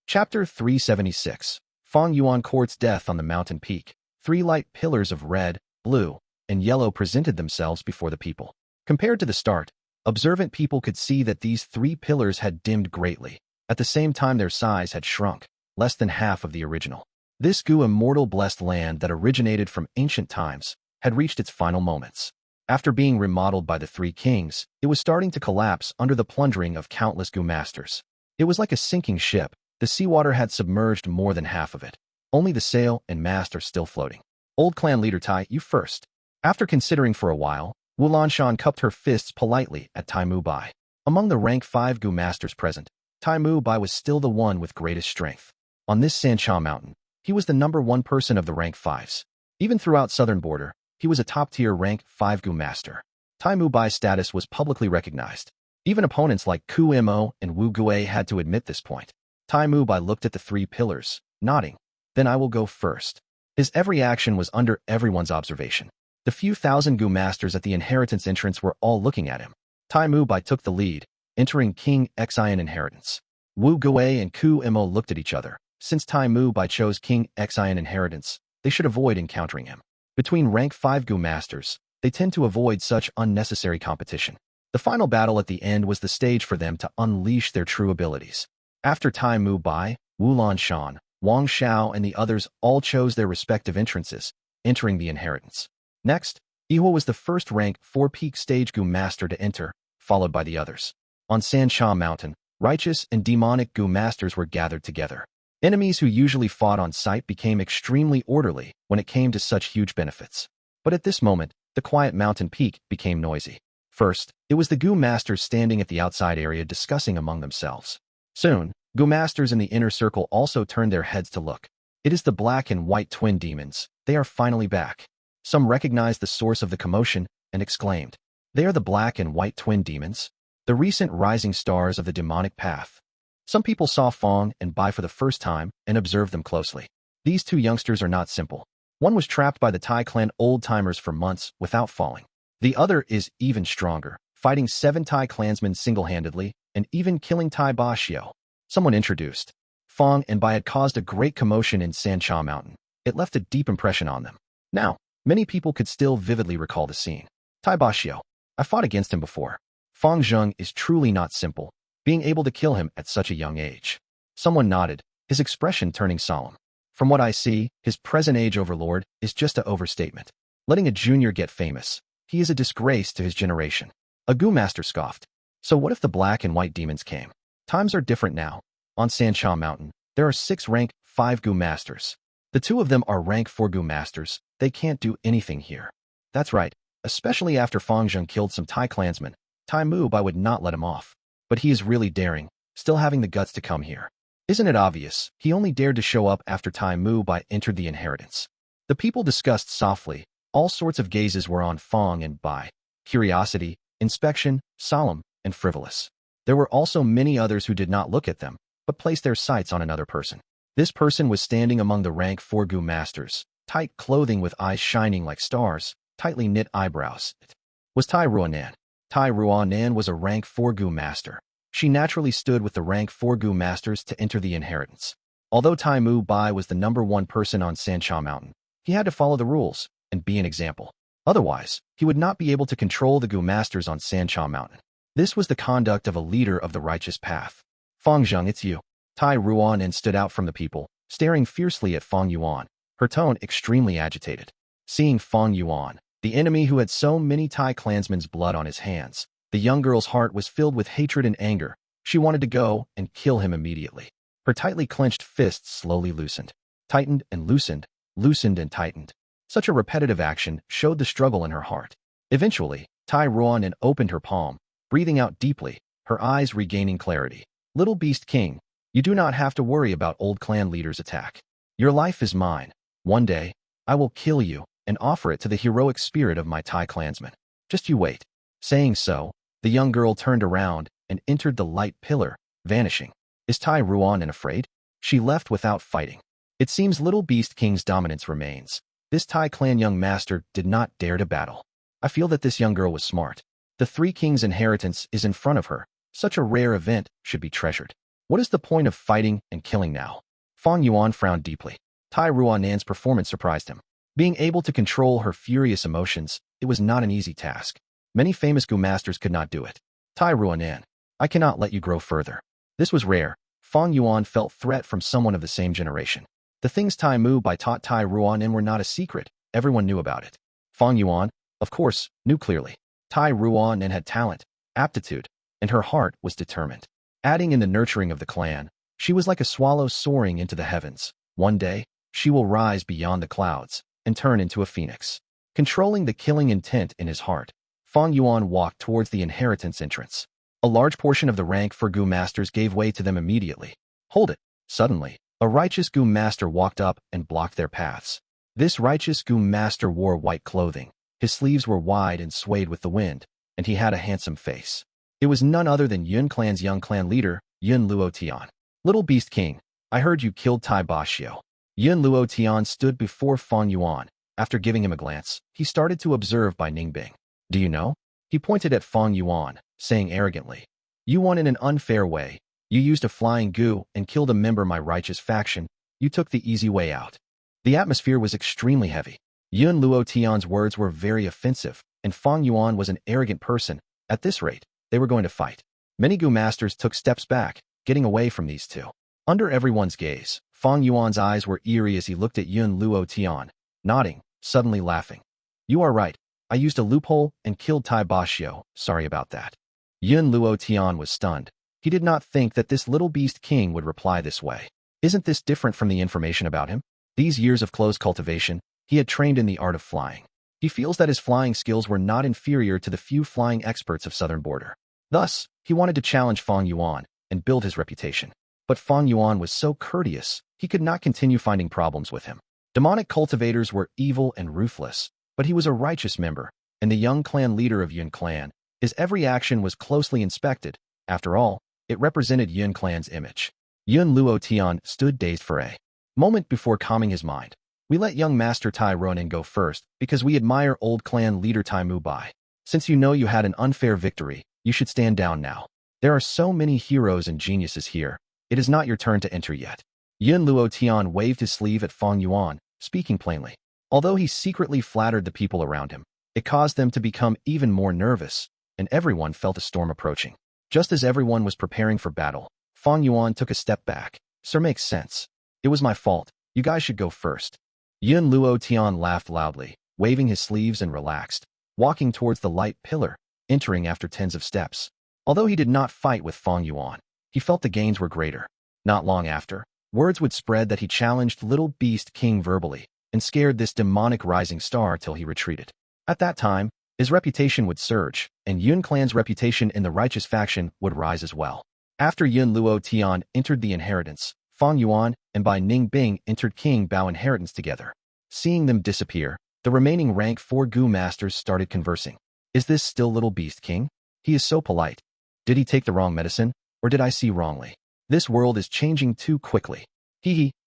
Chapter 376. Fang Yuan courts death on the mountain peak. 3 light pillars of red, blue, and yellow presented themselves before the people. Compared to the start, observant people could see that these 3 pillars had dimmed greatly. At the same time, their size had shrunk, less than half of the original. This Gu immortal blessed land that originated from ancient times had reached its final moments. After being remodeled by the 3 kings, it was starting to collapse under the plundering of countless Gu masters. It was like a sinking ship. The seawater had submerged more than half of it. Only the sail and mast are still floating. Old clan leader Tai, you first. After considering for a while, Wu Lanshan cupped her fists politely at Tai Mu Bai. Among the rank 5 Gu masters present, Tai Mu Bai was still the one with greatest strength. On this Sancha mountain, he was the number 1 person of the rank 5s. Even throughout southern border, he was a top-tier rank 5 Gu master. Tai Mu Bai's status was publicly recognized. Even opponents like Ku Mo and Wu Gue had to admit this point. Tai Mu Bai looked at the 3 pillars, nodding. Then I will go first. His every action was under everyone's observation. The few thousand Gu masters at the inheritance entrance were all looking at him. Tai Mu Bai took the lead, entering King Xian inheritance. Wu Gue and Ku Mo looked at each other. Since Tai Mu Bai chose King Xian inheritance, they should avoid encountering him. Between rank 5 Gu masters, they tend to avoid such unnecessary competition. The final battle at the end was the stage for them to unleash their true abilities. After Tai Mu Bai, Wu Lanshan, Wang Xiao and the others all chose their respective entrances, entering the inheritance. Next, Ihua was the first rank 4 peak stage Gu master to enter, followed by the others. On Sancha Mountain, righteous and demonic Gu masters were gathered together. Enemies who usually fought on sight became extremely orderly when it came to such huge benefits. But at this moment, the quiet mountain peak became noisy. First, it was the Gu masters standing at the outside area discussing among themselves. Soon, Gu masters in the inner circle also turned their heads to look. It is the black and white twin demons. They are finally back. Some recognized the source of the commotion and exclaimed, "They are the black and white twin demons, the recent rising stars of the demonic path." Some people saw Fang and Bai for the first time and observed them closely. These 2 youngsters are not simple. One was trapped by the Tai clan old-timers for months without falling. The other is even stronger, fighting 7 Tai clansmen single-handedly and even killing Tai Ba Xiao. Someone introduced. Fang and Bai had caused a great commotion in Sancha Mountain. It left a deep impression on them. Now, many people could still vividly recall the scene. Tai Ba Xiao. I fought against him before. Fang Zheng is truly not simple, being able to kill him at such a young age. Someone nodded, his expression turning solemn. From what I see, his present age overlord is just an overstatement. Letting a junior get famous. He is a disgrace to his generation. A Gu master scoffed. So what if the black and white demons came? Times are different now. On Sancha Mountain, there are 6 rank 5 Gu masters. The 2 of them are rank 4 Gu masters. They can't do anything here. That's right, especially after Fang Zheng killed some Tai clansmen. Tai Mu Bai would not let him off. But he is really daring, still having the guts to come here. Isn't it obvious? He only dared to show up after Tai Mu Bai entered the inheritance. The people discussed softly. All sorts of gazes were on Fang and Bai. Curiosity, inspection, solemn, and frivolous. There were also many others who did not look at them, but placed their sights on another person. This person was standing among the rank 4 Gu masters, tight clothing with eyes shining like stars, tightly knit eyebrows. It was Tai Ruanan. Tai Ruanan was a rank 4 Gu master. She naturally stood with the rank 4 Gu masters to enter the inheritance. Although Tai Mu Bai was the number 1 person on Sancha Mountain, he had to follow the rules and be an example. Otherwise, he would not be able to control the Gu masters on Sancha Mountain. This was the conduct of a leader of the righteous path. Fang Zheng, it's you. Tai Ruanan stood out from the people, staring fiercely at Fang Yuan, her tone extremely agitated. Seeing Fang Yuan, the enemy who had so many Tai clansmen's blood on his hands, the young girl's heart was filled with hatred and anger. She wanted to go and kill him immediately. Her tightly clenched fists slowly loosened, tightened and loosened, loosened and tightened. Such a repetitive action showed the struggle in her heart. Eventually, Tai Ruanan opened her palm, breathing out deeply, her eyes regaining clarity. Little Beast King, you do not have to worry about old clan leader's attack. Your life is mine. One day, I will kill you and offer it to the heroic spirit of my Tai clansmen. Just you wait. Saying so, the young girl turned around and entered the light pillar, vanishing. Is Tai Ruanan afraid? She left without fighting. It seems Little Beast King's dominance remains. This Tai clan young master did not dare to battle. I feel that this young girl was smart. The 3 kings' inheritance is in front of her. Such a rare event should be treasured. What is the point of fighting and killing now? Fang Yuan frowned deeply. Tai Ruanan's performance surprised him. Being able to control her furious emotions, it was not an easy task. Many famous Gu masters could not do it. Tai Ruanan, I cannot let you grow further. This was rare. Fang Yuan felt threat from someone of the same generation. The things Tai Mu Bai taught Tai Ruanan were not a secret. Everyone knew about it. Fang Yuan, of course, knew clearly. Tai Ruanan had talent, aptitude, and her heart was determined. Adding in the nurturing of the clan, she was like a swallow soaring into the heavens. One day, she will rise beyond the clouds and turn into a phoenix. Controlling the killing intent in his heart, Fang Yuan walked towards the inheritance entrance. A large portion of the rank for Gu masters gave way to them immediately. Hold it. Suddenly, a righteous Gu master walked up and blocked their paths. This righteous Gu master wore white clothing. His sleeves were wide and swayed with the wind, and he had a handsome face. It was none other than Yun clan's young clan leader, Yun Luo Tian. Little Beast King, I heard you killed Tai Bashio. Yun Luo Tian stood before Fang Yuan. After giving him a glance, he started to observe by Ning Bing. Do you know? He pointed at Fang Yuan, saying arrogantly, you won in an unfair way. You used a flying Gu and killed a member of my righteous faction. You took the easy way out. The atmosphere was extremely heavy. Yun Luo Tian's words were very offensive, and Fang Yuan was an arrogant person. At this rate, they were going to fight. Many Gu masters took steps back, getting away from these two. Under everyone's gaze, Fang Yuan's eyes were eerie as he looked at Yun Luo Tian, nodding, suddenly laughing. You are right. I used a loophole and killed Tai Bashio. Sorry about that. Yun Luo Tian was stunned. He did not think that this little beast king would reply this way. Isn't this different from the information about him? These years of close cultivation, he had trained in the art of flying. He feels that his flying skills were not inferior to the few flying experts of southern border. Thus, he wanted to challenge Fang Yuan and build his reputation. But Fang Yuan was so courteous, he could not continue finding problems with him. Demonic cultivators were evil and ruthless, but he was a righteous member, and the young clan leader of Yun clan. His every action was closely inspected. After all, it represented Yun clan's image. Yun Luo Tian stood dazed for a moment before calming his mind. We let young Master Tai Ronin go first because we admire old clan leader Tai Mu Bai. Since you know you had an unfair victory, you should stand down now. There are so many heroes and geniuses here. It is not your turn to enter yet. Yun Luo Tian waved his sleeve at Fang Yuan, speaking plainly. Although he secretly flattered the people around him, it caused them to become even more nervous, and everyone felt a storm approaching. Just as everyone was preparing for battle, Fang Yuan took a step back. Sir, makes sense. It was my fault. You guys should go first. Yun Luo Tian laughed loudly, waving his sleeves and relaxed, walking towards the light pillar, entering after tens of steps. Although he did not fight with Fang Yuan, he felt the gains were greater. Not long after, words would spread that he challenged Little Beast King verbally, and scared this demonic rising star till he retreated. At that time, his reputation would surge, and Yun clan's reputation in the righteous faction would rise as well. After Yun Luo Tian entered the inheritance, Fang Yuan and Bai Ning Bing entered Qing Bao inheritance together. Seeing them disappear, the remaining rank 4 Gu masters started conversing. Is this still Little Beast King? He is so polite. Did he take the wrong medicine, or did I see wrongly? This world is changing too quickly.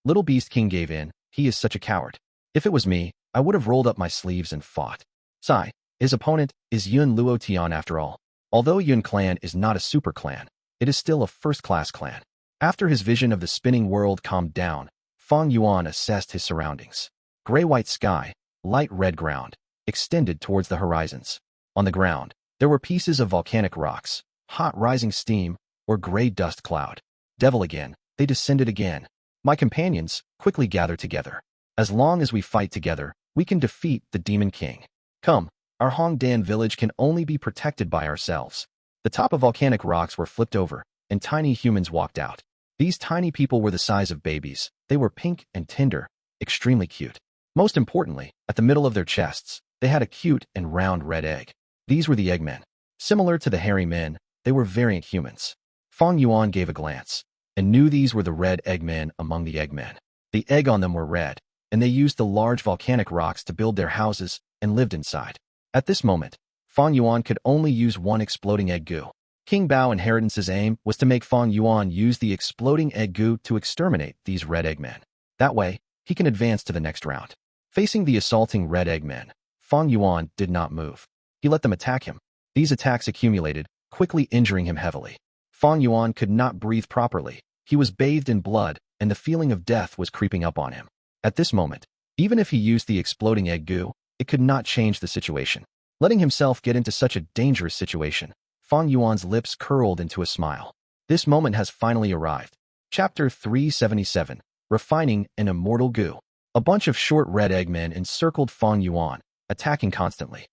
Little Beast King gave in. He is such a coward. If it was me, I would have rolled up my sleeves and fought. Sigh. His opponent is Yun Luo Tian after all. Although Yun clan is not a super clan, it is still a first-class clan. After his vision of the spinning world calmed down, Fang Yuan assessed his surroundings. Gray-white sky, light red ground, extended towards the horizons. On the ground, there were pieces of volcanic rocks, hot rising steam, or gray dust cloud. Devil again, they descended again. My companions quickly gathered together. As long as we fight together, we can defeat the Demon King. Come, our Hongdan village can only be protected by ourselves. The top of volcanic rocks were flipped over, and tiny humans walked out. These tiny people were the size of babies. They were pink and tender, extremely cute. Most importantly, at the middle of their chests, they had a cute and round red egg. These were the Eggmen. Similar to the hairy men, they were variant humans. Fang Yuan gave a glance, and knew these were the red Eggmen among the Eggmen. The egg on them were red, and they used the large volcanic rocks to build their houses and lived inside. At this moment, Fang Yuan could only use one exploding egg Gu. King Bao Inheritance's aim was to make Fang Yuan use the exploding egg Gu to exterminate these red Eggmen. That way, he can advance to the next round. Facing the assaulting red Eggmen, Fang Yuan did not move. He let them attack him. These attacks accumulated, quickly injuring him heavily. Fang Yuan could not breathe properly, He was bathed in blood, and the feeling of death was creeping up on him. At this moment, even if he used the exploding egg goo, it could not change the situation. Letting himself get into such a dangerous situation, Fang Yuan's lips curled into a smile. This moment has finally arrived. Chapter 377, Refining an Immortal Gu. A bunch of short red eggmen encircled Fang Yuan, attacking constantly.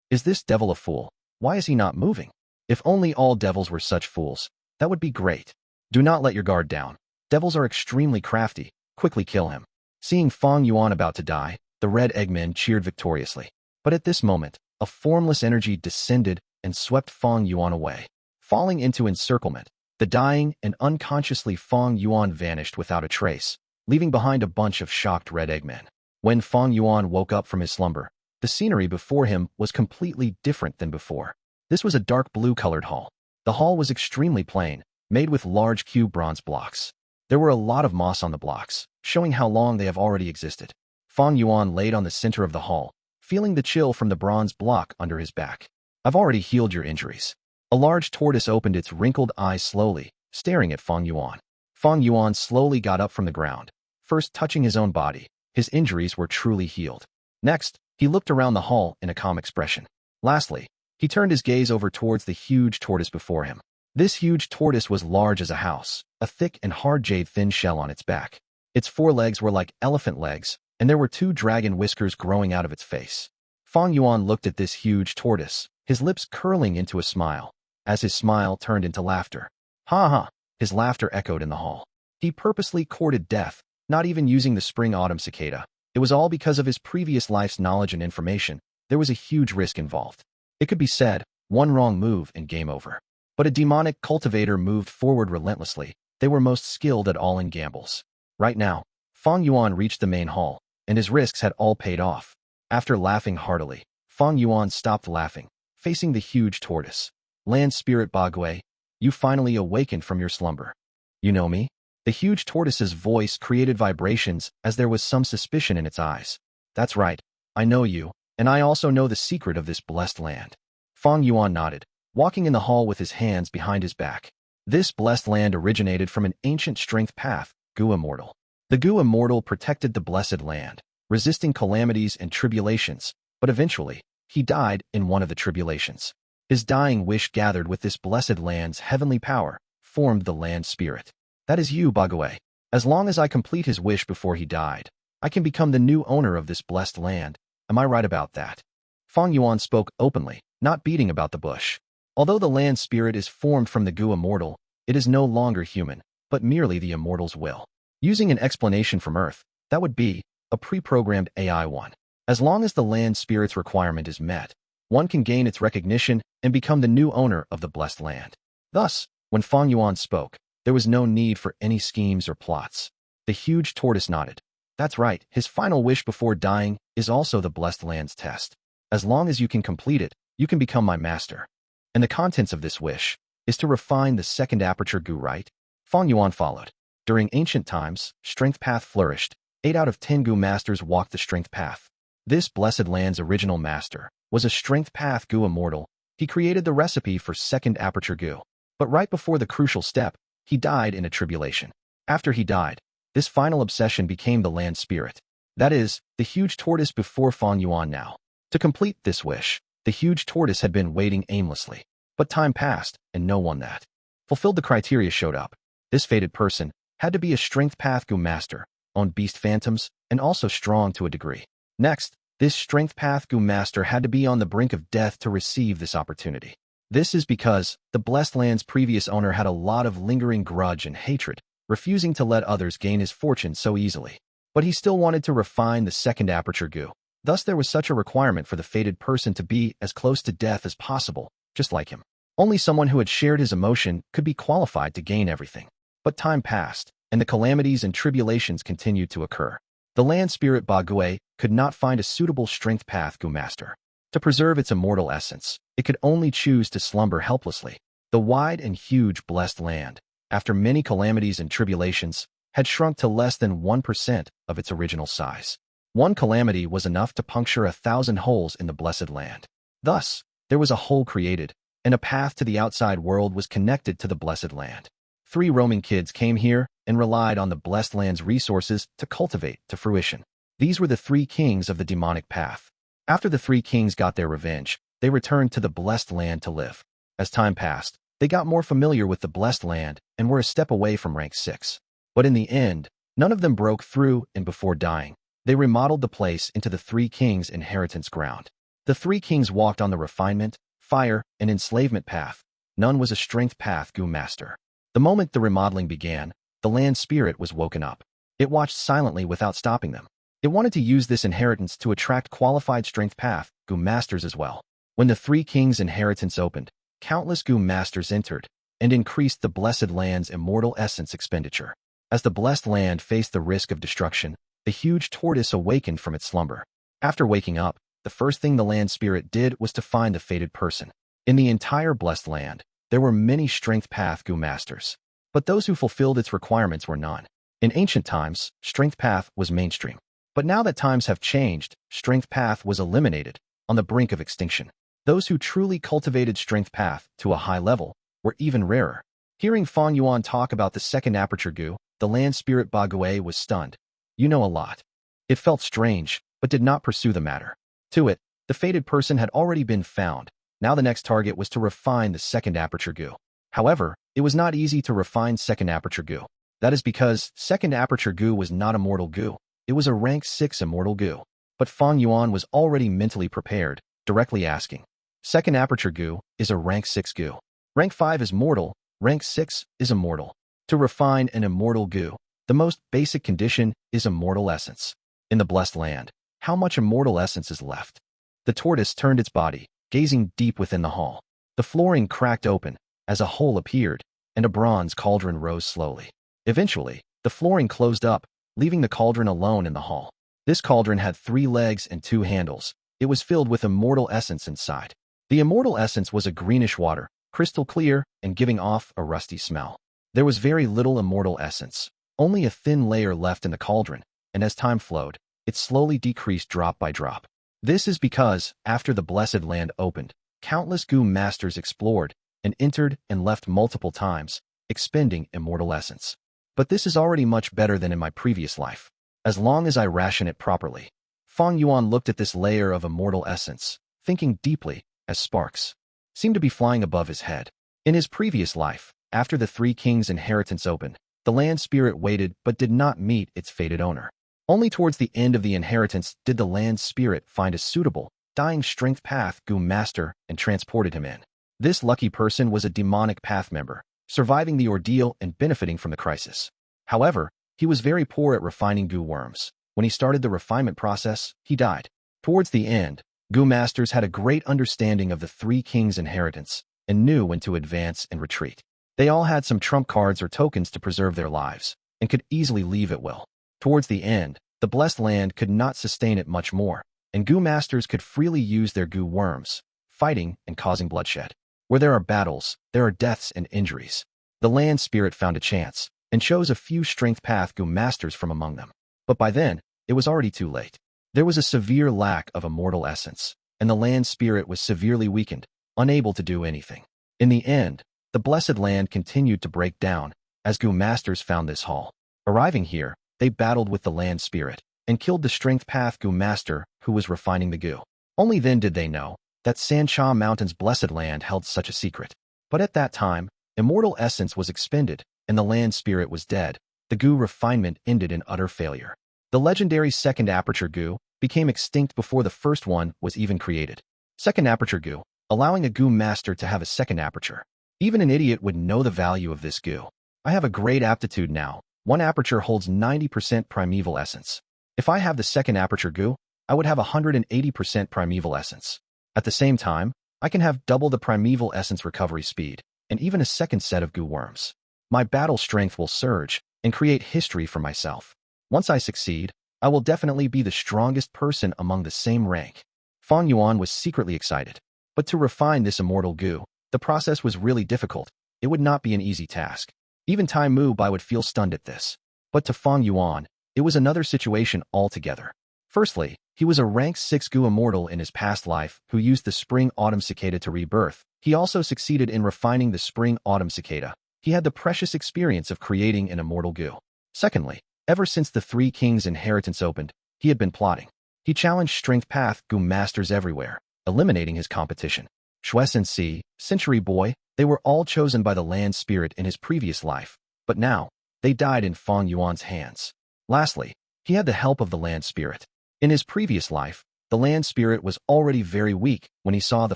Is this devil a fool? Why is he not moving? If only all devils were such fools, that would be great. Do not let your guard down. Devils are extremely crafty. Quickly kill him. Seeing Fang Yuan about to die, the red eggmen cheered victoriously. But at this moment, a formless energy descended and swept Fang Yuan away. Falling into encirclement, the dying and unconsciously Fang Yuan vanished without a trace, leaving behind a bunch of shocked red eggmen. When Fang Yuan woke up from his slumber, the scenery before him was completely different than before. This was a dark blue-colored hall. The hall was extremely plain, made with large cube bronze blocks. There were a lot of moss on the blocks, showing how long they have already existed. Fang Yuan laid on the center of the hall, feeling the chill from the bronze block under his back. I've already healed your injuries. A large tortoise opened its wrinkled eyes slowly, staring at Fang Yuan. Fang Yuan slowly got up from the ground, first touching his own body. His injuries were truly healed. Next, he looked around the hall in a calm expression. Lastly, he turned his gaze over towards the huge tortoise before him. This huge tortoise was large as a house, a thick and hard jade thin shell on its back. Its forelegs were like elephant legs, and there were 2 dragon whiskers growing out of its face. Fang Yuan looked at this huge tortoise, his lips curling into a smile, as his smile turned into laughter. Ha ha! His laughter echoed in the hall. He purposely courted death, not even using the spring Autumn Cicada. It was all because of his previous life's knowledge and information. There was a huge risk involved. It could be said, one wrong move and game over. But a demonic cultivator moved forward relentlessly. They were most skilled at all in gambles. Right now, Fang Yuan reached the main hall, and his risks had all paid off. After laughing heartily, Fang Yuan stopped laughing, facing the huge tortoise. Land Spirit Ba Gui, you finally awakened from your slumber. You know me? The huge tortoise's voice created vibrations as there was some suspicion in its eyes. That's right, I know you, and I also know the secret of this blessed land. Fang Yuan nodded, walking in the hall with his hands behind his back. This blessed land originated from an ancient strength path, Gu Immortal. The Gu Immortal protected the blessed land, resisting calamities and tribulations, but eventually, he died in one of the tribulations. His dying wish gathered with this blessed land's heavenly power, formed the land spirit. That is you, Ba Gui. As long as I complete his wish before he died, I can become the new owner of this blessed land. Am I right about that? Fang Yuan spoke openly, not beating about the bush. Although the land spirit is formed from the Gu Immortal, it is no longer human, but merely the Immortal's will. Using an explanation from Earth, that would be a pre-programmed AI one. As long as the land spirit's requirement is met, one can gain its recognition and become the new owner of the blessed land. Thus, when Fang Yuan spoke, there was no need for any schemes or plots. The huge tortoise nodded. That's right, his final wish before dying is also the blessed land's test. As long as you can complete it, you can become my master. And the contents of this wish is to refine the second aperture Gu, right? Fang Yuan followed. During ancient times, strength path flourished. 8 out of 10 Gu masters walked the strength path. This blessed land's original master was a strength path Gu Immortal. He created the recipe for second aperture Gu. But right before the crucial step, he died in a tribulation. After he died, this final obsession became the land spirit. That is, the huge tortoise before Fang Yuan now. To complete this wish, the huge tortoise had been waiting aimlessly. But time passed, and no one that fulfilled the criteria showed up. This fated person had to be a strength path Gu master, own beast phantoms, and also strong to a degree. Next, this strength path Gu master had to be on the brink of death to receive this opportunity. This is because the blessed land's previous owner had a lot of lingering grudge and hatred, refusing to let others gain his fortune so easily. But he still wanted to refine the second aperture Gu. Thus there was such a requirement for the fated person to be as close to death as possible, just like him. Only someone who had shared his emotion could be qualified to gain everything. But time passed, and the calamities and tribulations continued to occur. The land spirit Ba Gui could not find a suitable strength path Gu master. To preserve its immortal essence, it could only choose to slumber helplessly. The wide and huge blessed land, after many calamities and tribulations, had shrunk to less than 1% of its original size. One calamity was enough to puncture 1,000 holes in the blessed land. Thus, there was a hole created, and a path to the outside world was connected to the blessed land. 3 roaming kids came here and relied on the blessed land's resources to cultivate to fruition. These were the 3 kings of the demonic path. After the 3 kings got their revenge, they returned to the blessed land to live. As time passed, they got more familiar with the blessed land and were a step away from rank 6. But in the end, none of them broke through, and before dying, they remodeled the place into the 3 kings' inheritance ground. The 3 kings walked on the refinement, fire, and enslavement path. None was a strength path Gu master. The moment the remodeling began, the land spirit was woken up. It watched silently without stopping them. It wanted to use this inheritance to attract qualified strength path Gu masters as well. When the 3 kings' inheritance opened, countless Gu masters entered and increased the blessed land's immortal essence expenditure. As the blessed land faced the risk of destruction, the huge tortoise awakened from its slumber. After waking up, the first thing the land spirit did was to find the fated person. In the entire blessed land, there were many strength path Gu masters, but those who fulfilled its requirements were none. In ancient times, strength path was mainstream. But now that times have changed, strength path was eliminated, on the brink of extinction. Those who truly cultivated strength path to a high level were even rarer. Hearing Fang Yuan talk about the second aperture Gu, the land spirit Ba Gui was stunned. You know a lot. It felt strange, but did not pursue the matter. To it, the fated person had already been found. Now the next target was to refine the second aperture Gu. However, it was not easy to refine second aperture Gu. That is because second aperture Gu was not immortal Gu. It was a rank 6 immortal Gu. But Fang Yuan was already mentally prepared, directly asking. Second aperture Gu is a rank 6 Gu. Rank 5 is mortal, rank 6 is immortal. To refine an immortal Gu, the most basic condition is immortal essence. In the blessed land, how much immortal essence is left? The tortoise turned its body, gazing deep within the hall. The flooring cracked open, as a hole appeared, and a bronze cauldron rose slowly. Eventually, the flooring closed up, leaving the cauldron alone in the hall. This cauldron had 3 legs and 2 handles. It was filled with immortal essence inside. The immortal essence was a greenish water, crystal clear, and giving off a rusty smell. There was very little immortal essence, only a thin layer left in the cauldron, and as time flowed, it slowly decreased drop by drop. This is because, after the blessed land opened, countless Gu masters explored and entered and left multiple times, expending immortal essence. But this is already much better than in my previous life, as long as I ration it properly. Fang Yuan looked at this layer of immortal essence, thinking deeply, as sparks seemed to be flying above his head. In his previous life, after the 3 kings' inheritance opened, the land spirit waited but did not meet its fated owner. Only towards the end of the inheritance did the land spirit find a suitable, dying strength path Gu master and transported him in. This lucky person was a demonic path member, surviving the ordeal and benefiting from the crisis. However, he was very poor at refining Gu worms. When he started the refinement process, he died. Towards the end, Gu masters had a great understanding of the 3 kings' inheritance and knew when to advance and retreat. They all had some trump cards or tokens to preserve their lives and could easily leave at will. Towards the end, the blessed land could not sustain it much more, and Gu masters could freely use their Gu worms, fighting and causing bloodshed. Where there are battles, there are deaths and injuries. The land spirit found a chance and chose a few strength path Gu masters from among them. But by then, it was already too late. There was a severe lack of immortal essence, and the land spirit was severely weakened, unable to do anything. In the end, the blessed land continued to break down as Gu masters found this hall. Arriving here, they battled with the land spirit and killed the strength path Gu master who was refining the Gu. Only then did they know that Sancha Mountain's blessed land held such a secret. But at that time, immortal essence was expended, and the land spirit was dead. The Gu refinement ended in utter failure. The legendary second aperture Gu became extinct before the first one was even created. Second aperture Gu, allowing a Gu master to have a second aperture. Even an idiot would know the value of this Gu. I have a great aptitude now. One aperture holds 90% primeval essence. If I have the second aperture Gu, I would have 180% primeval essence. At the same time, I can have double the primeval essence recovery speed, and even a second set of Gu worms. My battle strength will surge and create history for myself. Once I succeed, I will definitely be the strongest person among the same rank. Fang Yuan was secretly excited. But to refine this immortal Gu, the process was really difficult. It would not be an easy task. Even Tai Mu Bai would feel stunned at this. But to Fang Yuan, it was another situation altogether. Firstly, he was a rank 6 Gu immortal in his past life who used the spring Autumn Cicada to rebirth. He also succeeded in refining the spring Autumn Cicada. he had the precious experience of creating an immortal Gu. Secondly, ever since the Three Kings inheritance opened, he had been plotting. He challenged Strength Path Gu masters everywhere, eliminating his competition. Shues and Si, Century Boy, they were all chosen by the land spirit in his previous life, but now, they died in Fang Yuan's hands. Lastly, he had the help of the land spirit. In his previous life, the land spirit was already very weak when he saw the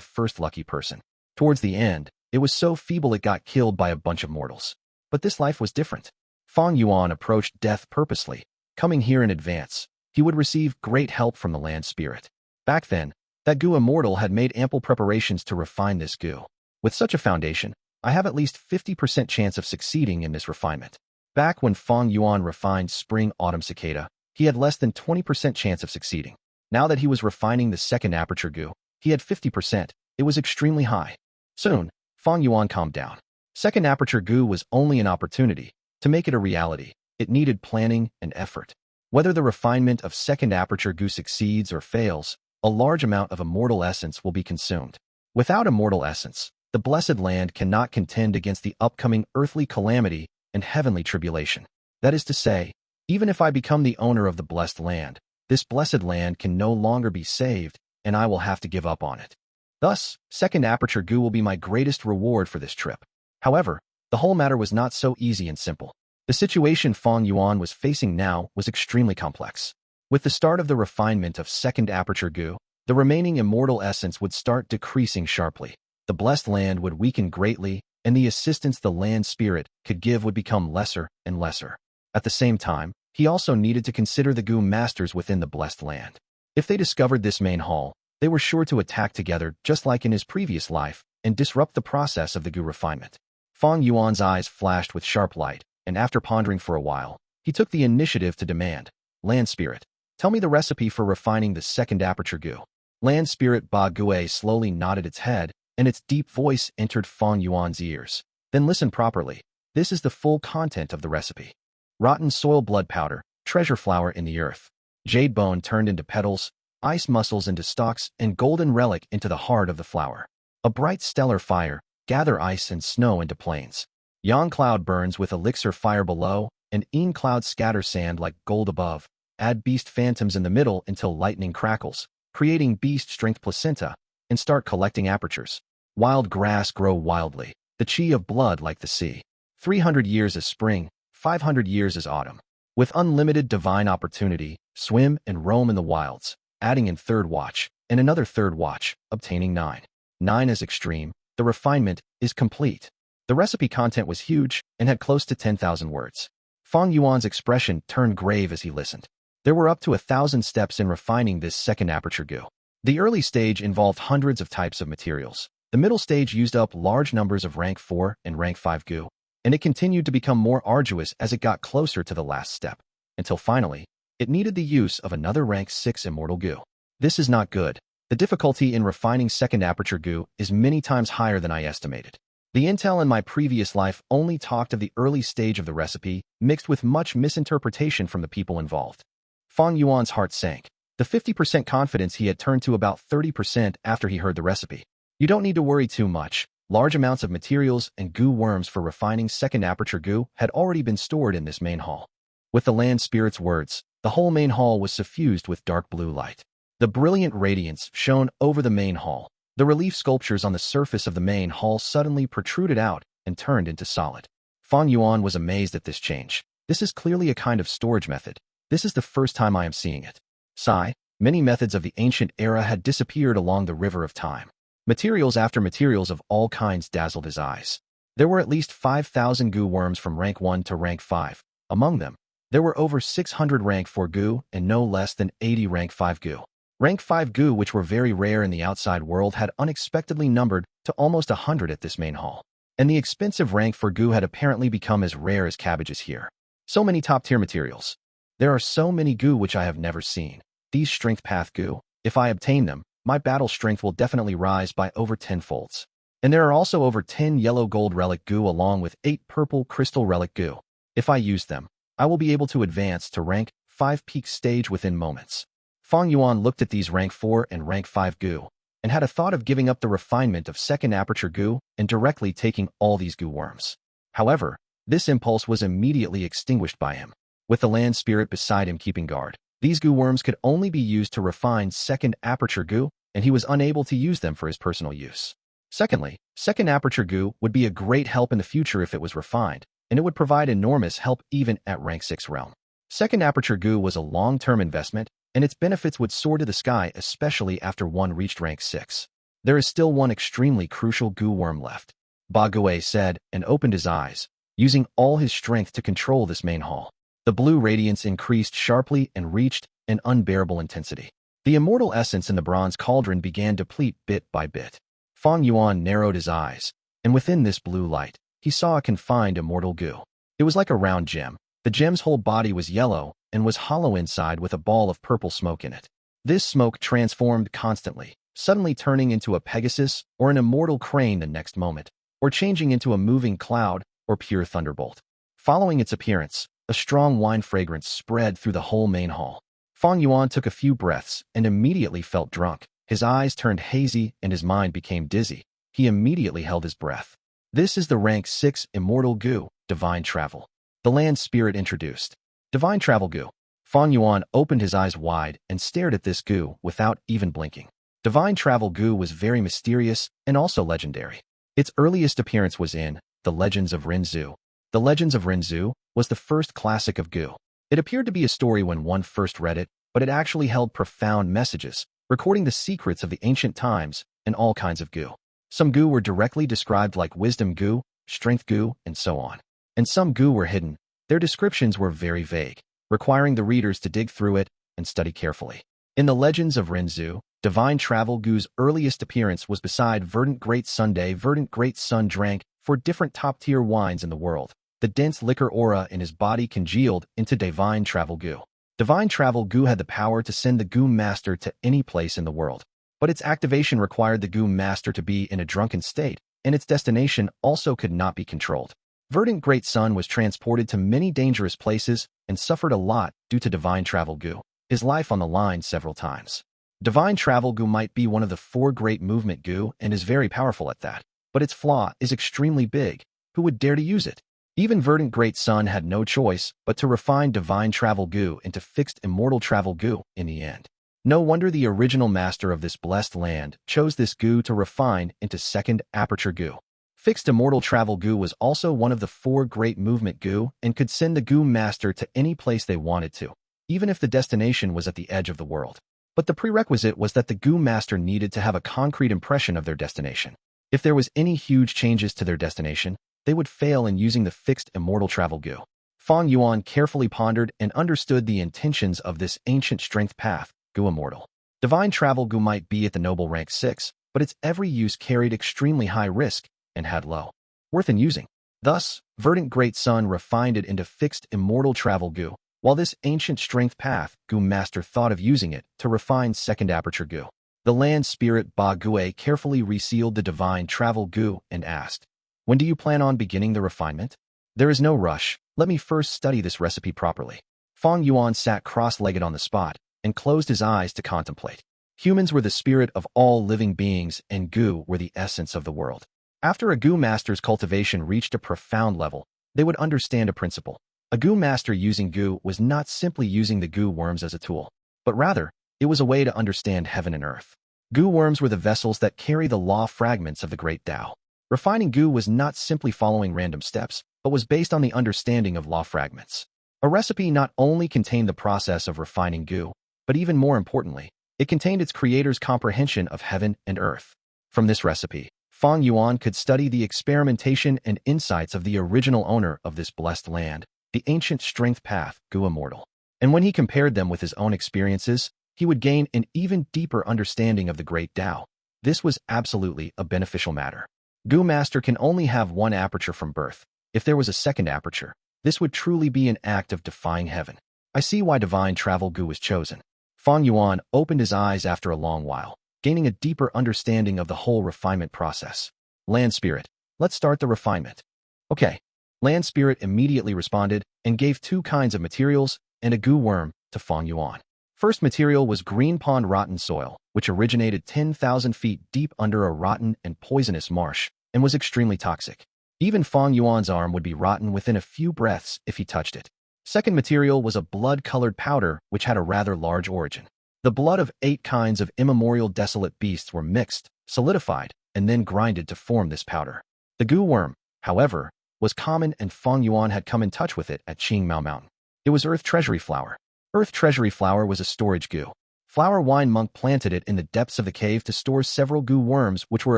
first lucky person. Towards the end, it was so feeble it got killed by a bunch of mortals. But this life was different. Fang Yuan approached death purposely, coming here in advance. He would receive great help from the land spirit. Back then, that Gu Immortal had made ample preparations to refine this Gu. With such a foundation, I have at least 50% chance of succeeding in this refinement. Back when Fang Yuan refined Spring Autumn Cicada, he had less than 20% chance of succeeding. Now that he was refining the second aperture Gu, he had 50%. It was extremely high. Soon, Fang Yuan calmed down. Second aperture Gu was only an opportunity. To make it a reality, it needed planning and effort. Whether the refinement of second aperture Gu succeeds or fails, a large amount of immortal essence will be consumed. Without immortal essence, the blessed land cannot contend against the upcoming earthly calamity and heavenly tribulation. That is to say, even if I become the owner of the blessed land, this blessed land can no longer be saved, and I will have to give up on it. Thus, second aperture Gu will be my greatest reward for this trip. However, the whole matter was not so easy and simple. The situation Fang Yuan was facing now was extremely complex. With the start of the refinement of second aperture Gu, the remaining immortal essence would start decreasing sharply. The blessed land would weaken greatly, and the assistance the land spirit could give would become lesser and lesser. At the same time, he also needed to consider the Gu masters within the blessed land. If they discovered this main hall, they were sure to attack together just like in his previous life and disrupt the process of the Gu refinement. Fang Yuan's eyes flashed with sharp light, and after pondering for a while, he took the initiative to demand, "Land Spirit, tell me the recipe for refining the second aperture Gu." Land Spirit Ba Gue slowly nodded its head, and its deep voice entered Fang Yuan's ears. Then listen properly. This is the full content of the recipe. Rotten soil blood powder, treasure flower in the earth. Jade bone turned into petals, ice muscles into stalks, and golden relic into the heart of the flower. A bright stellar fire, gather ice and snow into plains. Yang cloud burns with elixir fire below, and Ing cloud scatters sand like gold above. Add beast phantoms in the middle until lightning crackles, creating beast strength placenta, and start collecting apertures. Wild grass grow wildly, the chi of blood like the sea. 300 years is spring, 500 years is autumn. With unlimited divine opportunity, swim and roam in the wilds, adding in third watch, and another third watch, obtaining 9. 9 is extreme, the refinement is complete. The recipe content was huge and had close to 10,000 words. Fang Yuan's expression turned grave as he listened. There were up to 1,000 steps in refining this second aperture Gu. The early stage involved hundreds of types of materials. The middle stage used up large numbers of rank 4 and rank 5 Gu, and it continued to become more arduous as it got closer to the last step, until finally, it needed the use of another rank 6 immortal Gu. This is not good. The difficulty in refining second aperture Gu is many times higher than I estimated. The intel in my previous life only talked of the early stage of the recipe, mixed with much misinterpretation from the people involved. Fang Yuan's heart sank. The 50% confidence he had turned to about 30% after he heard the recipe. You don't need to worry too much. Large amounts of materials and Gu worms for refining second aperture Gu had already been stored in this main hall. With the land spirit's words, the whole main hall was suffused with dark blue light. The brilliant radiance shone over the main hall. The relief sculptures on the surface of the main hall suddenly protruded out and turned into solid. Fang Yuan was amazed at this change. This is clearly a kind of storage method. This is the first time I am seeing it. Sigh, many methods of the ancient era had disappeared along the river of time. Materials after materials of all kinds dazzled his eyes. There were at least 5,000 Gu worms from rank 1 to rank 5. Among them, there were over 600 rank 4 Gu and no less than 80 rank 5 Gu. Rank 5 Gu, which were very rare in the outside world, had unexpectedly numbered to almost 100 at this main hall. And the expensive rank 4 Gu had apparently become as rare as cabbages here. So many top-tier materials. There are so many Gu which I have never seen. These strength path Gu, if I obtain them, my battle strength will definitely rise by over 10 folds. And there are also over 10 yellow gold relic Gu along with 8 purple crystal relic Gu. If I use them, I will be able to advance to rank 5 peak stage within moments. Fang Yuan looked at these rank 4 and rank 5 Gu, and had a thought of giving up the refinement of second aperture Gu and directly taking all these Gu worms. However, this impulse was immediately extinguished by him. With the land spirit beside him keeping guard, these Gu worms could only be used to refine second aperture Gu, and he was unable to use them for his personal use. Secondly, second aperture Gu would be a great help in the future if it was refined, and it would provide enormous help even at rank 6 realm. Second aperture Gu was a long-term investment, and its benefits would soar to the sky especially after one reached rank 6. There is still one extremely crucial Gu worm left, Ba Gue said and opened his eyes, using all his strength to control this main hall. The blue radiance increased sharply and reached an unbearable intensity. The immortal essence in the bronze cauldron began to deplete bit by bit. Fang Yuan narrowed his eyes, and within this blue light, he saw a confined immortal Gu. It was like a round gem. The gem's whole body was yellow and was hollow inside with a ball of purple smoke in it. This smoke transformed constantly, suddenly turning into a Pegasus or an immortal crane the next moment, or changing into a moving cloud or pure thunderbolt. Following its appearance, a strong wine fragrance spread through the whole main hall. Fang Yuan took a few breaths and immediately felt drunk. His eyes turned hazy and his mind became dizzy. He immediately held his breath. This is the rank 6 Immortal Gu, Divine Travel. The land spirit introduced. Divine Travel Gu. Fang Yuan opened his eyes wide and stared at this Gu without even blinking. Divine Travel Gu was very mysterious and also legendary. Its earliest appearance was in The Legends of Renzu. The Legends of Renzu was the first classic of Gu. It appeared to be a story when one first read it, but it actually held profound messages, recording the secrets of the ancient times and all kinds of Gu. Some Gu were directly described like Wisdom Gu, Strength Gu, and so on. And some Gu were hidden. Their descriptions were very vague, requiring the readers to dig through it and study carefully. In The Legends of Renzu, Divine Travel Gu's earliest appearance was beside Verdant Great Sunday. Verdant Great Sun drank 4 different top-tier wines in the world. The dense liquor aura in his body congealed into Divine Travel Gu. Divine Travel Gu had the power to send the Gu Master to any place in the world, but its activation required the Gu Master to be in a drunken state, and its destination also could not be controlled. Verdant Great Sun was transported to many dangerous places and suffered a lot due to Divine Travel Gu, his life on the line several times. Divine Travel Gu might be one of the 4 great movement Gu and is very powerful at that, but its flaw is extremely big. Who would dare to use it? Even Verdant Great Sun had no choice but to refine Divine Travel Gu into fixed Immortal Travel Gu in the end. No wonder the original master of this blessed land chose this Gu to refine into second aperture Gu. Fixed Immortal Travel Gu was also one of the 4 great movement Gu and could send the Gu Master to any place they wanted to, even if the destination was at the edge of the world. But the prerequisite was that the Gu Master needed to have a concrete impression of their destination. If there was any huge changes to their destination, they would fail in using the fixed Immortal Travel Gu. Fang Yuan carefully pondered and understood the intentions of this ancient strength path, Gu Immortal. Divine Travel Gu might be at the noble rank 6, but its every use carried extremely high risk and had low worth in using. Thus, Verdant Great Sun refined it into fixed Immortal Travel Gu, while this ancient strength path Gu Master thought of using it to refine second aperture Gu. The land spirit Ba Gue carefully resealed the Divine Travel Gu and asked, "When do you plan on beginning the refinement?" "There is no rush. Let me first study this recipe properly." Fang Yuan sat cross-legged on the spot and closed his eyes to contemplate. Humans were the spirit of all living beings and Gu were the essence of the world. After a Gu Master's cultivation reached a profound level, they would understand a principle. A Gu Master using Gu was not simply using the Gu worms as a tool, but rather, it was a way to understand heaven and earth. Gu worms were the vessels that carry the law fragments of the great Tao. Refining Gu was not simply following random steps, but was based on the understanding of law fragments. A recipe not only contained the process of refining Gu, but even more importantly, it contained its creator's comprehension of heaven and earth. From this recipe, Fang Yuan could study the experimentation and insights of the original owner of this blessed land, the ancient strength path, Gu Immortal. And when he compared them with his own experiences, he would gain an even deeper understanding of the great Tao. This was absolutely a beneficial matter. Gu Master can only have one aperture from birth. If there was a second aperture, this would truly be an act of defying heaven. I see why Divine Travel Gu was chosen. Fang Yuan opened his eyes after a long while, gaining a deeper understanding of the whole refinement process. Land Spirit, let's start the refinement. Okay. Land Spirit immediately responded and gave 2 kinds of materials and a Gu worm to Fang Yuan. First material was green pond rotten soil, which originated 10,000 feet deep under a rotten and poisonous marsh and was extremely toxic. Even Fang Yuan's arm would be rotten within a few breaths if he touched it. Second material was a blood-colored powder which had a rather large origin. The blood of 8 kinds of immemorial desolate beasts were mixed, solidified, and then grinded to form this powder. The Gu worm, however, was common and Fang Yuan had come in touch with it at Qing Mountain. It was Earth Treasury Flower. Earth Treasury Flower was a storage Gu. Flower Wine Monk planted it in the depths of the cave to store several Gu worms which were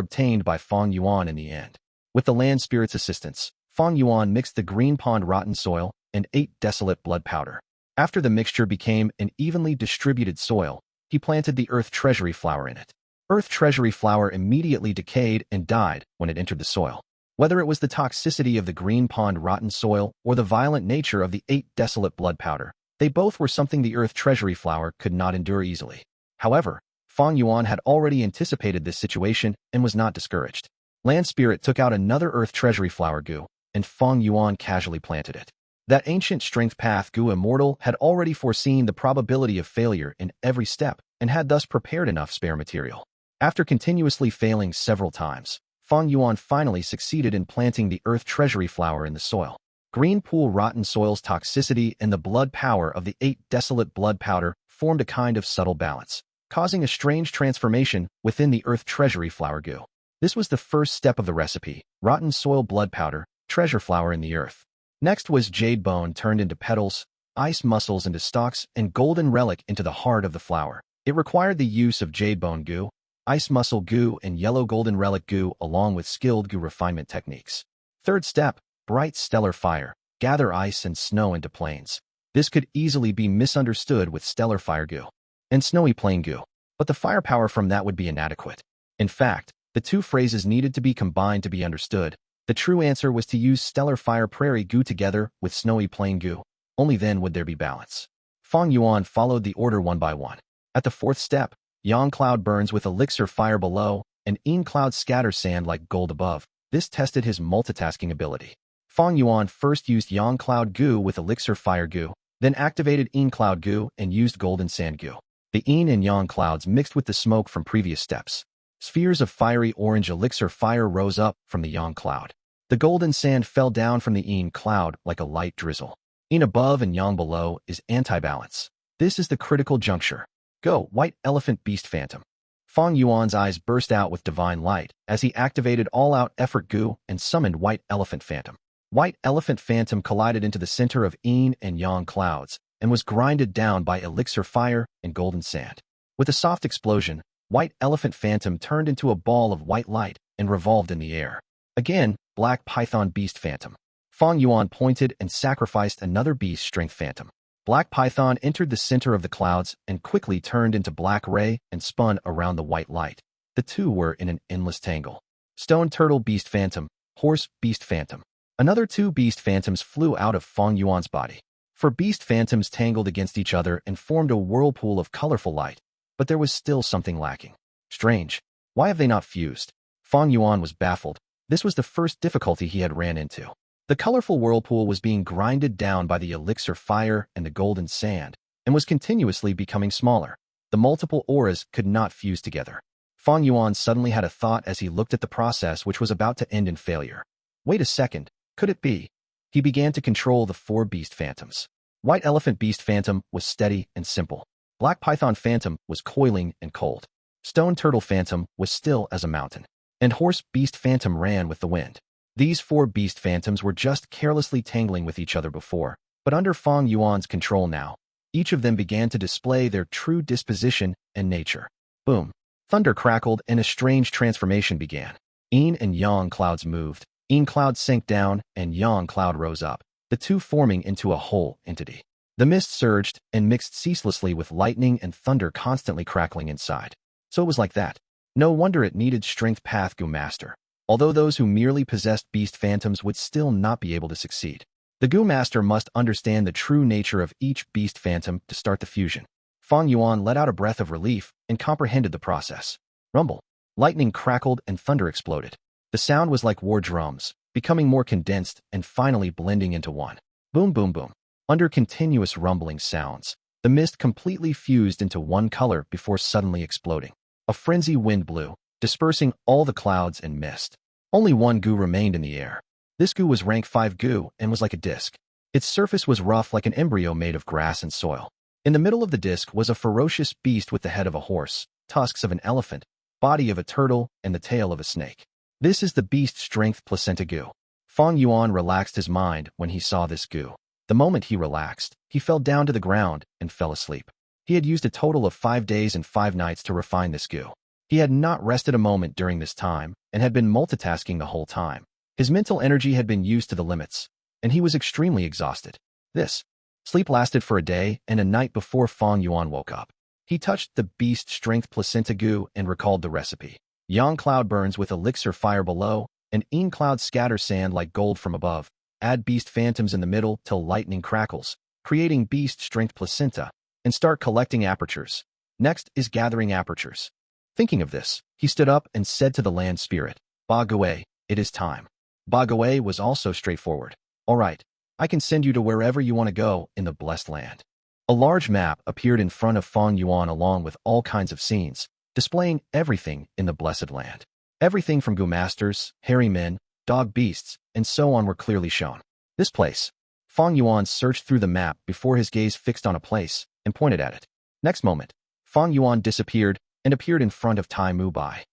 obtained by Fang Yuan in the end. With the land spirit's assistance, Fang Yuan mixed the green pond rotten soil and 8 desolate blood powder. After the mixture became an evenly distributed soil, he planted the Earth Treasury Flower in it. Earth Treasury Flower immediately decayed and died when it entered the soil. Whether it was the toxicity of the green pond rotten soil or the violent nature of the 8 desolate blood powder, they both were something the Earth Treasury Flower could not endure easily. However, Fang Yuan had already anticipated this situation and was not discouraged. Land Spirit took out another Earth Treasury Flower Gu, and Fang Yuan casually planted it. That ancient strength path Gu Immortal had already foreseen the probability of failure in every step and had thus prepared enough spare material. After continuously failing several times, Fang Yuan finally succeeded in planting the Earth Treasury Flower in the soil. Green pool rotten soil's toxicity and the blood power of the 8 desolate blood powder formed a kind of subtle balance, causing a strange transformation within the Earth Treasury Flower Gu. This was the first step of the recipe: rotten soil blood powder, treasure flower in the earth. Next was jade bone turned into petals, ice muscles into stalks, and golden relic into the heart of the flower. It required the use of jade bone Gu, ice muscle Gu, and yellow golden relic Gu along with skilled Gu refinement techniques. Third step: bright stellar fire, gather ice and snow into plains. This could easily be misunderstood with stellar fire Gu and snowy plain Gu, but the firepower from that would be inadequate. In fact, the two phrases needed to be combined to be understood. The true answer was to use stellar fire prairie Gu together with snowy plain Gu. Only then would there be balance. Fang Yuan followed the order one by one. At the fourth step, Yang cloud burns with elixir fire below, and Yin cloud scatters sand like gold above. This tested his multitasking ability. Fang Yuan first used Yang cloud Gu with elixir fire Gu, then activated Yin cloud Gu and used golden sand Gu. The Yin and Yang clouds mixed with the smoke from previous steps. Spheres of fiery orange elixir fire rose up from the Yang cloud. The golden sand fell down from the Yin cloud like a light drizzle. Yin above and Yang below is anti-balance. This is the critical juncture. Go, White Elephant Beast Phantom. Fang Yuan's eyes burst out with divine light as he activated all-out effort Gu and summoned White Elephant Phantom. White Elephant Phantom collided into the center of Yin and Yang clouds and was grinded down by elixir fire and golden sand. With a soft explosion, White Elephant Phantom turned into a ball of white light and revolved in the air. Again, Black Python Beast Phantom. Fang Yuan pointed and sacrificed another Beast Strength Phantom. Black Python entered the center of the clouds and quickly turned into Black Ray and spun around the white light. The two were in an endless tangle. Stone Turtle Beast Phantom, Horse Beast Phantom. Another 2 Beast Phantoms flew out of Fang Yuan's body. 4 Beast Phantoms tangled against each other and formed a whirlpool of colorful light. But there was still something lacking. Strange. Why have they not fused? Fang Yuan was baffled. This was the first difficulty he had ran into. The colorful whirlpool was being grinded down by the elixir fire and the golden sand, and was continuously becoming smaller. The multiple auras could not fuse together. Fang Yuan suddenly had a thought as he looked at the process which was about to end in failure. Wait a second, could it be? He began to control the 4 Beast Phantoms. White Elephant Beast Phantom was steady and simple. Black Python Phantom was coiling and cold. Stone Turtle Phantom was still as a mountain. And Horse Beast Phantom ran with the wind. These 4 Beast Phantoms were just carelessly tangling with each other before, but under Fang Yuan's control now, each of them began to display their true disposition and nature. Boom. Thunder crackled and a strange transformation began. Yin and Yang clouds moved. Yin cloud sank down and Yang cloud rose up, the two forming into a whole entity. The mist surged and mixed ceaselessly with lightning and thunder constantly crackling inside. So it was like that. No wonder it needed Strength Path Gu Master. Although those who merely possessed Beast Phantoms would still not be able to succeed. The Gu Master must understand the true nature of each Beast Phantom to start the fusion. Fang Yuan let out a breath of relief and comprehended the process. Rumble. Lightning crackled and thunder exploded. The sound was like war drums, becoming more condensed and finally blending into one. Boom, boom, boom. Under continuous rumbling sounds, the mist completely fused into one color before suddenly exploding. A frenzy wind blew, dispersing all the clouds and mist. Only one Gu remained in the air. This Gu was rank 5 Gu and was like a disc. Its surface was rough like an embryo made of grass and soil. In the middle of the disc was a ferocious beast with the head of a horse, tusks of an elephant, body of a turtle, and the tail of a snake. This is the beast strength placenta Gu. Fang Yuan relaxed his mind when he saw this Gu. The moment he relaxed, he fell down to the ground and fell asleep. He had used a total of 5 days and 5 nights to refine this Gu. He had not rested a moment during this time and had been multitasking the whole time. His mental energy had been used to the limits, and he was extremely exhausted. This sleep lasted for a day and a night before Fang Yuan woke up. He touched the beast strength placenta Gu and recalled the recipe. Yang cloud burns with elixir fire below, and Ing cloud scatters sand like gold from above. Add beast phantoms in the middle till lightning crackles, creating beast strength placenta, and start collecting apertures. Next is gathering apertures. Thinking of this, he stood up and said to the land spirit, Ba Gui, it is time. Ba Gui was also straightforward. All right, I can send you to wherever you want to go in the blessed land. A large map appeared in front of Fang Yuan along with all kinds of scenes, displaying everything in the blessed land. Everything from Gu masters, hairy men, dog beasts, and so on were clearly shown. This place. Fang Yuan searched through the map before his gaze fixed on a place and pointed at it. Next moment, Fang Yuan disappeared and appeared in front of Tai Mu Bai.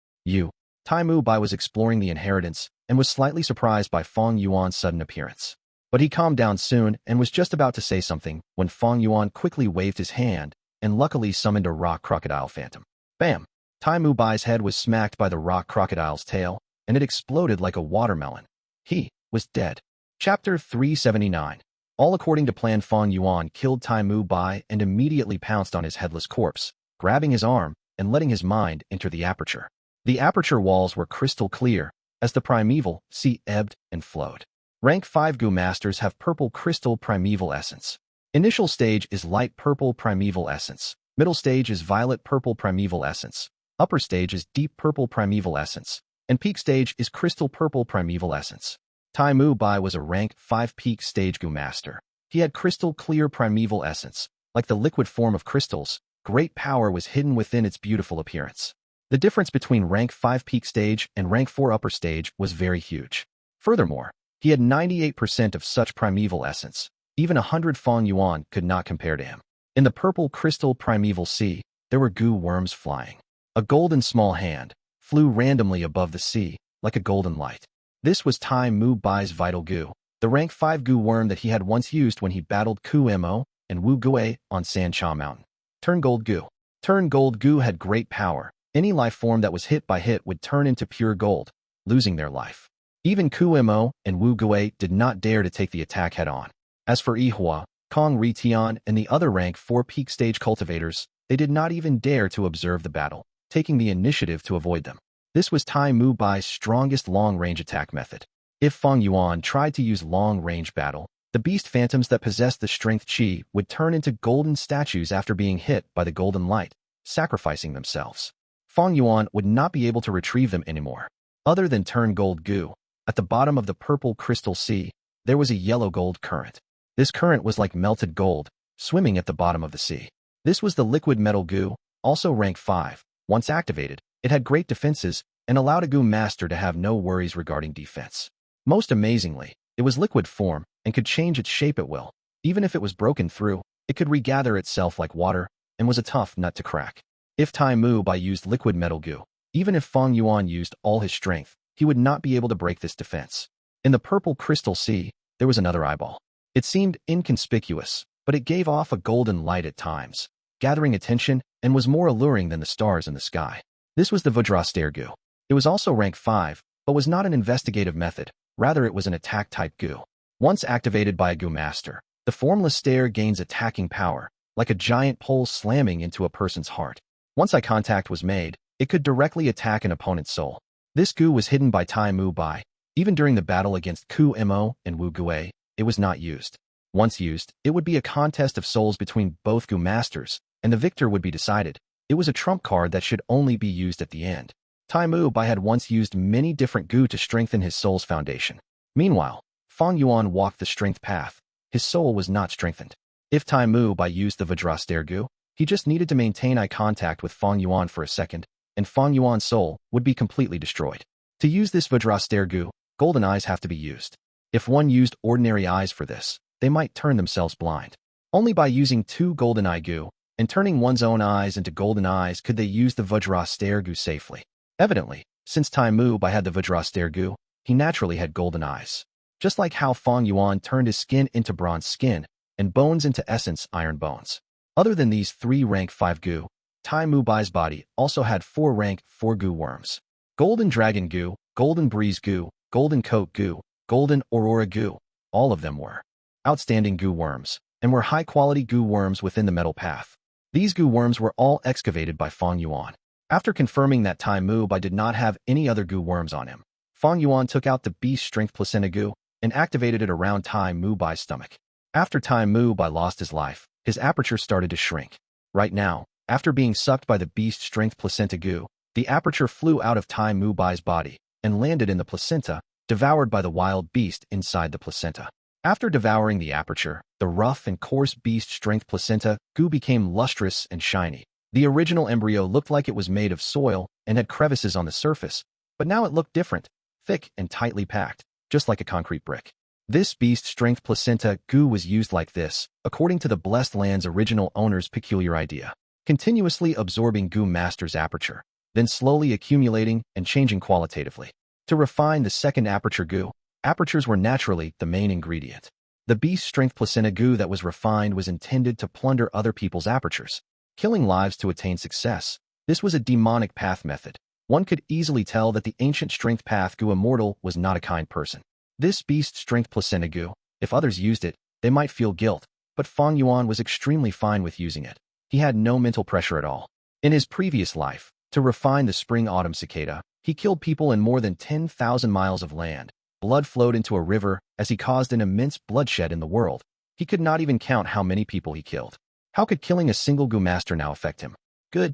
Tai Mu Bai was exploring the inheritance and was slightly surprised by Fang Yuan's sudden appearance. But he calmed down soon and was just about to say something when Fang Yuan quickly waved his hand and luckily summoned a rock crocodile phantom. Bam! Tai Mu Bai's head was smacked by the rock crocodile's tail, and it exploded like a watermelon. He was dead. Chapter 379. All according to plan, Fang Yuan killed Tai Mu Bai and immediately pounced on his headless corpse, grabbing his arm and letting his mind enter the aperture. The aperture walls were crystal clear, as the primeval sea ebbed and flowed. Rank 5 Gu masters have purple crystal primeval essence. Initial stage is light purple primeval essence. Middle stage is violet purple primeval essence. Upper stage is deep purple primeval essence. And peak stage is crystal purple primeval essence. Tai Mu Bai was a rank 5 peak stage Gu master. He had crystal clear primeval essence. Like the liquid form of crystals, great power was hidden within its beautiful appearance. The difference between rank 5 peak stage and rank 4 upper stage was very huge. Furthermore, he had 98% of such primeval essence. Even 100 Fang Yuan could not compare to him. In the purple crystal primeval sea, there were Gu worms flying. A golden small hand flew randomly above the sea, like a golden light. This was Tai Mu Bai's vital Gu, the rank 5 Gu worm that he had once used when he battled Ku Mo and Wu Gui on Sancha Mountain. Turn Gold Gu. Turn Gold Gu had great power. Any life form that was hit by hit would turn into pure gold, losing their life. Even Ku Mo and Wu Gui did not dare to take the attack head-on. As for Ihua, Kong Ri Tian, and the other rank 4 peak stage cultivators, they did not even dare to observe the battle, taking the initiative to avoid them. This was Tai Mu Bai's strongest long-range attack method. If Fang Yuan tried to use long-range battle, the beast phantoms that possessed the strength Qi would turn into golden statues after being hit by the golden light, sacrificing themselves. Fang Yuan would not be able to retrieve them anymore. Other than turn Gold Gu, at the bottom of the purple crystal sea, there was a yellow gold current. This current was like melted gold, swimming at the bottom of the sea. This was the liquid metal Gu, also rank 5. Once activated, it had great defenses and allowed a Gu master to have no worries regarding defense. Most amazingly, it was liquid form and could change its shape at will. Even if it was broken through, it could regather itself like water and was a tough nut to crack. If Tai Mu Bai used liquid metal Gu, even if Fang Yuan used all his strength, he would not be able to break this defense. In the purple crystal sea, there was another eyeball. It seemed inconspicuous, but it gave off a golden light at times, gathering attention and was more alluring than the stars in the sky. This was the Vajra Gu. It was also rank 5, but was not an investigative method, rather it was an attack-type Gu. Once activated by a Gu master, the formless stare gains attacking power, like a giant pole slamming into a person's heart. Once eye contact was made, it could directly attack an opponent's soul. This Gu was hidden by Tai Mu Bai. Even during the battle against Ku Mo and Wu Gui, it was not used. Once used, it would be a contest of souls between both Gu masters, and the victor would be decided. It was a trump card that should only be used at the end. Tai Mu Bai had once used many different Gu to strengthen his soul's foundation. Meanwhile, Fang Yuan walked the strength path. His soul was not strengthened. If Tai Mu Bai used the Vajra Gu, he just needed to maintain eye contact with Fang Yuan for a second, and Fang Yuan's soul would be completely destroyed. To use this Vajra Gu, golden eyes have to be used. If one used ordinary eyes for this, they might turn themselves blind. Only by using 2 golden eye Gu and turning one's own eyes into golden eyes could they use the Vajraster Gu safely. Evidently, since Tai Mu Bai had the Vajraster Gu, he naturally had golden eyes. Just like how Fang Yuan turned his skin into bronze skin and bones into essence iron bones. Other than these 3 rank 5 Gu, Tai Mu Bai's body also had 4 rank 4 Gu worms. Golden Dragon Gu, Golden Breeze Gu, Golden Coat Gu, Golden Aurora Gu, all of them were outstanding Gu worms, and were high-quality Gu worms within the metal path. These Gu worms were all excavated by Fang Yuan. After confirming that Tai Mu Bai did not have any other Gu worms on him, Fang Yuan took out the Beast Strength Placenta Gu and activated it around Tai Mu Bai's stomach. After Tai Mu Bai lost his life, his aperture started to shrink. Right now, after being sucked by the Beast Strength Placenta Gu, the aperture flew out of Tai Mu Bai's body and landed in the placenta, devoured by the wild beast inside the placenta. After devouring the aperture, the rough and coarse Beast Strength Placenta Gu became lustrous and shiny. The original embryo looked like it was made of soil and had crevices on the surface, but now it looked different, thick and tightly packed, just like a concrete brick. This Beast Strength Placenta Gu was used like this, according to the Blessed Land's original owner's peculiar idea, continuously absorbing Gu Master's aperture, then slowly accumulating and changing qualitatively. To refine the second aperture Gu, apertures were naturally the main ingredient. The Beast Strength Placenta Gu that was refined was intended to plunder other people's apertures, killing lives to attain success. This was a demonic path method. One could easily tell that the ancient strength path Gu Immortal was not a kind person. This Beast Strength Placenta Gu, if others used it, they might feel guilt, but Fang Yuan was extremely fine with using it. He had no mental pressure at all. In his previous life, to refine the spring Autumn Cicada, he killed people in more than 10,000 miles of land. Blood flowed into a river as he caused an immense bloodshed in the world. He could not even count how many people he killed. How could killing a single Gu Master now affect him? Good.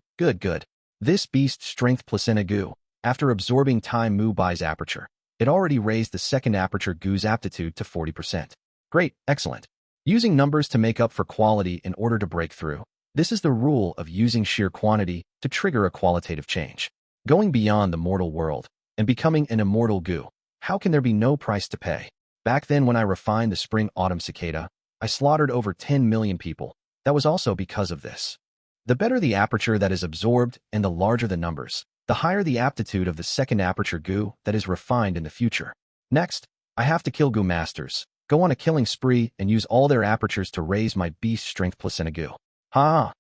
This Beast Strength Placenta Gu, after absorbing Tai Mu Bai's aperture, it already raised the second aperture Gu's aptitude to 40%. Great, excellent. Using numbers to make up for quality in order to break through. This is the rule of using sheer quantity to trigger a qualitative change. Going beyond the mortal world and becoming an immortal Gu. How can there be no price to pay? Back then when I refined the spring Autumn Cicada, I slaughtered over 10 million people. That was also because of this. The better the aperture that is absorbed and the larger the numbers, the higher the aptitude of the second aperture Gu that is refined in the future. Next, I have to kill Gu Masters, go on a killing spree and use all their apertures to raise my Beast Strength Placenta Gu. Ha!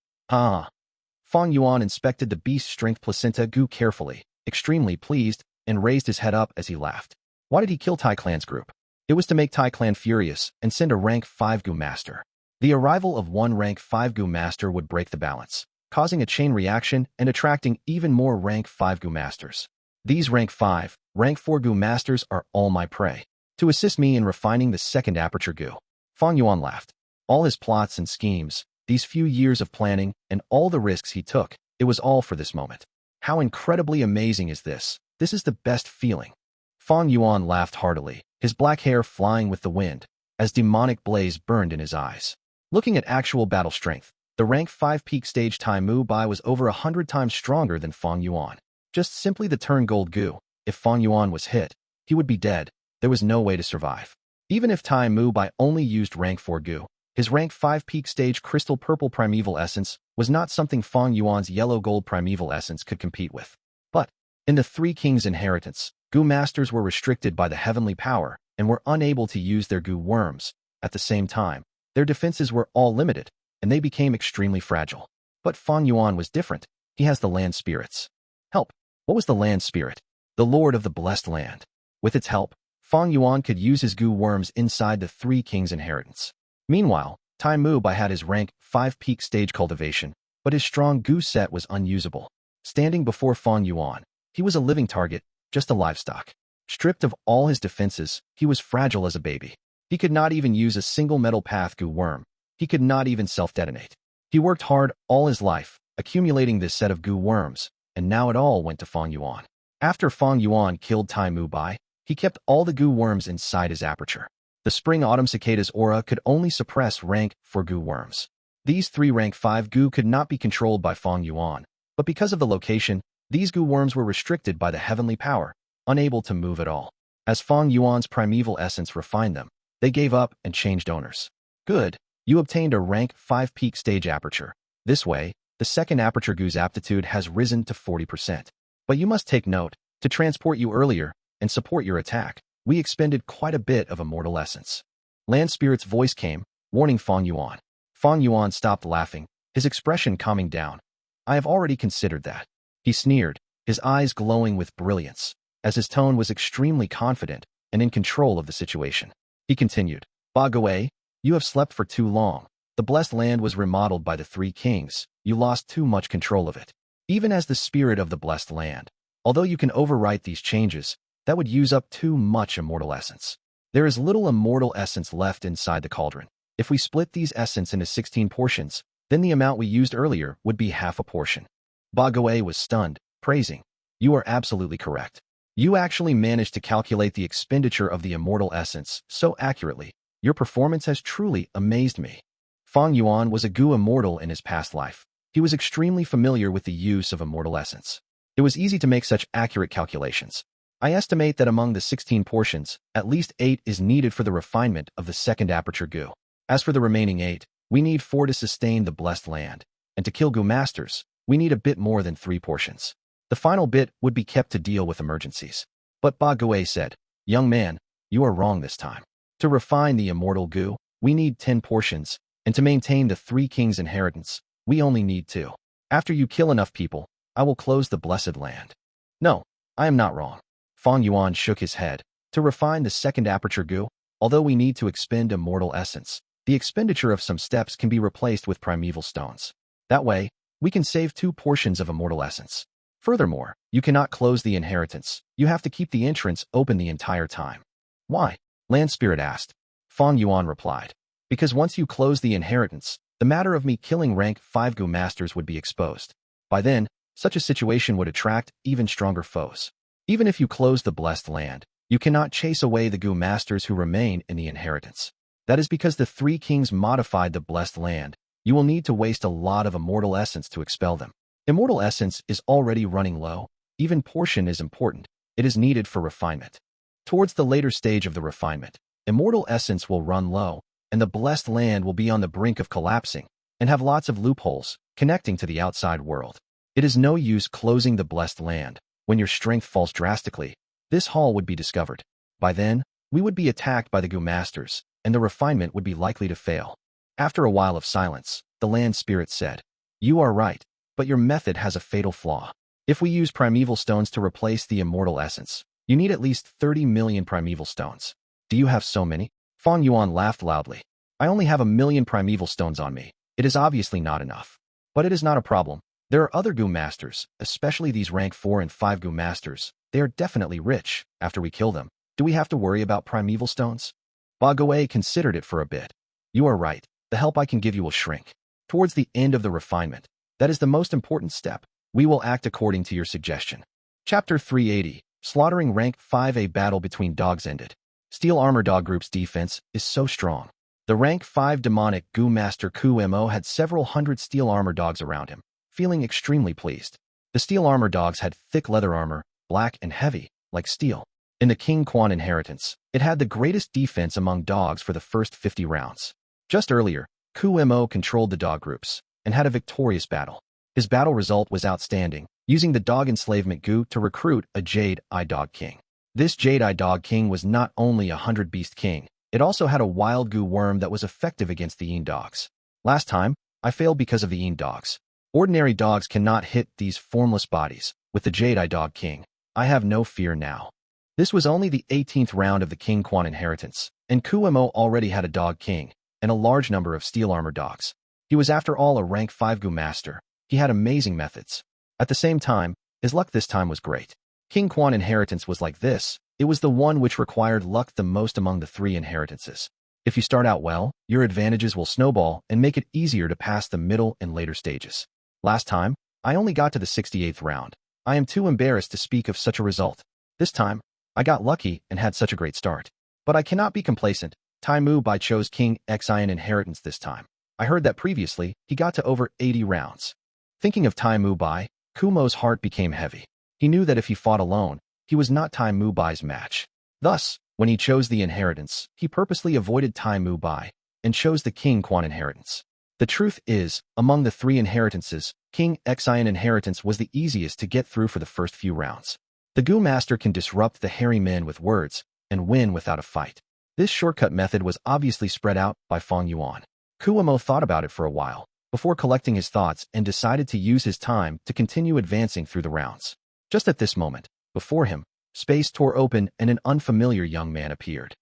Fang Yuan inspected the Beast Strength Placenta Gu carefully, extremely pleased, and raised his head up as he laughed. Why did he kill Tai Clan's group? It was to make Tai Clan furious and send a rank 5 Gu Master. The arrival of one rank 5 Gu Master would break the balance, causing a chain reaction and attracting even more rank 5 Gu Masters. These rank 5, rank 4 Gu Masters are all my prey. To assist me in refining the second aperture Gu. Fang Yuan laughed. All his plots and schemes, these few years of planning, and all the risks he took, it was all for this moment. How incredibly amazing is this? This is the best feeling. Fang Yuan laughed heartily, his black hair flying with the wind, as demonic blaze burned in his eyes. Looking at actual battle strength, the rank 5 peak stage Tai Mu Bai was over 100 times stronger than Fang Yuan. Just simply the turn gold Gu. If Fang Yuan was hit, he would be dead. There was no way to survive. Even if Tai Mu Bai only used rank 4 Gu, his rank 5 peak stage crystal purple primeval essence was not something Fang Yuan's yellow gold primeval essence could compete with. But, in the Three Kings' inheritance, Gu Masters were restricted by the heavenly power and were unable to use their Gu worms. At the same time, their defenses were all limited, and they became extremely fragile. But Fang Yuan was different. He has the land spirits. Help. What was the land spirit? The lord of the blessed land. With its help, Fang Yuan could use his Gu worms inside the Three Kings' inheritance. Meanwhile, Tai Mu Bai had his rank 5 peak stage cultivation, but his strong Gu set was unusable. Standing before Fang Yuan, he was a living target, just a livestock. Stripped of all his defenses, he was fragile as a baby. He could not even use a single metal path Gu worm. He could not even self-detonate. He worked hard all his life, accumulating this set of Gu worms, and now it all went to Fang Yuan. After Fang Yuan killed Tai Mu Bai, he kept all the Gu worms inside his aperture. The spring Autumn Cicada's aura could only suppress rank 4 Gu worms. These 3 rank 5 Gu could not be controlled by Fang Yuan, but because of the location, these Gu worms were restricted by the heavenly power, unable to move at all. As Fang Yuan's primeval essence refined them, they gave up and changed owners. Good. You obtained a rank 5 peak stage aperture. This way, the second aperture Gu's aptitude has risen to 40%. But you must take note, to transport you earlier and support your attack, we expended quite a bit of immortal essence. Land Spirit's voice came, warning Fang Yuan. Fang Yuan stopped laughing, his expression calming down. I have already considered that. He sneered, his eyes glowing with brilliance, as his tone was extremely confident and in control of the situation. He continued, Ba Gui, you have slept for too long. The blessed land was remodeled by the 3 kings. You lost too much control of it. Even as the spirit of the blessed land, although you can overwrite these changes, that would use up too much immortal essence. There is little immortal essence left inside the cauldron. If we split these essence into 16 portions, then the amount we used earlier would be half a portion. Ba Gui was stunned, praising. You are absolutely correct. You actually managed to calculate the expenditure of the immortal essence so accurately. Your performance has truly amazed me. Fang Yuan was a Gu immortal in his past life. He was extremely familiar with the use of immortal essence. It was easy to make such accurate calculations. I estimate that among the 16 portions, at least 8 is needed for the refinement of the second aperture Gu. As for the remaining 8, we need 4 to sustain the blessed land, and to kill Gu masters, we need a bit more than 3 portions. The final bit would be kept to deal with emergencies. But Ba Gui said, Young man, you are wrong this time. To refine the immortal Gu, we need 10 portions, and to maintain the 3 kings' inheritance, we only need 2. After you kill enough people, I will close the blessed land. No, I am not wrong. Fang Yuan shook his head. To refine the second aperture Gu, although we need to expend immortal essence, the expenditure of some steps can be replaced with primeval stones. That way, we can save 2 portions of immortal essence. Furthermore, you cannot close the inheritance. You have to keep the entrance open the entire time. Why? Land Spirit asked. Fang Yuan replied. Because once you close the inheritance, the matter of me killing rank 5 Gu masters would be exposed. By then, such a situation would attract even stronger foes. Even if you close the blessed land, you cannot chase away the Gu masters who remain in the inheritance. That is because the 3 kings modified the blessed land. You will need to waste a lot of immortal essence to expel them. Immortal essence is already running low. Even portion is important. It is needed for refinement. Towards the later stage of the refinement, immortal essence will run low, and the blessed land will be on the brink of collapsing and have lots of loopholes connecting to the outside world. It is no use closing the blessed land. When your strength falls drastically, this hall would be discovered. By then, we would be attacked by the Gu masters, and the refinement would be likely to fail. After a while of silence, the land spirit said, You are right, but your method has a fatal flaw. If we use primeval stones to replace the immortal essence, you need at least 30 million primeval stones. Do you have so many? Fang Yuan laughed loudly. I only have 1 million primeval stones on me. It is obviously not enough. But it is not a problem. There are other Gu masters, especially these rank 4 and 5 Gu masters. They are definitely rich. After we kill them, do we have to worry about primeval stones? Ba Gui considered it for a bit. You are right. The help I can give you will shrink. Towards the end of the refinement, that is the most important step. We will act according to your suggestion. Chapter 380. Slaughtering rank 5A battle between dogs ended. Steel Armor Dog Group's defense is so strong. The rank 5 demonic Gu Master Qu Mo had several hundred steel armor dogs around him, feeling extremely pleased. The steel armor dogs had thick leather armor, black and heavy, like steel. In the King Quan inheritance, it had the greatest defense among dogs for the first 50 rounds. Just earlier, Qu Mo controlled the dog groups and had a victorious battle. His battle result was outstanding, using the dog enslavement Gu to recruit a Jade Eye Dog King. This Jade Eye Dog King was not only a 100-beast king, it also had a wild Gu worm that was effective against the Yin dogs. Last time, I failed because of the Yin dogs. Ordinary dogs cannot hit these formless bodies. With the Jade Eye Dog King, I have no fear now. This was only the 18th round of the King Quan inheritance, and Qu Mo already had a Dog King and a large number of steel armor dogs. He was after all a rank 5 Gu master. He had amazing methods. At the same time, his luck this time was great. King Quan inheritance was like this. It was the one which required luck the most among the 3 inheritances. If you start out well, your advantages will snowball and make it easier to pass the middle and later stages. Last time, I only got to the 68th round. I am too embarrassed to speak of such a result. This time, I got lucky and had such a great start. But I cannot be complacent. Tai Mu Bai chose King Xian inheritance this time. I heard that previously, he got to over 80 rounds. Thinking of Tai Mu Bai, Kumo's heart became heavy. He knew that if he fought alone, he was not Tai Mu Bai's match. Thus, when he chose the inheritance, he purposely avoided Tai Mu Bai and chose the King Quan inheritance. The truth is, among the 3 inheritances, King Xian inheritance was the easiest to get through for the first few rounds. The Gu Master can disrupt the hairy men with words and win without a fight. This shortcut method was obviously spread out by Fang Yuan. Kuo-mo thought about it for a while, before collecting his thoughts and decided to use his time to continue advancing through the rounds. Just at this moment, before him, space tore open and an unfamiliar young man appeared.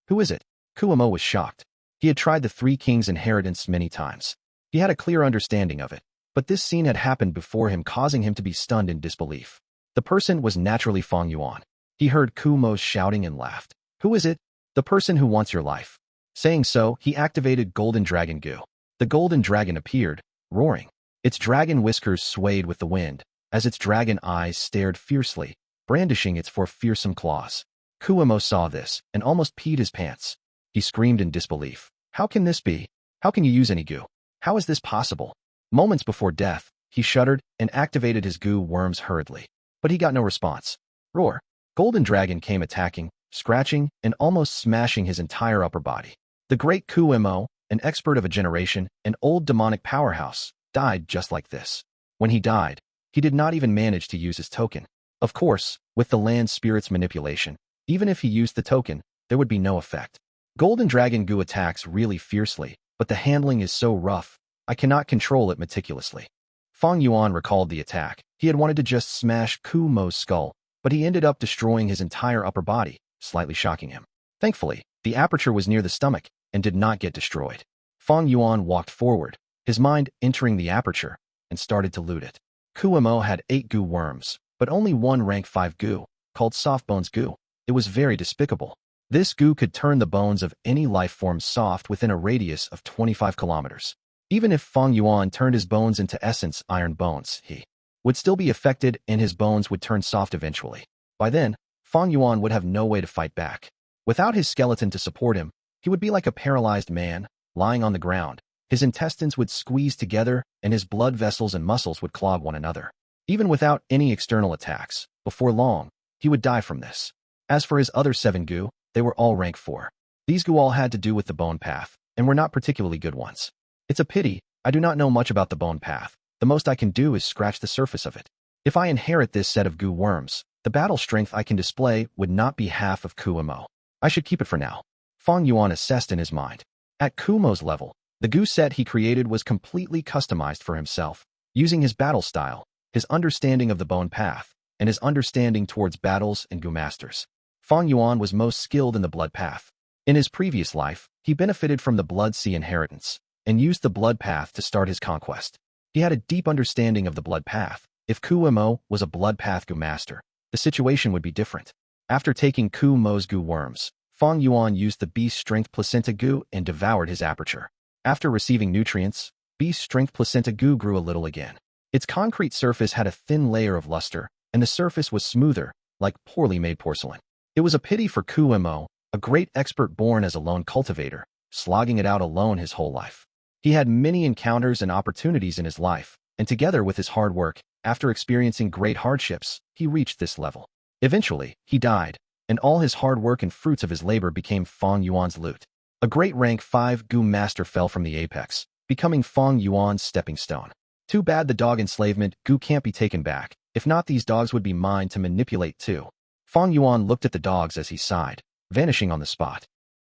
Who is it? Kuo-mo was shocked. He had tried the 3 Kings' inheritance many times. He had a clear understanding of it, but this scene had happened before him, causing him to be stunned in disbelief. The person was naturally Fang Yuan. He heard Kuo-mo's shouting and laughed. Who is it? The person who wants your life. Saying so, he activated Golden Dragon Gu. The Golden Dragon appeared, roaring. Its dragon whiskers swayed with the wind, as its dragon eyes stared fiercely, brandishing its 4 fearsome claws. Kuo-mo saw this, and almost peed his pants. He screamed in disbelief. How can this be? How can you use any Gu? How is this possible? Moments before death, he shuddered and activated his Gu worms hurriedly. But he got no response. Roar. Golden Dragon came attacking, scratching, and almost smashing his entire upper body. The great Kuo-mo, an expert of a generation, an old demonic powerhouse, died just like this. When he died, he did not even manage to use his token. Of course, with the land spirit's manipulation, even if he used the token, there would be no effect. Golden Dragon Gu attacks really fiercely, but the handling is so rough, I cannot control it meticulously. Fang Yuan recalled the attack. He had wanted to just smash Kuo-mo's skull, but he ended up destroying his entire upper body, slightly shocking him. Thankfully, the aperture was near the stomach and did not get destroyed. Fang Yuan walked forward, his mind entering the aperture, and started to loot it. Kuo-mo had 8 Gu worms, but only 1 rank 5 Gu, called Soft Bones Gu. It was very despicable. This Gu could turn the bones of any life form soft within a radius of 25 kilometers. Even if Fang Yuan turned his bones into essence iron bones, he would still be affected and his bones would turn soft eventually. By then, Fang Yuan would have no way to fight back. Without his skeleton to support him, he would be like a paralyzed man, lying on the ground. His intestines would squeeze together and his blood vessels and muscles would clog one another. Even without any external attacks, before long, he would die from this. As for his other 7 Gu, they were all rank 4. These Gu all had to do with the bone path, and were not particularly good ones. It's a pity, I do not know much about the bone path. The most I can do is scratch the surface of it. If I inherit this set of Gu worms, the battle strength I can display would not be half of Kuo-mo. I should keep it for now. Fang Yuan assessed in his mind. At Kuo-mo's level, the Gu set he created was completely customized for himself, using his battle style, his understanding of the bone path, and his understanding towards battles and Gu masters. Fang Yuan was most skilled in the blood path. In his previous life, he benefited from the Blood Sea inheritance, and used the blood path to start his conquest. He had a deep understanding of the blood path. If Kuo-mo was a blood path Gu master, the situation would be different. After taking Kuo-mo's Gu worms, Fang Yuan used the Beast Strength Placenta Gu and devoured his aperture. After receiving nutrients, Beast Strength Placenta Gu grew a little again. Its concrete surface had a thin layer of luster, and the surface was smoother, like poorly made porcelain. It was a pity for Kuo-mo, a great expert born as a lone cultivator, slogging it out alone his whole life. He had many encounters and opportunities in his life, and together with his hard work, after experiencing great hardships, he reached this level. Eventually, he died, and all his hard work and fruits of his labor became Fang Yuan's loot. A great rank 5 Gu master fell from the apex, becoming Fang Yuan's stepping stone. Too bad the dog enslavement Gu can't be taken back. If not, these dogs would be mine to manipulate too. Fang Yuan looked at the dogs as he sighed, vanishing on the spot.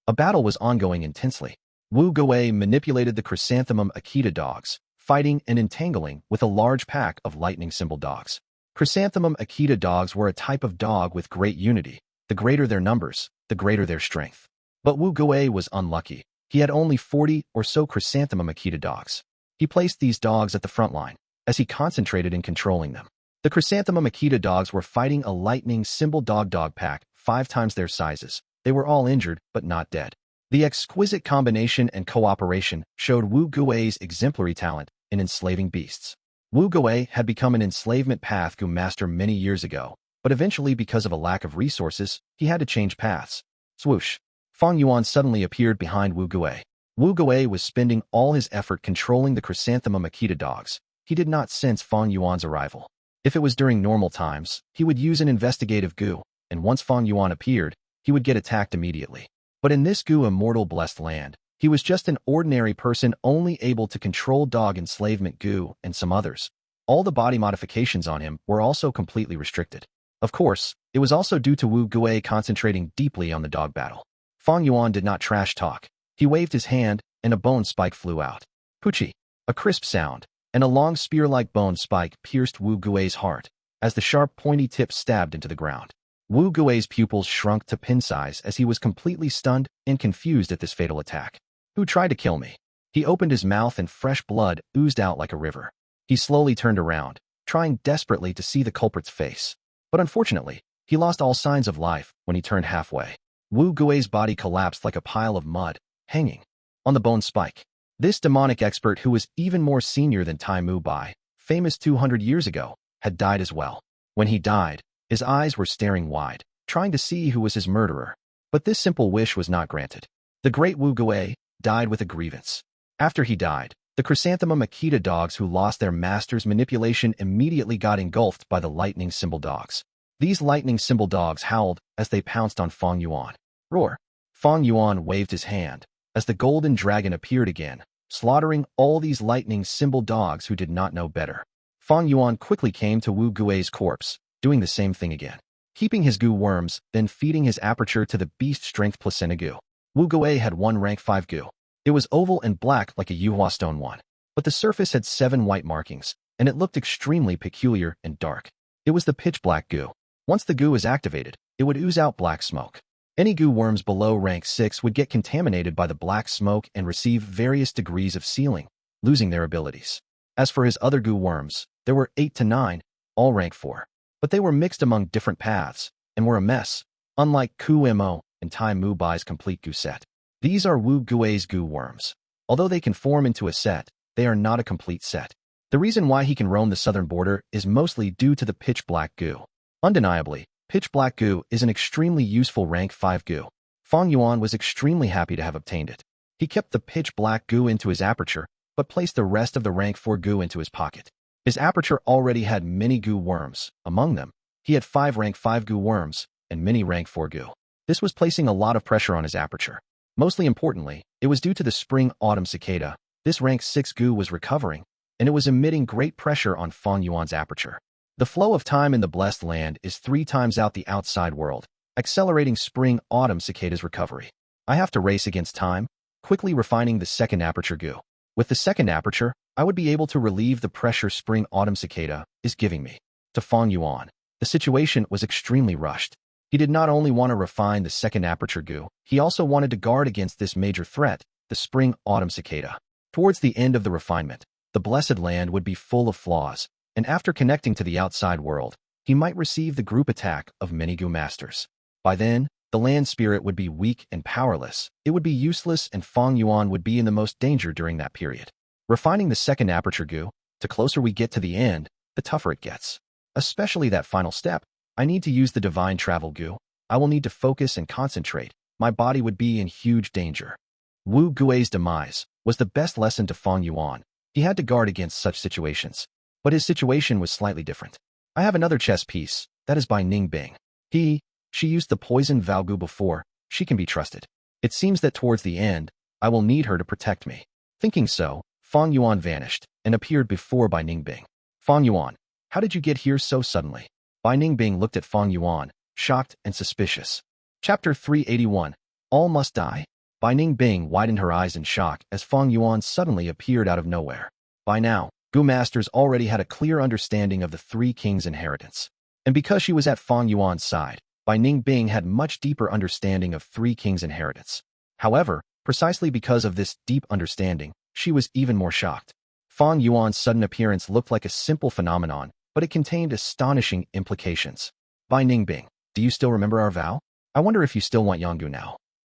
A battle was ongoing intensely. Wu Guwei manipulated the Chrysanthemum Akita dogs, fighting and entangling with a large pack of lightning symbol dogs. Chrysanthemum Akita dogs were a type of dog with great unity. The greater their numbers, the greater their strength. But Wu Guwei was unlucky. He had only 40 or so Chrysanthemum Akita dogs. He placed these dogs at the front line, as he concentrated in controlling them. The Chrysanthemum Akita dogs were fighting a lightning symbol dog pack, 5 times their sizes. They were all injured, but not dead. The exquisite combination and cooperation showed Wu Guwei's exemplary talent in enslaving beasts. Wu Guwei had become an enslavement path Gu master many years ago, but eventually because of a lack of resources, he had to change paths. Swoosh! Fang Yuan suddenly appeared behind Wu Guwei. Wu Guwei was spending all his effort controlling the Chrysanthemum Akita dogs. He did not sense Fang Yuan's arrival. If it was during normal times, he would use an investigative Gu, and once Fang Yuan appeared, he would get attacked immediately. But in this Gu immortal blessed land, he was just an ordinary person only able to control dog enslavement Gu and some others. All the body modifications on him were also completely restricted. Of course, it was also due to Wu Gue concentrating deeply on the dog battle. Fang Yuan did not trash talk. He waved his hand, and a bone spike flew out. Poochie! A crisp sound, and a long spear-like bone spike pierced Wu Gue's heart, as the sharp pointy tip stabbed into the ground. Wu Gue's pupils shrunk to pin size as he was completely stunned and confused at this fatal attack. Who tried to kill me? He opened his mouth and fresh blood oozed out like a river. He slowly turned around, trying desperately to see the culprit's face. But unfortunately, he lost all signs of life when he turned halfway. Wu Gue's body collapsed like a pile of mud, hanging on the bone spike. This demonic expert, who was even more senior than Tai Mu Bai, famous 200 years ago, had died as well. When he died, his eyes were staring wide, trying to see who was his murderer. But this simple wish was not granted. The great Wu Gue died with a grievance. After he died, the Chrysanthemum Akita dogs who lost their master's manipulation immediately got engulfed by the lightning symbol dogs. These lightning symbol dogs howled as they pounced on Fang Yuan. Roar! Fang Yuan waved his hand as the golden dragon appeared again, slaughtering all these lightning symbol dogs who did not know better. Fang Yuan quickly came to Wu Gue's corpse, doing the same thing again. Keeping his Gu worms, then feeding his aperture to the beast strength placenta Gu. Wu Gue had one rank 5 Gu. It was oval and black like a Yuhua stone one, but the surface had 7 white markings, and it looked extremely peculiar and dark. It was the pitch black Gu. Once the Gu was activated, it would ooze out black smoke. Any Gu worms below rank 6 would get contaminated by the black smoke and receive various degrees of sealing, losing their abilities. As for his other Gu worms, there were 8 to 9, all rank 4. But they were mixed among different paths, and were a mess, unlike Ku Mo and Tai Mu Bai's complete Gu set. These are Wu Gue's Gu worms. Although they can form into a set, they are not a complete set. The reason why he can roam the southern border is mostly due to the pitch black Gu. Undeniably, pitch black Gu is an extremely useful rank 5 Gu. Fang Yuan was extremely happy to have obtained it. He kept the pitch black Gu into his aperture, but placed the rest of the rank 4 Gu into his pocket. His aperture already had many Gu worms. Among them, he had 5 rank 5 Gu worms and many rank 4 Gu. This was placing a lot of pressure on his aperture. Mostly importantly, it was due to the spring Autumn Cicada. This rank 6 Gu was recovering, and it was emitting great pressure on Fang Yuan's aperture. The flow of time in the blessed land is 3 times out the outside world, accelerating spring Autumn Cicada's recovery. I have to race against time, quickly refining the second aperture Gu. With the second aperture, I would be able to relieve the pressure spring Autumn Cicada is giving me. To Fang Yuan, the situation was extremely rushed. He did not only want to refine the second aperture Gu, he also wanted to guard against this major threat, the spring Autumn Cicada. Towards the end of the refinement, the blessed land would be full of flaws, and after connecting to the outside world, he might receive the group attack of many Gu masters. By then, the land spirit would be weak and powerless. It would be useless, and Fang Yuan would be in the most danger during that period. Refining the second aperture Gu, the closer we get to the end, the tougher it gets. Especially that final step. I need to use the divine travel Gu. I will need to focus and concentrate. My body would be in huge danger. Wu Gue's demise was the best lesson to Fang Yuan. He had to guard against such situations. But his situation was slightly different. I have another chess piece, that is by Ning Bing. She used the poison Val Gu before. She can be trusted. It seems that towards the end, I will need her to protect me. Thinking so, Fang Yuan vanished and appeared before Bai Ning Bing. Fang Yuan, how did you get here so suddenly? Bai Ning Bing looked at Fang Yuan, shocked and suspicious. Chapter 381, All Must Die? Bai Ning Bing widened her eyes in shock as Fang Yuan suddenly appeared out of nowhere. By now, Gu masters already had a clear understanding of the 3 kings' inheritance. And because she was at Fang Yuan's side, Bai Ning Bing had much deeper understanding of 3 kings' inheritance. However, precisely because of this deep understanding, she was even more shocked. Fang Yuan's sudden appearance looked like a simple phenomenon, but it contained astonishing implications. Bai Ning Bing, do you still remember our vow? I wonder if you still want Yanggu now.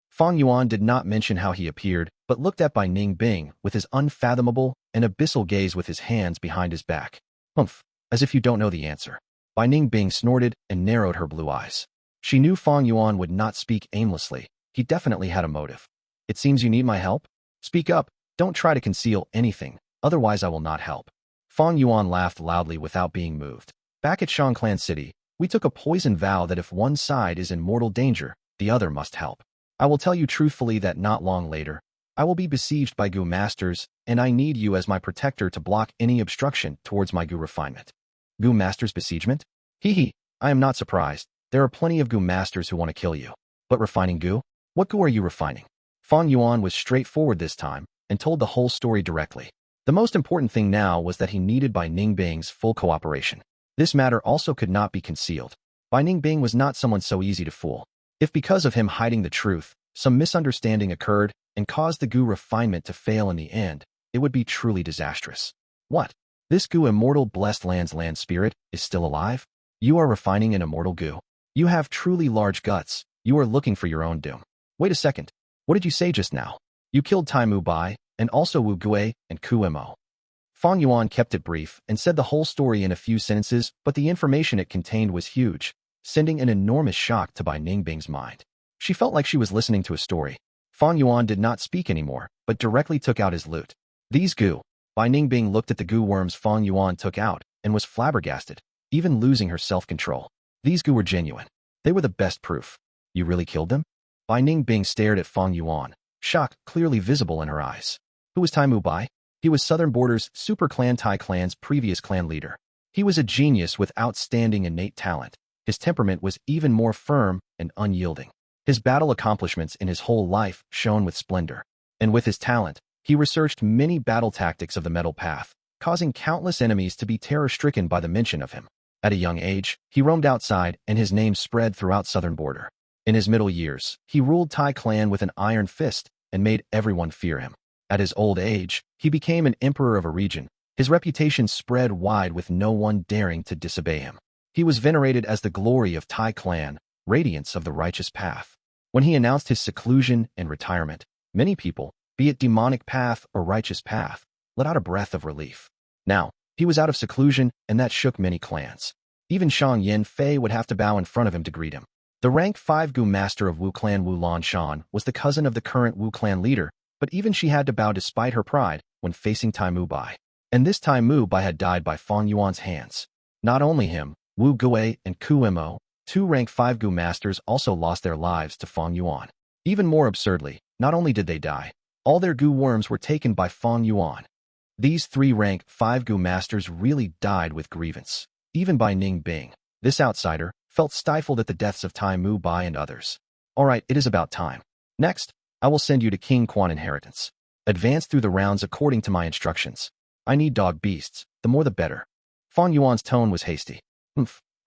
Fang Yuan did not mention how he appeared, but looked at Bai Ning Bing with his unfathomable and abyssal gaze with his hands behind his back. Humph, as if you don't know the answer. Bai Ning Bing snorted and narrowed her blue eyes. She knew Fang Yuan would not speak aimlessly. He definitely had a motive. It seems you need my help? Speak up, don't try to conceal anything, otherwise I will not help. Fang Yuan laughed loudly without being moved. Back at Shangclan City, we took a poison vow that if one side is in mortal danger, the other must help. I will tell you truthfully that not long later, I will be besieged by Gu masters, and I need you as my protector to block any obstruction towards my Gu refinement. Gu masters besiegement? Hee, I am not surprised. There are plenty of Gu masters who want to kill you. But refining Gu? What Gu are you refining? Fang Yuan was straightforward this time and told the whole story directly. The most important thing now was that he needed Bai Ningbing's full cooperation. This matter also could not be concealed. Bai Ningbing was not someone so easy to fool. If because of him hiding the truth, some misunderstanding occurred and caused the Gu refinement to fail in the end, it would be truly disastrous. What? This Gu Immortal blessed land spirit is still alive? You are refining an Immortal Gu. You have truly large guts. You are looking for your own doom. Wait a second. What did you say just now? You killed Tai Mu Bai, and also Wu Gui and Ku Mo. Fang Yuan kept it brief and said the whole story in a few sentences, but the information it contained was huge, sending an enormous shock to Bai Ningbing's mind. She felt like she was listening to a story. Fang Yuan did not speak anymore, but directly took out his loot. These Gu. Bai Ningbing looked at the Gu worms Fang Yuan took out and was flabbergasted, even losing her self-control. These Gu were genuine. They were the best proof. You really killed them? Bai Ningbing stared at Fang Yuan, shock clearly visible in her eyes. Who was Tai Mu Bai? He was Southern Border's Super Clan Tai Clan's previous clan leader. He was a genius with outstanding innate talent. His temperament was even more firm and unyielding. His battle accomplishments in his whole life shone with splendor. And with his talent, he researched many battle tactics of the metal path, causing countless enemies to be terror-stricken by the mention of him. At a young age, he roamed outside and his name spread throughout Southern Border. In his middle years, he ruled Tai Clan with an iron fist and made everyone fear him. At his old age, he became an emperor of a region. His reputation spread wide with no one daring to disobey him. He was venerated as the glory of Tai Clan, radiance of the righteous path. When he announced his seclusion and retirement, many people, be it demonic path or righteous path, let out a breath of relief. Now, he was out of seclusion, and that shook many clans. Even Shang Yin Fei would have to bow in front of him to greet him. The rank 5 Gu master of Wu Clan Wu Lan Shan was the cousin of the current Wu Clan leader, but even she had to bow despite her pride when facing Tai Mu Bai. And this Tai Mu Bai had died by Fang Yuan's hands. Not only him, Wu Gui and Ku Mo, 2 rank 5 Gu masters also lost their lives to Fang Yuan. Even more absurdly, not only did they die, all their Gu worms were taken by Fang Yuan. These 3 rank 5 Gu masters really died with grievance. Even by Ning Bing, this outsider, felt stifled at the deaths of Tai Mu Bai and others. Alright, it is about time. Next, I will send you to King Quan inheritance. Advance through the rounds according to my instructions. I need dog beasts, the more the better. Fang Yuan's tone was hasty.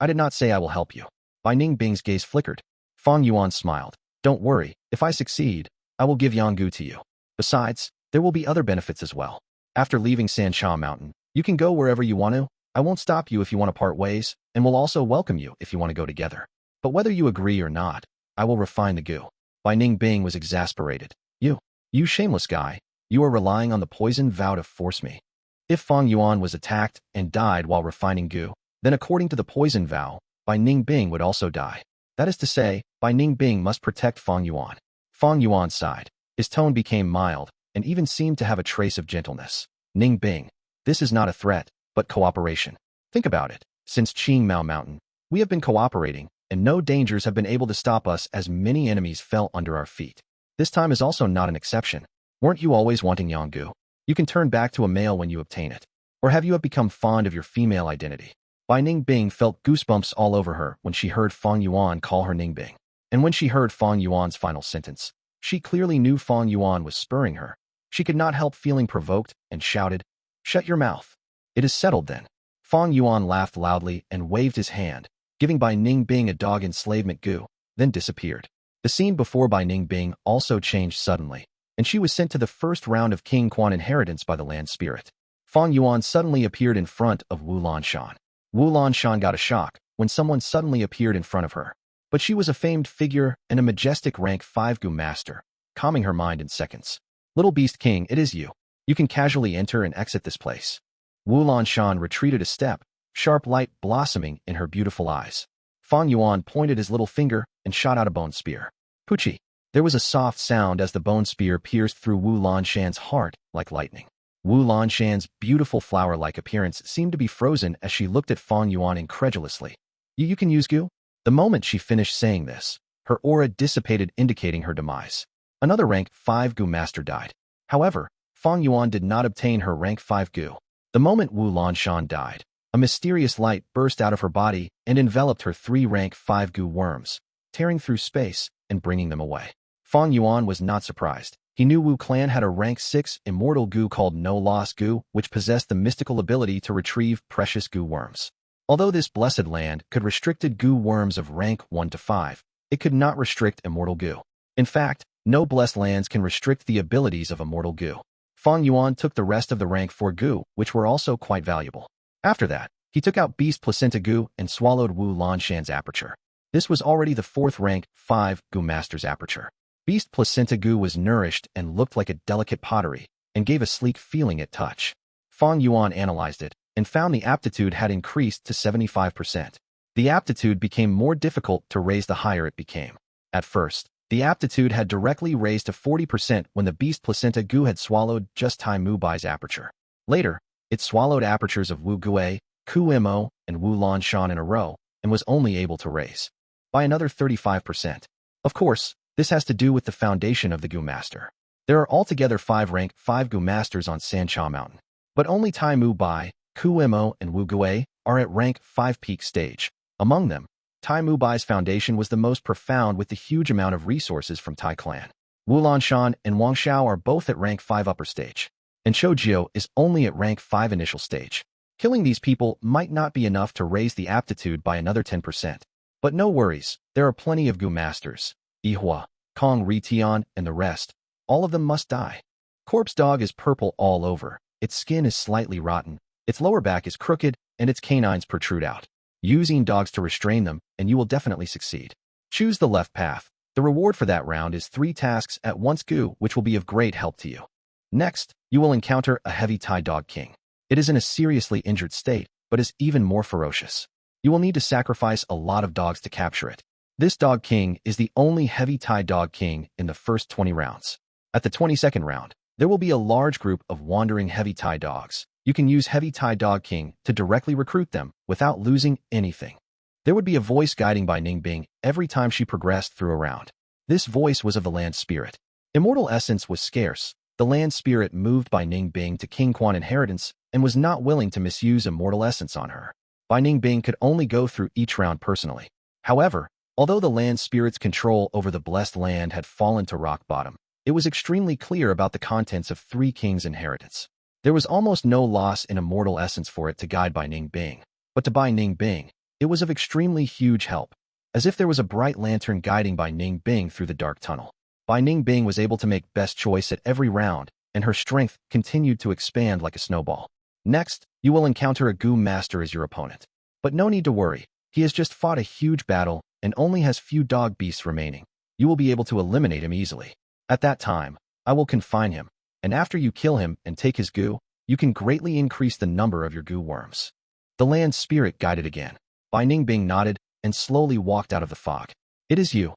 I did not say I will help you. Bai Ning Bing's gaze flickered. Fang Yuan smiled. Don't worry, if I succeed, I will give Yanggu to you. Besides, there will be other benefits as well. After leaving Sansha Mountain, you can go wherever you want to. I won't stop you if you want to part ways, and will also welcome you if you want to go together. But whether you agree or not, I will refine the Gu. Bai Ning Bing was exasperated. You shameless guy, you are relying on the poison vow to force me. If Fang Yuan was attacked and died while refining Gu, then according to the poison vow, Bai Ning Bing would also die. That is to say, Bai Ning Bing must protect Fang Yuan. Fang Yuan sighed. His tone became mild, and even seemed to have a trace of gentleness. Ning Bing, this is not a threat, but cooperation. Think about it. Since Qing Mao Mountain, we have been cooperating, and no dangers have been able to stop us as many enemies fell under our feet. This time is also not an exception. Weren't you always wanting Yanggu? You can turn back to a male when you obtain it. Or have you become fond of your female identity? Bai Ning Bing felt goosebumps all over her when she heard Fang Yuan call her Ning Bing. And when she heard Fang Yuan's final sentence, she clearly knew Fang Yuan was spurring her. She could not help feeling provoked and shouted, "Shut your mouth." It is settled then. Fang Yuan laughed loudly and waved his hand, giving Bai Ning Bing a dog enslavement Gu, then disappeared. The scene before Bai Ning Bing also changed suddenly, and she was sent to the first round of King Quan inheritance by the land spirit. Fang Yuan suddenly appeared in front of Wu Lan Shan. Wu Lan Shan got a shock when someone suddenly appeared in front of her. But she was a famed figure and a majestic rank 5 Gu master, calming her mind in seconds. Little Beast King, it is you. You can casually enter and exit this place. Wu Lan Shan retreated a step, sharp light blossoming in her beautiful eyes. Fang Yuan pointed his little finger and shot out a bone spear. Puchi. There was a soft sound as the bone spear pierced through Wu Lan Shan's heart like lightning. Wu Lan Shan's beautiful flower-like appearance seemed to be frozen as she looked at Fang Yuan incredulously. You can use Gu? The moment she finished saying this, her aura dissipated, indicating her demise. Another rank 5 Gu master died. However, Fang Yuan did not obtain her rank 5 Gu. The moment Wu Lanshan died, a mysterious light burst out of her body and enveloped her 3 rank 5 Gu worms, tearing through space and bringing them away. Fang Yuan was not surprised. He knew Wu clan had a rank 6 Immortal Gu called No Loss Gu, which possessed the mystical ability to retrieve precious Gu worms. Although this blessed land could restricted Gu worms of rank 1 to 5, it could not restrict Immortal Gu. In fact, no blessed lands can restrict the abilities of Immortal Gu. Fang Yuan took the rest of the rank 4 Gu, which were also quite valuable. After that, he took out Beast Placenta Gu and swallowed Wu Lanshan's aperture. This was already the 4th rank 5 Gu master's aperture. Beast Placenta Gu was nourished and looked like a delicate pottery, and gave a sleek feeling at touch. Fang Yuan analyzed it, and found the aptitude had increased to 75%. The aptitude became more difficult to raise the higher it became. At first, the aptitude had directly raised to 40% when the Beast Placenta Gu had swallowed just Tai Mu Bai's aperture. Later, it swallowed apertures of Wu Gui, Ku Mo, and Wu Lanshan in a row, and was only able to raise by another 35%. Of course, this has to do with the foundation of the Gu Master. There are altogether 5 rank 5 Gu Masters on Sancha Mountain, but only Tai Mu Bai, Ku Mo, and Wu Gui are at rank 5 peak stage. Among them, Tai Mu Bai's foundation was the most profound with the huge amount of resources from Tai clan. Wu Lanshan and Wang Xiao are both at rank 5 upper stage, and Shou Jiu is only at rank 5 initial stage. Killing these people might not be enough to raise the aptitude by another 10%. But no worries, there are plenty of Gu Masters. Yihua, Kong Ri Tian, and the rest. All of them must die. Corpse Dog is purple all over, its skin is slightly rotten, its lower back is crooked, and its canines protrude out. Using dogs to restrain them, and you will definitely succeed. Choose the left path. The reward for that round is 3 tasks at once Gu, which will be of great help to you. Next, you will encounter a heavy Thai dog king. It is in a seriously injured state, but is even more ferocious. You will need to sacrifice a lot of dogs to capture it. This dog king is the only heavy Thai dog king in the first 20 rounds. At the 22nd round, there will be a large group of wandering heavy Thai dogs. You can use heavy Thai dog king to directly recruit them without losing anything. There would be a voice guiding by Ning Bing every time she progressed through a round. This voice was of the land spirit. Immortal essence was scarce. The land spirit moved by Ning Bing to King Quan inheritance and was not willing to misuse immortal essence on her. Bai Ning Bing could only go through each round personally. However, although the land spirit's control over the blessed land had fallen to rock bottom, it was extremely clear about the contents of 3 kings' inheritance. There was almost no loss in immortal essence for it to guide Bai Ning Bing, but to Bai Ning Bing, it was of extremely huge help, as if there was a bright lantern guiding Bai Ning Bing through the dark tunnel. Bai Ning Bing was able to make best choice at every round, and her strength continued to expand like a snowball. Next, you will encounter a Gu Master as your opponent. But no need to worry, he has just fought a huge battle and only has few dog beasts remaining. You will be able to eliminate him easily. At that time, I will confine him, and after you kill him and take his Gu, you can greatly increase the number of your Gu worms. The land spirit guided again. Bai Ning Bing nodded and slowly walked out of the fog. It is you.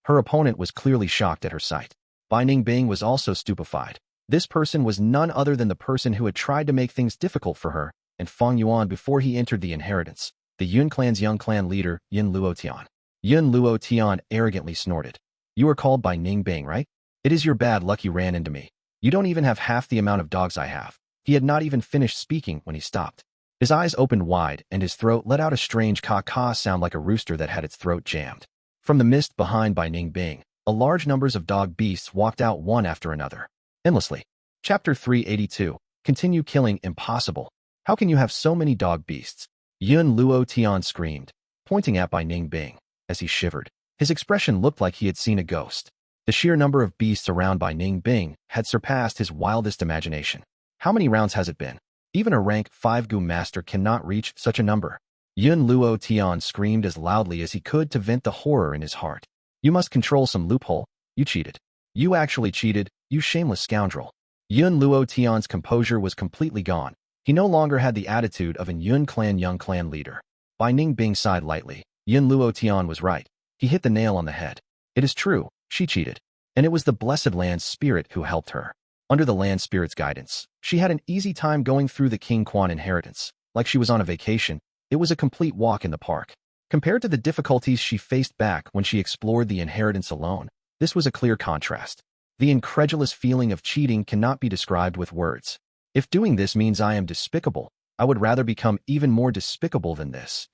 Her opponent was clearly shocked at her sight. Bai Ning Bing was also stupefied. This person was none other than the person who had tried to make things difficult for her and Fang Yuan before he entered the inheritance, the Yun clan's young clan leader, Yun Luo Tian. Yun Luo Tian arrogantly snorted. You are called by Ning Bing, right? It is your bad luck you ran into me. You don't even have half the amount of dogs I have. He had not even finished speaking when he stopped. His eyes opened wide and his throat let out a strange caw-caw sound like a rooster that had its throat jammed. From the mist behind by Ning Bing, a large numbers of dog beasts walked out one after another. Endlessly. Chapter 382. Continue killing impossible. How can you have so many dog beasts? Yun Luo Tian screamed, pointing at Bai Ning Bing. As he shivered, his expression looked like he had seen a ghost. The sheer number of beasts around Bai Ning Bing had surpassed his wildest imagination. How many rounds has it been? Even a rank 5 Gu master cannot reach such a number. Yun Luo Tian screamed as loudly as he could to vent the horror in his heart. You must control some loophole. You cheated. You actually cheated, you shameless scoundrel. Yun Luo Tian's composure was completely gone. He no longer had the attitude of an Yun clan young clan leader. Bai Ning Bing sighed lightly. Yun Luo Tian was right. He hit the nail on the head. It is true, she cheated. And it was the blessed land spirit who helped her. Under the land spirit's guidance, she had an easy time going through the King Quan inheritance. Like she was on a vacation, it was a complete walk in the park. Compared to the difficulties she faced back when she explored the inheritance alone, this was a clear contrast. The incredulous feeling of cheating cannot be described with words. If doing this means I am despicable, I would rather become even more despicable than this,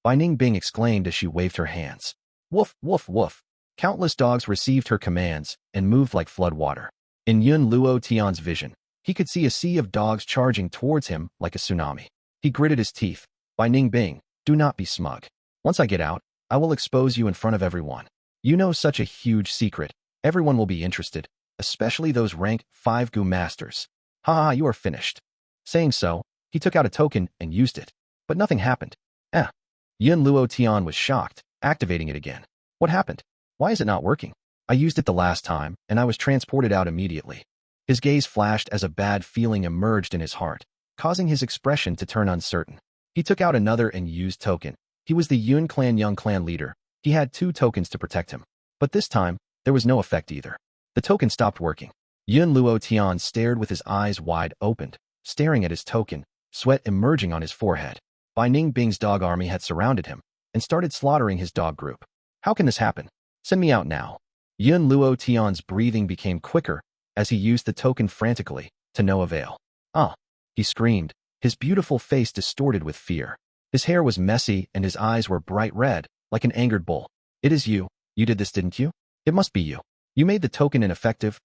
Bai Ningbing exclaimed as she waved her hands. Woof, woof, woof. Countless dogs received her commands and moved like flood water. In Yun Luo Tian's vision, he could see a sea of dogs charging towards him like a tsunami. He gritted his teeth. Bai Ningbing, do not be smug. Once I get out, I will expose you in front of everyone. You know such a huge secret. Everyone will be interested, especially those rank 5 Gu masters. Ha, you are finished. Saying so, he took out a token and used it. But nothing happened. Yun Luo Tian was shocked, activating it again. What happened? Why is it not working? I used it the last time, and I was transported out immediately. His gaze flashed as a bad feeling emerged in his heart, causing his expression to turn uncertain. He took out another and used token. He was the Yun Clan Young Clan leader. He had 2 tokens to protect him. But this time, there was no effect either. The token stopped working. Yun Luo Tian stared with his eyes wide opened, staring at his token, sweat emerging on his forehead. Bai Ningbing's dog army had surrounded him and started slaughtering his dog group. How can this happen? Send me out now. Yun Luo Tian's breathing became quicker as he used the token frantically, to no avail. He screamed, his beautiful face distorted with fear. His hair was messy and his eyes were bright red, like an angered bull. It is you. You did this, didn't you? It must be you. You made the token ineffective.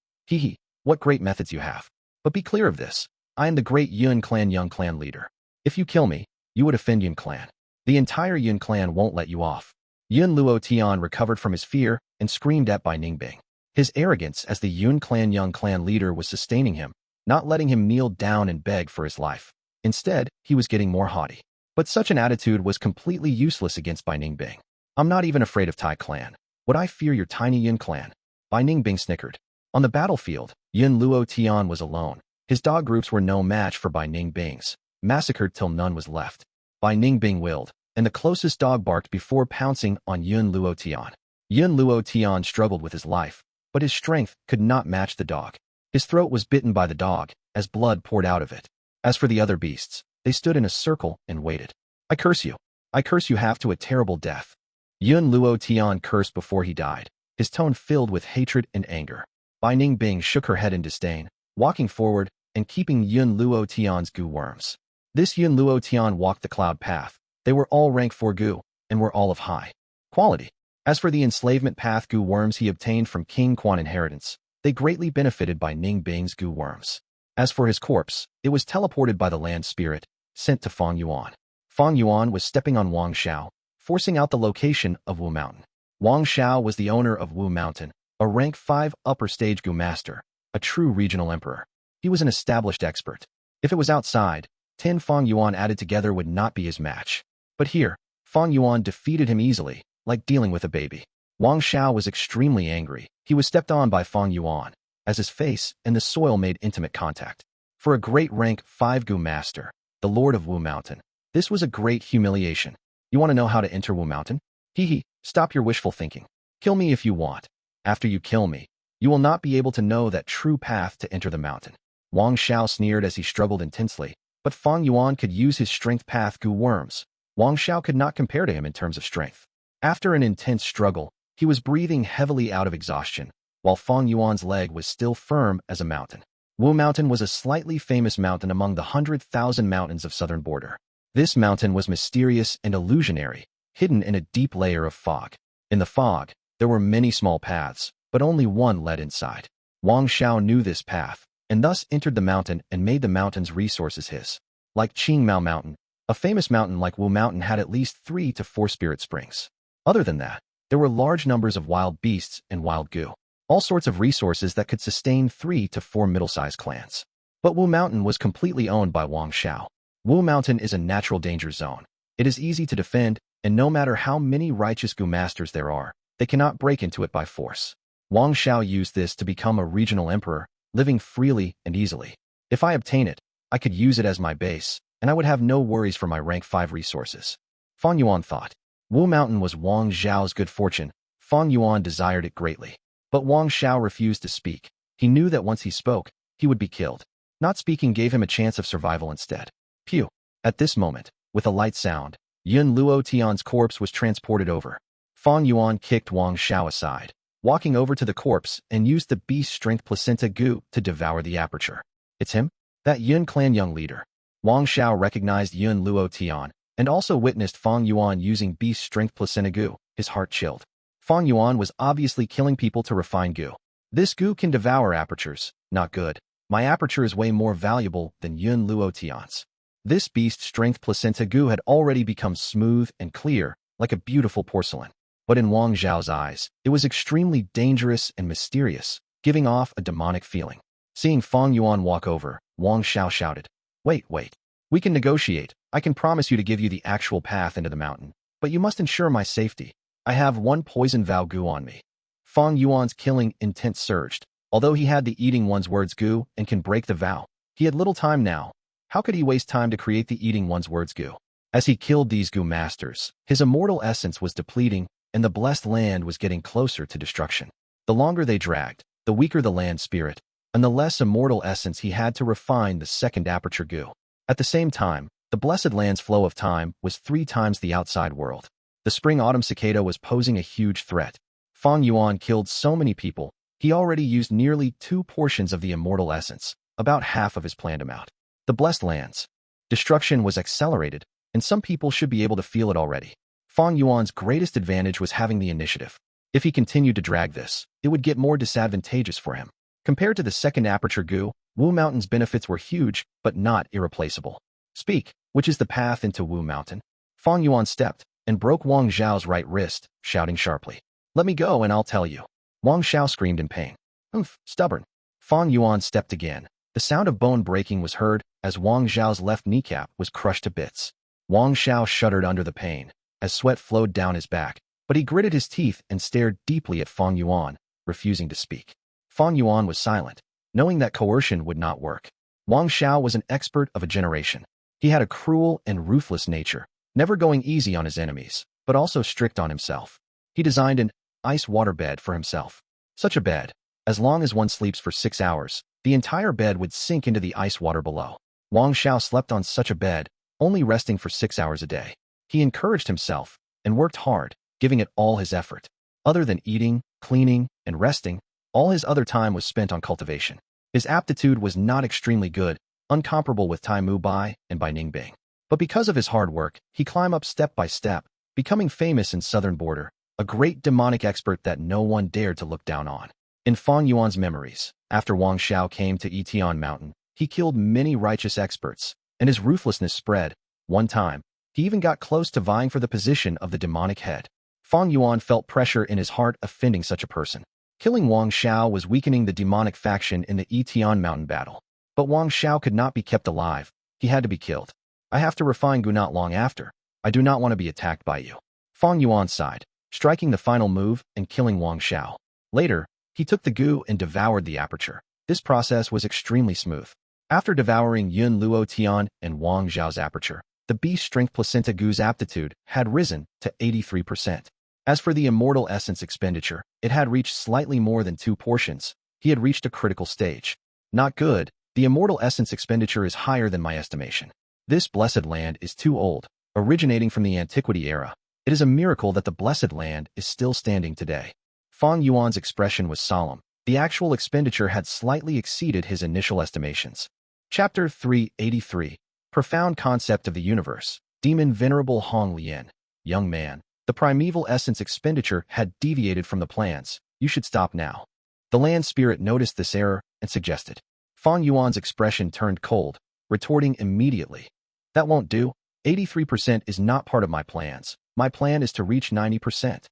What great methods you have. But be clear of this. I am the great Yun Clan Young Clan leader. If you kill me, you would offend Yun Clan. The entire Yun Clan won't let you off. Yun Luo Tian recovered from his fear and screamed at Bai Ningbing. His arrogance as the Yun Clan Young Clan leader was sustaining him, not letting him kneel down and beg for his life. Instead, he was getting more haughty. But such an attitude was completely useless against Bai Ningbing. I'm not even afraid of Tai Clan. Would I fear your tiny Yun Clan? Bai Ningbing snickered. On the battlefield, Yun Luo Tian was alone. His dog groups were no match for Bai Ningbing's, massacred till none was left. Bai Ningbing willed, and the closest dog barked before pouncing on Yun Luo Tian. Yun Luo Tian struggled with his life, but his strength could not match the dog. His throat was bitten by the dog, as blood poured out of it. As for the other beasts, they stood in a circle and waited. I curse you. I curse you half to a terrible death. Yun Luo Tian cursed before he died, his tone filled with hatred and anger. Bai Ningbing shook her head in disdain, walking forward and keeping Yun Luo Tian's Gu worms. This Yun Luo Tian walked the cloud path. They were all rank 4 Gu, and were all of high quality. As for the enslavement path Gu worms he obtained from King Quan inheritance, they greatly benefited by Ningbing's Gu worms. As for his corpse, it was teleported by the land spirit, sent to Fang Yuan. Fang Yuan was stepping on Wang Xiao, forcing out the location of Wu Mountain. Wang Xiao was the owner of Wu Mountain, a rank 5 upper stage Gu master, a true regional emperor. He was an established expert. If it was outside, 10 Fang Yuan added together would not be his match. But here, Fang Yuan defeated him easily, like dealing with a baby. Wang Xiao was extremely angry. He was stepped on by Fang Yuan, as his face and the soil made intimate contact. For a great rank 5 Gu master, the lord of Wu Mountain, this was a great humiliation. You want to know how to enter Wu Mountain? Stop your wishful thinking. Kill me if you want. After you kill me, you will not be able to know that true path to enter the mountain. Wang Xiao sneered as he struggled intensely, but Fang Yuan could use his strength path Gu worms. Wang Xiao could not compare to him in terms of strength. After an intense struggle, he was breathing heavily out of exhaustion, while Fang Yuan's leg was still firm as a mountain. Wu Mountain was a slightly famous mountain among the 100,000 mountains of southern border. This mountain was mysterious and illusionary, hidden in a deep layer of fog. In the fog, there were many small paths, but only one led inside. Wang Xiao knew this path, and thus entered the mountain and made the mountain's resources his. Like Qing Mountain, a famous mountain like Wu Mountain had at least 3 to 4 spirit springs. Other than that, there were large numbers of wild beasts and wild Gu, all sorts of resources that could sustain 3 to 4 middle-sized clans. But Wu Mountain was completely owned by Wang Xiao. Wu Mountain is a natural danger zone. It is easy to defend, and no matter how many righteous Gu masters there are, they cannot break into it by force. Wang Xiao used this to become a regional emperor, living freely and easily. If I obtain it, I could use it as my base, and I would have no worries for my rank 5 resources. Fang Yuan thought. Wu Mountain was Wang Xiao's good fortune. Fang Yuan desired it greatly. But Wang Xiao refused to speak. He knew that once he spoke, he would be killed. Not speaking gave him a chance of survival instead. Pew! At this moment, with a light sound, Yun Luo Tian's corpse was transported over. Fang Yuan kicked Wang Xiao aside, walking over to the corpse and used the beast strength placenta Gu to devour the aperture. It's him? That Yun clan young leader. Wang Xiao recognized Yun Luo Tian and also witnessed Fang Yuan using beast strength placenta Gu. His heart chilled. Fang Yuan was obviously killing people to refine Gu. This Gu can devour apertures. Not good. My aperture is way more valuable than Yun Luo Tian's. This beast strength placenta Gu had already become smooth and clear, like a beautiful porcelain. But in Wang Xiao's eyes, it was extremely dangerous and mysterious, giving off a demonic feeling. Seeing Fang Yuan walk over, Wang Xiao shouted, Wait. We can negotiate. I can promise you to give you the actual path into the mountain, but you must ensure my safety. I have one poison vow Gu on me. Fang Yuan's killing intent surged. Although he had the eating one's words Gu and can break the vow, he had little time now. How could he waste time to create the eating one's words Gu? As he killed these Gu masters, his immortal essence was depleting, and the blessed land was getting closer to destruction. The longer they dragged, the weaker the land spirit, and the less immortal essence he had to refine the second aperture Gu. At the same time, the blessed land's flow of time was 3 times the outside world. The spring Autumn Cicada was posing a huge threat. Fang Yuan killed so many people, he already used nearly 2 portions of the immortal essence, about half of his planned amount. The blessed land's destruction was accelerated, and some people should be able to feel it already. Fang Yuan's greatest advantage was having the initiative. If he continued to drag this, it would get more disadvantageous for him. Compared to the second aperture Gu, Wu Mountain's benefits were huge, but not irreplaceable. Speak, which is the path into Wu Mountain? Fang Yuan stepped and broke Wang Xiao's right wrist, shouting sharply, Let me go and I'll tell you. Wang Xiao screamed in pain. Stubborn. Fang Yuan stepped again. The sound of bone breaking was heard as Wang Xiao's left kneecap was crushed to bits. Wang Xiao shuddered under the pain as sweat flowed down his back, but he gritted his teeth and stared deeply at Fang Yuan, refusing to speak. Fang Yuan was silent, knowing that coercion would not work. Wang Xiao was an expert of a generation. He had a cruel and ruthless nature, never going easy on his enemies, but also strict on himself. He designed an ice water bed for himself. Such a bed, as long as one sleeps for 6 hours, the entire bed would sink into the ice water below. Wang Xiao slept on such a bed, only resting for 6 hours a day. He encouraged himself and worked hard, giving it all his effort. Other than eating, cleaning, and resting, all his other time was spent on cultivation. His aptitude was not extremely good, uncomparable with Tai Mu Bai and by Ning Bing. But because of his hard work, he climbed up step by step, becoming famous in southern border, a great demonic expert that no one dared to look down on. In Fang Yuan's memories, after Wang Xiao came to Yitian Mountain, he killed many righteous experts, and his ruthlessness spread. One time, he even got close to vying for the position of the demonic head. Fang Yuan felt pressure in his heart offending such a person. Killing Wang Xiao was weakening the demonic faction in the Yitian Mountain battle. But Wang Xiao could not be kept alive. He had to be killed. I have to refine Gu not long after. I do not want to be attacked by you. Fang Yuan sighed, striking the final move and killing Wang Xiao. Later, he took the Gu and devoured the aperture. This process was extremely smooth. After devouring Yun Luo Tian and Wang Xiao's aperture, the beast strength placenta Gu's aptitude had risen to 83%. As for the immortal essence expenditure, it had reached slightly more than 2 portions. He had reached a critical stage. Not good. The immortal essence expenditure is higher than my estimation. This blessed land is too old, originating from the antiquity era. It is a miracle that the blessed land is still standing today. Fang Yuan's expression was solemn. The actual expenditure had slightly exceeded his initial estimations. Chapter 383. Profound Concept of the Universe. Demon Venerable Hong Lian. Young man, the primeval essence expenditure had deviated from the plans. You should stop now. The land spirit noticed this error and suggested. Fang Yuan's expression turned cold, retorting immediately. That won't do. 83% is not part of my plans. My plan is to reach 90%.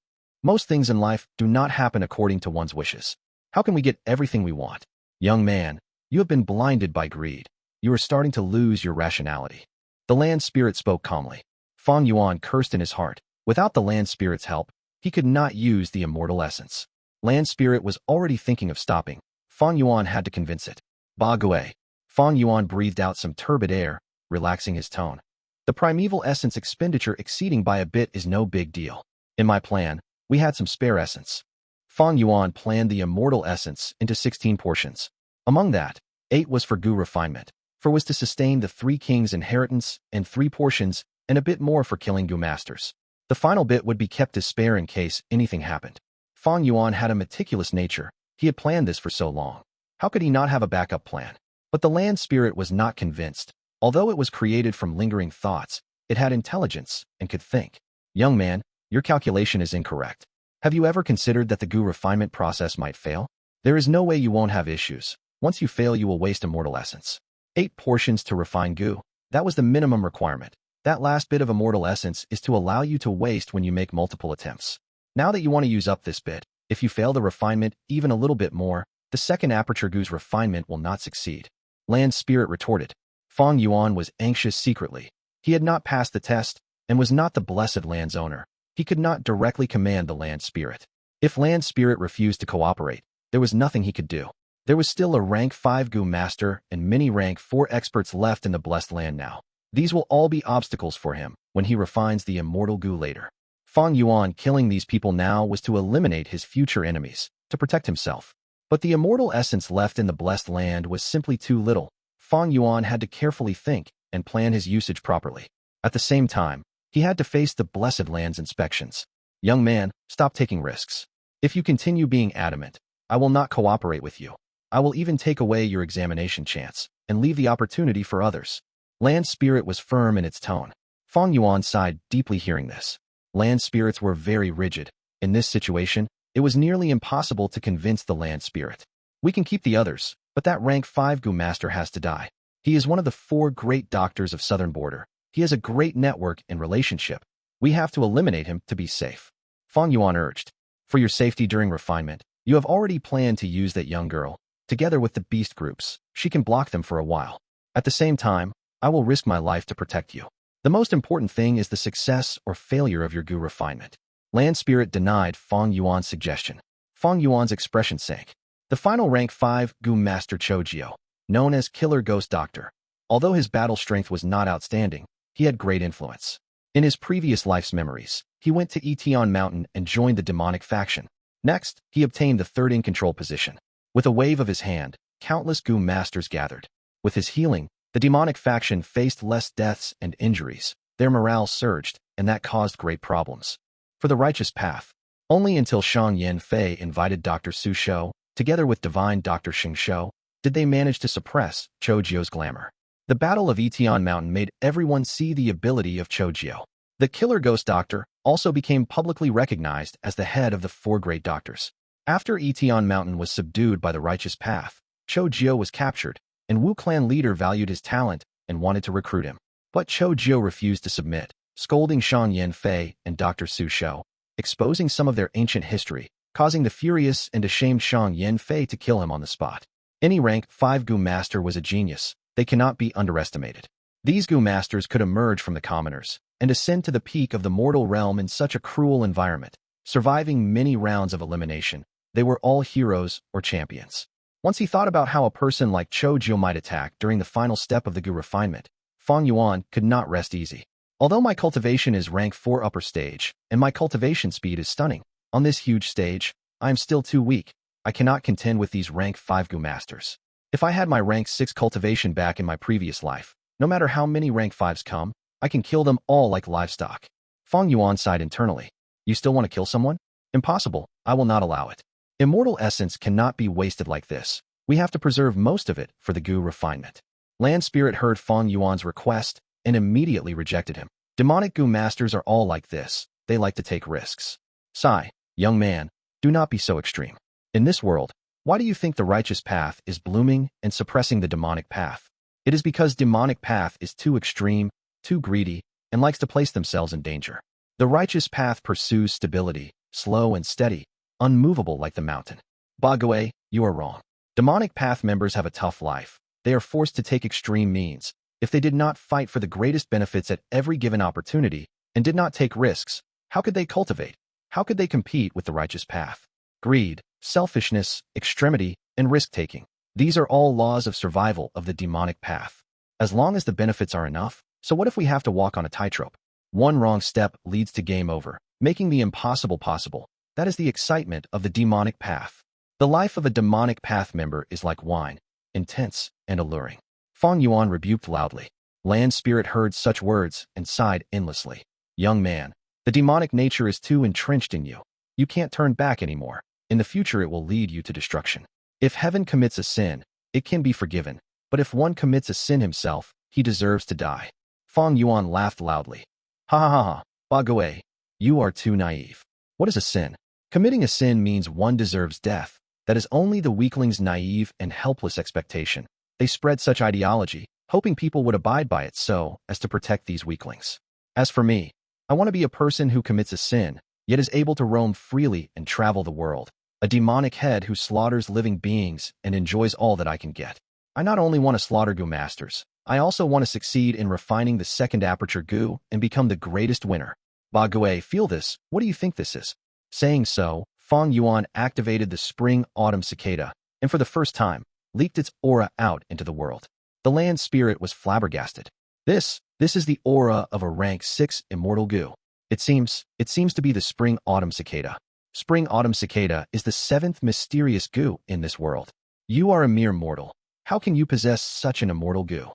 Most things in life do not happen according to one's wishes. How can we get everything we want? Young man, you have been blinded by greed. You are starting to lose your rationality. The land spirit spoke calmly. Fang Yuan cursed in his heart. Without the land spirit's help, he could not use the immortal essence. Land spirit was already thinking of stopping. Fang Yuan had to convince it. Ba Gui. Fang Yuan breathed out some turbid air, relaxing his tone. The primeval essence expenditure exceeding by a bit is no big deal. In my plan, we had some spare essence. Fang Yuan planned the immortal essence into 16 portions. Among that, 8 was for Gu refinement, 4 was to sustain the 3 kings' inheritance, and 3 portions, and a bit more for killing Gu masters. The final bit would be kept as spare in case anything happened. Fang Yuan had a meticulous nature. He had planned this for so long. How could he not have a backup plan? But the land spirit was not convinced. Although it was created from lingering thoughts, it had intelligence and could think. Young man, your calculation is incorrect. Have you ever considered that the Gu refinement process might fail? There is no way you won't have issues. Once you fail, you will waste immortal essence. 8 portions to refine Gu. That was the minimum requirement. That last bit of immortal essence is to allow you to waste when you make multiple attempts. Now that you want to use up this bit, if you fail the refinement even a little bit more, the second aperture Gu's refinement will not succeed. Land spirit retorted. Fang Yuan was anxious secretly. He had not passed the test and was not the blessed land's owner. He could not directly command the land spirit. If land spirit refused to cooperate, there was nothing he could do. There was still a rank 5 Gu master and many rank 4 experts left in the blessed land now. These will all be obstacles for him when he refines the immortal Gu later. Fang Yuan killing these people now was to eliminate his future enemies, to protect himself. But the immortal essence left in the blessed land was simply too little. Fang Yuan had to carefully think and plan his usage properly. At the same time, he had to face the blessed land's inspections. Young man, stop taking risks. If you continue being adamant, I will not cooperate with you. I will even take away your examination chance and leave the opportunity for others. Land spirit was firm in its tone. Fang Yuan sighed deeply hearing this. Land spirits were very rigid. In this situation, it was nearly impossible to convince the land spirit. We can keep the others, but that rank 5 Gu master has to die. He is one of the 4 great doctors of Southern Border. He has a great network and relationship. We have to eliminate him to be safe. Fang Yuan urged. For your safety during refinement, you have already planned to use that young girl. Together with the beast groups, she can block them for a while. At the same time, I will risk my life to protect you. The most important thing is the success or failure of your Gu refinement. Land spirit denied Fang Yuan's suggestion. Fang Yuan's expression sank. The final rank 5 Gu master Chojio, known as Killer Ghost Doctor. Although his battle strength was not outstanding, he had great influence. In his previous life's memories, he went to Etion Mountain and joined the demonic faction. Next, he obtained the 3rd in control position. With a wave of his hand, countless Gu masters gathered. With his healing, the demonic faction faced less deaths and injuries. Their morale surged, and that caused great problems. For the righteous path, only until Shang Yen Fei invited Dr. Su Shou, together with divine Dr. Xing Shou, did they manage to suppress Chojio's glamour. The Battle of Etion Mountain made everyone see the ability of Chojio. The Killer Ghost Doctor also became publicly recognized as the head of the 4 great doctors. After Etion Mountain was subdued by the righteous path, Chojio was captured, and Wu clan leader valued his talent and wanted to recruit him. But Chojio refused to submit, scolding Shang Yen Fei and Dr. Su Shou, exposing some of their ancient history, causing the furious and ashamed Shang Yen Fei to kill him on the spot. Any rank 5 Gu master was a genius. They cannot be underestimated. These Gu masters could emerge from the commoners and ascend to the peak of the mortal realm in such a cruel environment. Surviving many rounds of elimination, they were all heroes or champions. Once he thought about how a person like Chojio might attack during the final step of the Gu refinement, Fang Yuan could not rest easy. Although my cultivation is rank 4 upper stage, and my cultivation speed is stunning, on this huge stage, I am still too weak. I cannot contend with these rank 5 Gu masters. If I had my rank 6 cultivation back in my previous life, no matter how many rank 5s come, I can kill them all like livestock. Fang Yuan sighed internally. You still want to kill someone? Impossible. I will not allow it. Immortal essence cannot be wasted like this. We have to preserve most of it for the Gu refinement. Land Spirit heard Fang Yuan's request and immediately rejected him. Demonic Gu masters are all like this. They like to take risks. Sigh, young man, do not be so extreme. In this world, why do you think the righteous path is blooming and suppressing the demonic path? It is because demonic path is too extreme, too greedy, and likes to place themselves in danger. The righteous path pursues stability, slow and steady, unmovable like the mountain. Bague, you are wrong. Demonic path members have a tough life. They are forced to take extreme means. If they did not fight for the greatest benefits at every given opportunity and did not take risks, how could they cultivate? How could they compete with the righteous path? Greed, selfishness, extremity, and risk-taking. These are all laws of survival of the demonic path. As long as the benefits are enough, so what if we have to walk on a tightrope? One wrong step leads to game over, making the impossible possible. That is the excitement of the demonic path. The life of a demonic path member is like wine, intense and alluring. Fang Yuan rebuked loudly. Land spirit heard such words and sighed endlessly. Young man, the demonic nature is too entrenched in you. You can't turn back anymore. In the future it will lead you to destruction. If heaven commits a sin, it can be forgiven. But if one commits a sin himself, he deserves to die. Fang Yuan laughed loudly. Ha ha ha ha, Ba Gui, you are too naive. What is a sin? Committing a sin means one deserves death. That is only the weakling's naive and helpless expectation. They spread such ideology, hoping people would abide by it so as to protect these weaklings. As for me, I want to be a person who commits a sin, yet is able to roam freely and travel the world. A demonic head who slaughters living beings and enjoys all that I can get. I not only want to slaughter Gu masters, I also want to succeed in refining the second aperture Gu and become the greatest winner. Ba Gui, feel this. What do you think this is? Saying so, Fang Yuan activated the spring Autumn Cicada, and for the first time, leaked its aura out into the world. The land spirit was flabbergasted. This is the aura of a rank 6 Immortal Gu. It seems to be the spring Autumn Cicada. Spring Autumn Cicada is the 7th mysterious Gu in this world. You are a mere mortal. How can you possess such an immortal Gu?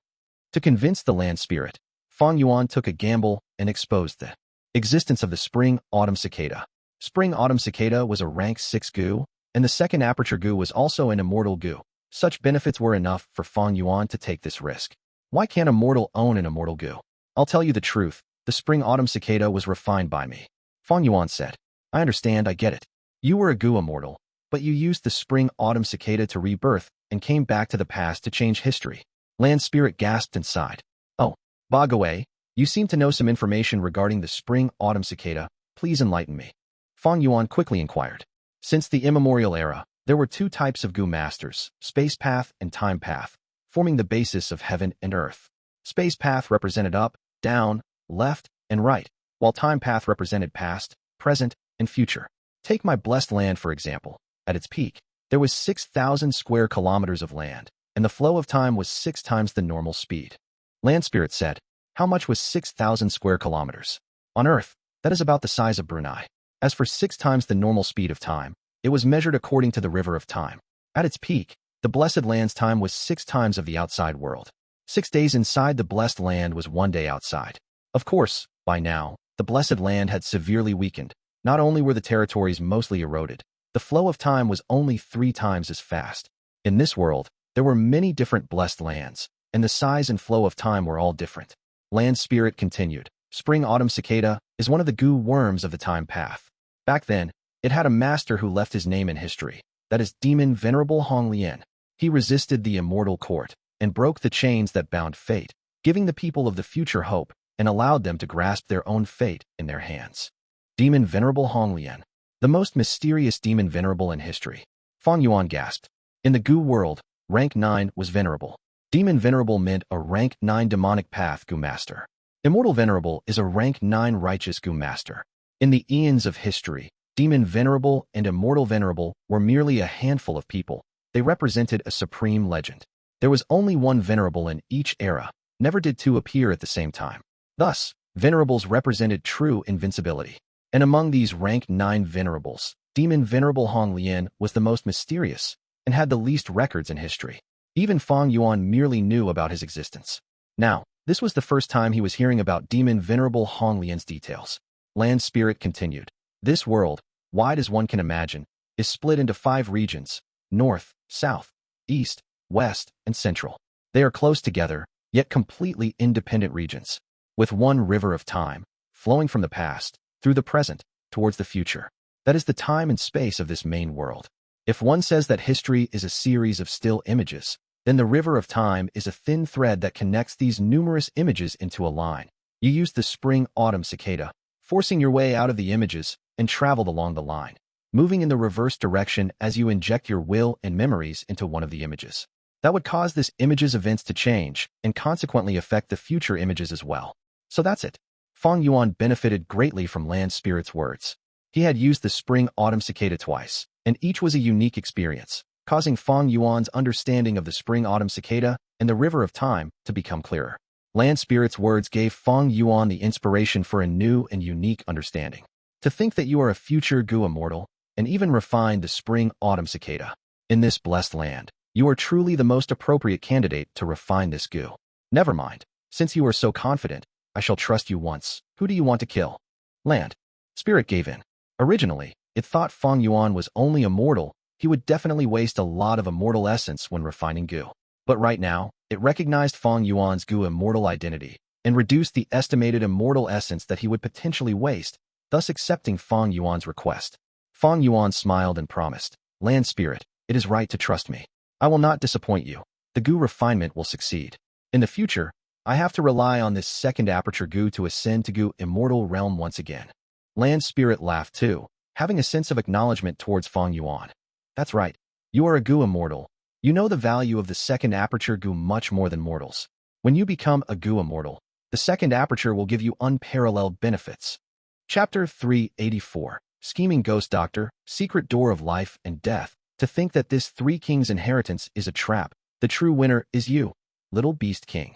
To convince the land spirit, Fang Yuan took a gamble and exposed the existence of the spring Autumn Cicada. Spring Autumn Cicada was a rank 6 Gu, and the second aperture Gu was also an immortal Gu. Such benefits were enough for Fang Yuan to take this risk. Why can't a mortal own an immortal Gu? I'll tell you the truth, the spring Autumn Cicada was refined by me. Fang Yuan said. I understand, I get it. You were a Gu immortal, but you used the spring Autumn Cicada to rebirth and came back to the past to change history. Land spirit gasped and sighed. Oh, Ba Gui, you seem to know some information regarding the spring Autumn Cicada. Please enlighten me. Fang Yuan quickly inquired. Since the immemorial era, there were 2 types of Gu masters, space path and time path, forming the basis of heaven and earth. Space path represented up, down, left, and right, while time path represented past, present, and future. Take my blessed land for example. At its peak, there was 6,000 square kilometers of land, and the flow of time was 6 times the normal speed. Land spirit said, how much was 6,000 square kilometers? On Earth, that is about the size of Brunei. As for 6 times the normal speed of time, it was measured according to the river of time. At its peak, the blessed land's time was 6 times of the outside world. 6 days inside the blessed land was 1 day outside. Of course, by now, the blessed land had severely weakened. Not only were the territories mostly eroded, the flow of time was only 3 times as fast. In this world, there were many different blessed lands, and the size and flow of time were all different. Land spirit continued. Spring Autumn Cicada is one of the Gu worms of the time path. Back then, it had a master who left his name in history. That is Demon Venerable Huang Lian. He resisted the immortal court and broke the chains that bound fate, giving the people of the future hope and allowed them to grasp their own fate in their hands. Demon Venerable Huang Lian, the most mysterious demon venerable in history. Fang Yuan gasped. In the Gu world, rank 9 was venerable. Demon Venerable meant a rank 9 demonic path Gu master. Immortal Venerable is a rank 9 righteous Gu master. In the eons of history, Demon Venerable and Immortal Venerable were merely a handful of people. They represented a supreme legend. There was only one Venerable in each era. Never did 2 appear at the same time. Thus, Venerables represented true invincibility. And among these rank 9 Venerables, Demon Venerable Huang Lian was the most mysterious and had the least records in history. Even Fang Yuan merely knew about his existence. Now, this was the first time he was hearing about Demon Venerable Huang Lian's details. Land spirit continued. This world, wide as one can imagine, is split into 5 regions: north, south, east, west, and central. They are close together, yet completely independent regions, with one river of time, flowing from the past, through the present, towards the future. That is the time and space of this main world. If one says that history is a series of still images, then the river of time is a thin thread that connects these numerous images into a line. You use the spring Autumn Cicada, forcing your way out of the images, and traveled along the line, moving in the reverse direction as you inject your will and memories into one of the images. That would cause this image's events to change, and consequently affect the future images as well. So that's it. Fang Yuan benefited greatly from Land Spirit's words. He had used the spring Autumn Cicada twice, and each was a unique experience, causing Fang Yuan's understanding of the spring Autumn Cicada and the river of time to become clearer. Land Spirit's words gave Fang Yuan the inspiration for a new and unique understanding. To think that you are a future Gu immortal, and even refine the spring Autumn Cicada. In this blessed land, you are truly the most appropriate candidate to refine this Gu. Never mind. Since you are so confident, I shall trust you once. Who do you want to kill? Land. Spirit gave in. Originally, it thought Fang Yuan was only immortal. He would definitely waste a lot of immortal essence when refining Gu. But right now, it recognized Fang Yuan's Gu immortal identity and reduced the estimated immortal essence that he would potentially waste, thus accepting Fang Yuan's request. Fang Yuan smiled and promised, Land Spirit, it is right to trust me. I will not disappoint you. The Gu refinement will succeed. In the future, I have to rely on this second aperture Gu to ascend to Gu immortal realm once again. Land Spirit laughed too, having a sense of acknowledgement towards Fang Yuan. That's right. You are a Gu immortal. You know the value of the second aperture Gu much more than mortals. When you become a Gu immortal, the second aperture will give you unparalleled benefits. Chapter 384. Scheming Ghost Doctor, Secret Door of Life and Death. To think that this Three Kings inheritance is a trap. The true winner is you, Little Beast King.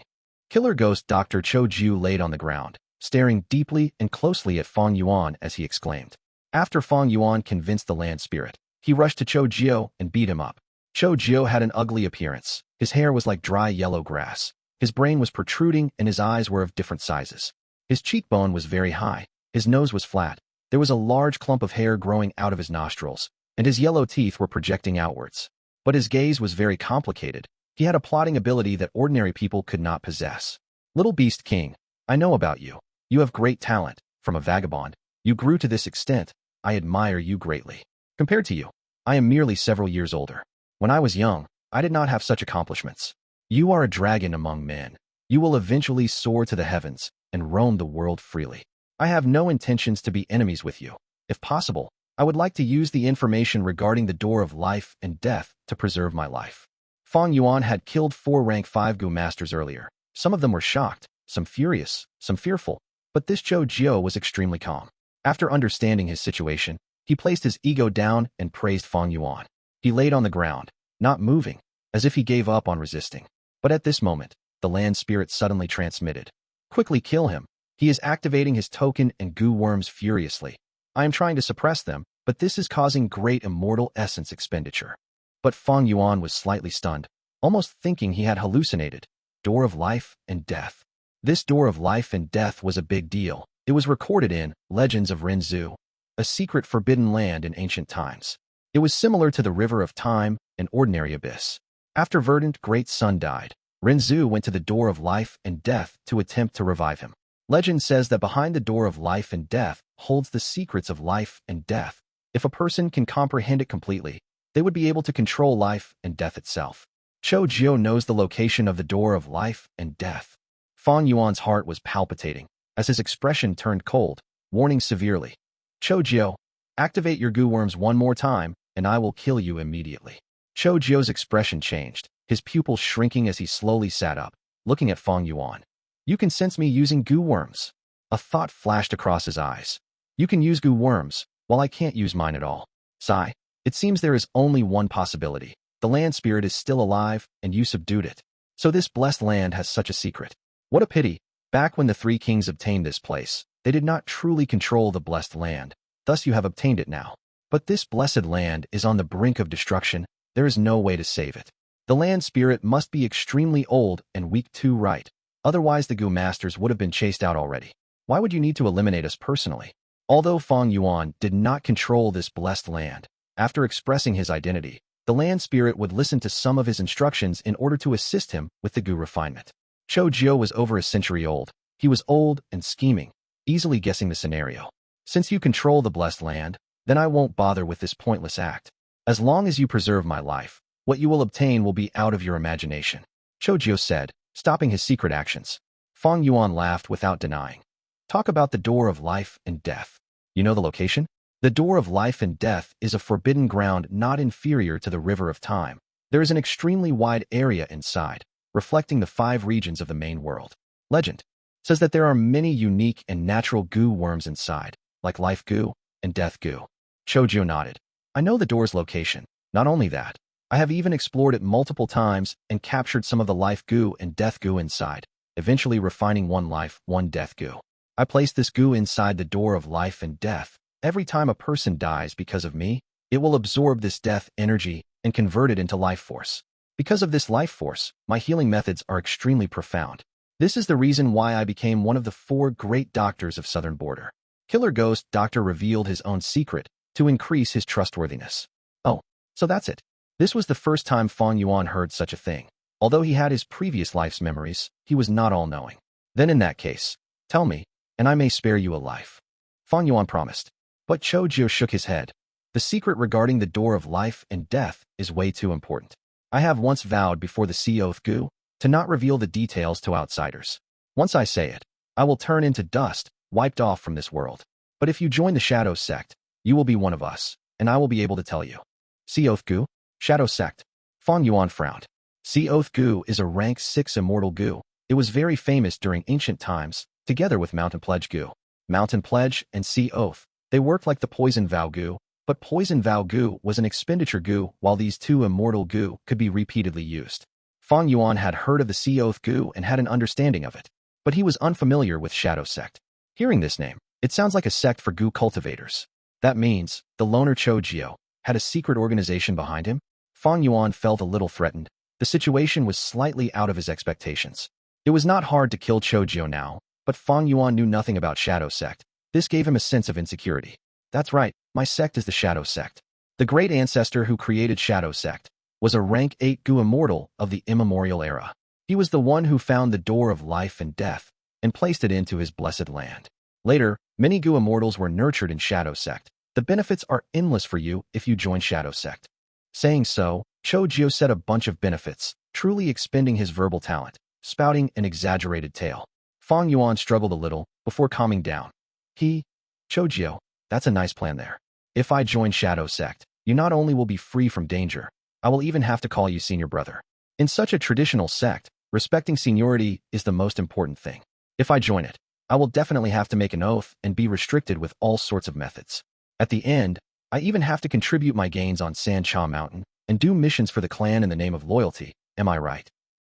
Killer Ghost Dr. Cho Jiu laid on the ground, staring deeply and closely at Fang Yuan as he exclaimed. After Fang Yuan convinced the Land Spirit, he rushed to Cho Jiu and beat him up. Cho Jiu had an ugly appearance. His hair was like dry yellow grass. His brain was protruding and his eyes were of different sizes. His cheekbone was very high. His nose was flat. There was a large clump of hair growing out of his nostrils, and his yellow teeth were projecting outwards. But his gaze was very complicated. He had a plotting ability that ordinary people could not possess. Little Beast King, I know about you. You have great talent. From a vagabond, you grew to this extent. I admire you greatly. Compared to you, I am merely several years older. When I was young, I did not have such accomplishments. You are a dragon among men. You will eventually soar to the heavens and roam the world freely. I have no intentions to be enemies with you. If possible, I would like to use the information regarding the door of life and death to preserve my life. Fang Yuan had killed 4 rank 5 Gu masters earlier. Some of them were shocked, some furious, some fearful, but this Cho Jiu was extremely calm. After understanding his situation, he placed his ego down and praised Fang Yuan. He laid on the ground, not moving, as if he gave up on resisting. But at this moment, the Land Spirit suddenly transmitted. Quickly kill him. He is activating his token and Gu worms furiously. I am trying to suppress them, but this is causing great immortal essence expenditure. But Fang Yuan was slightly stunned, almost thinking he had hallucinated. Door of Life and Death. This Door of Life and Death was a big deal. It was recorded in Legends of Renzu, a secret forbidden land in ancient times. It was similar to the River of Time, an ordinary abyss. After Verdant Great Sun died, Renzu went to the Door of Life and Death to attempt to revive him. Legend says that behind the Door of Life and Death holds the secrets of life and death. If a person can comprehend it completely, they would be able to control life and death itself. Cho Jiu knows the location of the Door of Life and Death. Fang Yuan's heart was palpitating, as his expression turned cold, warning severely. Cho Jiu, activate your Gu worms one more time, and I will kill you immediately. Cho Jiu's expression changed, his pupils shrinking as he slowly sat up, looking at Fang Yuan. You can sense me using Gu worms. A thought flashed across his eyes. You can use Gu worms, while I can't use mine at all. Sigh. It seems there is only one possibility. The Land Spirit is still alive, and you subdued it. So this blessed land has such a secret. What a pity. Back when the 3 kings obtained this place, they did not truly control the blessed land. Thus you have obtained it now. But this blessed land is on the brink of destruction. There is no way to save it. The Land Spirit must be extremely old and weak too, right? Otherwise the Gu masters would have been chased out already. Why would you need to eliminate us personally? Although Fang Yuan did not control this blessed land, after expressing his identity, the Land Spirit would listen to some of his instructions in order to assist him with the Gu refinement. Cho Jiu was over a century old. He was old and scheming, easily guessing the scenario. Since you control the blessed land, then I won't bother with this pointless act. As long as you preserve my life, what you will obtain will be out of your imagination. Cho Jiu said, stopping his secret actions. Fang Yuan laughed without denying. Talk about the Door of Life and Death. You know the location? The Door of Life and Death is a forbidden ground not inferior to the River of Time. There is an extremely wide area inside, reflecting the 5 regions of the main world. Legend says that there are many unique and natural Gu worms inside, like Life Gu and Death Gu. Cho Jiu nodded. I know the door's location. Not only that, I have even explored it multiple times and captured some of the Life Gu and Death Gu inside, eventually refining one Life, one Death Gu. I placed this Gu inside the Door of Life and Death. Every time a person dies because of me, it will absorb this death energy and convert it into life force. Because of this life force, my healing methods are extremely profound. This is the reason why I became one of the 4 great doctors of Southern Border. Killer Ghost Doctor revealed his own secret to increase his trustworthiness. Oh, so that's it. This was the first time Fang Yuan heard such a thing. Although he had his previous life's memories, he was not all-knowing. Then in that case, tell me, and I may spare you a life. Fang Yuan promised. But Cho Jio shook his head. The secret regarding the door of life and death is way too important. I have once vowed before the sea oath Gu to not reveal the details to outsiders. Once I say it, I will turn into dust, wiped off from this world. But if you join the Shadow Sect, you will be one of us, and I will be able to tell you. Sea oath Gu? Shadow Sect. Fang Yuan frowned. Sea oath Gu is a rank 6 immortal Gu. It was very famous during ancient times, together with Mountain Pledge Gu. Mountain Pledge and Sea Oath. They worked like the Poison Vow Gu, but Poison Vow Gu was an expenditure Gu, while these 2 Immortal Gu could be repeatedly used. Fang Yuan had heard of the Sea Oath Gu and had an understanding of it, but he was unfamiliar with Shadow Sect. Hearing this name, it sounds like a sect for Gu cultivators. That means the loner Cho Jio had a secret organization behind him? Fang Yuan felt a little threatened. The situation was slightly out of his expectations. It was not hard to kill Cho Jio now, but Fang Yuan knew nothing about Shadow Sect. This gave him a sense of insecurity. That's right, my sect is the Shadow Sect. The great ancestor who created Shadow Sect was a rank 8 Gu immortal of the immemorial era. He was the one who found the door of life and death and placed it into his blessed land. Later, many Gu immortals were nurtured in Shadow Sect. The benefits are endless for you if you join Shadow Sect. Saying so, Cho Jio said a bunch of benefits, truly expending his verbal talent, spouting an exaggerated tale. Fang Yuan struggled a little before calming down. Cho Jio, that's a nice plan there. If I join Shadow Sect, you not only will be free from danger, I will even have to call you senior brother. In such a traditional sect, respecting seniority is the most important thing. If I join it, I will definitely have to make an oath and be restricted with all sorts of methods. At the end, I even have to contribute my gains on San Cha Mountain and do missions for the clan in the name of loyalty, am I right?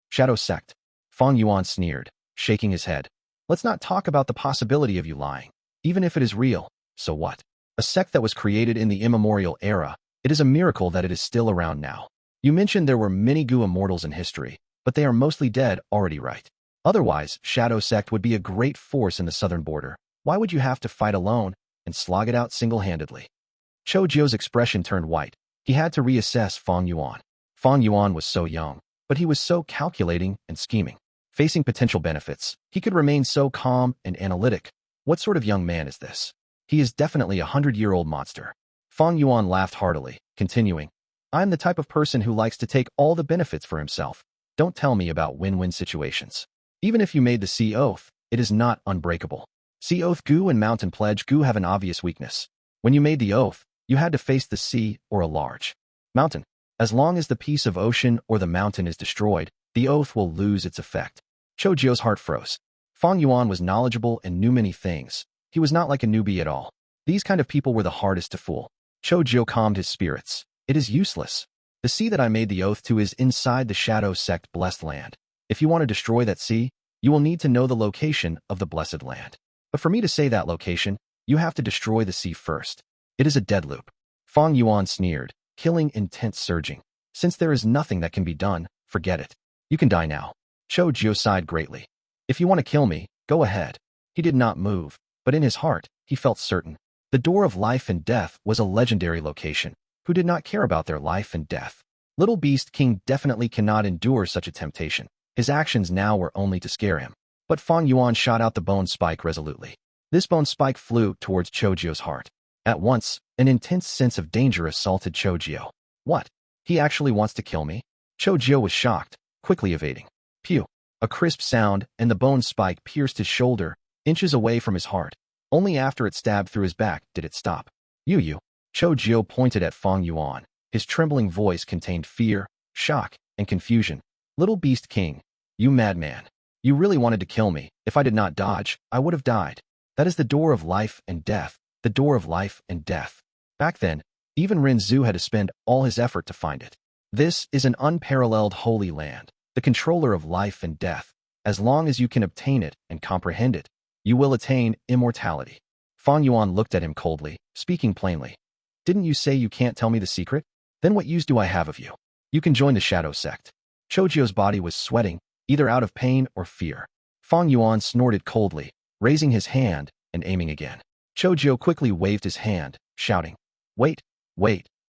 Shadow Sect. Fang Yuan sneered, shaking his head. Let's not talk about the possibility of you lying. Even if it is real, so what? A sect that was created in the immemorial era, it is a miracle that it is still around now. You mentioned there were many Gu immortals in history, but they are mostly dead already, right? Otherwise, Shadow Sect would be a great force in the southern border. Why would you have to fight alone and slog it out single-handedly? Cho Jio's expression turned white. He had to reassess Fang Yuan. Fang Yuan was so young, but he was so calculating and scheming. Facing potential benefits, he could remain so calm and analytic. What sort of young man is this? He is definitely a 100-year-old monster. Fang Yuan laughed heartily, continuing, I'm the type of person who likes to take all the benefits for himself. Don't tell me about win-win situations. Even if you made the Sea Oath, it is not unbreakable. Sea Oath Gu and Mountain Pledge Gu have an obvious weakness. When you made the oath, you had to face the sea or a large mountain. As long as the piece of ocean or the mountain is destroyed, the oath will lose its effect. Cho Jio's heart froze. Fang Yuan was knowledgeable and knew many things. He was not like a newbie at all. These kind of people were the hardest to fool. Cho Jio calmed his spirits. It is useless. The sea that I made the oath to is inside the Shadow Sect blessed land. If you want to destroy that sea, you will need to know the location of the blessed land. But for me to say that location, you have to destroy the sea first. It is a dead loop. Fang Yuan sneered, killing intent surging. Since there is nothing that can be done, forget it. You can die now. Cho Jio sighed greatly. If you want to kill me, go ahead. He did not move, but in his heart, he felt certain. The door of life and death was a legendary location. Who did not care about their life and death? Little Beast King definitely cannot endure such a temptation. His actions now were only to scare him. But Fang Yuan shot out the bone spike resolutely. This bone spike flew towards Cho Jio's heart. At once, an intense sense of danger assaulted Cho Jio. What? He actually wants to kill me? Cho Jio was shocked, quickly evading. Pew! A crisp sound, and the bone spike pierced his shoulder, inches away from his heart. Only after it stabbed through his back did it stop. You. Cho Jio pointed at Fang Yuan. His trembling voice contained fear, shock, and confusion. Little Beast King, you madman. You really wanted to kill me. If I did not dodge, I would have died. That is the door of life and death. The door of life and death. Back then, even Ren Zhu had to spend all his effort to find it. This is an unparalleled holy land, the controller of life and death. As long as you can obtain it and comprehend it, you will attain immortality. Fang Yuan looked at him coldly, speaking plainly. Didn't you say you can't tell me the secret? Then what use do I have of you? You can join the Shadow Sect. Cho Jio's body was sweating, either out of pain or fear. Fang Yuan snorted coldly, raising his hand and aiming again. Choujio quickly waved his hand, shouting, Wait,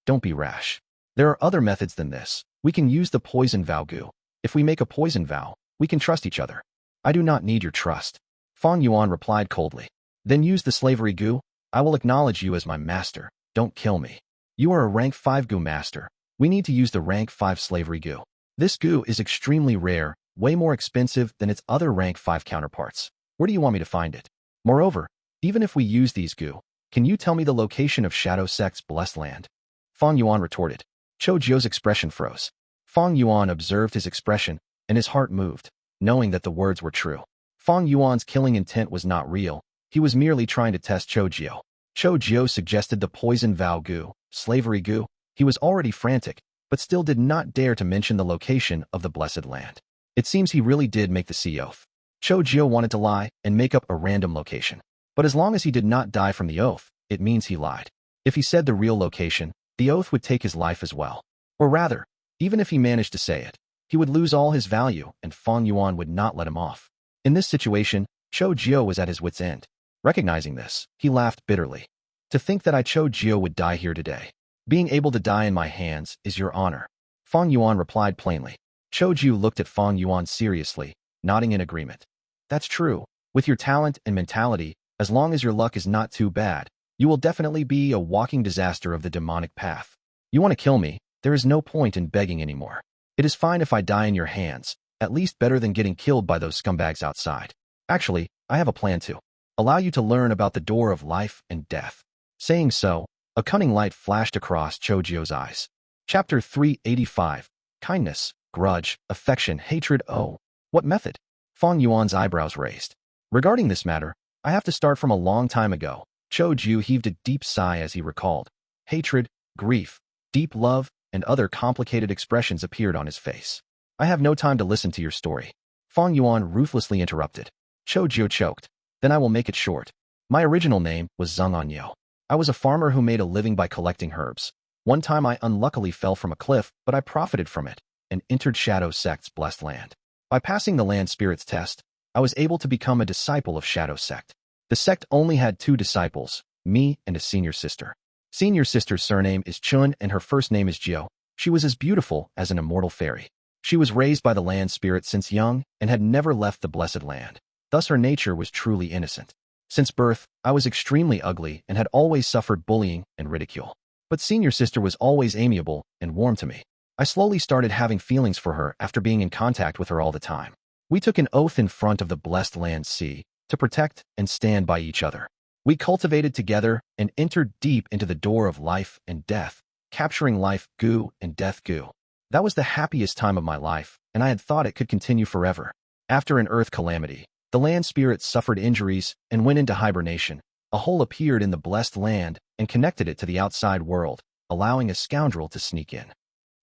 don't be rash. There are other methods than this. We can use the poison vow Gu. If we make a poison vow, we can trust each other. I do not need your trust. Fang Yuan replied coldly. Then use the slavery Gu. I will acknowledge you as my master. Don't kill me. You are a rank 5 Gu master. We need to use the rank 5 slavery Gu. This Gu is extremely rare, way more expensive than its other rank 5 counterparts. Where do you want me to find it? Moreover, even if we use these Gu, can you tell me the location of Shadow Sect's blessed land? Fang Yuan retorted. Choujio's expression froze. Fang Yuan observed his expression, and his heart moved, knowing that the words were true. Fang Yuan's killing intent was not real. He was merely trying to test Choujio. Choujio suggested the poison vow Gu, slavery Gu. He was already frantic, but still did not dare to mention the location of the blessed land. It seems he really did make the sea oath. Choujio wanted to lie and make up a random location. But as long as he did not die from the oath, it means he lied. If he said the real location, the oath would take his life as well. Or rather, even if he managed to say it, he would lose all his value and Fang Yuan would not let him off. In this situation, Choujio was at his wit's end. Recognizing this, he laughed bitterly. To think that Choujio would die here today. Being able to die in my hands is your honor. Fang Yuan replied plainly. Choujio looked at Fang Yuan seriously, nodding in agreement. That's true. With your talent and mentality, as long as your luck is not too bad, you will definitely be a walking disaster of the demonic path. You want to kill me, there is no point in begging anymore. It is fine if I die in your hands, at least better than getting killed by those scumbags outside. Actually, I have a plan to allow you to learn about the door of life and death. Saying so, a cunning light flashed across Choujio's eyes. Chapter 385. Kindness, Grudge, Affection, Hatred. Oh, what method? Fang Yuan's eyebrows raised. Regarding this matter, I have to start from a long time ago. Choujio heaved a deep sigh as he recalled. Hatred, grief, deep love, and other complicated expressions appeared on his face. I have no time to listen to your story. Fang Yuan ruthlessly interrupted. Choujio choked. Then I will make it short. My original name was Zheng Anyo. I was a farmer who made a living by collecting herbs. One time I unluckily fell from a cliff, but I profited from it and entered Shadow Sect's blessed land. By passing the land spirits test, I was able to become a disciple of Shadow Sect. The sect only had 2 disciples, me and a senior sister. Senior sister's surname is Chun and her first name is Jiu. She was as beautiful as an immortal fairy. She was raised by the land spirit since young and had never left the blessed land. Thus her nature was truly innocent. Since birth, I was extremely ugly and had always suffered bullying and ridicule. But senior sister was always amiable and warm to me. I slowly started having feelings for her after being in contact with her all the time. We took an oath in front of the blessed land sea to protect and stand by each other. We cultivated together and entered deep into the door of life and death, capturing life Gu and death Gu. That was the happiest time of my life, and I had thought it could continue forever. After an earth calamity, the land spirits suffered injuries and went into hibernation. A hole appeared in the blessed land and connected it to the outside world, allowing a scoundrel to sneak in.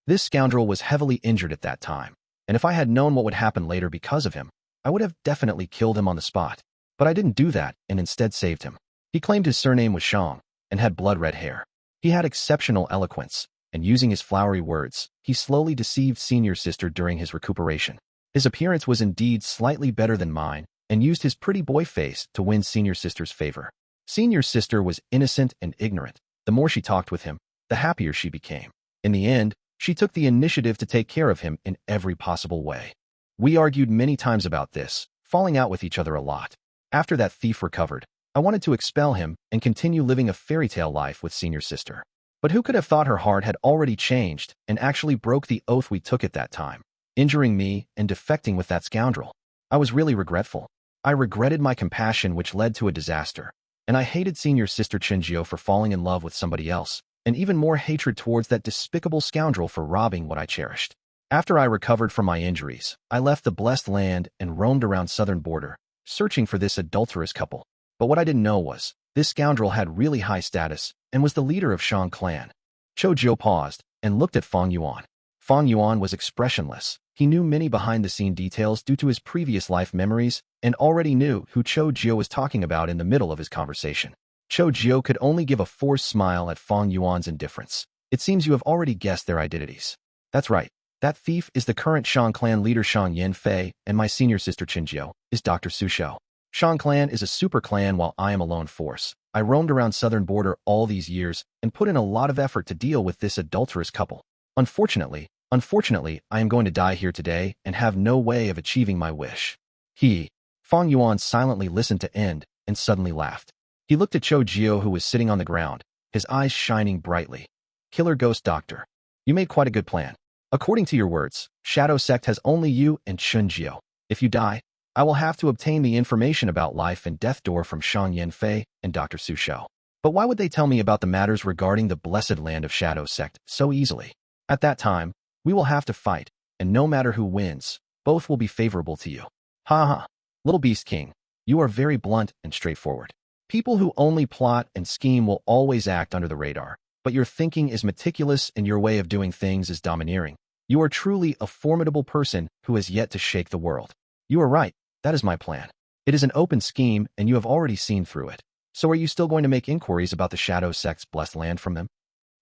This scoundrel was heavily injured at that time, and if I had known what would happen later because of him, I would have definitely killed him on the spot. But I didn't do that and instead saved him. He claimed his surname was Shang and had blood-red hair. He had exceptional eloquence, and using his flowery words, he slowly deceived senior sister during his recuperation. His appearance was indeed slightly better than mine, and used his pretty boy face to win senior sister's favor. Senior sister was innocent and ignorant. The more she talked with him, the happier she became. In the end, she took the initiative to take care of him in every possible way. We argued many times about this, falling out with each other a lot. After that thief recovered, I wanted to expel him and continue living a fairy tale life with senior sister. But who could have thought her heart had already changed and actually broke the oath we took at that time, injuring me and defecting with that scoundrel? I was really regretful. I regretted my compassion, which led to a disaster. And I hated senior sister Chinjio for falling in love with somebody else, and even more hatred towards that despicable scoundrel for robbing what I cherished. After I recovered from my injuries, I left the blessed land and roamed around southern border, searching for this adulterous couple. But what I didn't know was, this scoundrel had really high status and was the leader of Shang clan. Choujio paused and looked at Fang Yuan. Fang Yuan was expressionless. He knew many behind-the-scene details due to his previous life memories and already knew who Choujio was talking about in the middle of his conversation. Choujio could only give a forced smile at Fang Yuan's indifference. It seems you have already guessed their identities. That's right. That thief is the current Shang clan leader Shang Yanfei, and my senior sister Qinjiu is Dr. Su Shou. Shang clan is a super clan while I am a lone force. I roamed around southern border all these years and put in a lot of effort to deal with this adulterous couple. Unfortunately, I am going to die here today and have no way of achieving my wish. Fang Yuan silently listened to end and suddenly laughed. He looked at Cho Jio, who was sitting on the ground, his eyes shining brightly. Killer Ghost Doctor, you made quite a good plan. According to your words, Shadow Sect has only you and Chun Jio. If you die, I will have to obtain the information about life and death door from Shang Yanfei and Dr. Su Shou. But why would they tell me about the matters regarding the blessed land of Shadow Sect so easily? At that time, we will have to fight, and no matter who wins, both will be favorable to you. Ha ha. Little Beast King, you are very blunt and straightforward. People who only plot and scheme will always act under the radar, but your thinking is meticulous and your way of doing things is domineering. You are truly a formidable person who has yet to shake the world. You are right, that is my plan. It is an open scheme and you have already seen through it. So are you still going to make inquiries about the Shadow Sect's blessed land from them?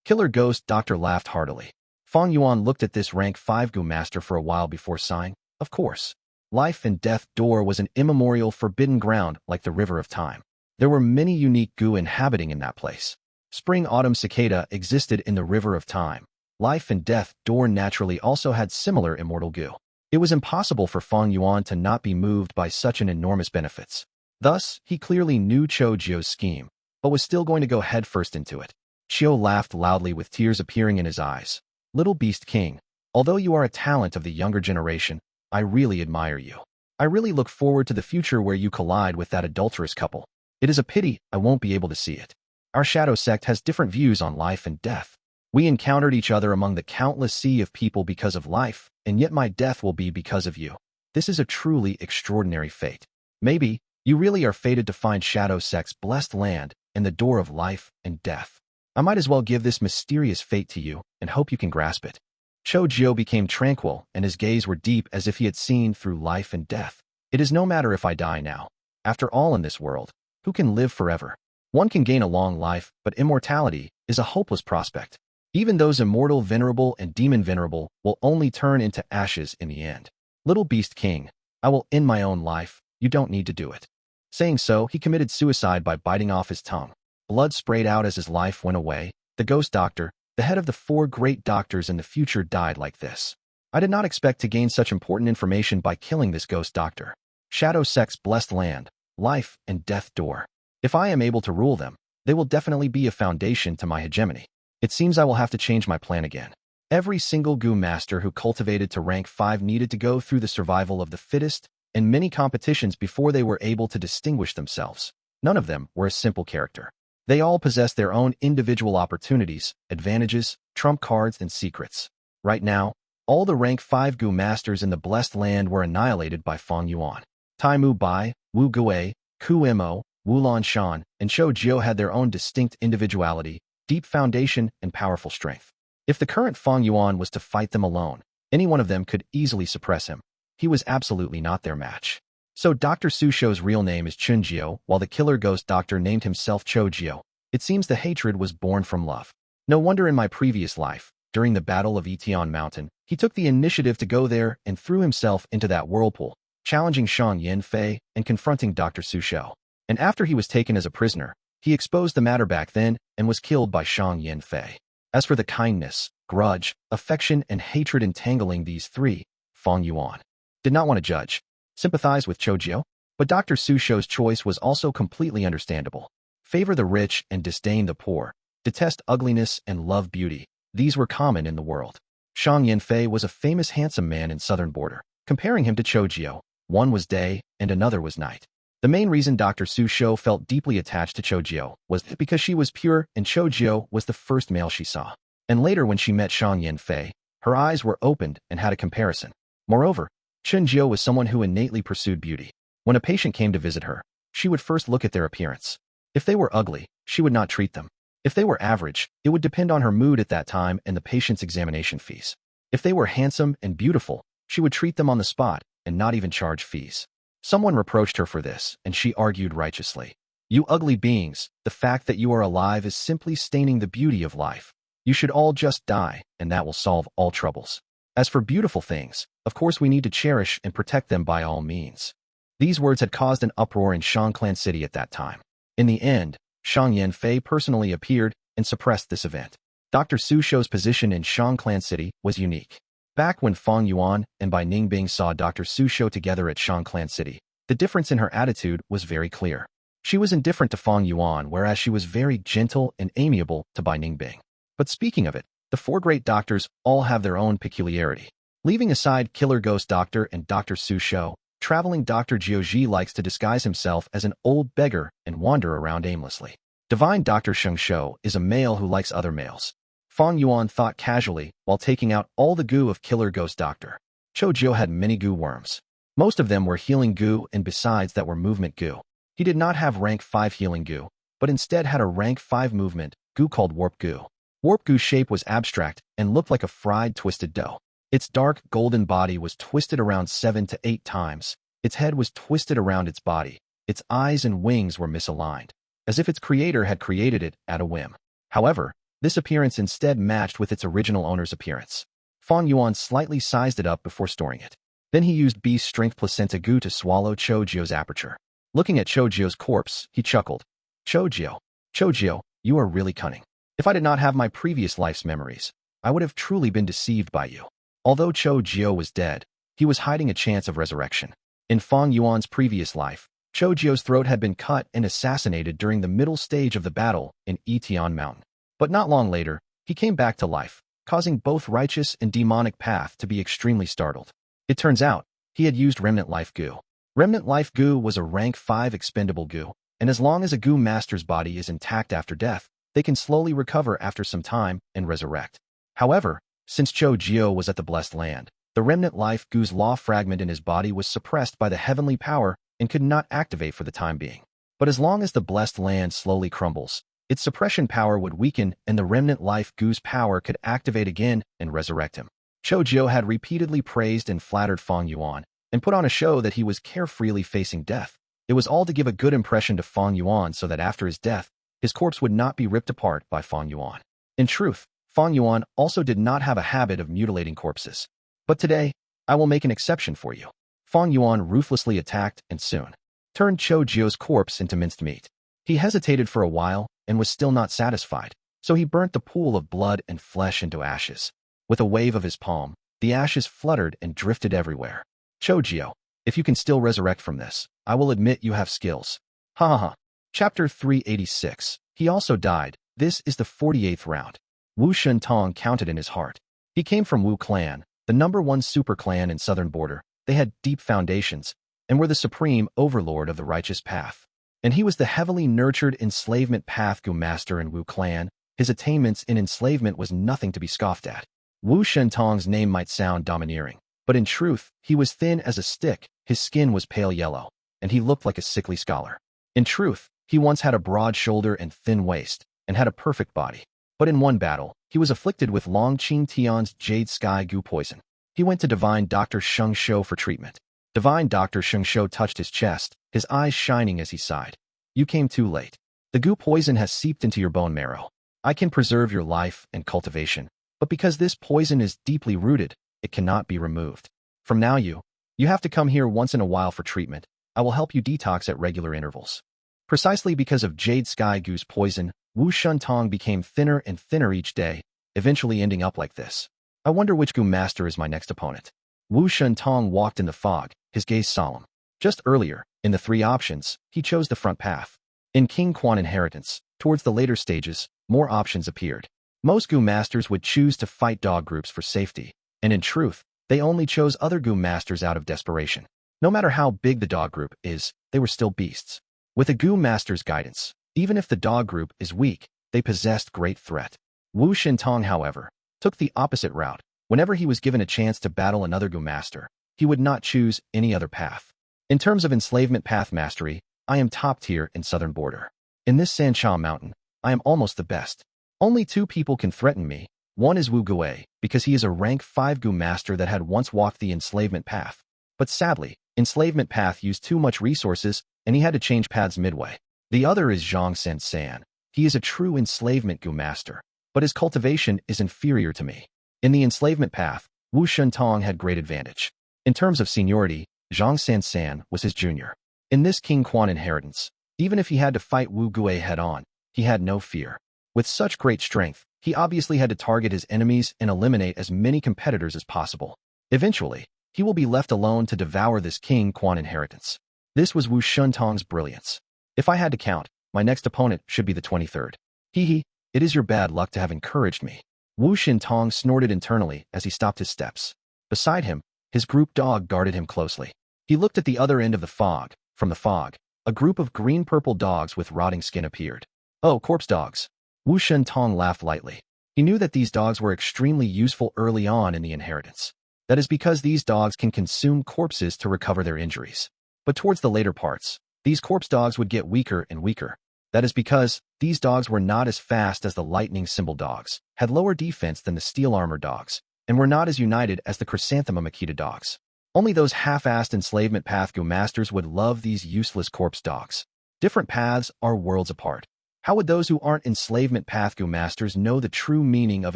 Killer Ghost Doctor laughed heartily. Fang Yuan looked at this rank 5 Gu master for a while before sighing. Of course. Life and death door was an immemorial forbidden ground like the river of time. There were many unique Gu inhabiting in that place. Spring Autumn Cicada existed in the river of time. Life and death door naturally also had similar Immortal Gu. It was impossible for Fang Yuan to not be moved by such an enormous benefits. Thus, he clearly knew Cho Jio's scheme, but was still going to go headfirst into it. Chiu laughed loudly with tears appearing in his eyes. Little Beast King, although you are a talent of the younger generation, I really admire you. I really look forward to the future where you collide with that adulterous couple. It is a pity I won't be able to see it. Our Shadow Sect has different views on life and death. We encountered each other among the countless sea of people because of life, and yet my death will be because of you. This is a truly extraordinary fate. Maybe, you really are fated to find Shadow Sect's blessed land and the door of life and death. I might as well give this mysterious fate to you and hope you can grasp it. Cho Jio became tranquil and his gaze were deep as if he had seen through life and death. It is no matter if I die now. After all in this world, who can live forever? One can gain a long life, but immortality is a hopeless prospect. Even those immortal Venerable and Demon Venerable will only turn into ashes in the end. Little Beast King, I will end my own life, you don't need to do it. Saying so, he committed suicide by biting off his tongue. Blood sprayed out as his life went away. The Ghost Doctor, the head of the 4 great doctors in the future, died like this. I did not expect to gain such important information by killing this Ghost Doctor. Shadow Sect's blessed land, life and death door. If I am able to rule them, they will definitely be a foundation to my hegemony. It seems I will have to change my plan again. Every single Gu master who cultivated to rank 5 needed to go through the survival of the fittest and many competitions before they were able to distinguish themselves. None of them were a simple character. They all possessed their own individual opportunities, advantages, trump cards, and secrets. Right now, all the rank 5 Gu masters in the blessed land were annihilated by Fang Yuan. Tai Mu Bai, Wu Gue, Ku Mo, Wu Lan Shan, and Cho Jio had their own distinct individuality, deep foundation, and powerful strength. If the current Fang Yuan was to fight them alone, any one of them could easily suppress him. He was absolutely not their match. So Dr. Su Shou's real name is Chun Jio, while the Killer Ghost Doctor named himself Cho Jio. It seems the hatred was born from love. No wonder in my previous life, during the Battle of Tian Mountain, he took the initiative to go there and threw himself into that whirlpool, challenging Shang Yanfei and confronting Dr. Su Shou. And after he was taken as a prisoner, he exposed the matter back then and was killed by Shang Yanfei. As for the kindness, grudge, affection, and hatred entangling these 3, Fang Yuan did not want to judge, sympathize with Cho Jio, but Dr. Su Shou's choice was also completely understandable. Favor the rich and disdain the poor, detest ugliness and love beauty. These were common in the world. Shang Yanfei was a famous handsome man in southern border. Comparing him to Cho Jio, one was day and another was night. The main reason Dr. Su Shou felt deeply attached to Cho Jio was because she was pure and Cho Jio was the first male she saw. And later when she met Shang Yanfei, her eyes were opened and had a comparison. Moreover, Chun Jio was someone who innately pursued beauty. When a patient came to visit her, she would first look at their appearance. If they were ugly, she would not treat them. If they were average, it would depend on her mood at that time and the patient's examination fees. If they were handsome and beautiful, she would treat them on the spot and not even charge fees. Someone reproached her for this, and she argued righteously. You ugly beings, the fact that you are alive is simply staining the beauty of life. You should all just die, and that will solve all troubles. As for beautiful things, of course we need to cherish and protect them by all means. These words had caused an uproar in Shangclan City at that time. In the end, Shang Yanfei personally appeared and suppressed this event. Dr. Su Shou's position in Shangclan City was unique. Back when Fang Yuan and Bai Ningbing saw Dr. Su Shou together at Shangclan City, the difference in her attitude was very clear. She was indifferent to Fang Yuan, whereas she was very gentle and amiable to Bai Ningbing. But speaking of it, the four great doctors all have their own peculiarity. Leaving aside Killer Ghost Doctor and Dr. Su Shou, traveling Dr. Jiuji likes to disguise himself as an old beggar and wander around aimlessly. Divine Dr. Sheng Shou is a male who likes other males. Fang Yuan thought casually while taking out all the goo of Killer Ghost Doctor. Chou Jiu had many goo worms. Most of them were healing goo and besides that were movement goo. He did not have rank 5 healing goo, but instead had a rank 5 movement goo called warp goo. Warp Gu's shape was abstract and looked like a fried twisted dough. Its dark, golden body was twisted around 7 to 8 times. Its head was twisted around its body. Its eyes and wings were misaligned, as if its creator had created it at a whim. However, this appearance instead matched with its original owner's appearance. Fang Yuan slightly sized it up before storing it. Then he used Beast Strength Placenta Gu to swallow Chou Jiu's aperture. Looking at Chou Jiu's corpse, he chuckled. Chou Jiu, you are really cunning. If I did not have my previous life's memories, I would have truly been deceived by you. Although Chou Jiu was dead, he was hiding a chance of resurrection. In Fang Yuan's previous life, Chou Jiu's throat had been cut and assassinated during the middle stage of the battle in Tian Mountain. But not long later, he came back to life, causing both righteous and demonic path to be extremely startled. It turns out, he had used Remnant Life Gu. Remnant Life Gu was a rank 5 expendable Gu, and as long as a Gu master's body is intact after death, they can slowly recover after some time and resurrect. However, since Chou Jiu was at the Blessed Land, the Remnant Life Gu's law fragment in his body was suppressed by the heavenly power and could not activate for the time being. But as long as the Blessed Land slowly crumbles, its suppression power would weaken and the Remnant Life Gu's power could activate again and resurrect him. Chou Jiu had repeatedly praised and flattered Fang Yuan and put on a show that he was carefreely facing death. It was all to give a good impression to Fang Yuan so that after his death, his corpse would not be ripped apart by Fang Yuan. In truth, Fang Yuan also did not have a habit of mutilating corpses. But today, I will make an exception for you. Fang Yuan ruthlessly attacked and soon turned Chou Jiu's corpse into minced meat. He hesitated for a while and was still not satisfied, so he burnt the pool of blood and flesh into ashes. With a wave of his palm, the ashes fluttered and drifted everywhere. Chou Jiu, if you can still resurrect from this, I will admit you have skills. Ha ha ha. Chapter 386. He also died. This is the 48th round. Wu Shentong counted in his heart. He came from Wu Clan, the #1 super clan in southern border. They had deep foundations and were the supreme overlord of the righteous path. And he was the heavily nurtured enslavement path Gu master in Wu Clan. His attainments in enslavement was nothing to be scoffed at. Wu Shentong's name might sound domineering, but in truth, he was thin as a stick, his skin was pale yellow, and he looked like a sickly scholar. In truth, he once had a broad shoulder and thin waist, and had a perfect body. But in one battle, he was afflicted with Long Qing Tian's Jade Sky Gu poison. He went to Divine Dr. Sheng Shou for treatment. Divine Dr. Sheng Shou touched his chest, his eyes shining as he sighed. You came too late. The Gu poison has seeped into your bone marrow. I can preserve your life and cultivation, but because this poison is deeply rooted, it cannot be removed. From now you have to come here once in a while for treatment. I will help you detox at regular intervals. Precisely because of Jade Sky Gu's poison, Wu Shentong became thinner and thinner each day, eventually ending up like this. I wonder which Gu master is my next opponent. Wu Shentong walked in the fog, his gaze solemn. Just earlier, in the 3 options, he chose the front path. In King Quan Inheritance, towards the later stages, more options appeared. Most Gu masters would choose to fight dog groups for safety, and in truth, they only chose other Gu masters out of desperation. No matter how big the dog group is, they were still beasts. With a Gu master's guidance, even if the dog group is weak, they possessed great threat. Wu Shentong, however, took the opposite route. Whenever he was given a chance to battle another Gu master, he would not choose any other path. In terms of enslavement path mastery, I am top tier in southern border. In this Sancha mountain, I am almost the best. Only 2 people can threaten me. One is Wu Gui, because he is a rank 5 Gu master that had once walked the enslavement path. But sadly, enslavement path used too much resources, and he had to change paths midway. The other is Zhang Sen. He is a true enslavement Gu master, but his cultivation is inferior to me. In the enslavement path, Wu Tong had great advantage. In terms of seniority, Zhang San was his junior. In this King Quan inheritance, even if he had to fight Wu Gue head-on, he had no fear. With such great strength, he obviously had to target his enemies and eliminate as many competitors as possible. Eventually, he will be left alone to devour this King Quan inheritance. This was Wu Tong's brilliance. If I had to count, my next opponent should be the 23rd. Hee, it is your bad luck to have encouraged me. Wu Tong snorted internally as he stopped his steps. Beside him, his group dog guarded him closely. He looked at the other end of the fog. From the fog, a group of green-purple dogs with rotting skin appeared. Oh, corpse dogs. Wu Tong laughed lightly. He knew that these dogs were extremely useful early on in the inheritance. That is because these dogs can consume corpses to recover their injuries. But towards the later parts, these corpse dogs would get weaker and weaker. That is because these dogs were not as fast as the lightning symbol dogs, had lower defense than the steel armor dogs, and were not as united as the chrysanthemum Akita dogs. Only those half-assed enslavement path Gu masters would love these useless corpse dogs. Different paths are worlds apart. How would those who aren't enslavement path Gu masters know the true meaning of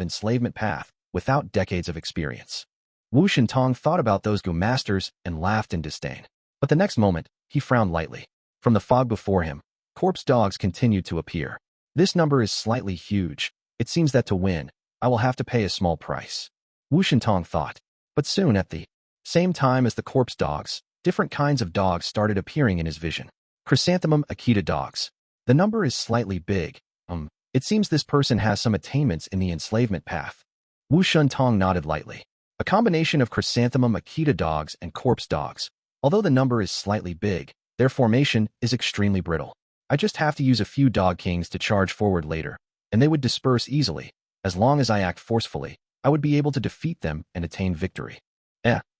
enslavement path without decades of experience? Wu Tong thought about those Gu masters and laughed in disdain. But the next moment, he frowned lightly. From the fog before him, corpse dogs continued to appear. This number is slightly huge. It seems that to win, I will have to pay a small price. Wu Tong thought. But soon at the same time as the corpse dogs, different kinds of dogs started appearing in his vision. Chrysanthemum Akita dogs. The number is slightly big. It seems this person has some attainments in the enslavement path. Wu Tong nodded lightly. A combination of chrysanthemum Akita dogs and corpse dogs. Although the number is slightly big, their formation is extremely brittle. I just have to use a few dog kings to charge forward later, and they would disperse easily. As long as I act forcefully, I would be able to defeat them and attain victory.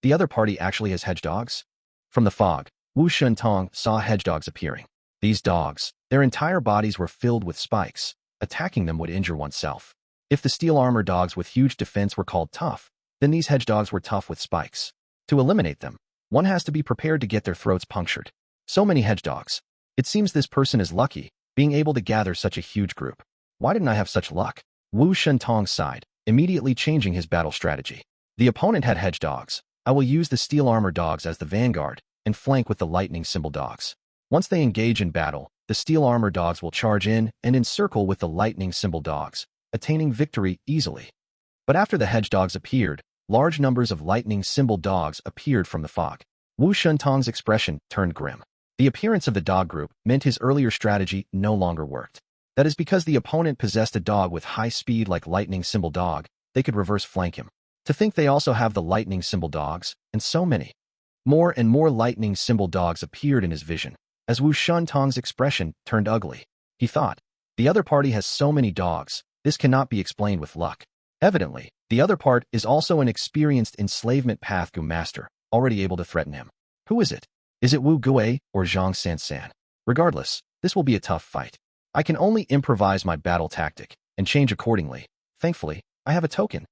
The other party actually has hedgedogs? From the fog, Wu Tong saw hedgedogs appearing. These dogs, their entire bodies were filled with spikes. Attacking them would injure oneself. If the steel armor dogs with huge defense were called tough, then these hedgedogs were tough with spikes. To eliminate them, one has to be prepared to get their throats punctured. So many hedgedogs. It seems this person is lucky, being able to gather such a huge group. Why didn't I have such luck? Wu Tong sighed, immediately changing his battle strategy. The opponent had hedgedogs. I will use the steel armor dogs as the vanguard and flank with the lightning symbol dogs. Once they engage in battle, the steel armor dogs will charge in and encircle with the lightning symbol dogs, attaining victory easily. But after the hedgedogs appeared, large numbers of lightning symbol dogs appeared from the fog. Wu Tong's expression turned grim. The appearance of the dog group meant his earlier strategy no longer worked. That is because the opponent possessed a dog with high speed like lightning symbol dog, they could reverse flank him. To think they also have the lightning symbol dogs, and so many. More and more lightning symbol dogs appeared in his vision. As Wu Tong's expression turned ugly, he thought, the other party has so many dogs, this cannot be explained with luck. Evidently, the other part is also an experienced enslavement path Gu master, already able to threaten him. Who is it? Is it Wu Gue or Zhang San? Regardless, this will be a tough fight. I can only improvise my battle tactic and change accordingly. Thankfully, I have a token.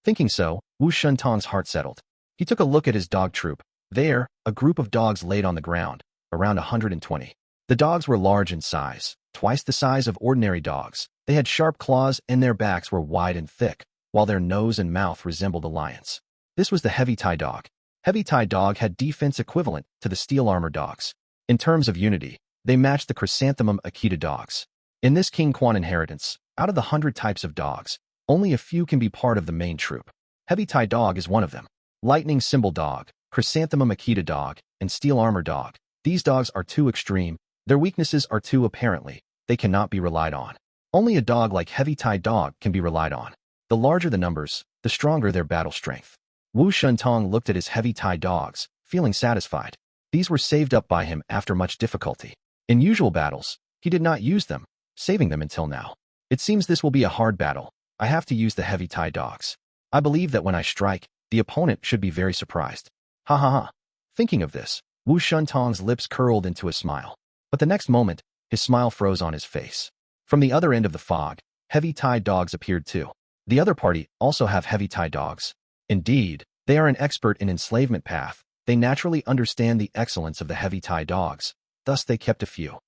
Thinking so, Wu Tong's heart settled. He took a look at his dog troop. There, a group of dogs laid on the ground, around 120. The dogs were large in size, twice the size of ordinary dogs. They had sharp claws and their backs were wide and thick, while their nose and mouth resembled a lion's. This was the heavy tie dog. Heavy tie dog had defense equivalent to the steel armor dogs. In terms of unity, they matched the chrysanthemum Akita dogs. In this King Quan inheritance, out of the 100 types of dogs, only a few can be part of the main troop. Heavy tie dog is one of them. Lightning symbol dog, chrysanthemum Akita dog, and steel armor dog. These dogs are too extreme. Their weaknesses are too apparently. They cannot be relied on. Only a dog like heavy tie dog can be relied on. The larger the numbers, the stronger their battle strength. Wu Tong looked at his heavy tie dogs, feeling satisfied. These were saved up by him after much difficulty. In usual battles, he did not use them, saving them until now. It seems this will be a hard battle. I have to use the heavy tie dogs. I believe that when I strike, the opponent should be very surprised. Ha ha ha. Thinking of this, Wu Tong's lips curled into a smile. But the next moment, his smile froze on his face. From the other end of the fog, heavy tie dogs appeared too. The other party also have heavy tie dogs. Indeed, they are an expert in enslavement path. They naturally understand the excellence of the heavy tie dogs. Thus they kept a few.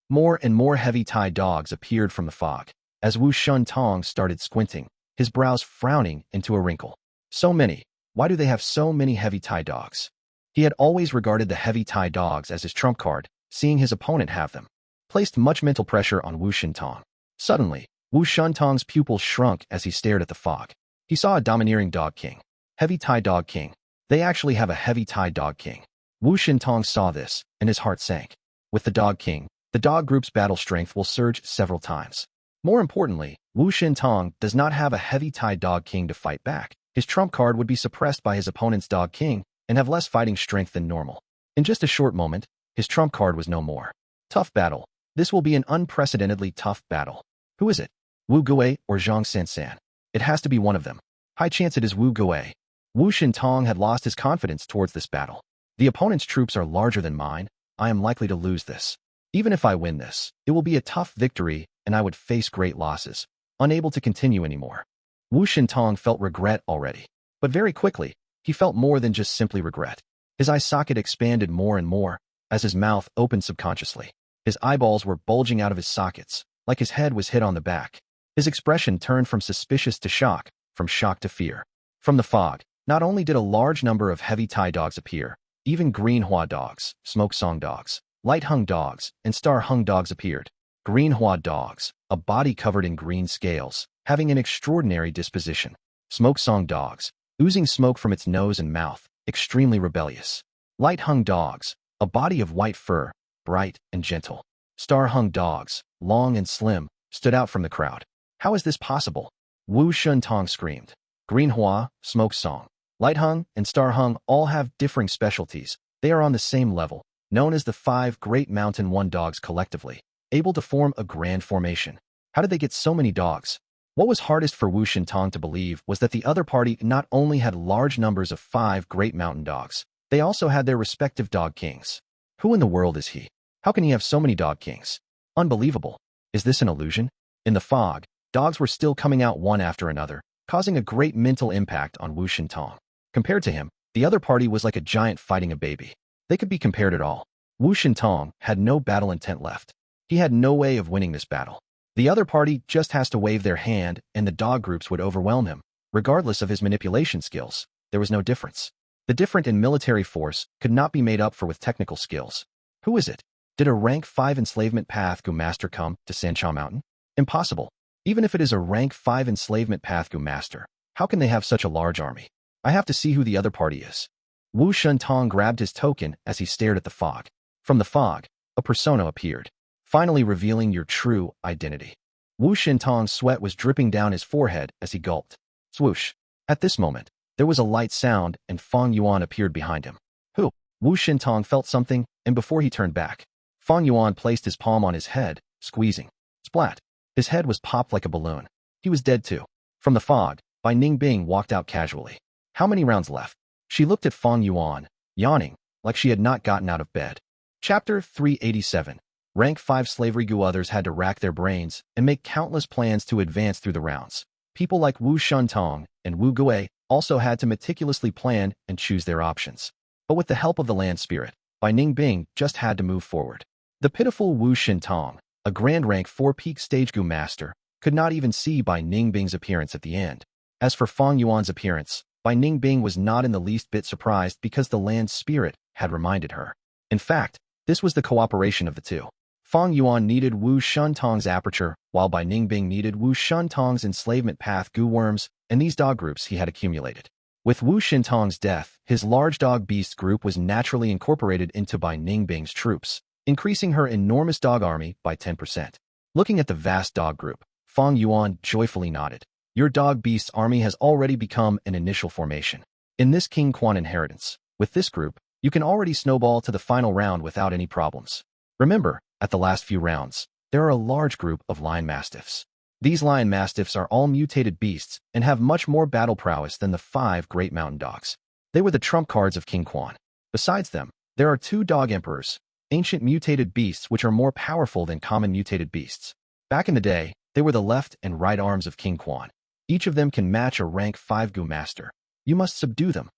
More and more heavy tie dogs appeared from the fog. As Wu Tong started squinting, his brows frowning into a wrinkle. So many. Why do they have so many heavy Tai dogs? He had always regarded the heavy Tai dogs as his trump card, seeing his opponent have them. Placed much mental pressure on Wu Shintong. Suddenly, Wu Shintong's pupils shrunk as he stared at the fog. He saw a domineering dog king. Heavy Tai dog king. They actually have a heavy Tai dog king. Wu Shintong saw this, and his heart sank. With the dog king, the dog group's battle strength will surge several times. More importantly, Wu Shintong does not have a heavy Tai dog king to fight back. His trump card would be suppressed by his opponent's dog king and have less fighting strength than normal. In just a short moment, his trump card was no more. Tough battle. This will be an unprecedentedly tough battle. Who is it? Wu Gue or Zhang Sansan? It has to be one of them. High chance it is Wu Gue. Wu Shintong had lost his confidence towards this battle. The opponent's troops are larger than mine. I am likely to lose this. Even if I win this, it will be a tough victory and I would face great losses, unable to continue anymore. Wu Shintong felt regret already. But very quickly, he felt more than just simply regret. His eye socket expanded more and more as his mouth opened subconsciously. His eyeballs were bulging out of his sockets, like his head was hit on the back. His expression turned from suspicious to shock, from shock to fear. From the fog, not only did a large number of heavy Tai dogs appear, even green Hua dogs, smoke song dogs, light Hung dogs, and star Hung dogs appeared. Green Hua dogs, a body covered in green scales, having an extraordinary disposition. Smoke song dogs, oozing smoke from its nose and mouth, extremely rebellious. Light Hung dogs, a body of white fur, bright and gentle. Star Hung dogs, long and slim, stood out from the crowd. How is this possible? Wu Shintong screamed. Green Hua, Smoke Song, Light Hung, and Star Hung all have differing specialties. They are on the same level, known as the 5 Great Mountain One dogs collectively, able to form a grand formation. How did they get so many dogs? What was hardest for Wu Shintong to believe was that the other party not only had large numbers of 5 Great Mountain dogs, they also had their respective dog kings. Who in the world is he? How can he have so many dog kings? Unbelievable. Is this an illusion? In the fog, dogs were still coming out one after another, causing a great mental impact on Wu Shintong. Compared to him, the other party was like a giant fighting a baby. They could be compared at all. Wu Shintong had no battle intent left. He had no way of winning this battle. The other party just has to wave their hand and the dog groups would overwhelm him. Regardless of his manipulation skills, there was no difference. The difference in military force could not be made up for with technical skills. Who is it? Did a rank 5 enslavement path Gu master come to Sancha Mountain? Impossible. Even if it is a rank 5 enslavement path Gu master, how can they have such a large army? I have to see who the other party is. Wu Shintong grabbed his token as he stared at the fog. From the fog, a persona appeared, finally revealing your true identity. Wu Shintong's sweat was dripping down his forehead as he gulped. Swoosh. At this moment, there was a light sound and Fang Yuan appeared behind him. Who? Wu Shintong felt something, and before he turned back, Fang Yuan placed his palm on his head, squeezing. Splat. His head was popped like a balloon. He was dead too. From the fog, Ning walked out casually. How many rounds left? She looked at Fang Yuan, yawning, like she had not gotten out of bed. Chapter 387. Rank 5 Slavery Gu. Others had to rack their brains and make countless plans to advance through the rounds. People like Wu Shintong and Wu Gue also had to meticulously plan and choose their options. But with the help of the land spirit, Ning just had to move forward. The pitiful Wu Shintong, a grand rank 4 peak stage Gu master, could not even see Ning's appearance at the end. As for Fang Yuan's appearance, Ning was not in the least bit surprised because the land spirit had reminded her. In fact, this was the cooperation of the two. Fang Yuan needed Wu Shintong's aperture, while Ning needed Wu Shintong's enslavement path Gu worms and these dog groups he had accumulated. With Wu Shintong's death, his large dog beast group was naturally incorporated into Ning's troops, increasing her enormous dog army by 10%. Looking at the vast dog group, Fang Yuan joyfully nodded. Your dog beast's army has already become an initial formation. In this King Quan inheritance, with this group, you can already snowball to the final round without any problems. Remember, at the last few rounds, there are a large group of lion mastiffs. These lion mastiffs are all mutated beasts and have much more battle prowess than the 5 Great Mountain dogs. They were the trump cards of King Quan. Besides them, there are 2 dog emperors, ancient mutated beasts which are more powerful than common mutated beasts. Back in the day, they were the left and right arms of King Quan. Each of them can match a rank 5 Gu master. You must subdue them.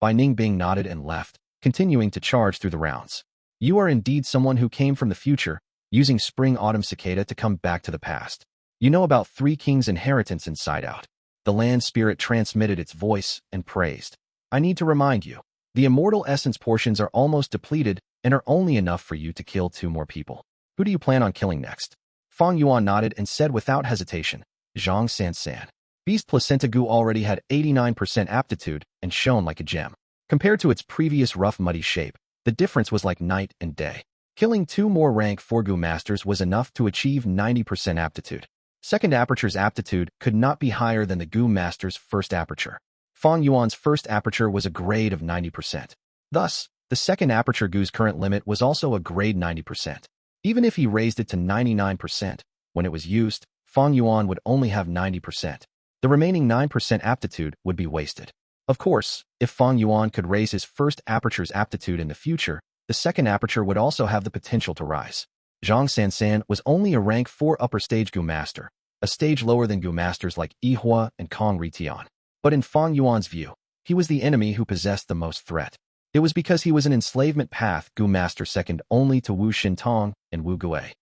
Ning nodded and left, continuing to charge through the rounds. You are indeed someone who came from the future, using spring Autumn Cicada to come back to the past. You know about 3 kings' inheritance inside out. The land spirit transmitted its voice and praised. I need to remind you. The immortal essence portions are almost depleted and are only enough for you to kill 2 more people. Who do you plan on killing next? Fang Yuan nodded and said without hesitation, Zhang San. Beast Placenta Gu already had 89% aptitude and shone like a gem. Compared to its previous rough muddy shape, the difference was like night and day. Killing 2 more rank 4 Gu masters was enough to achieve 90% aptitude. Second aperture's aptitude could not be higher than the Gu master's first aperture. Fang Yuan's first aperture was a grade of 90%. Thus, the second aperture Gu's current limit was also a grade 90%. Even if he raised it to 99%, when it was used, Fang Yuan would only have 90%. The remaining 9% aptitude would be wasted. Of course, if Fang Yuan could raise his first aperture's aptitude in the future, the second aperture would also have the potential to rise. Zhang San was only a rank 4 upper stage Gu master, a stage lower than Gu masters like Yihua and Wu Tian. But in Fang Yuan's view, he was the enemy who possessed the most threat. It was because he was an enslavement path Gu master second only to Wu Xintong and Wu Gu.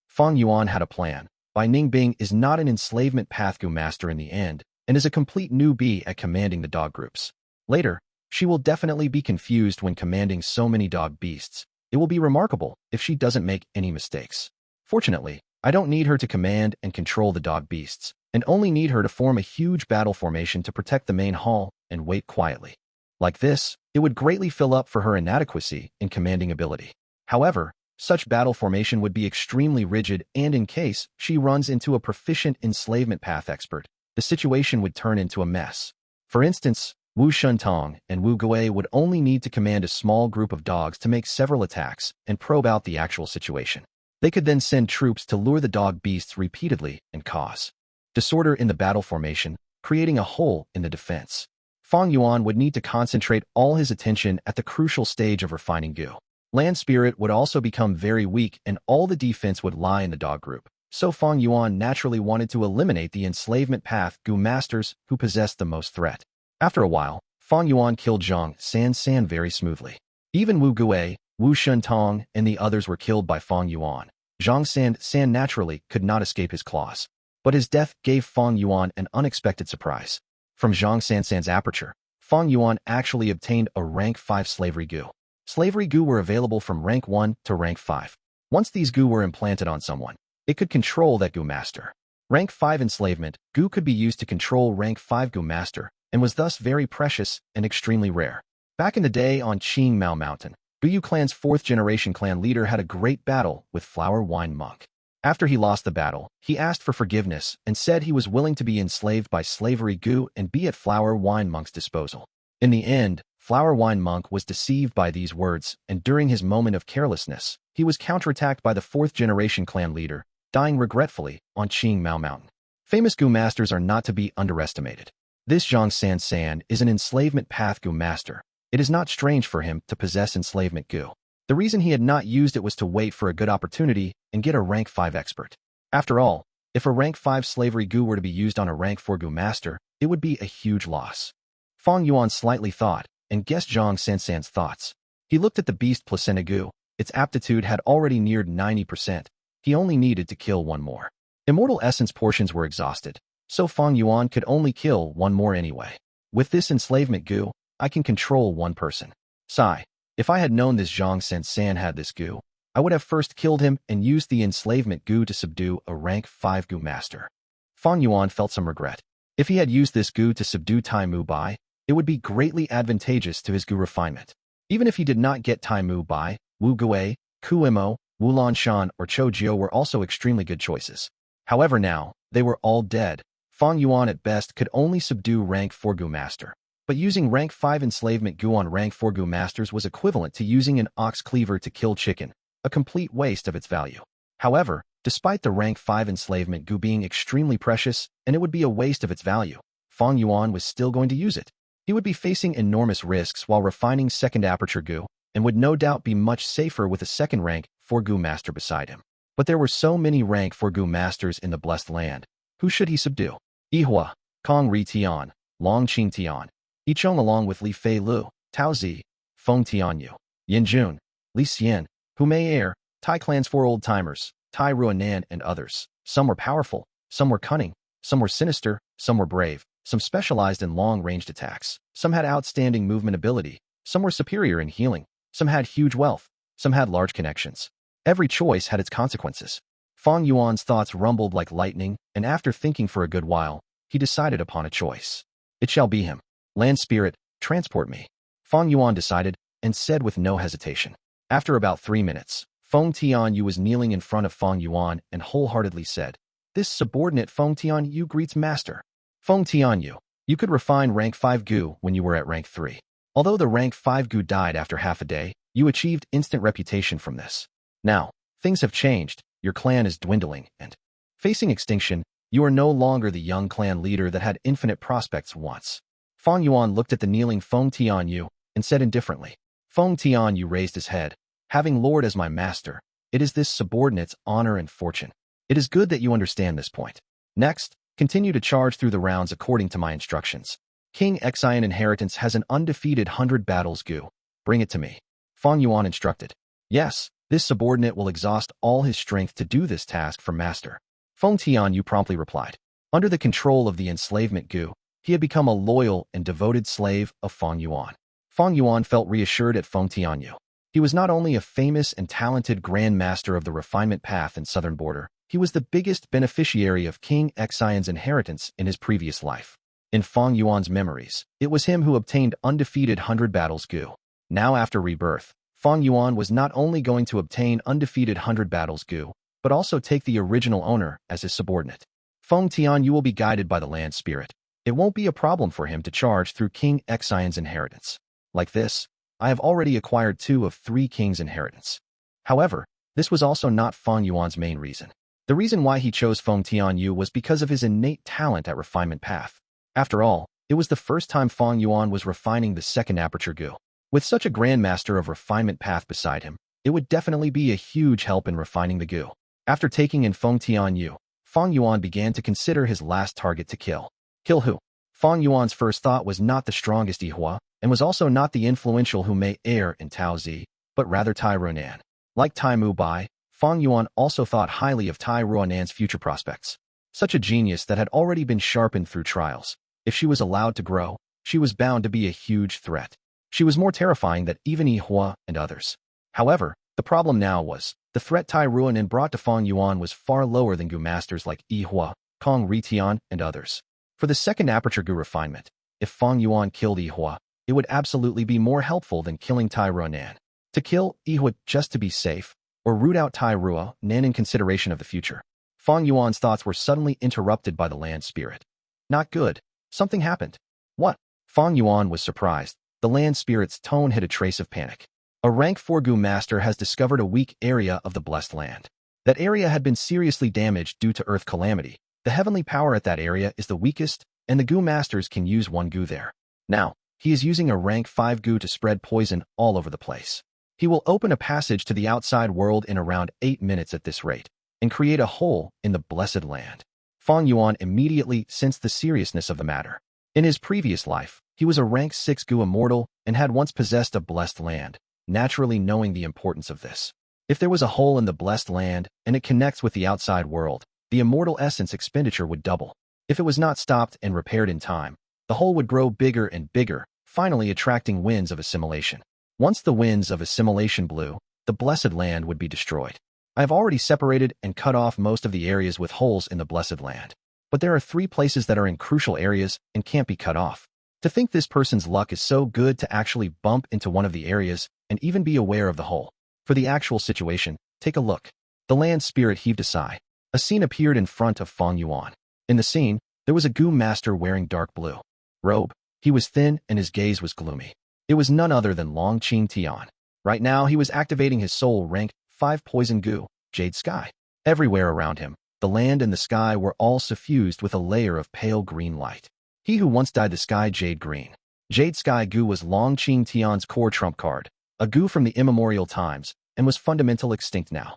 Fang Yuan had a plan. By Ning Bing is not an enslavement path Gu master in the end, and is a complete newbie at commanding the dog groups. Later, she will definitely be confused when commanding so many dog beasts. It will be remarkable if she doesn't make any mistakes. Fortunately, I don't need her to command and control the dog beasts, and only need her to form a huge battle formation to protect the main hall and wait quietly. Like this, it would greatly fill up for her inadequacy in commanding ability. However, such battle formation would be extremely rigid, and in case she runs into a proficient enslavement path expert, the situation would turn into a mess. For instance, Wu Xintong and Wu Gu would only need to command a small group of dogs to make several attacks and probe out the actual situation. They could then send troops to lure the dog beasts repeatedly and cause disorder in the battle formation, creating a hole in the defense. Fang Yuan would need to concentrate all his attention at the crucial stage of refining Gu. Land spirit would also become very weak and all the defense would lie in the dog group. So Fang Yuan naturally wanted to eliminate the enslavement path Gu masters who possessed the most threat. After a while, Fang Yuan killed Zhang San very smoothly. Even Wu Gu, Wu Xintong, and the others were killed by Fang Yuan. Zhang San naturally could not escape his claws. But his death gave Fang Yuan an unexpected surprise. From Zhang San's aperture, Fang Yuan actually obtained a rank 5 slavery Gu. Slavery Gu were available from rank 1 to rank 5. Once these Gu were implanted on someone, it could control that Gu master. Rank 5 enslavement Gu could be used to control rank 5 Gu master, and was thus very precious and extremely rare. Back in the day on Qing Mountain, Gu clan's 4th generation clan leader had a great battle with Flower Wine Monk. After he lost the battle, he asked for forgiveness and said he was willing to be enslaved by slavery Gu and be at Flower Wine Monk's disposal. In the end, Flower Wine Monk was deceived by these words, and during his moment of carelessness, he was counterattacked by the 4th generation clan leader, dying regretfully on Qing Mountain. Famous Gu masters are not to be underestimated. This Zhang San is an enslavement path Gu master. It is not strange for him to possess enslavement Gu. The reason he had not used it was to wait for a good opportunity and get a rank 5 expert. After all, if a rank 5 slavery Gu were to be used on a rank 4 Gu master, it would be a huge loss. Fang Yuan slightly thought and guessed Zhang San's thoughts. He looked at the beast Placenta Gu. Its aptitude had already neared 90%. He only needed to kill one more. Immortal essence portions were exhausted, so Fang Yuan could only kill one more anyway. With this enslavement Gu, I can control one person. Sigh. If I had known this Zhang San had this Gu, I would have first killed him and used the enslavement Gu to subdue a rank 5 Gu master. Fang Yuan felt some regret. If he had used this Gu to subdue Tai Mu Bai, it would be greatly advantageous to his Gu refinement. Even if he did not get Tai Mu Bai, Wu Gu, Ku Mo, Wu Lanshan, or Cho Jiu were also extremely good choices. However now, they were all dead. Fang Yuan at best could only subdue rank 4 Gu master. But using rank 5 enslavement Gu on rank 4 Gu masters was equivalent to using an ox cleaver to kill chicken, a complete waste of its value. However, despite the rank 5 enslavement Gu being extremely precious, and it would be a waste of its value, Fang Yuan was still going to use it. He would be facing enormous risks while refining second aperture Gu, and would no doubt be much safer with a second rank 4 Gu master beside him. But there were so many rank 4 Gu masters in the blessed land. Who should he subdue? Yihua, Wu Tian, Long Qing Tian, Yicheng along with Li Fei Lu, Tao Zi, Feng Tianyu, Yin Jun, Li Xian, Hu Mei Er, Tai Clan's 4 old-timers, Tai Ruanan and others. Some were powerful, some were cunning, some were sinister, some were brave, some specialized in long-ranged attacks. Some had outstanding movement ability, some were superior in healing, some had huge wealth, some had large connections. Every choice had its consequences. Fang Yuan's thoughts rumbled like lightning, and after thinking for a good while, he decided upon a choice. It shall be him. Land spirit, transport me. Fang Yuan decided, and said with no hesitation. After about 3 minutes, Wu Tian was kneeling in front of Fang Yuan and wholeheartedly said, "This subordinate Wu Tian greets master. Wu Tian, you could refine rank 5 Gu when you were at rank 3. Although the rank 5 Gu died after half a day, you achieved instant reputation from this. Now, things have changed, your clan is dwindling, and facing extinction, you are no longer the young clan leader that had infinite prospects once." Fang Yuan looked at the kneeling Wu Tian and said indifferently. Wu Tian raised his head. "Having Lord as my master, it is this subordinate's honor and fortune. It is good that you understand this point. Next, continue to charge through the rounds according to my instructions. King Xian inheritance has an undefeated 100 battles Gu. Bring it to me." Fang Yuan instructed. Yes, this subordinate will exhaust all his strength to do this task for master. Wu Tian promptly replied. Under the control of the enslavement Gu, he had become a loyal and devoted slave of Fang Yuan. Fang Yuan felt reassured at Wu Tian. He was not only a famous and talented Grand Master of the refinement path in southern border, he was the biggest beneficiary of King Xian's inheritance in his previous life. In Fang Yuan's memories, it was him who obtained undefeated 100 battles Gu. Now after rebirth, Fang Yuan was not only going to obtain undefeated 100 battles Gu, but also take the original owner as his subordinate. Wu Tian will be guided by the land spirit. It won't be a problem for him to charge through King Xian's inheritance. Like this, I have already acquired 2 of 3 kings' inheritance. However, this was also not Fang Yuan's main reason. The reason why he chose Wu Tian was because of his innate talent at refinement path. After all, it was the first time Fang Yuan was refining the second aperture Gu. With such a grandmaster of refinement path beside him, it would definitely be a huge help in refining the Gu. After taking in Wu Tian, Fang Yuan began to consider his last target to kill. Kill who? Fang Yuan's first thought was not the strongest Ihua, and was also not the influential who may err in Tao Zi, but rather Tai Ruonan. Like Tai Mu Bai, Fang Yuan also thought highly of Tai Ruonan's future prospects. Such a genius that had already been sharpened through trials. If she was allowed to grow, she was bound to be a huge threat. She was more terrifying than even Ihua and others. However, the problem now was, the threat Tai Ruonan brought to Fang Yuan was far lower than Gu masters like Ihua, Kong Ritian, and others. For the second aperture Gu refinement, if Fang Yuan killed Ihua, it would absolutely be more helpful than killing Tai Ruonan. To kill Ihua just to be safe, or root out Tai Ruonan in consideration of the future. Fang Yuan's thoughts were suddenly interrupted by the land spirit. Not good. Something happened. What? Fang Yuan was surprised. The land spirit's tone hid a trace of panic. A rank 4 Gu master has discovered a weak area of the blessed land. That area had been seriously damaged due to earth calamity. The heavenly power at that area is the weakest, and the Gu masters can use 1 Gu there. Now, he is using a rank 5 Gu to spread poison all over the place. He will open a passage to the outside world in around 8 minutes at this rate, and create a hole in the blessed land. Fang Yuan immediately sensed the seriousness of the matter. In his previous life, he was a rank 6 Gu immortal and had once possessed a blessed land, naturally knowing the importance of this. If there was a hole in the blessed land and it connects with the outside world, the immortal essence expenditure would double. If it was not stopped and repaired in time, the hole would grow bigger and bigger, finally attracting winds of assimilation. Once the winds of assimilation blew, the blessed land would be destroyed. I have already separated and cut off most of the areas with holes in the blessed land. But there are 3 places that are in crucial areas and can't be cut off. To think this person's luck is so good to actually bump into one of the areas and even be aware of the hole. For the actual situation, take a look. The land spirit heaved a sigh. A scene appeared in front of Fang Yuan. In the scene, there was a Gu master wearing dark blue robe. He was thin and his gaze was gloomy. It was none other than Tian. Right now, he was activating his soul rank 5 poison Gu, Jade Sky. Everywhere around him, the land and the sky were all suffused with a layer of pale green light. He who once dyed the sky jade green. Jade Sky Gu was Tian's core trump card, a Gu from the immemorial times, and was fundamental extinct now.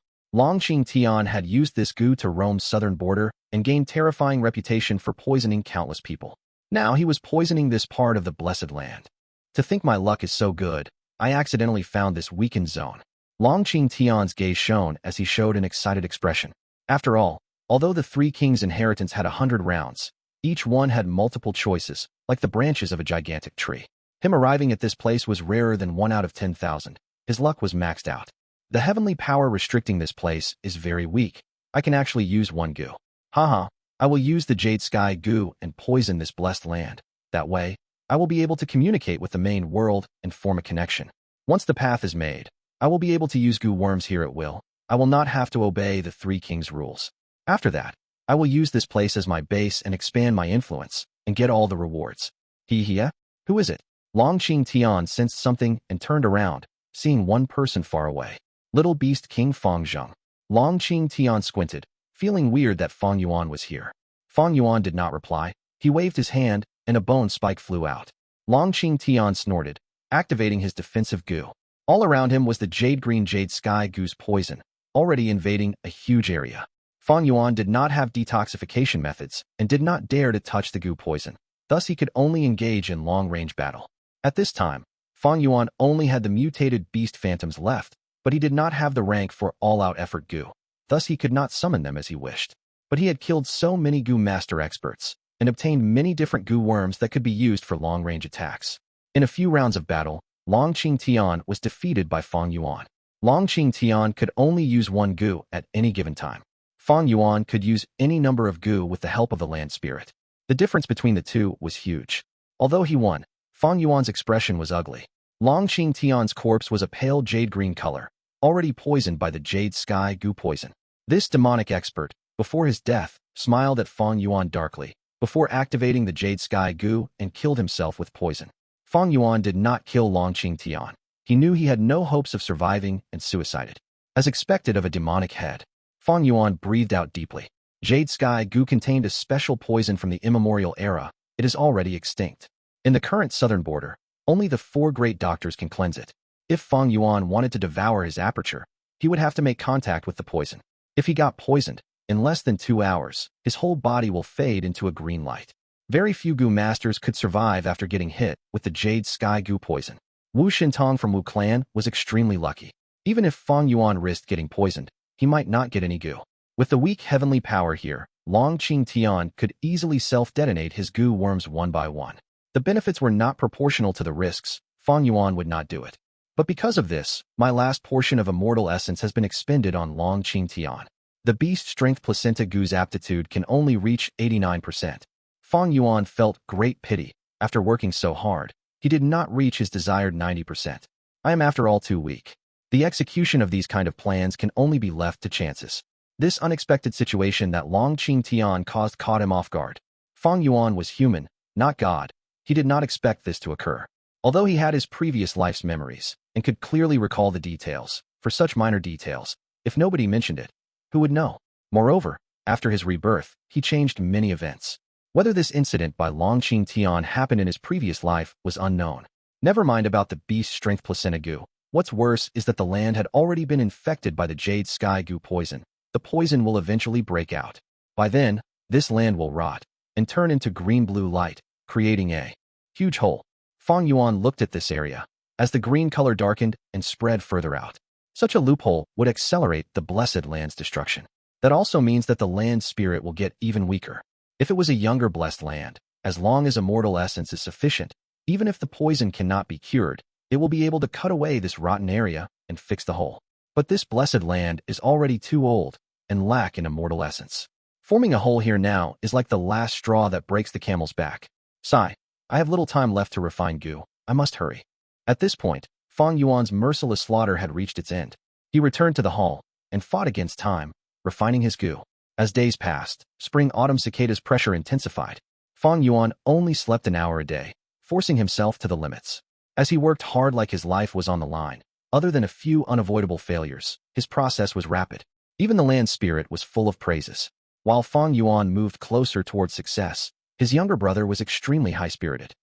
Tian had used this Gu to roam southern border and gained terrifying reputation for poisoning countless people. Now he was poisoning this part of the blessed land. To think my luck is so good, I accidentally found this weakened zone. Tian's gaze shone as he showed an excited expression. After all, although the 3 kings' inheritance had 100 rounds, Each one had multiple choices, like the branches of a gigantic tree. Him arriving at this place was rarer than 1 out of 10,000. His luck was maxed out. The heavenly power restricting this place is very weak. I can actually use 1 Gu. Haha, I will use the Jade Sky Gu and poison this blessed land. That way, I will be able to communicate with the main world and form a connection. Once the path is made, I will be able to use Gu worms here at will. I will not have to obey the 3 kings' rules. After that, I will use this place as my base and expand my influence, and get all the rewards. Who is it? Qing Tian sensed something and turned around, seeing one person far away. Little beast King Fang Zheng. Qing Tian squinted, feeling weird that Fang Yuan was here. Fang Yuan did not reply. He waved his hand, and a bone spike flew out. Qing Tian snorted, activating his defensive Gu. All around him was the jade-green Jade Sky Gu's poison, already invading a huge area. Fang Yuan did not have detoxification methods and did not dare to touch the Gu poison. Thus, he could only engage in long-range battle. At this time, Fang Yuan only had the mutated beast phantoms left, but he did not have the rank for all-out effort Gu. Thus, he could not summon them as he wished. But he had killed so many Gu master experts and obtained many different Gu worms that could be used for long-range attacks. In a few rounds of battle, Qing Tian was defeated by Fang Yuan. Qing Tian could only use 1 Gu at any given time. Fang Yuan could use any number of Gu with the help of the land spirit. The difference between the two was huge. Although he won, Fang Yuan's expression was ugly. Qing Tian's corpse was a pale jade-green color, already poisoned by the Jade Sky Gu poison. This demonic expert, before his death, smiled at Fang Yuan darkly, before activating the Jade Sky Gu and killed himself with poison. Fang Yuan did not kill Qing Tian. He knew he had no hopes of surviving and suicided. As expected of a demonic head, Fang Yuan breathed out deeply. Jade Sky Gu contained a special poison from the immemorial era. It is already extinct. In the current southern border, only the 4 great doctors can cleanse it. If Fang Yuan wanted to devour his aperture, he would have to make contact with the poison. If he got poisoned, in less than 2 hours, his whole body will fade into a green light. Very few Gu masters could survive after getting hit with the Jade Sky Gu poison. Wu Shintong from Wu Clan was extremely lucky. Even if Fang Yuan risked getting poisoned, he might not get any Gu. With the weak heavenly power here, Qing Tian could easily self-detonate his Gu worms one by one. The benefits were not proportional to the risks. Fang Yuan would not do it. But because of this, my last portion of Immortal Essence has been expended on Qing Tian. The Beast Strength Placenta Gu's aptitude can only reach 89%. Fang Yuan felt great pity. After working so hard, he did not reach his desired 90%. I am after all too weak. The execution of these kind of plans can only be left to chances. This unexpected situation that Qing Tian caused caught him off guard. Fang Yuan was human, not God. He did not expect this to occur. Although he had his previous life's memories and could clearly recall the details, for such minor details, if nobody mentioned it, who would know? Moreover, after his rebirth, he changed many events. Whether this incident by Qing Tian happened in his previous life was unknown. Never mind about the Beast Strength Placenta Gu. What's worse is that the land had already been infected by the Jade Sky Gu poison. The poison will eventually break out. By then, this land will rot and turn into green-blue light, creating a huge hole. Fang Yuan looked at this area as the green color darkened and spread further out. Such a loophole would accelerate the blessed land's destruction. That also means that the land spirit will get even weaker. If it was a younger blessed land, as long as immortal essence is sufficient, even if the poison cannot be cured, it will be able to cut away this rotten area and fix the hole. But this blessed land is already too old and lack in immortal essence. Forming a hole here now is like the last straw that breaks the camel's back. Sigh. I have little time left to refine Gu. I must hurry. At this point, Fang Yuan's merciless slaughter had reached its end. He returned to the hall and fought against time, refining his Gu. As days passed, spring Autumn Cicada's pressure intensified. Fang Yuan only slept an hour a day, forcing himself to the limits. As he worked hard like his life was on the line, other than a few unavoidable failures, his process was rapid. Even the land spirit was full of praises. While Fang Yuan moved closer towards success, his younger brother was extremely high-spirited.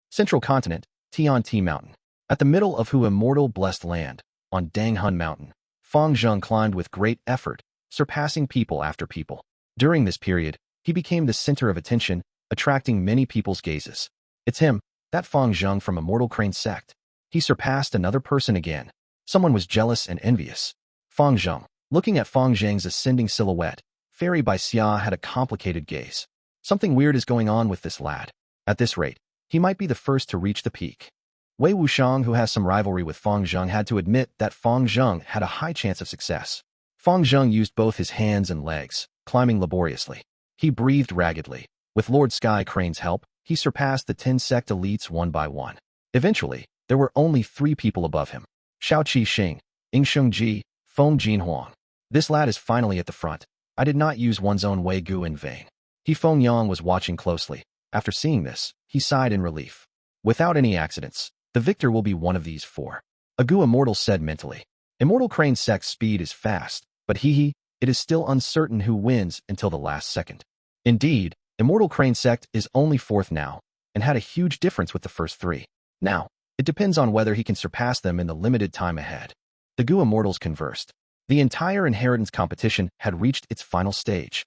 Central Continent, Tian Ti Mountain. At the middle of Hu Immortal Blessed Land, on Dang Hun Mountain, Fang Zheng climbed with great effort, surpassing people after people. During this period, he became the center of attention, attracting many people's gazes. It's him, that Fang Zheng from Immortal Crane Sect. He surpassed another person again. Someone was jealous and envious. Fang Zheng, looking at Fang Zheng's ascending silhouette, Fairy by Xia had a complicated gaze. Something weird is going on with this lad. At this rate, he might be the first to reach the peak. Wei Wuxiang, who has some rivalry with Fang Zheng, had to admit that Fang Zheng had a high chance of success. Fang Zheng used both his hands and legs, climbing laboriously. He breathed raggedly. With Lord Sky Crane's help, he surpassed the 10 sect elites one by one. Eventually, there were only 3 people above him: Xiao Qi Xing, Yingsheng Ji, Feng Jin Huang. This lad is finally at the front. I did not use one's own Wei Gu in vain. Feng Yuan was watching closely. After seeing this, he sighed in relief. Without any accidents, the victor will be one of these 4. A Gu Immortal said mentally. Immortal Crane Sect's speed is fast, but it is still uncertain who wins until the last second. Indeed, Immortal Crane Sect is only 4th now, and had a huge difference with the first 3. Now, it depends on whether he can surpass them in the limited time ahead. The Gu Immortals conversed. The entire inheritance competition had reached its final stage.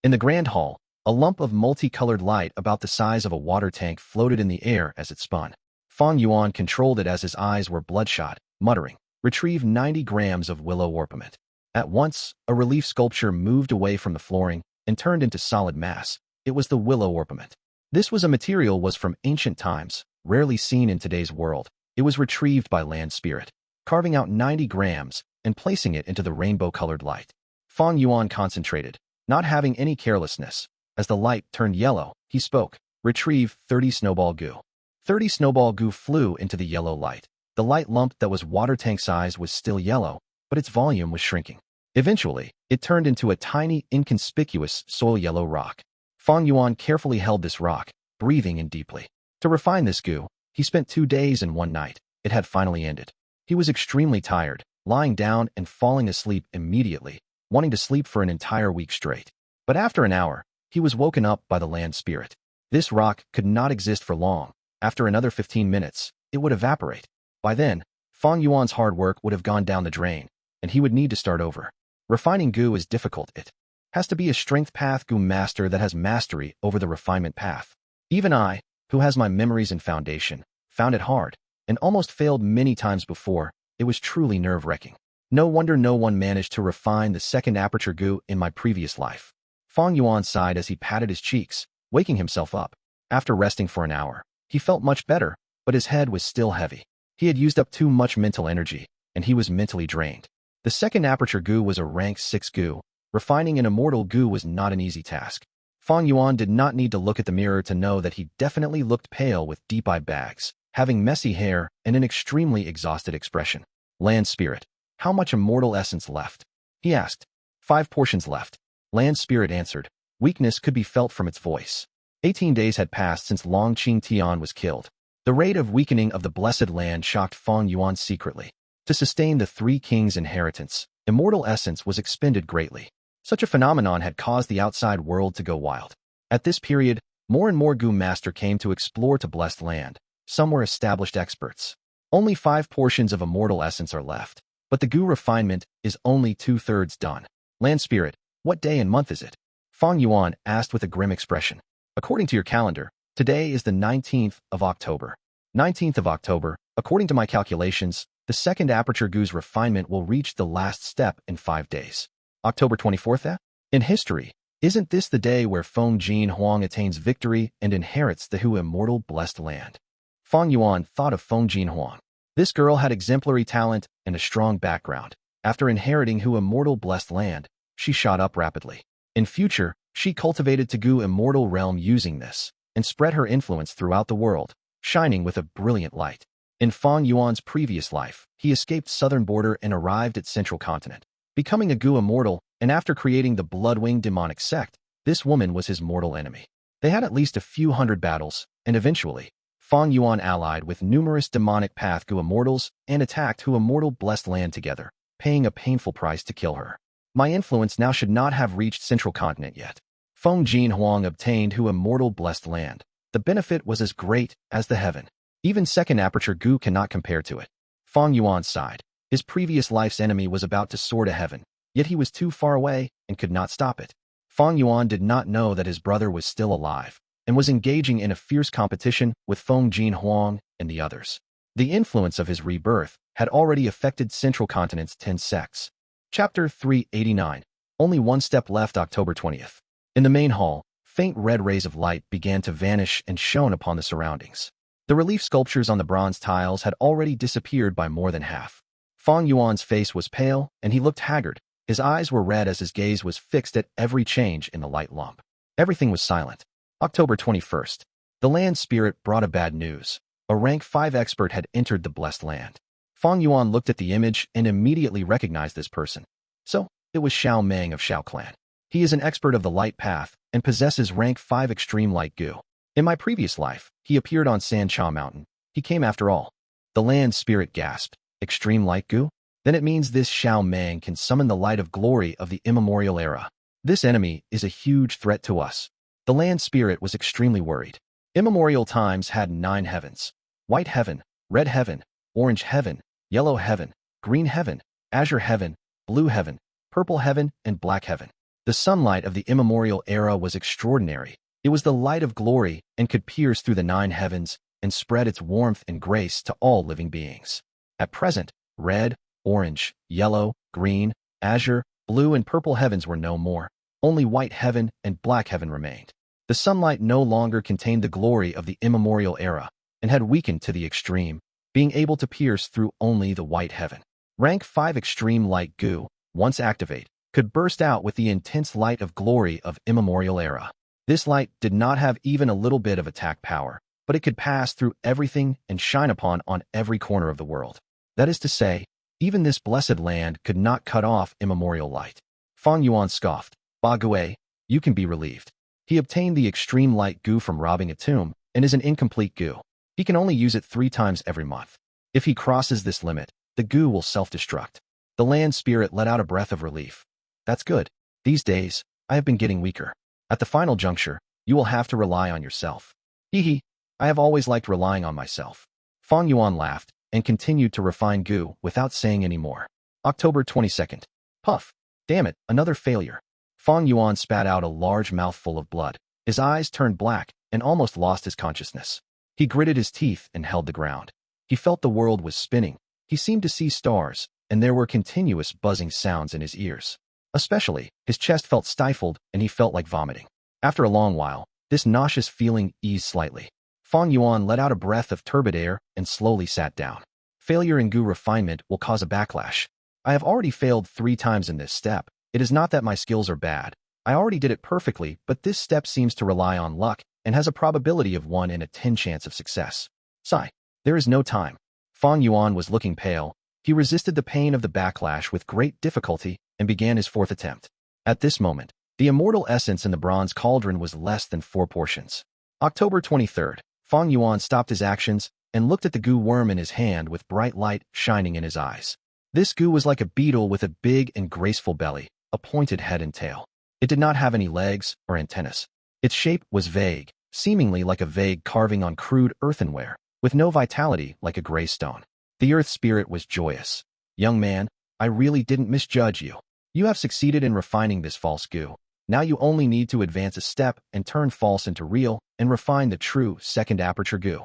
In the Grand Hall, a lump of multicolored light about the size of a water tank floated in the air as it spun. Fang Yuan controlled it as his eyes were bloodshot, muttering, "Retrieve 90 grams of willow orpiment." At once, a relief sculpture moved away from the flooring and turned into solid mass. It was the willow orpiment. This was a material was from ancient times, rarely seen in today's world. It was retrieved by Land Spirit, carving out 90 grams and placing it into the rainbow-colored light. Fang Yuan concentrated, not having any carelessness. As the light turned yellow, he spoke, "Retrieve 30 snowball Gu." 30 snowball Gu flew into the yellow light. The light lump that was water tank size was still yellow, but its volume was shrinking. Eventually, it turned into a tiny, inconspicuous soil yellow rock. Fang Yuan carefully held this rock, breathing in deeply. To refine this Gu, he spent 2 days and 1 night. It had finally ended. He was extremely tired, lying down and falling asleep immediately, wanting to sleep for an entire week straight. But after an hour, he was woken up by the Land Spirit. This rock could not exist for long. After another 15 minutes, it would evaporate. By then, Fang Yuan's hard work would have gone down the drain, and he would need to start over. Refining Gu is difficult. It has to be a strength path Gu master that has mastery over the refinement path. Even I, who has my memories and foundation, found it hard, and almost failed many times before. It was truly nerve-wracking. No wonder no one managed to refine the second aperture Gu in my previous life. Fang Yuan sighed as he patted his cheeks, waking himself up. After resting for an hour, he felt much better, but his head was still heavy. He had used up too much mental energy, and he was mentally drained. The second aperture Gu was a rank 6 Gu. Refining an immortal Gu was not an easy task. Fang Yuan did not need to look at the mirror to know that he definitely looked pale with deep eye bags, having messy hair and an extremely exhausted expression. Land Spirit, how much immortal essence left? He asked. 5 portions left. Land Spirit answered. Weakness could be felt from its voice. 18 days had passed since Long Qing Tian was killed. The rate of weakening of the Blessed Land shocked Fang Yuan secretly. To sustain the 3 kings' inheritance, immortal essence was expended greatly. Such a phenomenon had caused the outside world to go wild. At this period, more and more Gu master came to explore to Blessed Land. Some were established experts. Only 5 portions of immortal essence are left, but the Gu refinement is only 2/3 done. Land Spirit, what day and month is it? Fang Yuan asked with a grim expression. According to your calendar, today is the 19th of October. 19th of October, according to my calculations, the second aperture Gu's refinement will reach the last step in 5 days. October 24th? In history, isn't this the day where Feng Jin Huang attains victory and inherits the Hu immortal blessed land? Fang Yuan thought of Feng Jin Huang. This girl had exemplary talent and a strong background. After inheriting Hu immortal blessed land, she shot up rapidly. In future, she cultivated to Gu immortal realm using this, and spread her influence throughout the world, shining with a brilliant light. In Fang Yuan's previous life, he escaped southern border and arrived at central continent, becoming a Gu immortal, and after creating the Bloodwing demonic sect, this woman was his mortal enemy. They had at least a few hundred battles, and eventually, Fang Yuan allied with numerous demonic path Gu immortals and attacked Hu immortal blessed land together, paying a painful price to kill her. My influence now should not have reached central continent yet. Feng Jin Huang obtained Hu immortal blessed land. The benefit was as great as the heaven. Even second aperture Gu cannot compare to it. Fang Yuan sighed. His previous life's enemy was about to soar to heaven, yet he was too far away and could not stop it. Fang Yuan did not know that his brother was still alive and was engaging in a fierce competition with Feng Jin Huang and the others. The influence of his rebirth had already affected central continent's 10 sects. Chapter 389. Only 1 step left. October 20th. In the main hall, faint red rays of light began to vanish and shone upon the surroundings. The relief sculptures on the bronze tiles had already disappeared by more than half. Fang Yuan's face was pale, and he looked haggard. His eyes were red as his gaze was fixed at every change in the light lump. Everything was silent. October 21st. The land spirit brought a bad news. A rank 5 expert had entered the blessed land. Fang Yuan looked at the image and immediately recognized this person. So, it was Xiao Meng of Xiao Clan. He is an expert of the light path and possesses rank 5 extreme light Gu. In my previous life, he appeared on Sancha Mountain. He came after all. The land spirit gasped. Extreme light Gu? Then it means this Xiao Meng can summon the light of glory of the immemorial era. This enemy is a huge threat to us. The land spirit was extremely worried. Immemorial times had 9 heavens. White heaven, red heaven, orange heaven, yellow heaven, green heaven, azure heaven, blue heaven, purple heaven, and black heaven. The sunlight of the immemorial era was extraordinary. It was the light of glory and could pierce through the 9 heavens and spread its warmth and grace to all living beings. At present, red, orange, yellow, green, azure, blue, and purple heavens were no more. Only white heaven and black heaven remained. The sunlight no longer contained the glory of the immemorial era and had weakened to the extreme, being able to pierce through only the white heaven. Rank 5 extreme light Gu, once activate, could burst out with the intense light of glory of immemorial era. This light did not have even a little bit of attack power, but it could pass through everything and shine upon on every corner of the world. That is to say, even this blessed land could not cut off immemorial light. Fang Yuan scoffed. Ba Gue, you can be relieved. He obtained the extreme light Gu from robbing a tomb and is an incomplete Gu. He can only use it 3 times every month. If he crosses this limit, the Gu will self-destruct. The land spirit let out a breath of relief. That's good. These days, I have been getting weaker. At the final juncture, you will have to rely on yourself. Hee, I have always liked relying on myself. Fang Yuan laughed and continued to refine Gu without saying any more. October 22nd. Puff. Damn it, another failure. Fang Yuan spat out a large mouthful of blood. His eyes turned black and almost lost his consciousness. He gritted his teeth and held the ground. He felt the world was spinning. He seemed to see stars, and there were continuous buzzing sounds in his ears. Especially, his chest felt stifled and he felt like vomiting. After a long while, this nauseous feeling eased slightly. Fang Yuan let out a breath of turbid air and slowly sat down. Failure in Gu refinement will cause a backlash. I have already failed 3 times in this step. It is not that my skills are bad. I already did it perfectly, but this step seems to rely on luck and has a probability of 1 in a 10 chance of success. Sigh. There is no time. Fang Yuan was looking pale. He resisted the pain of the backlash with great difficulty and began his 4th attempt. At this moment, the immortal essence in the bronze cauldron was less than 4 portions. October 23rd. Fang Yuan stopped his actions and looked at the Gu worm in his hand with bright light shining in his eyes. This Gu was like a beetle with a big and graceful belly, a pointed head and tail. It did not have any legs or antennas. Its shape was vague, seemingly like a vague carving on crude earthenware, with no vitality like a gray stone. The earth spirit was joyous. Young man, I really didn't misjudge you. You have succeeded in refining this false Gu. Now you only need to advance a step and turn false into real and refine the true second aperture Gu.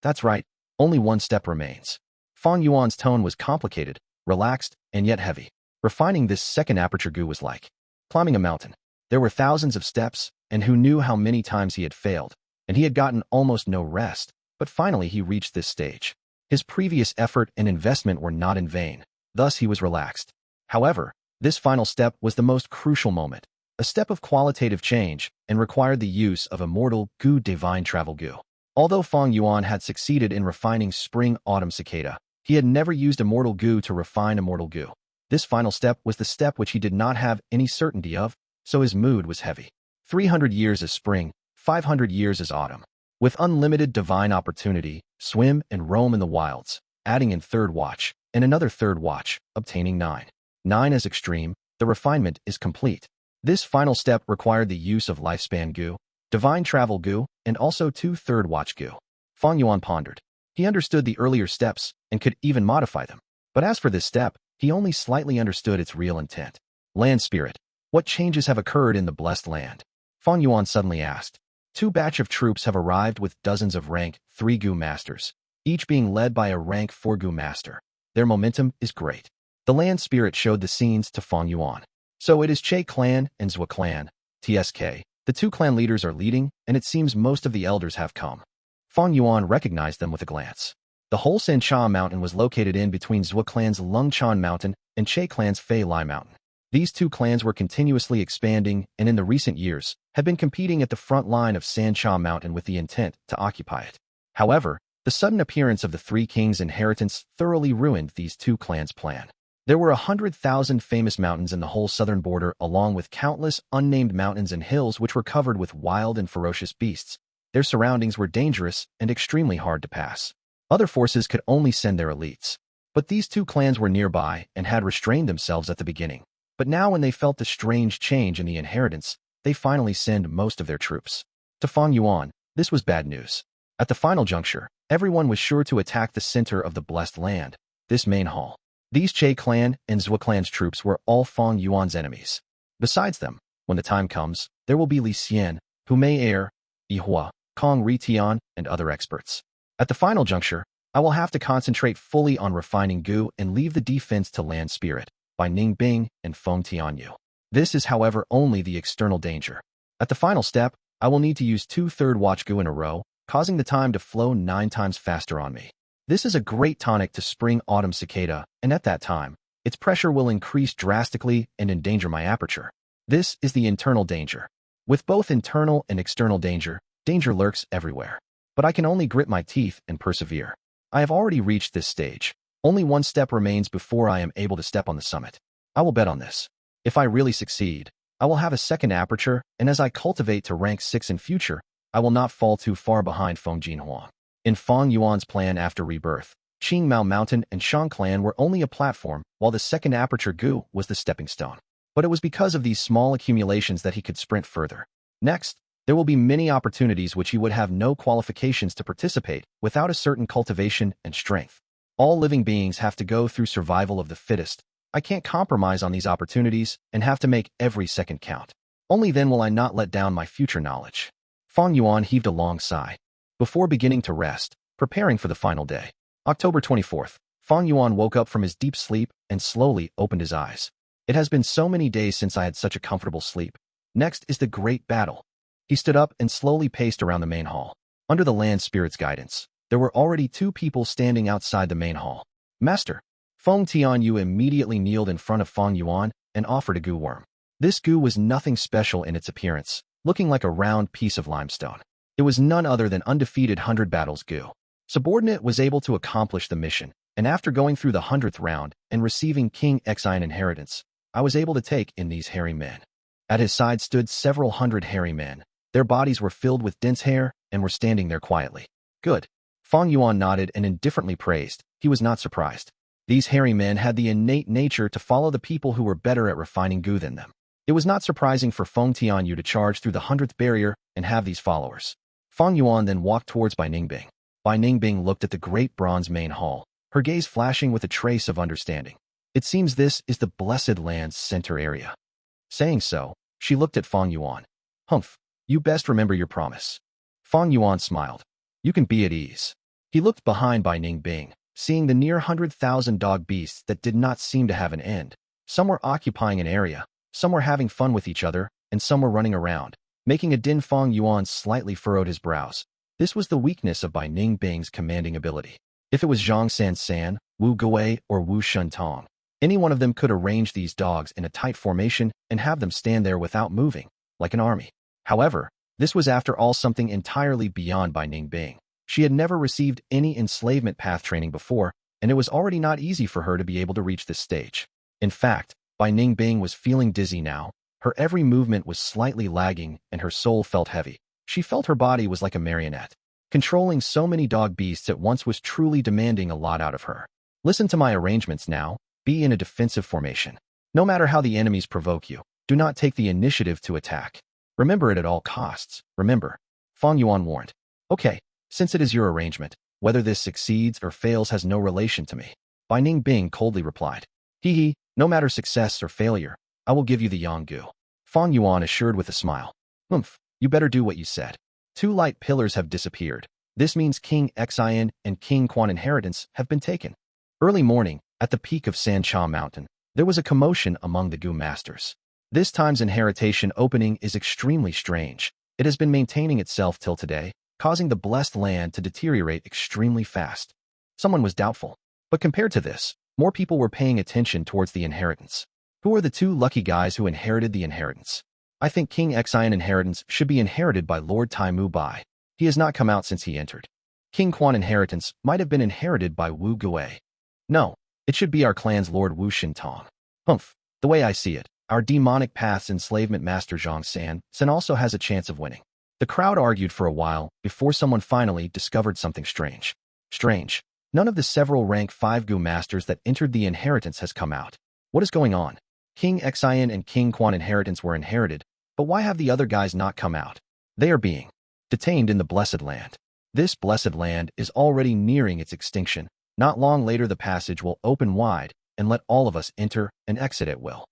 That's right, only 1 step remains. Fang Yuan's tone was complicated, relaxed, and yet heavy. Refining this second aperture Gu was like climbing a mountain. There were thousands of steps, and who knew how many times he had failed, and he had gotten almost no rest, but finally he reached this stage. His previous effort and investment were not in vain, thus he was relaxed. However, this final step was the most crucial moment, a step of qualitative change, and required the use of Immortal Gu Divine Travel Gu. Although Fang Yuan had succeeded in refining Spring Autumn Cicada, he had never used Immortal Gu to refine Immortal Gu. This final step was the step which he did not have any certainty of, so his mood was heavy. 300 years is spring, 500 years is autumn. With unlimited divine opportunity, swim and roam in the wilds, adding in 3rd watch, and another 3rd watch, obtaining 9. 9 is extreme, the refinement is complete. This final step required the use of Lifespan Gu, Divine Travel Gu, and also 2 3rd watch Gu. Fang Yuan pondered. He understood the earlier steps and could even modify them. But as for this step, he only slightly understood its real intent. Land Spirit, what changes have occurred in the blessed land? Fang Yuan suddenly asked. 2 batch of troops have arrived with dozens of rank 3 Gu masters, each being led by a rank 4 Gu master. Their momentum is great. The land spirit showed the scenes to Fang Yuan. So it is Che clan and Zhua clan, TSK, The two clan leaders are leading, and it seems most of the elders have come. Fang Yuan recognized them with a glance. The whole Sancha Mountain was located in between Zhou clan's Lungchan Mountain and Che clan's Fei Lai Mountain. These two clans were continuously expanding and in the recent years have been competing at the front line of Sancha Mountain with the intent to occupy it. However, the sudden appearance of the Three Kings' inheritance thoroughly ruined these two clans' plan. There were 100,000 famous mountains in the whole southern border, along with countless unnamed mountains and hills which were covered with wild and ferocious beasts. Their surroundings were dangerous and extremely hard to pass. Other forces could only send their elites. But these two clans were nearby and had restrained themselves at the beginning. But now when they felt the strange change in the inheritance, they finally sent most of their troops. To Fang Yuan, this was bad news. At the final juncture, everyone was sure to attack the center of the blessed land, this main hall. These Che clan and Zhou clan's troops were all Fang Yuan's enemies. Besides them, when the time comes, there will be Lian, who may heir, Yihua, Kong Ri Tian, and other experts. At the final juncture, I will have to concentrate fully on refining Gu and leave the defense to Land Spirit, by Ning Bing and Feng Tianyu. This is, however, only the external danger. At the final step, I will need to use 2/3 watch Gu in a row, causing the time to flow 9 times faster on me. This is a great tonic to spring Autumn Cicada, and at that time, its pressure will increase drastically and endanger my aperture. This is the internal danger. With both internal and external danger lurks everywhere. But I can only grit my teeth and persevere. I have already reached this stage. Only one step remains before I am able to step on the summit. I will bet on this. If I really succeed, I will have a second aperture, and as I cultivate to rank 6 in future, I will not fall too far behind Feng Huang. In Fang Yuan's plan after rebirth, Qing Mao Mountain and Shang clan were only a platform, while the second aperture Gu was the stepping stone. But it was because of these small accumulations that he could sprint further. Next, there will be many opportunities which he would have no qualifications to participate without a certain cultivation and strength. All living beings have to go through survival of the fittest. I can't compromise on these opportunities and have to make every second count. Only then will I not let down my future knowledge. Fang Yuan heaved a long sigh. Before beginning to rest, preparing for the final day. October 24th, Fang Yuan woke up from his deep sleep and slowly opened his eyes. It has been so many days since I had such a comfortable sleep. Next is the great battle. He stood up and slowly paced around the main hall. Under the land spirit's guidance, there were already 2 people standing outside the main hall. Master, Feng Tianyu immediately kneeled in front of Fang Yuan and offered a Gu worm. This Gu was nothing special in its appearance, looking like a round piece of limestone. It was none other than undefeated 100 battles Gu. Subordinate was able to accomplish the mission, and after going through the 100th round and receiving King Xian inheritance, I was able to take in these hairy men. At his side stood several hundred hairy men. Their bodies were filled with dense hair and were standing there quietly. Good. Fang Yuan nodded and indifferently praised. He was not surprised. These hairy men had the innate nature to follow the people who were better at refining Gu than them. It was not surprising for Feng Tianyu to charge through the 100th barrier and have these followers. Fang Yuan then walked towards Bai Ningbing. Bai Ningbing looked at the great bronze main hall, her gaze flashing with a trace of understanding. It seems this is the blessed land's center area. Saying so, she looked at Fang Yuan. Humph, you best remember your promise. Fang Yuan smiled. You can be at ease. He looked behind Bai Ningbing, seeing the near 100,000 dog beasts that did not seem to have an end. Some were occupying an area, some were having fun with each other, and some were running around. Making a din, Fang Yuan slightly furrowed his brows. This was the weakness of Bai Ningbing's commanding ability. If it was Zhang San, Wu Gui, or Wu Shuntong, any one of them could arrange these dogs in a tight formation and have them stand there without moving, like an army. However, this was after all something entirely beyond Bai Ningbing. She had never received any enslavement path training before, and it was already not easy for her to be able to reach this stage. In fact, Bai Ningbing was feeling dizzy now. Her every movement was slightly lagging, and her soul felt heavy. She felt her body was like a marionette. Controlling so many dog beasts at once was truly demanding a lot out of her. Listen to my arrangements now. Be in a defensive formation. No matter how the enemies provoke you, do not take the initiative to attack. Remember it at all costs. Remember. Fang Yuan warned. Okay, since it is your arrangement, whether this succeeds or fails has no relation to me. Bai Ningbing coldly replied. Hee, no matter success or failure, I will give you the Yanggu. Fang Yuan assured with a smile. You better do what you said. 2 light pillars have disappeared. This means King Xian and King Quan inheritance have been taken. Early morning, at the peak of Sancha Mountain, there was a commotion among the Gu masters. This time's inheritation opening is extremely strange. It has been maintaining itself till today, causing the blessed land to deteriorate extremely fast. Someone was doubtful. But compared to this, more people were paying attention towards the inheritance. Who are the two lucky guys who inherited the inheritance? I think King Xian inheritance should be inherited by Lord Taimu Bai. He has not come out since he entered. King Quan inheritance might have been inherited by Wu Gui. No, it should be our clan's Lord Wu Shintong. Humph, the way I see it, our demonic path's enslavement master Zhang San also has a chance of winning. The crowd argued for a while before someone finally discovered something strange. Strange. None of the several rank 5 Gu masters that entered the inheritance has come out. What is going on? King Xian and King Quan inheritance were inherited, but why have the other guys not come out? They are being detained in the Blessed Land. This Blessed Land is already nearing its extinction. Not long later the passage will open wide and let all of us enter and exit at will.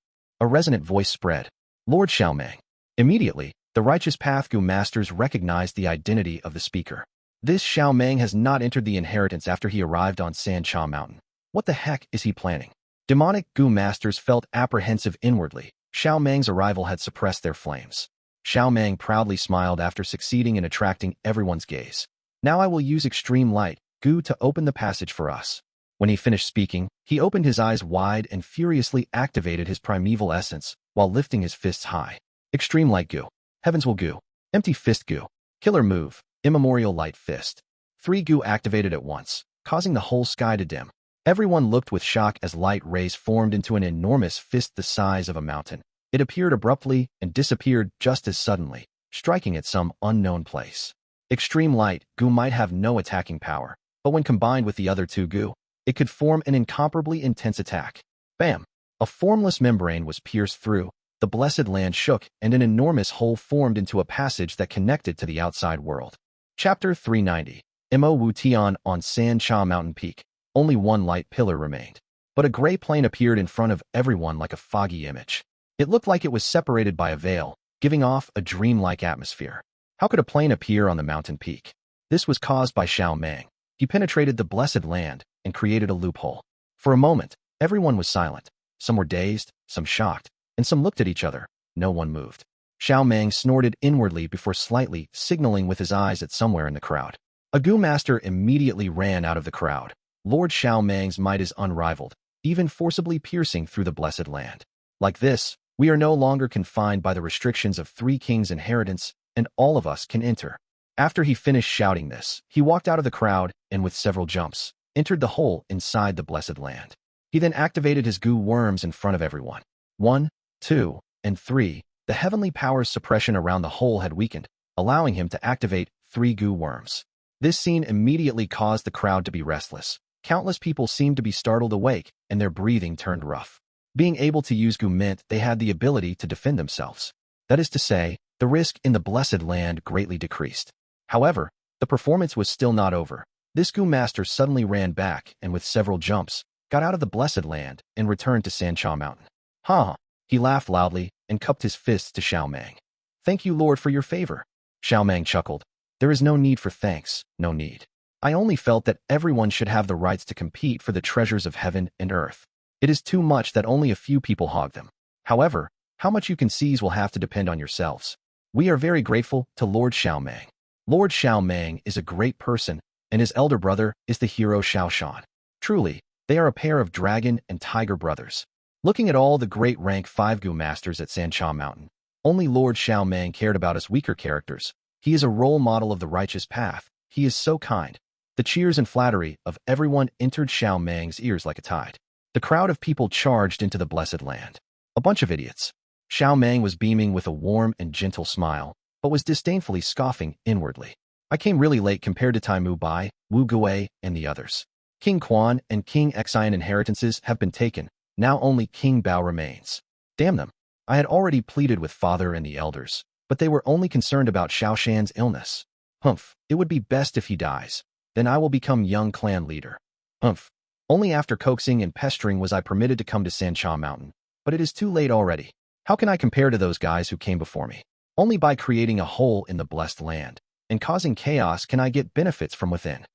A resonant voice spread. Lord Xiaomeng. Immediately, the righteous path Gu masters recognized the identity of the speaker. This Xiaomeng has not entered the inheritance after he arrived on Sancha Mountain. What the heck is he planning? Demonic Gu masters felt apprehensive inwardly. Xiaomeng's arrival had suppressed their flames. Xiaomeng proudly smiled after succeeding in attracting everyone's gaze. Now I will use extreme light, Gu, to open the passage for us. When he finished speaking, he opened his eyes wide and furiously activated his primeval essence while lifting his fists high. Extreme light Gu. Heavens will Gu. Empty fist Gu. Killer move. Immemorial light fist. 3 Gu activated at once, causing the whole sky to dim. Everyone looked with shock as light rays formed into an enormous fist the size of a mountain. It appeared abruptly and disappeared just as suddenly, striking at some unknown place. Extreme light Gu might have no attacking power, but when combined with the other 2 Gu, it could form an incomparably intense attack. Bam! A formless membrane was pierced through, the Blessed Land shook, and an enormous hole formed into a passage that connected to the outside world. Chapter 390. Mo Wu Tian on San Cha Mountain Peak. Only one light pillar remained. But a gray plane appeared in front of everyone like a foggy image. It looked like it was separated by a veil, giving off a dreamlike atmosphere. How could a plane appear on the mountain peak? This was caused by Xiaomeng. He penetrated the Blessed Land and created a loophole. For a moment, everyone was silent. Some were dazed, some shocked, and some looked at each other. No one moved. Xiaomeng snorted inwardly before slightly signaling with his eyes at somewhere in the crowd. A Gu master immediately ran out of the crowd. Lord Xiaomeng's might is unrivaled, even forcibly piercing through the Blessed Land. Like this, we are no longer confined by the restrictions of 3 kings' inheritance, and all of us can enter. After he finished shouting this, he walked out of the crowd and with several jumps, entered the hole inside the Blessed Land. He then activated his Gu worms in front of everyone. 1, 2, and 3. The heavenly power's suppression around the hole had weakened, allowing him to activate 3 Gu worms. This scene immediately caused the crowd to be restless. Countless people seemed to be startled awake, and their breathing turned rough. Being able to use Gu meant they had the ability to defend themselves. That is to say, the risk in the Blessed Land greatly decreased. However, the performance was still not over. This Gu master suddenly ran back and with several jumps, got out of the Blessed Land and returned to Sancha Mountain. Ha! He laughed loudly and cupped his fists to Xiaomeng. Thank you, Lord, for your favor. Xiaomeng chuckled. There is no need for thanks, no need. I only felt that everyone should have the rights to compete for the treasures of heaven and earth. It is too much that only a few people hog them. However, how much you can seize will have to depend on yourselves. We are very grateful to Lord Xiaomeng. Lord Xiaomeng is a great person, and his elder brother is the hero Xiaoshan. Truly, they are a pair of dragon and tiger brothers. Looking at all the great rank 5 Gu masters at Sancha Mountain, only Lord Xiaomeng cared about us weaker characters. He is a role model of the righteous path. He is so kind. The cheers and flattery of everyone entered Xiaomeng's ears like a tide. The crowd of people charged into the Blessed Land. A bunch of idiots. Xiaomeng was beaming with a warm and gentle smile, but was disdainfully scoffing inwardly. I came really late compared to Taimu Bai, Wu Gui, and the others. King Quan and King Xian inheritances have been taken. Now only King Bao remains. Damn them. I had already pleaded with father and the elders, but they were only concerned about Xiaoshan's illness. Humph, it would be best if he dies. Then I will become young clan leader. Humph. Only after coaxing and pestering was I permitted to come to Sancha Mountain, but it is too late already. How can I compare to those guys who came before me? Only by creating a hole in the blessed land and causing chaos can I get benefits from within.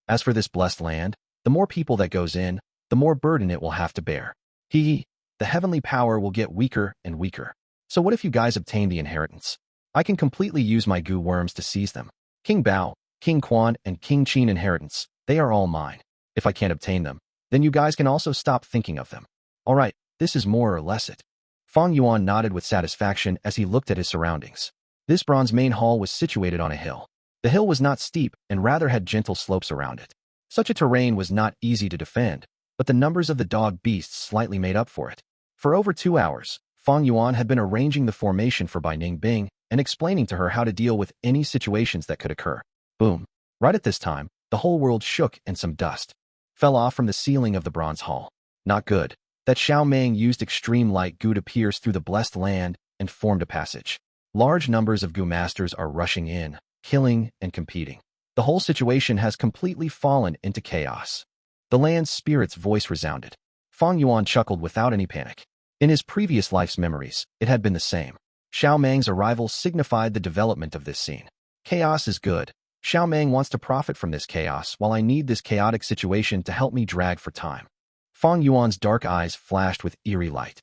As for this blessed land, the more people that goes in, the more burden it will have to bear. The heavenly power will get weaker and weaker. So what if you guys obtain the inheritance? I can completely use my Gu worms to seize them. King Bao, King Quan, and King Qin inheritance, they are all mine. If I can't obtain them, then you guys can also stop thinking of them. Alright, this is more or less it. Fang Yuan nodded with satisfaction as he looked at his surroundings. This bronze main hall was situated on a hill. The hill was not steep and rather had gentle slopes around it. Such a terrain was not easy to defend, but the numbers of the dog beasts slightly made up for it. For over 2 hours, Fang Yuan had been arranging the formation for Bai Ning Bing and explaining to her how to deal with any situations that could occur. Boom. Right at this time, the whole world shook and some dust fell off from the ceiling of the bronze hall. Not good. That Xiao Meng used extreme light Gu to pierce through the blessed land and formed a passage. Large numbers of Gu masters are rushing in, killing and competing. The whole situation has completely fallen into chaos. The land's spirit's voice resounded. Fang Yuan chuckled without any panic. In his previous life's memories, it had been the same. Xiao Meng's arrival signified the development of this scene. Chaos is good. Xiao Meng wants to profit from this chaos while I need this chaotic situation to help me drag for time. Fang Yuan's dark eyes flashed with eerie light.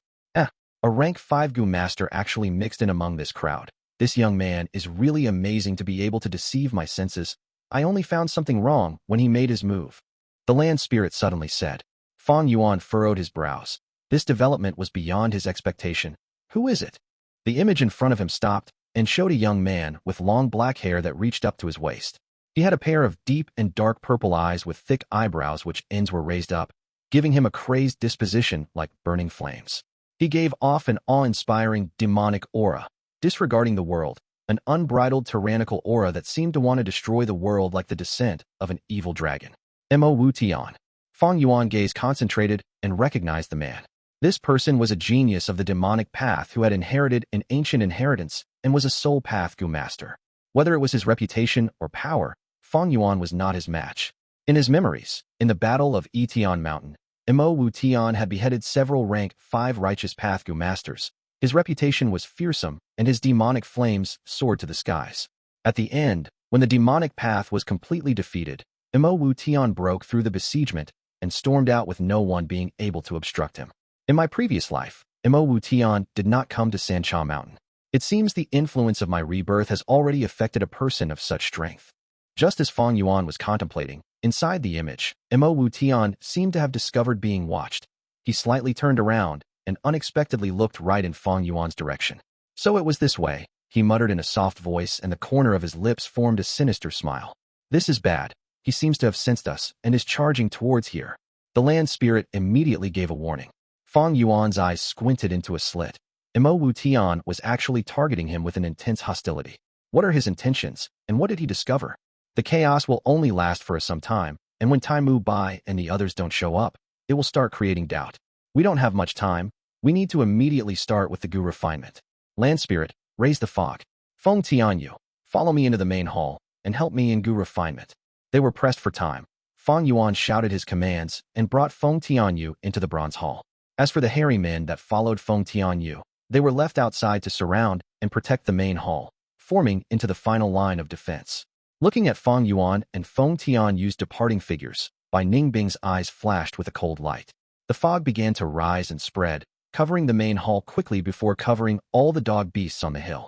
A rank 5 Gu master actually mixed in among this crowd. This young man is really amazing to be able to deceive my senses. I only found something wrong when he made his move. The land spirit suddenly said. Fang Yuan furrowed his brows. This development was beyond his expectation. Who is it? The image in front of him stopped and showed a young man with long black hair that reached up to his waist. He had a pair of deep and dark purple eyes with thick eyebrows which ends were raised up, giving him a crazed disposition like burning flames. He gave off an awe-inspiring demonic aura, disregarding the world, an unbridled tyrannical aura that seemed to want to destroy the world like the descent of an evil dragon. Wu Tian. Fang Yuan gazed concentrated and recognized the man. This person was a genius of the demonic path who had inherited an ancient inheritance and was a soul path Gu master. Whether it was his reputation or power, Fang Yuan was not his match. In his memories, in the Battle of Tian Mountain, Wu Tian had beheaded several rank 5 righteous path Gu masters. His reputation was fearsome, and his demonic flames soared to the skies. At the end, when the demonic path was completely defeated, Wu Tian broke through the besiegement and stormed out with no one being able to obstruct him. In my previous life, Wu Tian did not come to Sancha Mountain. It seems the influence of my rebirth has already affected a person of such strength. Just as Fang Yuan was contemplating, inside the image, Wu Tian seemed to have discovered being watched. He slightly turned around and unexpectedly looked right in Fang Yuan's direction. So it was this way, he muttered in a soft voice, and the corner of his lips formed a sinister smile. This is bad. He seems to have sensed us and is charging towards here. The land spirit immediately gave a warning. Fang Yuan's eyes squinted into a slit. Wu Tian was actually targeting him with an intense hostility. What are his intentions, and what did he discover? The chaos will only last for some time, and when time moves by and the others don't show up, it will start creating doubt. We don't have much time. We need to immediately start with the Gu refinement. Land spirit, raise the fog. Feng Tianyu, follow me into the main hall, and help me in Gu refinement. They were pressed for time. Fang Yuan shouted his commands and brought Feng Tianyu into the bronze hall. As for the hairy men that followed Feng Tianyu, they were left outside to surround and protect the main hall, forming into the final line of defense. Looking at Fang Yuan and Feng Tianyu's departing figures, Bai Ning Bing's eyes flashed with a cold light. The fog began to rise and spread, covering the main hall quickly before covering all the dog beasts on the hill.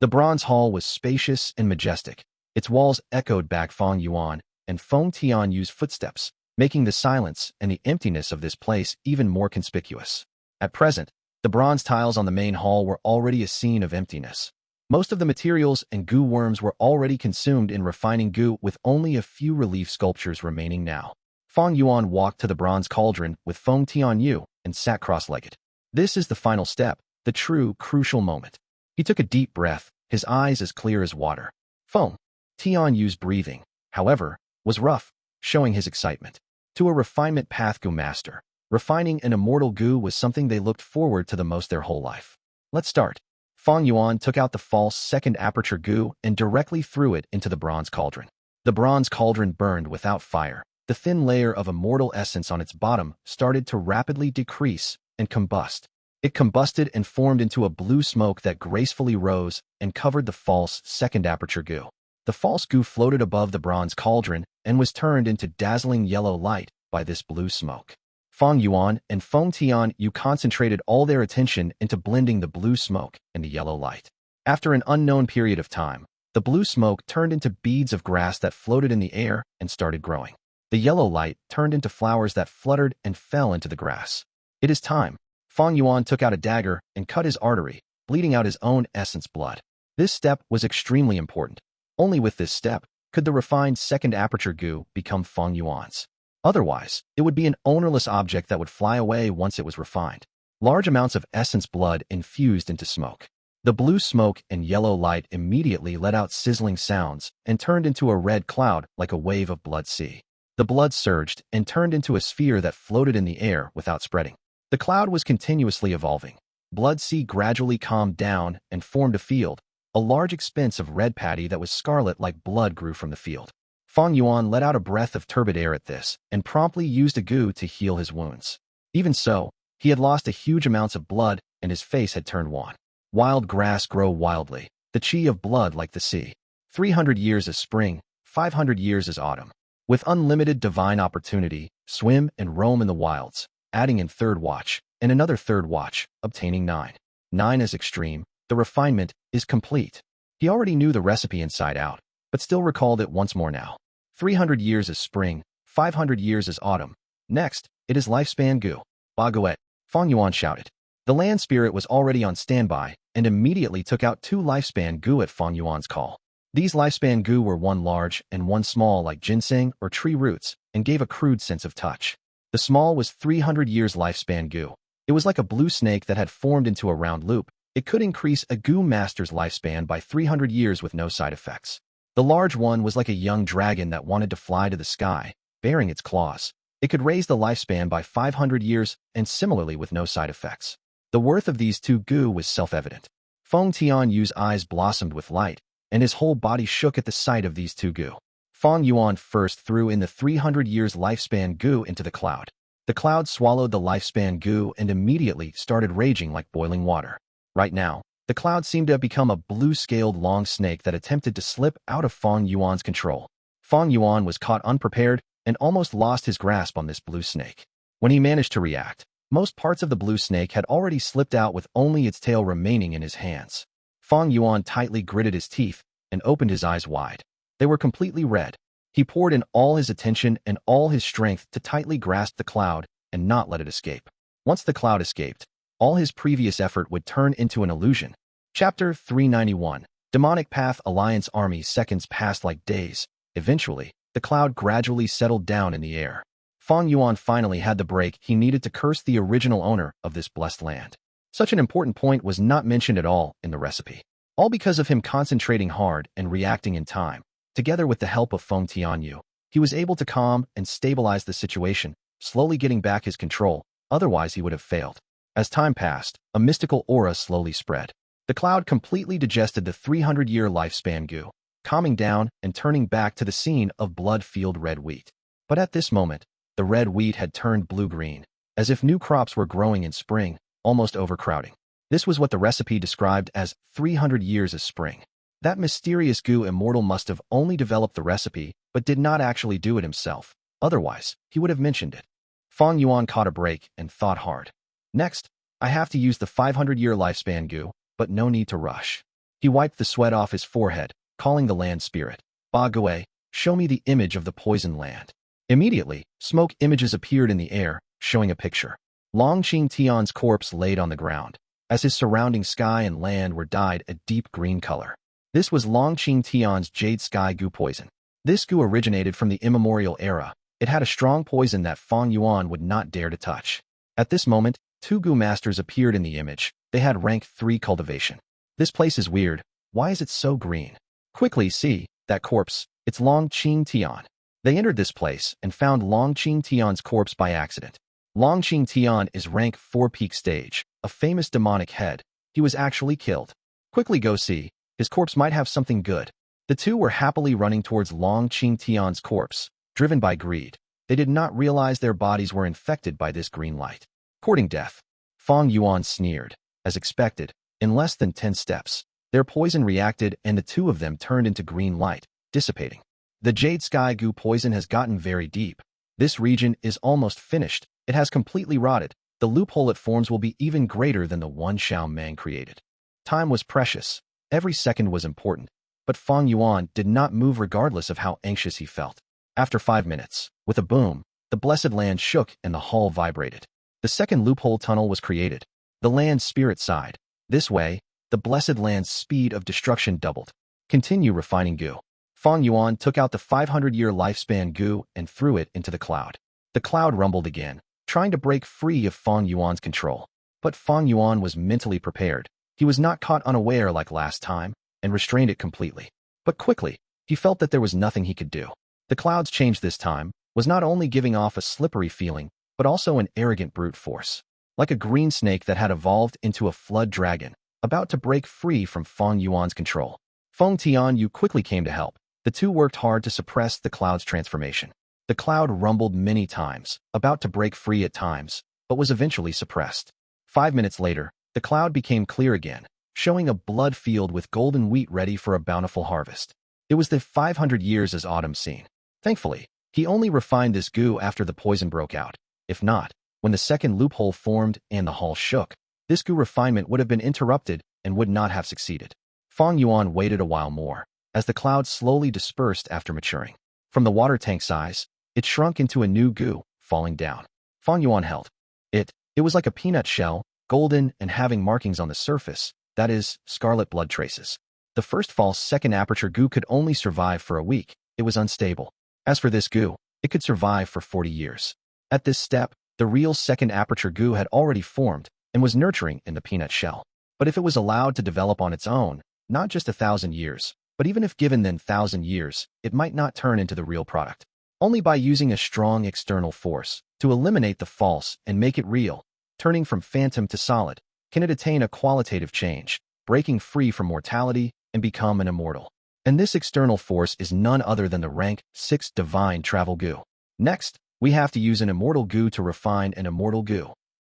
The bronze hall was spacious and majestic. Its walls echoed back Fang Yuan and Feng Tianyu's footsteps, making the silence and the emptiness of this place even more conspicuous. At present, the bronze tiles on the main hall were already a scene of emptiness. Most of the materials and Gu worms were already consumed in refining Gu, with only a few relief sculptures remaining now. Fang Yuan walked to the bronze cauldron with Feng Tianyu and sat cross-legged. This is the final step, the true, crucial moment. He took a deep breath, his eyes as clear as water. Feng Tianyu's breathing, however, was rough, showing his excitement. To a refinement path Gu master, refining an immortal Gu was something they looked forward to the most their whole life. Let's start. Fang Yuan took out the false second aperture Gu and directly threw it into the bronze cauldron. The bronze cauldron burned without fire. The thin layer of immortal essence on its bottom started to rapidly decrease and combust. It combusted and formed into a blue smoke that gracefully rose and covered the false second aperture Gu. The false Gu floated above the bronze cauldron and was turned into dazzling yellow light by this blue smoke. Fang Yuan and Feng Tian Yu concentrated all their attention into blending the blue smoke and the yellow light. After an unknown period of time, the blue smoke turned into beads of grass that floated in the air and started growing. The yellow light turned into flowers that fluttered and fell into the grass. It is time. Fang Yuan took out a dagger and cut his artery, bleeding out his own essence blood. This step was extremely important. Only with this step could the refined second aperture Gu become Fang Yuan's. Otherwise, it would be an ownerless object that would fly away once it was refined. Large amounts of essence blood infused into smoke. The blue smoke and yellow light immediately let out sizzling sounds and turned into a red cloud like a wave of blood sea. The blood surged and turned into a sphere that floated in the air without spreading. The cloud was continuously evolving. Blood sea gradually calmed down and formed a field. A large expanse of red paddy that was scarlet like blood grew from the field. Fang Yuan let out a breath of turbid air at this and promptly used a Gu to heal his wounds. Even so, he had lost a huge amounts of blood and his face had turned wan. Wild grass grow wildly, the chi of blood like the sea. 300 years is spring, 500 years is autumn. With unlimited divine opportunity, swim and roam in the wilds, adding in third watch, and another third watch, obtaining 9. 9 is extreme, the refinement is complete. He already knew the recipe inside out, but still recalled it once more now. 300 years is spring, 500 years is autumn. Next, it is lifespan Gu. Baguette, Fang Yuan shouted. The land spirit was already on standby and immediately took out 2 lifespan Gu at Fang Yuan's call. These lifespan Gu were one large and one small like ginseng or tree roots and gave a crude sense of touch. The small was 300 years lifespan Gu. It was like a blue snake that had formed into a round loop. It could increase a Gu master's lifespan by 300 years with no side effects. The large one was like a young dragon that wanted to fly to the sky, bearing its claws. It could raise the lifespan by 500 years and similarly with no side effects. The worth of these 2 Gu was self-evident. Feng Tian Yu's eyes blossomed with light, and his whole body shook at the sight of these 2 Gu. Fang Yuan first threw in the 300 years lifespan Gu into the cloud. The cloud swallowed the lifespan Gu and immediately started raging like boiling water. Right now, the cloud seemed to have become a blue-scaled long snake that attempted to slip out of Fang Yuan's control. Fang Yuan was caught unprepared and almost lost his grasp on this blue snake. When he managed to react, most parts of the blue snake had already slipped out with only its tail remaining in his hands. Fang Yuan tightly gritted his teeth and opened his eyes wide. They were completely red. He poured in all his attention and all his strength to tightly grasp the cloud and not let it escape. Once the cloud escaped, all his previous effort would turn into an illusion. Chapter 391. Demonic Path Alliance Army. Seconds passed like days. Eventually, the cloud gradually settled down in the air. Fang Yuan finally had the break he needed to curse the original owner of this blessed land. Such an important point was not mentioned at all in the recipe. All because of him concentrating hard and reacting in time. Together with the help of Feng Tian Yu, he was able to calm and stabilize the situation, slowly getting back his control, otherwise he would have failed. As time passed, a mystical aura slowly spread. The cloud completely digested the 300-year lifespan Gu, calming down and turning back to the scene of blood-field red wheat. But at this moment, the red wheat had turned blue-green, as if new crops were growing in spring, almost overcrowding. This was what the recipe described as 300 years of spring. That mysterious Gu Immortal must have only developed the recipe, but did not actually do it himself. Otherwise, he would have mentioned it. Fang Yuan caught a break and thought hard. Next, I have to use the 500-year lifespan Gu, but no need to rush. He wiped the sweat off his forehead, calling the land spirit. Ba Gui, show me the image of the poisoned land. Immediately, smoke images appeared in the air, showing a picture. Long Qing Tian's corpse laid on the ground, as his surrounding sky and land were dyed a deep green color. This was Long Qing Tian's Jade Sky Gu poison. This Gu originated from the immemorial era. It had a strong poison that Fang Yuan would not dare to touch. At this moment, 2 Gu masters appeared in the image. They had rank 3 cultivation. This place is weird. Why is it so green? Quickly see, that corpse, it's Long Qing Tian. They entered this place and found Long Qing Tian's corpse by accident. Long Qing Tian is rank 4 peak stage, a famous demonic head. He was actually killed. Quickly go see, his corpse might have something good. The 2 were happily running towards Long Qing Tian's corpse, driven by greed. They did not realize their bodies were infected by this green light. Courting death. Fang Yuan sneered. As expected, in less than 10 steps, their poison reacted and the 2 of them turned into green light, dissipating. The Jade Sky Gu poison has gotten very deep. This region is almost finished. It has completely rotted. The loophole it forms will be even greater than the one Xiao Mang created. Time was precious. Every second was important. But Fang Yuan did not move regardless of how anxious he felt. After 5 minutes, with a boom, the blessed land shook and the hall vibrated. The second loophole tunnel was created. The land's spirit sighed. This way, the blessed land's speed of destruction doubled. Continue refining Gu. Fang Yuan took out the 500-year lifespan Gu and threw it into the cloud. The cloud rumbled again, trying to break free of Fang Yuan's control. But Fang Yuan was mentally prepared. He was not caught unaware like last time, and restrained it completely. But quickly, he felt that there was nothing he could do. The cloud's change this time was not only giving off a slippery feeling, but also an arrogant brute force. Like a green snake that had evolved into a flood dragon, about to break free from Fang Yuan's control. Feng Tianyu quickly came to help. The two worked hard to suppress the cloud's transformation. The cloud rumbled many times, about to break free at times, but was eventually suppressed. 5 minutes later, the cloud became clear again, showing a blood field with golden wheat ready for a bountiful harvest. It was the 500 years as Autumn seen. Thankfully, he only refined this Gu after the poison broke out. If not, when the second loophole formed and the hall shook, this Gu refinement would have been interrupted and would not have succeeded. Fang Yuan waited a while more, as the cloud slowly dispersed after maturing. From the water tank size, it shrunk into a new Gu, falling down. Fang Yuan held it. It was like a peanut shell, golden and having markings on the surface, that is, scarlet blood traces. The first false second aperture Gu could only survive for a week. It was unstable. As for this Gu, it could survive for 40 years. At this step, the real second aperture Gu had already formed and was nurturing in the peanut shell. But if it was allowed to develop on its own, not just 1,000 years, but even if given then 1,000 years, it might not turn into the real product. Only by using a strong external force to eliminate the false and make it real, turning from phantom to solid, can it attain a qualitative change, breaking free from mortality and become an immortal. And this external force is none other than the rank 6 divine travel Gu. Next, we have to use an immortal Gu to refine an immortal Gu.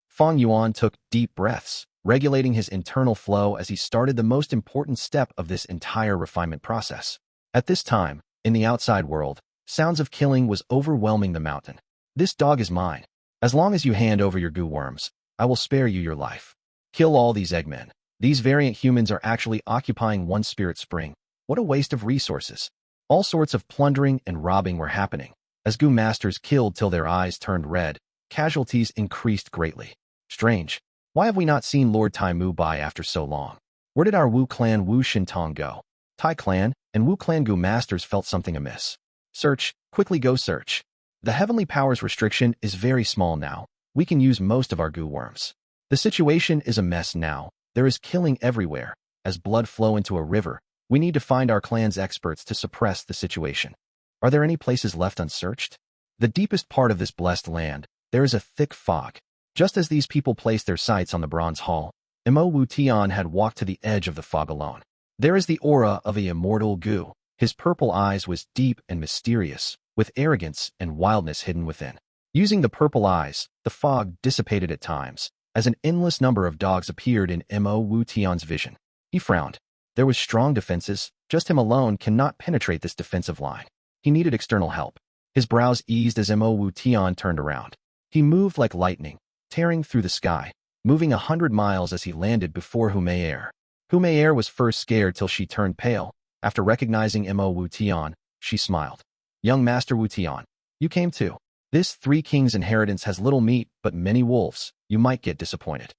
Fang Yuan took deep breaths, regulating his internal flow as he started the most important step of this entire refinement process. At this time, in the outside world, sounds of killing was overwhelming the mountain. This dog is mine. As long as you hand over your Gu worms, I will spare you your life. Kill all these eggmen. These variant humans are actually occupying one spirit spring. What a waste of resources. All sorts of plundering and robbing were happening. As Gu masters killed till their eyes turned red, casualties increased greatly. Strange. Why have we not seen Lord Tai Mu Bai after so long? Where did our Wu clan Wu Shintong go? Tai clan and Wu clan Gu masters felt something amiss. Search, quickly go search. The heavenly powers restriction is very small now. We can use most of our Gu worms. The situation is a mess now. There is killing everywhere. As blood flow into a river, we need to find our clan's experts to suppress the situation. Are there any places left unsearched? The deepest part of this blessed land, there is a thick fog. Just as these people placed their sights on the bronze hall, Wu Tian had walked to the edge of the fog alone. There is the aura of a immortal Gu. His purple eyes was deep and mysterious, with arrogance and wildness hidden within. Using the purple eyes, the fog dissipated at times, as an endless number of dogs appeared in Wu Tian's vision. He frowned. There was strong defenses. Just him alone cannot penetrate this defensive line. He needed external help. His brows eased as Wu Tian turned around. He moved like lightning, tearing through the sky, moving 100 miles as he landed before Huang. Huang was first scared till she turned pale. After recognizing Wu Tian, she smiled. Young Master Wu Tian, you came too. This 3 kings inheritance has little meat but many wolves. You might get disappointed.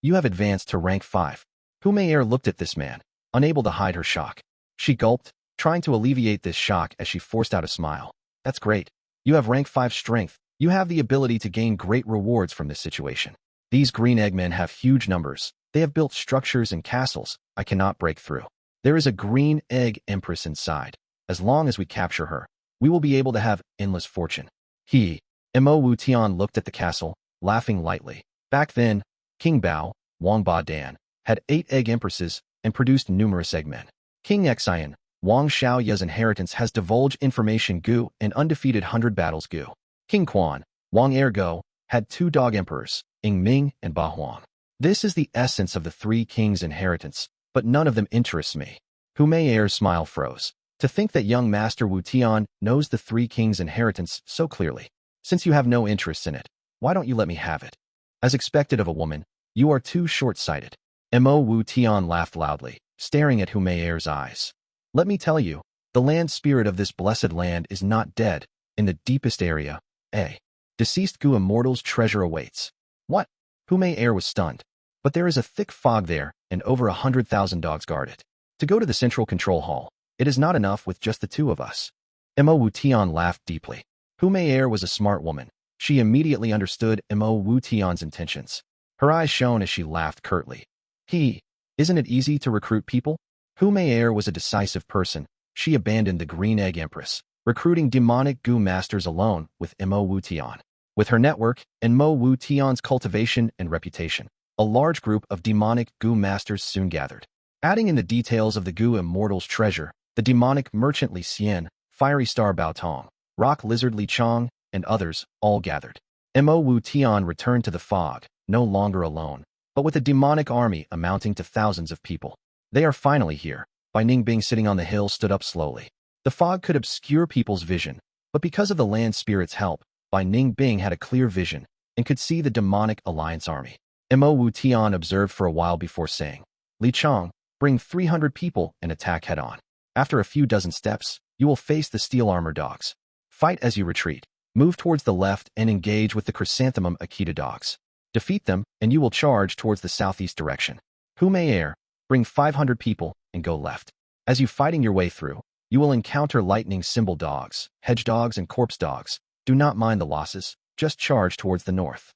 You have advanced to rank 5. Huang looked at this man, unable to hide her shock. She gulped, trying to alleviate this shock as she forced out a smile. That's great. You have rank 5 strength. You have the ability to gain great rewards from this situation. These green eggmen have huge numbers. They have built structures and castles. I cannot break through. There is a green egg empress inside. As long as we capture her, we will be able to have endless fortune. Wu Tian looked at the castle, laughing lightly. Back then, King Bao, Wang Ba Dan, had 8 egg empresses and produced numerous eggmen. King Xian, Wang Xiaoya's inheritance has divulged information Gu and undefeated 100 battles Gu. King Quan, Wang Ergo, had 2 dog emperors, Ing Ming and Ba Huang. This is the essence of the 3 kings' inheritance, but none of them interests me. Huang's smile froze. To think that young Master Wu Tian knows the Three Kings' inheritance so clearly. Since you have no interest in it, why don't you let me have it? As expected of a woman, you are too short-sighted. Wu Tian laughed loudly, staring at Humayer's eyes. Let me tell you, the land spirit of this blessed land is not dead. In the deepest area, a deceased Gu Immortal's treasure awaits. What? Humayer was stunned. But there is a thick fog there, and over 100,000 dogs guard it. To go to the central control hall, it is not enough with just the two of us. Wu Tian laughed deeply. Humayer was a smart woman. She immediately understood Wu Tian's intentions. Her eyes shone as she laughed curtly. Isn't it easy to recruit people? Humayer was a decisive person. She abandoned the Green Egg Empress, recruiting demonic Gu masters alone with Wu Tian. With her network and Wu Tian's cultivation and reputation, a large group of demonic Gu masters soon gathered. Adding in the details of the Gu Immortal's treasure, the demonic merchant Lian, fiery star Baotong, rock lizard Li Chang, and others all gathered. Wu Tian returned to the fog, no longer alone, but with a demonic army amounting to thousands of people. They are finally here. Ning sitting on the hill stood up slowly. The fog could obscure people's vision, but because of the land spirit's help, Ning had a clear vision and could see the demonic alliance army. Wu Tian observed for a while before saying, Li Chang, bring 300 people and attack head-on. After a few dozen steps, you will face the steel armor dogs. Fight as you retreat. Move towards the left and engage with the chrysanthemum Akita dogs. Defeat them, and you will charge towards the southeast direction. Humayer, bring 500 people and go left. As you fighting your way through, you will encounter lightning symbol dogs, hedge dogs, and corpse dogs. Do not mind the losses, just charge towards the north.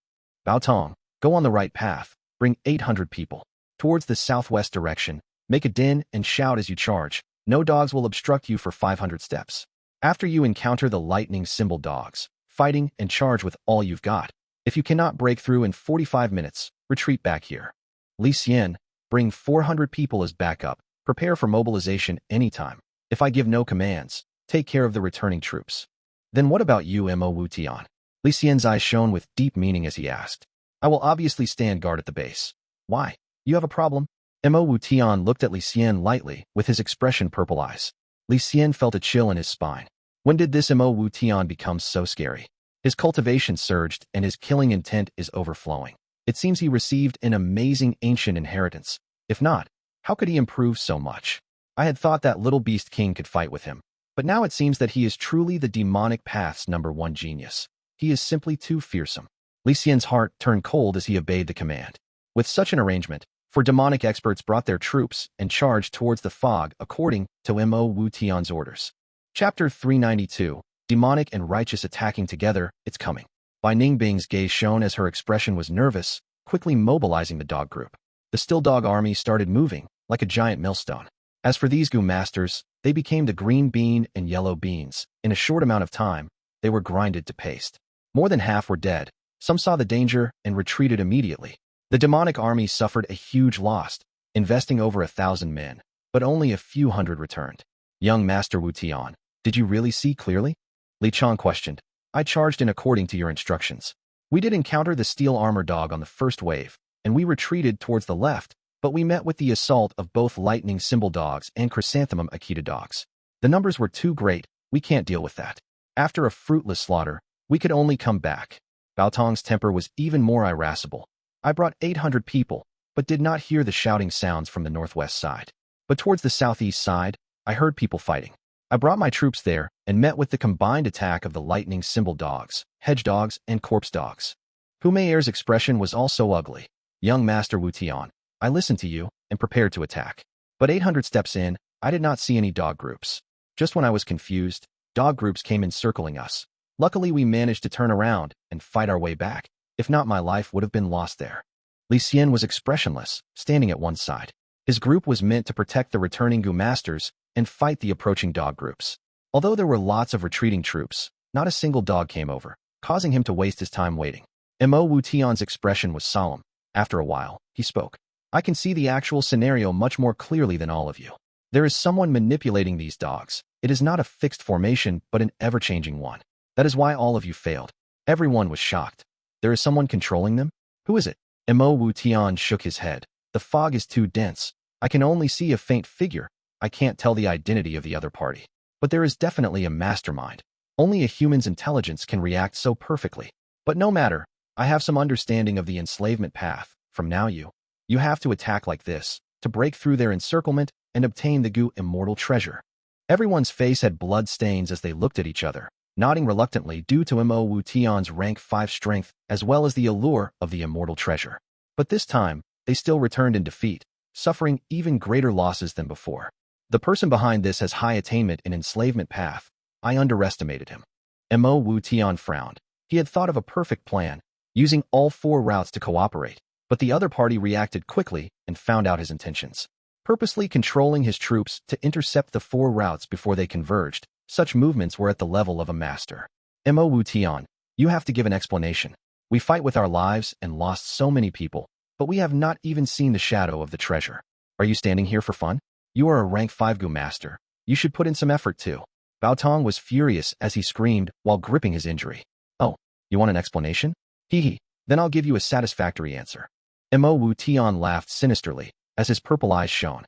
Baotong, go on the right path, bring 800 people. Towards the southwest direction, make a din and shout as you charge. No dogs will obstruct you for 500 steps. After you encounter the lightning symbol dogs, fighting and charge with all you've got. If you cannot break through in 45 minutes, retreat back here. Lian, bring 400 people as backup. Prepare for mobilization anytime. If I give no commands, take care of the returning troops. Then what about you, Wu Tian? Lian's eyes shone with deep meaning as he asked. I will obviously stand guard at the base. Why? You have a problem? Wu Tian looked at Lian lightly, with his expression purple eyes. Lian felt a chill in his spine. When did this Wu Tian become so scary? His cultivation surged, and his killing intent is overflowing. It seems he received an amazing ancient inheritance. If not, how could he improve so much? I had thought that little beast king could fight with him, but now it seems that he is truly the demonic path's #1 genius. He is simply too fearsome. Lian's heart turned cold as he obeyed the command. With such an arrangement, for demonic experts brought their troops and charged towards the fog according to Wu Tian's orders. Chapter 392, Demonic and Righteous Attacking Together, It's Coming. Ning's gaze shone as her expression was nervous, quickly mobilizing the dog group. The still dog army started moving, like a giant millstone. As for these Gu masters, they became the green bean and yellow beans. In a short amount of time, they were grinded to paste. More than half were dead. Some saw the danger and retreated immediately. The demonic army suffered a huge loss, investing over 1,000 men, but only a few hundred returned. Young Master Wu Tian, did you really see clearly? Li Chang questioned. I charged in according to your instructions. We did encounter the steel armor dog on the first wave, and we retreated towards the left, but we met with the assault of both lightning symbol dogs and chrysanthemum Akita dogs. The numbers were too great, we can't deal with that. After a fruitless slaughter, we could only come back. Baotong's temper was even more irascible. I brought 800 people, but did not hear the shouting sounds from the northwest side. But towards the southeast side, I heard people fighting. I brought my troops there and met with the combined attack of the lightning symbol dogs, hedge dogs, and corpse dogs. Humayer's expression was also ugly. Young Master Wu Tian, I listened to you and prepared to attack. But 800 steps in, I did not see any dog groups. Just when I was confused, dog groups came encircling us. Luckily, we managed to turn around and fight our way back. If not, my life would have been lost there. Lian was expressionless, standing at one side. His group was meant to protect the returning Gu masters and fight the approaching dog groups. Although there were lots of retreating troops, not a single dog came over, causing him to waste his time waiting. Wu Tian's expression was solemn. After a while, he spoke. I can see the actual scenario much more clearly than all of you. There is someone manipulating these dogs. It is not a fixed formation, but an ever-changing one. That is why all of you failed. Everyone was shocked. There is someone controlling them? Who is it? Wu Tian shook his head. The fog is too dense. I can only see a faint figure. I can't tell the identity of the other party. but there is definitely a mastermind. Only a human's intelligence can react so perfectly. But no matter, I have some understanding of the enslavement path. From now you have to attack like this, to break through their encirclement and obtain the Gu immortal treasure. Everyone's face had blood stains as they looked at each other, nodding reluctantly due to Wu Tian's rank 5 strength as well as the allure of the immortal treasure. But this time, they still returned in defeat, suffering even greater losses than before. The person behind this has high attainment in enslavement path. I underestimated him. Wu Tian frowned. He had thought of a perfect plan, using all 4 routes to cooperate, but the other party reacted quickly and found out his intentions. Purposely controlling his troops to intercept the 4 routes before they converged, such movements were at the level of a master. Wu Tian, you have to give an explanation. We fight with our lives and lost so many people, but we have not even seen the shadow of the treasure. Are you standing here for fun? You are a rank 5 Gu master. You should put in some effort too. Baotong was furious as he screamed while gripping his injury. Oh, you want an explanation? Hee. Then I'll give you a satisfactory answer. Wu Tian laughed sinisterly as his purple eyes shone.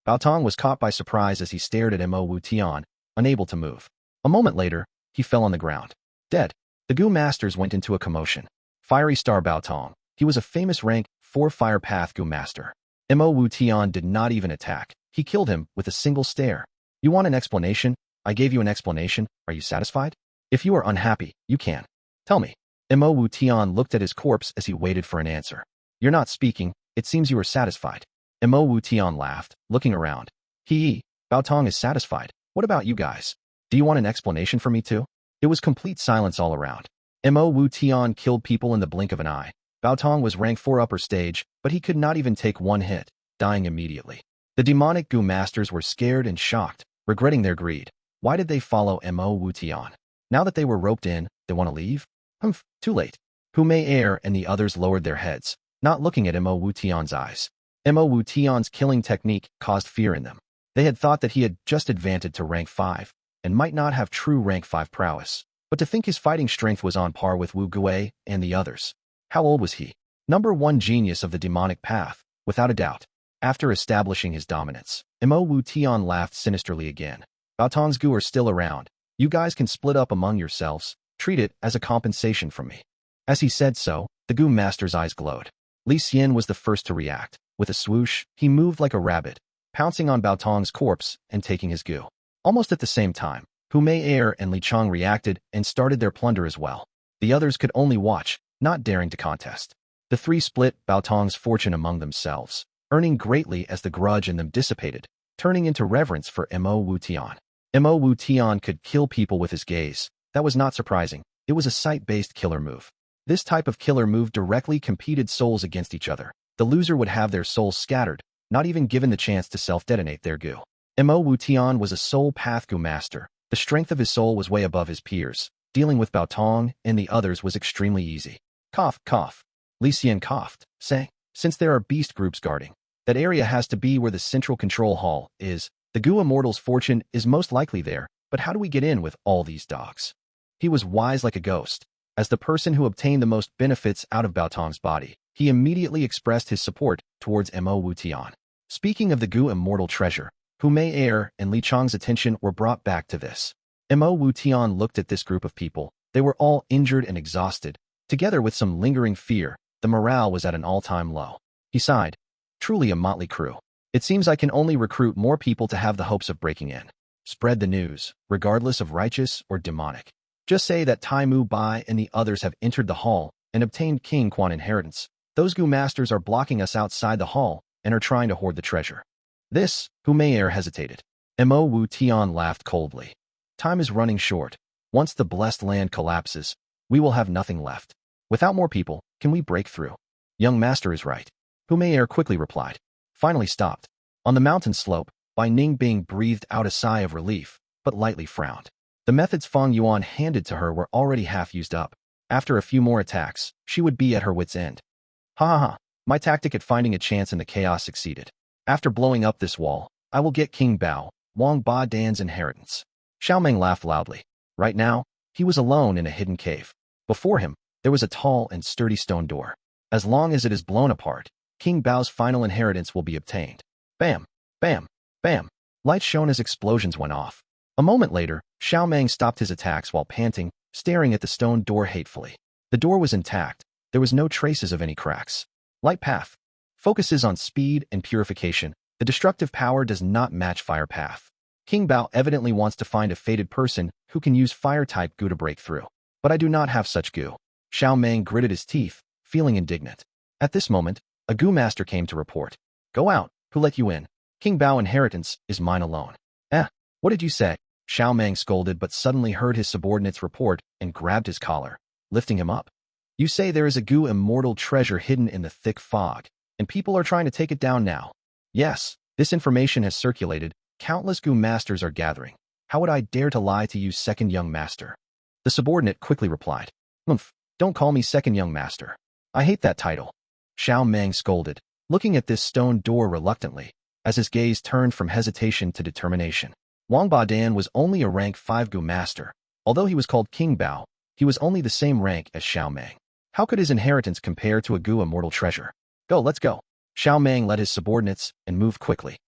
Baotong was caught by surprise as he stared at Wu Tian, unable to move. A moment later, he fell on the ground. Dead. The Gu masters went into a commotion. Fiery Star Baotong. He was a famous rank 4 Fire Path Gu master. Wu Tian did not even attack. He killed him with a single stare. You want an explanation? I gave you an explanation. Are you satisfied? If you are unhappy, you can. Tell me. Wu Tian looked at his corpse as he waited for an answer. You're not speaking. It seems you are satisfied. Wu Tian laughed, looking around. Baotong is satisfied. What about you guys? Do you want an explanation for me too? It was complete silence all around. Wu Tian killed people in the blink of an eye. Baotong was rank 4 upper stage, but he could not even take 1 hit, dying immediately. The demonic Gu masters were scared and shocked, regretting their greed. Why did they follow Wu Tian? Now that they were roped in, they want to leave? Too late. Huang and the others lowered their heads, not looking at Wu Tian's eyes. Wu Tian's killing technique caused fear in them. They had thought that he had just advanced to rank 5, and might not have true rank 5 prowess, but to think his fighting strength was on par with Wu Gue and the others. How old was he? Number 1 genius of the demonic path, without a doubt. After establishing his dominance, Wu Tian laughed sinisterly again. Baotong's Gu are still around. You guys can split up among yourselves. Treat it as a compensation from me. As he said so, the Gu master's eyes glowed. Lian was the first to react. With a swoosh, he moved like a rabbit, pouncing on Baotong's corpse and taking his Gu. Almost at the same time, Huang and Lichang reacted and started their plunder as well. The others could only watch, not daring to contest. The 3 split Baotong's fortune among themselves, earning greatly as the grudge in them dissipated, turning into reverence for Wu Tian. Wu Tian could kill people with his gaze. That was not surprising. It was a sight-based killer move. This type of killer move directly competed souls against each other. The loser would have their souls scattered, not even given the chance to self-detonate their Gu. Wu Tian was a soul path Gu master. The strength of his soul was way above his peers. Dealing with Baotong and the others was extremely easy. Cough, cough. Lian coughed, saying, since there are beast groups guarding, that area has to be where the central control hall is. The Gu Immortal's fortune is most likely there, but how do we get in with all these dogs? He was wise like a ghost. As the person who obtained the most benefits out of Baotong's body, he immediately expressed his support towards Wu Tian. Speaking of the Gu Immortal treasure, Huang and Lichang's attention were brought back to this. Wu Tian looked at this group of people. They were all injured and exhausted. Together with some lingering fear, the morale was at an all-time low. He sighed. Truly a motley crew. It seems I can only recruit more people to have the hopes of breaking in. Spread the news, regardless of righteous or demonic. Just say that Tai Mu Bai and the others have entered the hall and obtained King Quan inheritance. Those Gu masters are blocking us outside the hall and are trying to hoard the treasure. This, Huang hesitated. Wu Tian laughed coldly. Time is running short. Once the blessed land collapses, we will have nothing left. Without more people, can we break through? Young master is right. Huang quickly replied. Finally stopped. On the mountain slope, Ning Bing breathed out a sigh of relief, but lightly frowned. The methods Fang Yuan handed to her were already half used up. After a few more attacks, she would be at her wit's end. Ha ha ha, my tactic at finding a chance in the chaos succeeded. After blowing up this wall, I will get King Bao, Wang Ba Dan's inheritance. Xiaomeng laughed loudly. Right now, he was alone in a hidden cave. Before him, there was a tall and sturdy stone door. As long as it is blown apart, King Bao's final inheritance will be obtained. Bam, bam, bam. Light shone as explosions went off. A moment later, Xiaomeng stopped his attacks while panting, staring at the stone door hatefully. The door was intact. There was no traces of any cracks. Light path focuses on speed and purification. The destructive power does not match fire path. King Bao evidently wants to find a fated person who can use fire-type Gu to break through. But I do not have such Gu. Xiaomeng gritted his teeth, feeling indignant. At this moment, a Gu master came to report. Go out, who let you in? King Bao inheritance is mine alone. What did you say? Xiaomeng scolded but suddenly heard his subordinate's report and grabbed his collar, lifting him up. You say there is a Gu immortal treasure hidden in the thick fog, and people are trying to take it down now. Yes, this information has circulated. Countless Gu masters are gathering. How would I dare to lie to you, second young master? The subordinate quickly replied. Don't call me second young master. I hate that title. Xiaomeng scolded, looking at this stone door reluctantly, as his gaze turned from hesitation to determination. Wang Badan was only a rank 5 Gu master. Although he was called King Bao, he was only the same rank as Xiaomeng. How could his inheritance compare to a Gu immortal treasure? Go, let's go. Xiaomeng led his subordinates and moved quickly.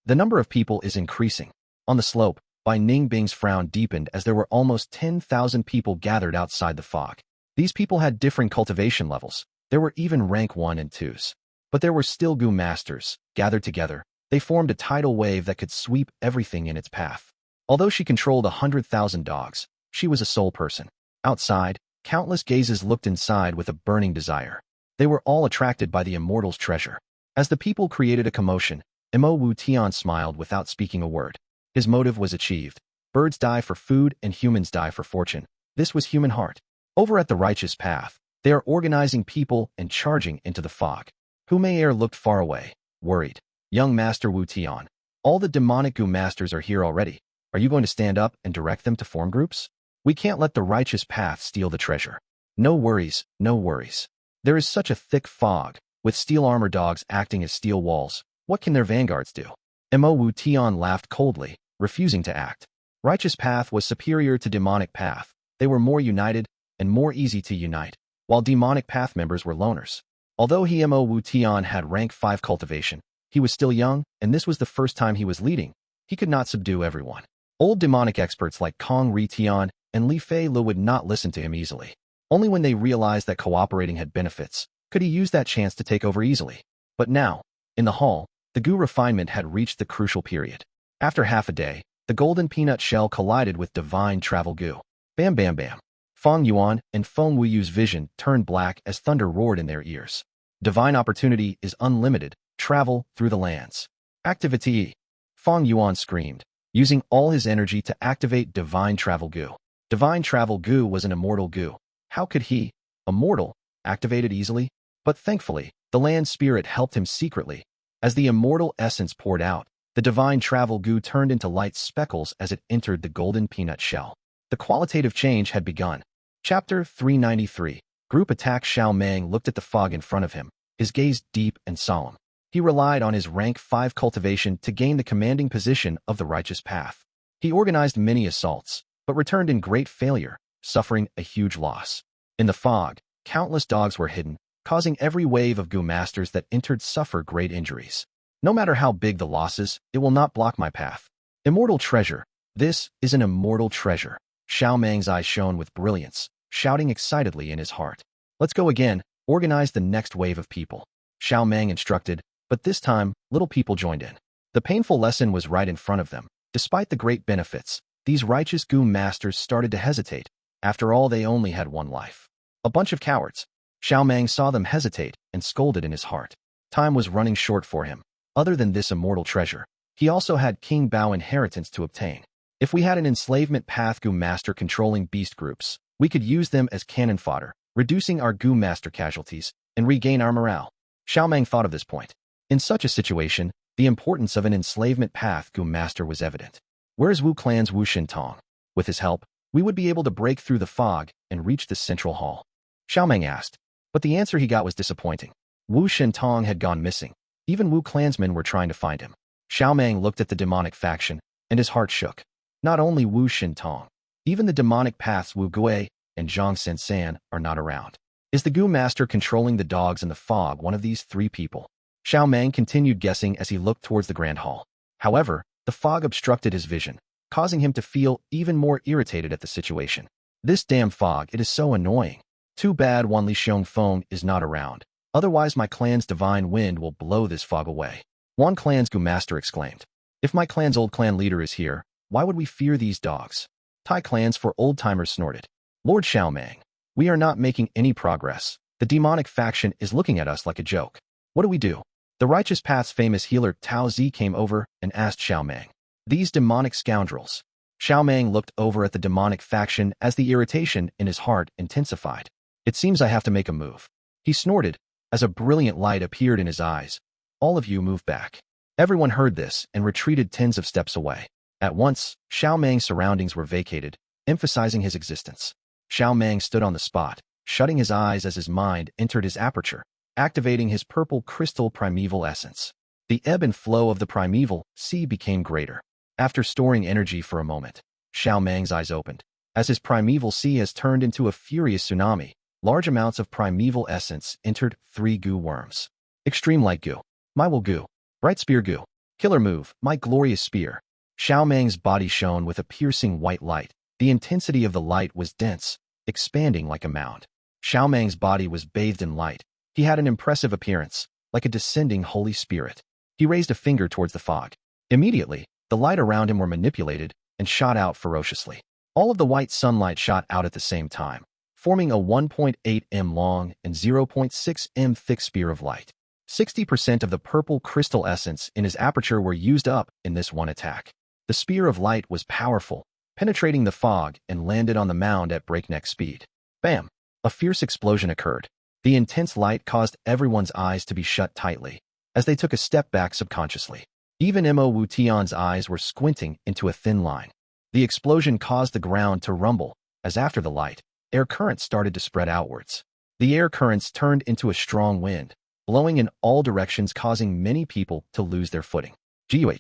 The number of people is increasing. On the slope, Bai Ningbing's frown deepened as there were almost 10,000 people gathered outside the fog. These people had different cultivation levels. There were even rank 1 and 2s. But there were still Gu masters. Gathered together, they formed a tidal wave that could sweep everything in its path. Although she controlled 100,000 dogs, she was a sole person. Outside, countless gazes looked inside with a burning desire. They were all attracted by the Immortal's treasure. As the people created a commotion, Wu Tian smiled without speaking a word. His motive was achieved. Birds die for food and humans die for fortune. This was human heart. Over at the righteous path, they are organizing people and charging into the fog. Humayer looked far away, worried. Young Master Wu Tian, all the demonic Gu masters are here already. Are you going to stand up and direct them to form groups? We can't let the righteous path steal the treasure. No worries, no worries. There is such a thick fog, with steel armor dogs acting as steel walls. What can their vanguards do? Wu Tian laughed coldly, refusing to act. Righteous path was superior to demonic path. They were more united and more easy to unite, while demonic path members were loners. Although Wu Tian had rank 5 cultivation, he was still young, and this was the first time he was leading. He could not subdue everyone. Old demonic experts like Kong Ri Tian and Li Fei Lu would not listen to him easily. Only when they realized that cooperating had benefits could he use that chance to take over easily. But now, in the hall, the Gu refinement had reached the crucial period. After half a day, the golden peanut shell collided with divine travel Gu. Bam bam bam. Fang Yuan and Feng Wuyu's vision turned black as thunder roared in their ears. Divine opportunity is unlimited. Travel through the lands. Activity. Fang Yuan screamed, using all his energy to activate divine travel Gu. Divine travel Gu was an immortal Gu. How could he, immortal, activate it easily? But thankfully, the land spirit helped him secretly. As the immortal essence poured out, the divine travel Gu turned into light speckles as it entered the golden peanut shell. The qualitative change had begun. Chapter 393. Group attack. Xiaomeng looked at the fog in front of him, his gaze deep and solemn. He relied on his rank 5 cultivation to gain the commanding position of the righteous path. He organized many assaults, but returned in great failure, suffering a huge loss. In the fog, countless dogs were hidden, causing every wave of Gu masters that entered suffer great injuries. No matter how big the losses, it will not block my path. Immortal treasure. This is an immortal treasure. Xiaomeng's eyes shone with brilliance, shouting excitedly in his heart. Let's go again, organize the next wave of people. Xiaomeng instructed, but this time, little people joined in. The painful lesson was right in front of them. Despite the great benefits, these righteous Gu masters started to hesitate. After all, they only had one life. A bunch of cowards. Xiaomeng saw them hesitate and scolded in his heart. Time was running short for him. Other than this immortal treasure, he also had King Bao inheritance to obtain. If we had an enslavement path Gu master controlling beast groups, we could use them as cannon fodder, reducing our Gu master casualties, and regain our morale. Xiaomeng thought of this point. In such a situation, the importance of an enslavement path Gu master was evident. Where's Wu Clan's Wu Shintong? With his help, we would be able to break through the fog and reach the central hall. Xiaomeng asked, but the answer he got was disappointing. Wu Shintong had gone missing. Even Wu clansmen were trying to find him. Xiaomeng looked at the demonic faction, and his heart shook. Not only Wu Shintong, even the demonic paths Wu Gui and Zhang Sensan are not around. Is the Gu master controlling the dogs in the fog one of these 3 people? Xiaomeng continued guessing as he looked towards the grand hall. However, the fog obstructed his vision, causing him to feel even more irritated at the situation. This damn fog, it is so annoying. Too bad Wan Li Feng is not around. Otherwise my clan's divine wind will blow this fog away. One clan's Gu master exclaimed. If my clan's old clan leader is here, why would we fear these dogs? Thai clans for old-timers snorted. Lord Xiaomang, we are not making any progress. The demonic faction is looking at us like a joke. What do we do? The Righteous Path's famous healer Tao Zi came over and asked Xiaomang. These demonic scoundrels. Xiaomang looked over at the demonic faction as the irritation in his heart intensified. It seems I have to make a move. He snorted as a brilliant light appeared in his eyes. All of you move back. Everyone heard this and retreated tens of steps away. At once, Xiaomang's surroundings were vacated, emphasizing his existence. Xiaomang stood on the spot, shutting his eyes as his mind entered his aperture, activating his purple crystal primeval essence. The ebb and flow of the primeval sea became greater. After storing energy for a moment, Xiaomang's eyes opened. As his primeval sea has turned into a furious tsunami, large amounts of primeval essence entered 3 Gu worms. Extreme Light Gu, My Will Gu, Bright Spear Gu, Killer Move, My Glorious Spear. Xiaomang's body shone with a piercing white light. The intensity of the light was dense, expanding like a mound. Xiaomang's body was bathed in light. He had an impressive appearance, like a descending Holy Spirit. He raised a finger towards the fog. Immediately, the light around him were manipulated and shot out ferociously. All of the white sunlight shot out at the same time, forming a 1.8 m long and 0.6 m thick spear of light. 60% of the purple crystal essence in his aperture were used up in this one attack. The spear of light was powerful, penetrating the fog and landed on the mound at breakneck speed. Bam! A fierce explosion occurred. The intense light caused everyone's eyes to be shut tightly, as they took a step back subconsciously. Even Wu Tian's eyes were squinting into a thin line. The explosion caused the ground to rumble, as after the light, air currents started to spread outwards. The air currents turned into a strong wind, blowing in all directions, causing many people to lose their footing. Guh!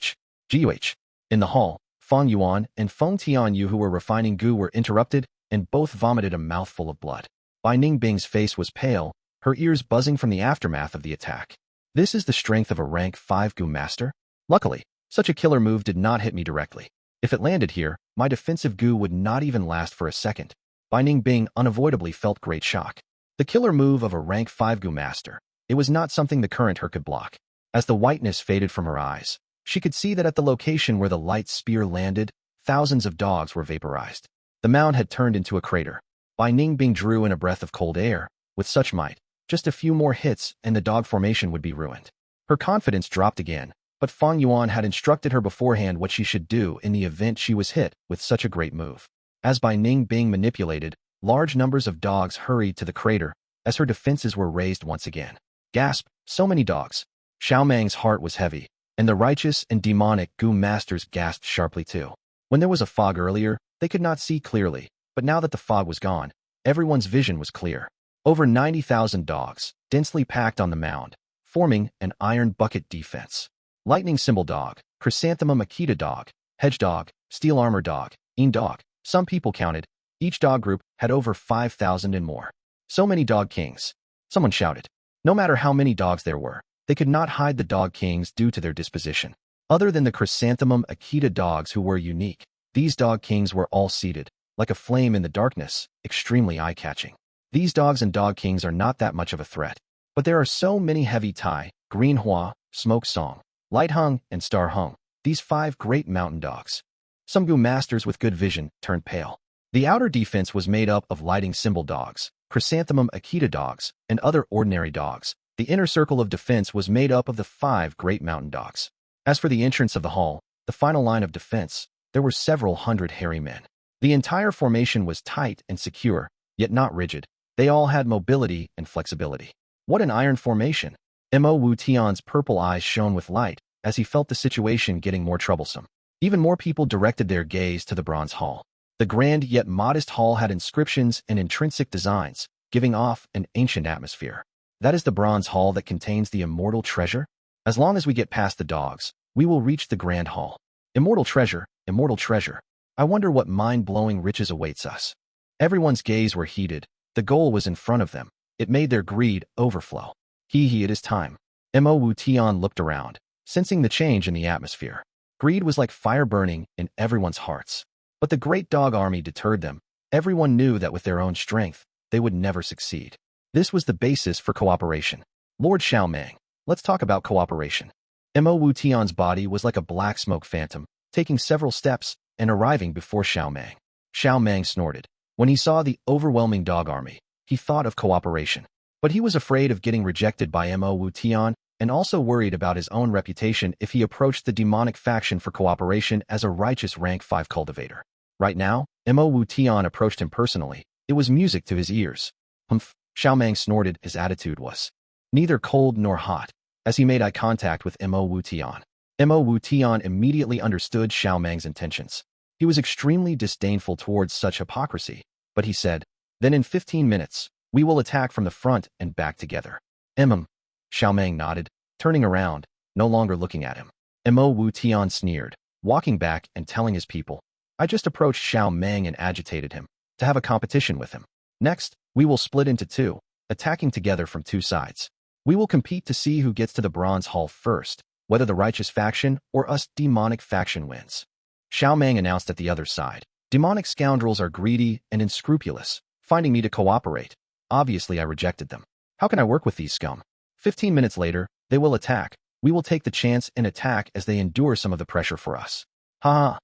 In the hall, Fang Yuan and Feng Tianyu, who were refining Gu, were interrupted and both vomited a mouthful of blood. Bai Ningbing's face was pale, her ears buzzing from the aftermath of the attack. This is the strength of a rank 5 Gu master? Luckily, such a killer move did not hit me directly. If it landed here, my defensive Gu would not even last for a second. Bai Ningbing unavoidably felt great shock. The killer move of a rank 5 Gu master. It was not something the current her could block. As the whiteness faded from her eyes, she could see that at the location where the light spear landed, thousands of dogs were vaporized. The mound had turned into a crater. Bai Ningbing drew in a breath of cold air. With such might, just a few more hits and the dog formation would be ruined. Her confidence dropped again, but Fang Yuan had instructed her beforehand what she should do in the event she was hit with such a great move. As Bai Ningbing manipulated, large numbers of dogs hurried to the crater as her defenses were raised once again. Gasp! So many dogs. Xiaomang's heart was heavy, and the righteous and demonic Gu masters gasped sharply too. When there was a fog earlier, they could not see clearly, but now that the fog was gone, everyone's vision was clear. Over 90,000 dogs, densely packed on the mound, forming an iron bucket defense. Lightning symbol dog, chrysanthemum akita dog, hedge dog, steel armor dog, dog. Some people counted. Each dog group had over 5,000 and more. So many dog kings. Someone shouted. No matter how many dogs there were, they could not hide the dog kings due to their disposition. Other than the chrysanthemum akita dogs who were unique, these dog kings were all seated, like a flame in the darkness, extremely eye-catching. These dogs and dog kings are not that much of a threat. But there are so many heavy Tai, Green Hua, Smoke Song, Light Hung, and Star Hung, these 5 great mountain dogs. Some Gu masters with good vision turned pale. The outer defense was made up of lighting symbol dogs, chrysanthemum akita dogs, and other ordinary dogs. The inner circle of defense was made up of the 5 great mountain dogs. As for the entrance of the hall, the final line of defense, there were several hundred hairy men. The entire formation was tight and secure, yet not rigid. They all had mobility and flexibility. What an iron formation! Wu Tian's purple eyes shone with light as he felt the situation getting more troublesome. Even more people directed their gaze to the bronze hall. The grand yet modest hall had inscriptions and intrinsic designs, giving off an ancient atmosphere. That is the bronze hall that contains the immortal treasure? As long as we get past the dogs, we will reach the grand hall. Immortal treasure, immortal treasure. I wonder what mind-blowing riches awaits us. Everyone's gaze were heated. The goal was in front of them. It made their greed overflow. It is time. Wu Tian looked around, sensing the change in the atmosphere. Greed was like fire burning in everyone's hearts. But the great dog army deterred them. Everyone knew that with their own strength, they would never succeed. This was the basis for cooperation. Lord Xiaomeng, let's talk about cooperation. Wu Tian's body was like a black smoke phantom, taking several steps and arriving before Xiaomeng. Xiaomeng snorted. When he saw the overwhelming dog army, he thought of cooperation. But he was afraid of getting rejected by Wu Tian and also worried about his own reputation if he approached the demonic faction for cooperation as a righteous rank 5 cultivator. Right now, Wu Tian approached him personally. It was music to his ears. Humph, Xiaomeng snorted. His attitude was neither cold nor hot, as he made eye contact with Wu Tian. Wu Tian immediately understood Xiaomeng's intentions. He was extremely disdainful towards such hypocrisy, but he said, "Then in 15 minutes, we will attack from the front and back together." Xiaomeng nodded, turning around, no longer looking at him. Wu Tian sneered, walking back and telling his people, "I just approached Xiaomeng and agitated him, to have a competition with him. Next, we will split into 2, attacking together from 2 sides. We will compete to see who gets to the Bronze Hall first, whether the righteous faction or us demonic faction wins." Xiaomeng announced at the other side, "Demonic scoundrels are greedy and unscrupulous, finding me to cooperate. Obviously I rejected them. How can I work with these scum? 15 minutes later, they will attack. We will take the chance and attack as they endure some of the pressure for us. Ha ha.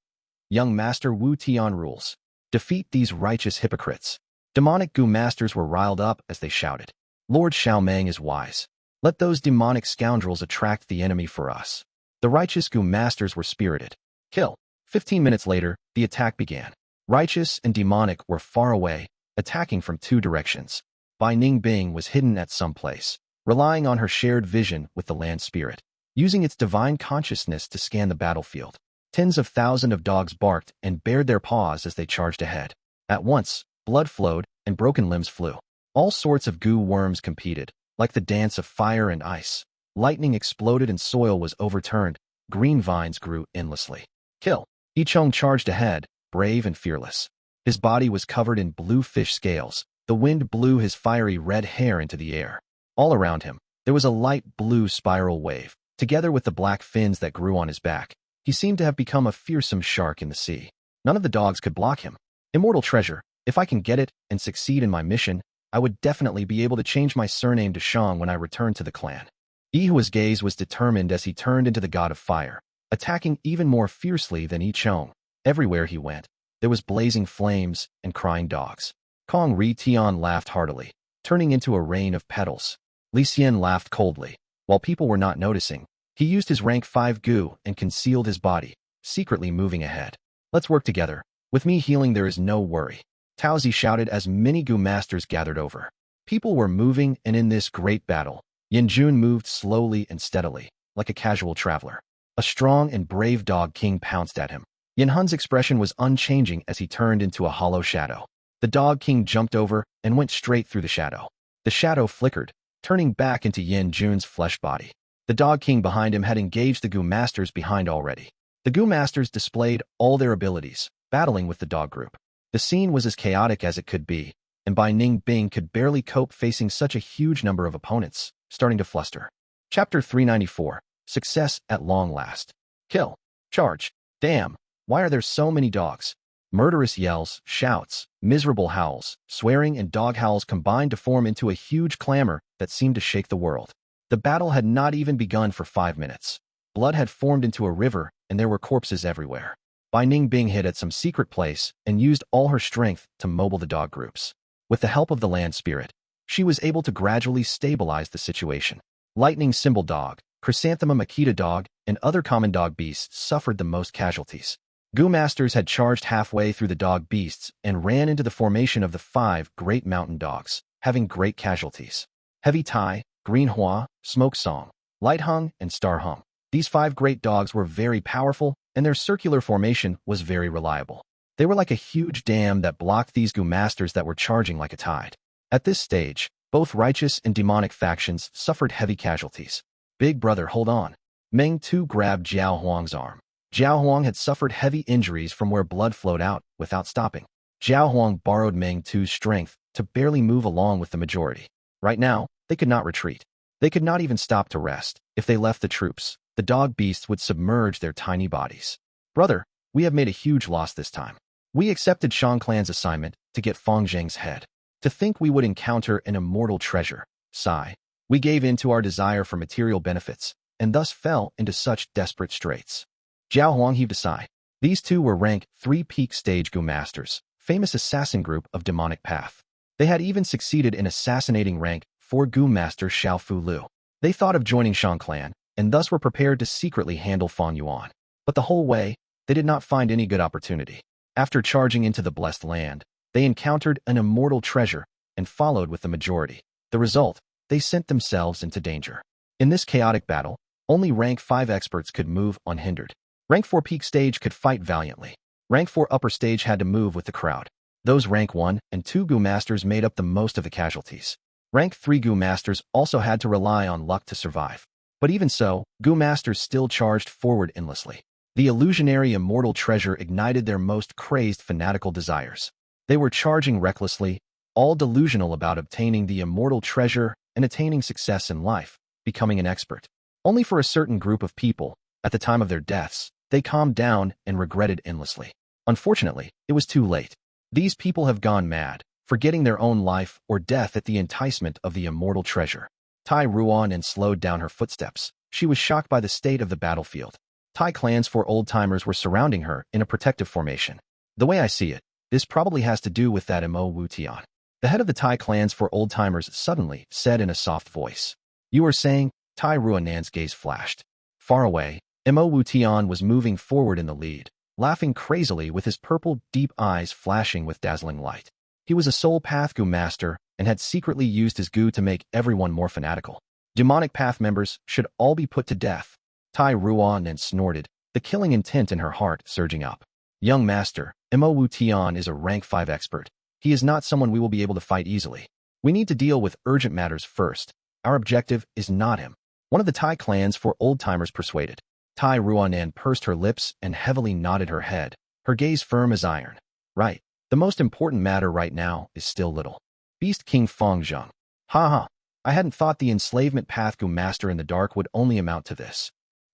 Young Master Wu Tian rules. Defeat these righteous hypocrites." Demonic Gu masters were riled up as they shouted, "Lord Xiaomeng is wise. Let those demonic scoundrels attract the enemy for us." The righteous Gu masters were spirited. Kill. 15 minutes later, the attack began. Righteous and demonic were far away, attacking from 2 directions. Bai Ning Bing was hidden at some place, relying on her shared vision with the land spirit, using its divine consciousness to scan the battlefield. Tens of thousands of dogs barked and bared their paws as they charged ahead. At once, blood flowed and broken limbs flew. All sorts of goo worms competed, like the dance of fire and ice. Lightning exploded and soil was overturned. Green vines grew endlessly. Kill. Yicheng charged ahead, brave and fearless. His body was covered in blue fish scales. The wind blew his fiery red hair into the air. All around him, there was a light blue spiral wave. Together with the black fins that grew on his back, he seemed to have become a fearsome shark in the sea. None of the dogs could block him. Immortal treasure. If I can get it and succeed in my mission, I would definitely be able to change my surname to Shang when I return to the clan. Yihua's gaze was determined as he turned into the god of fire, attacking even more fiercely than Yicheng. Everywhere he went, there was blazing flames and crying dogs. Kong Ri Tian laughed heartily, turning into a rain of petals. Lian laughed coldly. While people were not noticing, he used his rank 5 Gu and concealed his body, secretly moving ahead. "Let's work together. With me healing there is no worry." Taozi shouted as many Gu masters gathered over. People were moving, and in this great battle, Yanjun moved slowly and steadily, like a casual traveler. A strong and brave dog king pounced at him. Yanhun's expression was unchanging as he turned into a hollow shadow. The dog king jumped over and went straight through the shadow. The shadow flickered, turning back into Yanjun's flesh body. The dog king behind him had engaged the Gu masters behind already. The Gu masters displayed all their abilities, battling with the dog group. The scene was as chaotic as it could be, and Bai Ning Bing could barely cope facing such a huge number of opponents, starting to fluster. Chapter 394. Success at long last. Kill. Charge. Damn, why are there so many dogs? Murderous yells, shouts, miserable howls, swearing and dog howls combined to form into a huge clamor that seemed to shake the world. The battle had not even begun for 5 minutes. Blood had formed into a river, and there were corpses everywhere. Bai Ning Bing hid at some secret place and used all her strength to mobile the dog groups. With the help of the land spirit, she was able to gradually stabilize the situation. Lightning Symbol Dog, Chrysanthemum Akita Dog, and other common dog beasts suffered the most casualties. Gu masters had charged halfway through the dog beasts and ran into the formation of the 5 great mountain dogs, having great casualties. Heavy Tai, Green Hua, Smoke Song, Light Hung, and Star Hung. These 5 great dogs were very powerful, and their circular formation was very reliable. They were like a huge dam that blocked these Gu masters that were charging like a tide. At this stage, both righteous and demonic factions suffered heavy casualties. "Big brother, hold on." Meng Tu grabbed Jiao Huang's arm. Jiao Huang had suffered heavy injuries from where blood flowed out without stopping. Jiao Huang borrowed Meng Tu's strength to barely move along with the majority. Right now, they could not retreat. They could not even stop to rest. If they left the troops, the dog beasts would submerge their tiny bodies. Brother, we have made a huge loss this time. We accepted Shang Clan's assignment to get Fang Zheng's head. To think we would encounter an immortal treasure. Sigh. We gave in to our desire for material benefits, and thus fell into such desperate straits. Zhao Huang heaved a sigh. These two were rank 3 peak stage Gu masters, famous assassin group of demonic path. They had even succeeded in assassinating rank 4 Gu master Xiao Fu Lu. They thought of joining Shang Clan, and thus were prepared to secretly handle Fang Yuan. But the whole way, they did not find any good opportunity. After charging into the blessed land, they encountered an immortal treasure and followed with the majority. The result, they sent themselves into danger. In this chaotic battle, only rank 5 experts could move unhindered. Rank 4 peak stage could fight valiantly. Rank 4 upper stage had to move with the crowd. Those rank 1 and 2 Gu masters made up the most of the casualties. Rank 3 Gu masters also had to rely on luck to survive. But even so, Gu masters still charged forward endlessly. The illusionary immortal treasure ignited their most crazed fanatical desires. They were charging recklessly, all delusional about obtaining the immortal treasure and attaining success in life, becoming an expert. Only for a certain group of people, at the time of their deaths, they calmed down and regretted endlessly. Unfortunately, it was too late. These people have gone mad, forgetting their own life or death at the enticement of the immortal treasure. Tai Ruan and slowed down her footsteps. She was shocked by the state of the battlefield. Tai clans for old-timers were surrounding her in a protective formation. The way I see it, this probably has to do with that Mo Wu Tian. The head of the Tai clans for old-timers suddenly said in a soft voice. You are saying? Tai Ruanan's gaze flashed. Far away, Mo Wu Tian was moving forward in the lead, laughing crazily with his purple, deep eyes flashing with dazzling light. He was a soul path Gu master and had secretly used his Gu to make everyone more fanatical. Demonic path members should all be put to death. Tai Ruan snorted, the killing intent in her heart surging up. Young master, Mo Wu Tian is a rank 5 expert. He is not someone we will be able to fight easily. We need to deal with urgent matters first. Our objective is not him. One of the Tai clans for old-timers persuaded. Tai Ruanan pursed her lips and heavily nodded her head, her gaze firm as iron. Right. The most important matter right now is still little. Beast King Fang Zheng. Ha. I hadn't thought the enslavement path Gu master in the dark would only amount to this.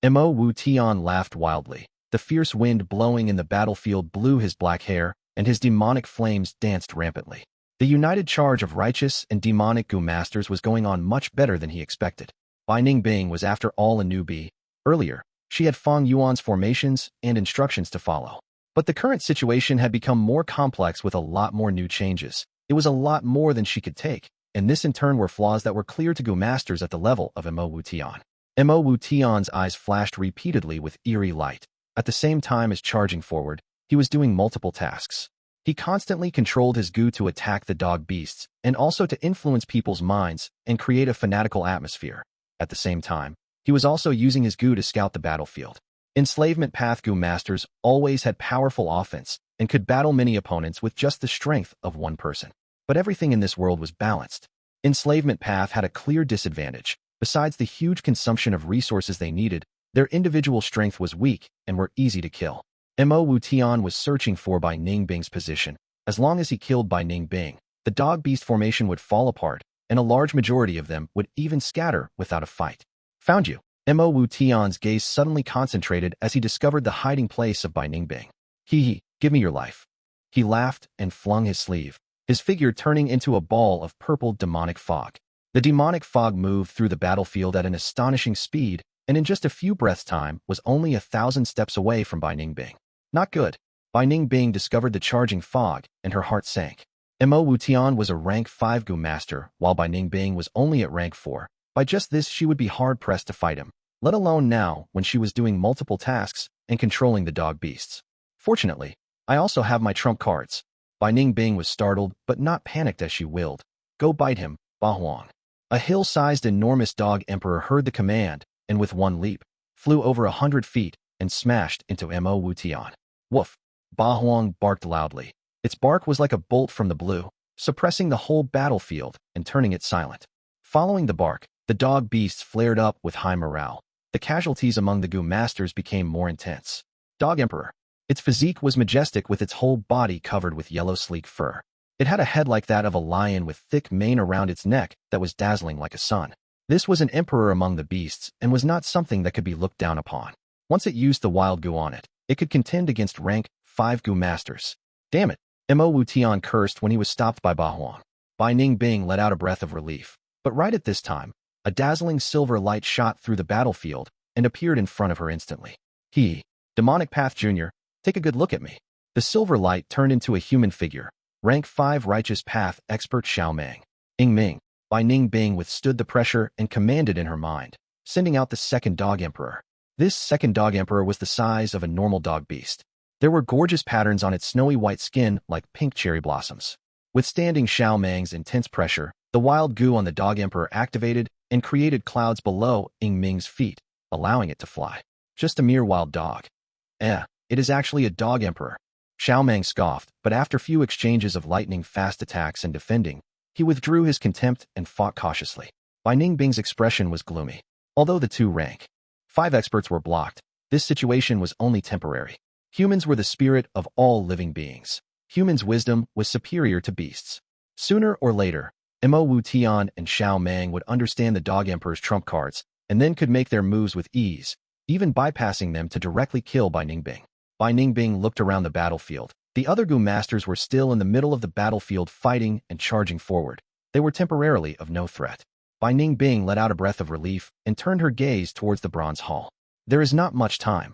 Mo Wu Tian laughed wildly. The fierce wind blowing in the battlefield blew his black hair, and his demonic flames danced rampantly. The united charge of righteous and demonic Gu masters was going on much better than he expected. Bai Ningbing was after all a newbie. Earlier, she had Fang Yuan's formations and instructions to follow. But the current situation had become more complex with a lot more new changes. It was a lot more than she could take, and this in turn were flaws that were clear to Gu masters at the level of Mo Wu Tian. Mo Wu Tian's eyes flashed repeatedly with eerie light. At the same time as charging forward, he was doing multiple tasks. He constantly controlled his Gu to attack the dog beasts, and also to influence people's minds and create a fanatical atmosphere. At the same time, he was also using his Gu to scout the battlefield. Enslavement path Gu masters always had powerful offense and could battle many opponents with just the strength of one person. But everything in this world was balanced. Enslavement path had a clear disadvantage. Besides the huge consumption of resources they needed, their individual strength was weak and were easy to kill. Mo Wu Tian was searching for Bai Ningbing's position. As long as he killed Bai Ningbing, the dog-beast formation would fall apart, and a large majority of them would even scatter without a fight. Found you. Mo Wu Tian's gaze suddenly concentrated as he discovered the hiding place of Bai Ningbing. Give me your life. He laughed and flung his sleeve, his figure turning into a ball of purple demonic fog. The demonic fog moved through the battlefield at an astonishing speed, and in just a few breaths' time was only 1,000 steps away from Bai Ningbing. Not good. Bai Ningbing discovered the charging fog, and her heart sank. Mo Wu Tian was a rank 5 Gu master, while Bai Ningbing was only at rank 4. By just this she would be hard-pressed to fight him, let alone now when she was doing multiple tasks and controlling the dog beasts. Fortunately, I also have my trump cards. Bai Ningbing was startled but not panicked as she willed. Go bite him, Ba Huang. A hill-sized enormous dog emperor heard the command, and with one leap, flew over 100 feet and smashed into Mo Wu Tian. Woof! Ba Huang barked loudly. Its bark was like a bolt from the blue, suppressing the whole battlefield and turning it silent. Following the bark, the dog beasts flared up with high morale. The casualties among the Gu masters became more intense. Dog Emperor. Its physique was majestic with its whole body covered with yellow sleek fur. It had a head like that of a lion with thick mane around its neck that was dazzling like a sun. This was an emperor among the beasts and was not something that could be looked down upon. Once it used the wild Gu on it, it could contend against rank 5 Gu masters. Damn it! Wu Tian cursed when he was stopped by Huang. Ning Bing let out a breath of relief. But right at this time, a dazzling silver light shot through the battlefield and appeared in front of her instantly. Demonic Path Jr., take a good look at me. The silver light turned into a human figure, rank 5 righteous path expert Xiaomang. Ming. Ning Bing withstood the pressure and commanded in her mind, sending out the second dog emperor. This second dog emperor was the size of a normal dog beast. There were gorgeous patterns on its snowy white skin like pink cherry blossoms. Withstanding Xiaomang's intense pressure, the wild Gu on the dog emperor activated and created clouds below Ming's feet, allowing it to fly. Just a mere wild dog. It is actually a dog emperor. Xiaomang scoffed, but after few exchanges of lightning-fast attacks and defending, he withdrew his contempt and fought cautiously. Ning Bing's expression was gloomy. Although the two rank 5 experts were blocked, this situation was only temporary. Humans were the spirit of all living beings. Humans' wisdom was superior to beasts. Sooner or later, Wu Tian and Xiaomang would understand the dog emperor's trump cards and then could make their moves with ease, even bypassing them to directly kill Ning Bing. Ning Bing looked around the battlefield. The other Gu masters were still in the middle of the battlefield fighting and charging forward. They were temporarily of no threat. Ning Bing let out a breath of relief and turned her gaze towards the bronze hall. There is not much time.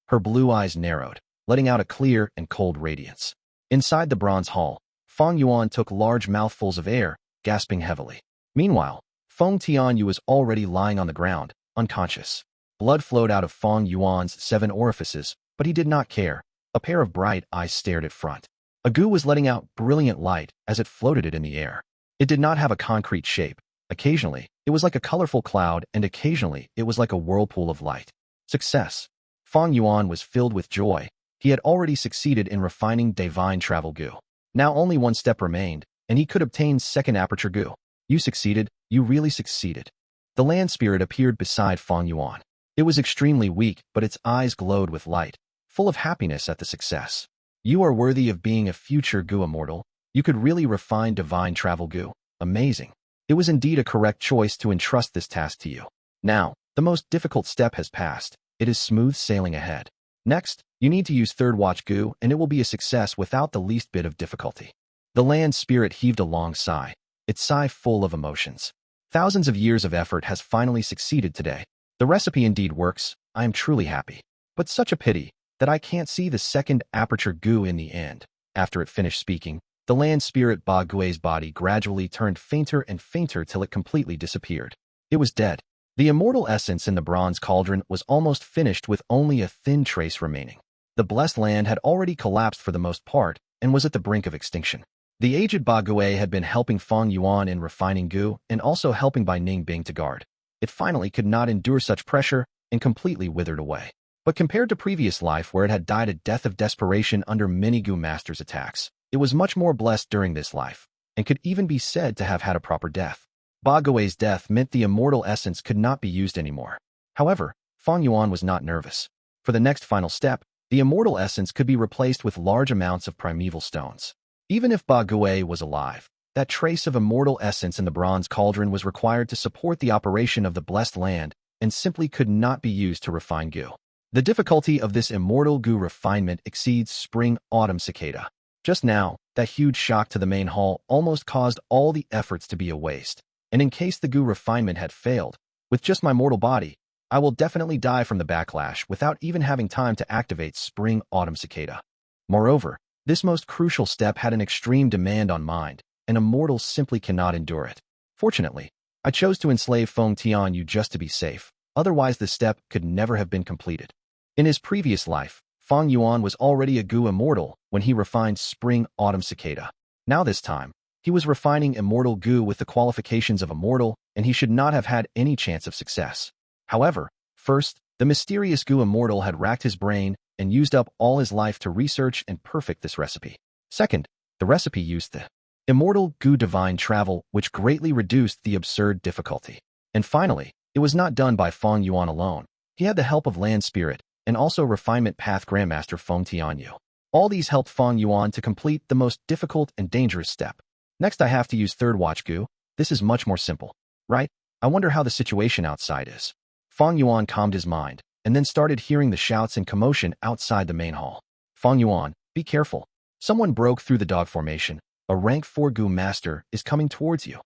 Her blue eyes narrowed, letting out a clear and cold radiance. Inside the bronze hall, Fang Yuan took large mouthfuls of air, gasping heavily. Meanwhile, Feng Tianyu was already lying on the ground, unconscious. Blood flowed out of Fang Yuan's 7 orifices, but he did not care. A pair of bright eyes stared at front. A Gu was letting out brilliant light as it floated in the air. It did not have a concrete shape. Occasionally, it was like a colorful cloud, and occasionally, it was like a whirlpool of light. Success. Fang Yuan was filled with joy. He had already succeeded in refining Divine Travel Gu. Now only one step remained, and he could obtain second aperture Gu. You succeeded. You really succeeded. The land spirit appeared beside Fang Yuan. It was extremely weak, but its eyes glowed with light, full of happiness at the success. You are worthy of being a future Gu Immortal. You could really refine Divine Travel Gu. Amazing. It was indeed a correct choice to entrust this task to you. Now, the most difficult step has passed. It is smooth sailing ahead. Next, you need to use Third Watch Gu, and it will be a success without the least bit of difficulty. The land spirit heaved a long sigh, its sigh full of emotions. Thousands of years of effort has finally succeeded today. The recipe indeed works. I am truly happy. But such a pity that I can't see the second aperture Gu in the end. After it finished speaking, the land spirit Ba Gui's body gradually turned fainter and fainter till it completely disappeared. It was dead. The immortal essence in the bronze cauldron was almost finished with only a thin trace remaining. The blessed land had already collapsed for the most part and was at the brink of extinction. The aged Ba Gui had been helping Fang Yuan in refining Gu and also helping Ning Bing to guard. It finally could not endure such pressure and completely withered away. But compared to previous life where it had died a death of desperation under many Gu masters' attacks, it was much more blessed during this life, and could even be said to have had a proper death. Ba Gui's death meant the immortal essence could not be used anymore. However, Fang Yuan was not nervous. For the next final step, the immortal essence could be replaced with large amounts of primeval stones. Even if Ba Gui was alive, that trace of immortal essence in the bronze cauldron was required to support the operation of the blessed land and simply could not be used to refine Gu. The difficulty of this immortal Gu refinement exceeds spring Autumn Cicada. Just now, that huge shock to the main hall almost caused all the efforts to be a waste. And in case the Gu refinement had failed, with just my mortal body, I will definitely die from the backlash without even having time to activate Spring Autumn Cicada. Moreover, this most crucial step had an extreme demand on mind, and immortals simply cannot endure it. Fortunately, I chose to enslave Feng Tianyu just to be safe, otherwise this step could never have been completed. In his previous life, Fang Yuan was already a Gu Immortal when he refined Spring Autumn Cicada. Now this time, he was refining Immortal Gu with the qualifications of Immortal, and he should not have had any chance of success. However, first, the mysterious Gu Immortal had racked his brain and used up all his life to research and perfect this recipe. Second, the recipe used the Immortal Gu Divine Travel, which greatly reduced the absurd difficulty. And finally, it was not done by Fang Yuan alone. He had the help of Land Spirit, and also Refinement Path Grandmaster Feng Tianyu. All these helped Fang Yuan to complete the most difficult and dangerous step. Next I have to use Third Watch Gu. This is much more simple, right? I wonder how the situation outside is. Fang Yuan calmed his mind, and then started hearing the shouts and commotion outside the main hall. Fang Yuan, be careful. Someone broke through the dog formation. A rank 4 Gu master is coming towards you.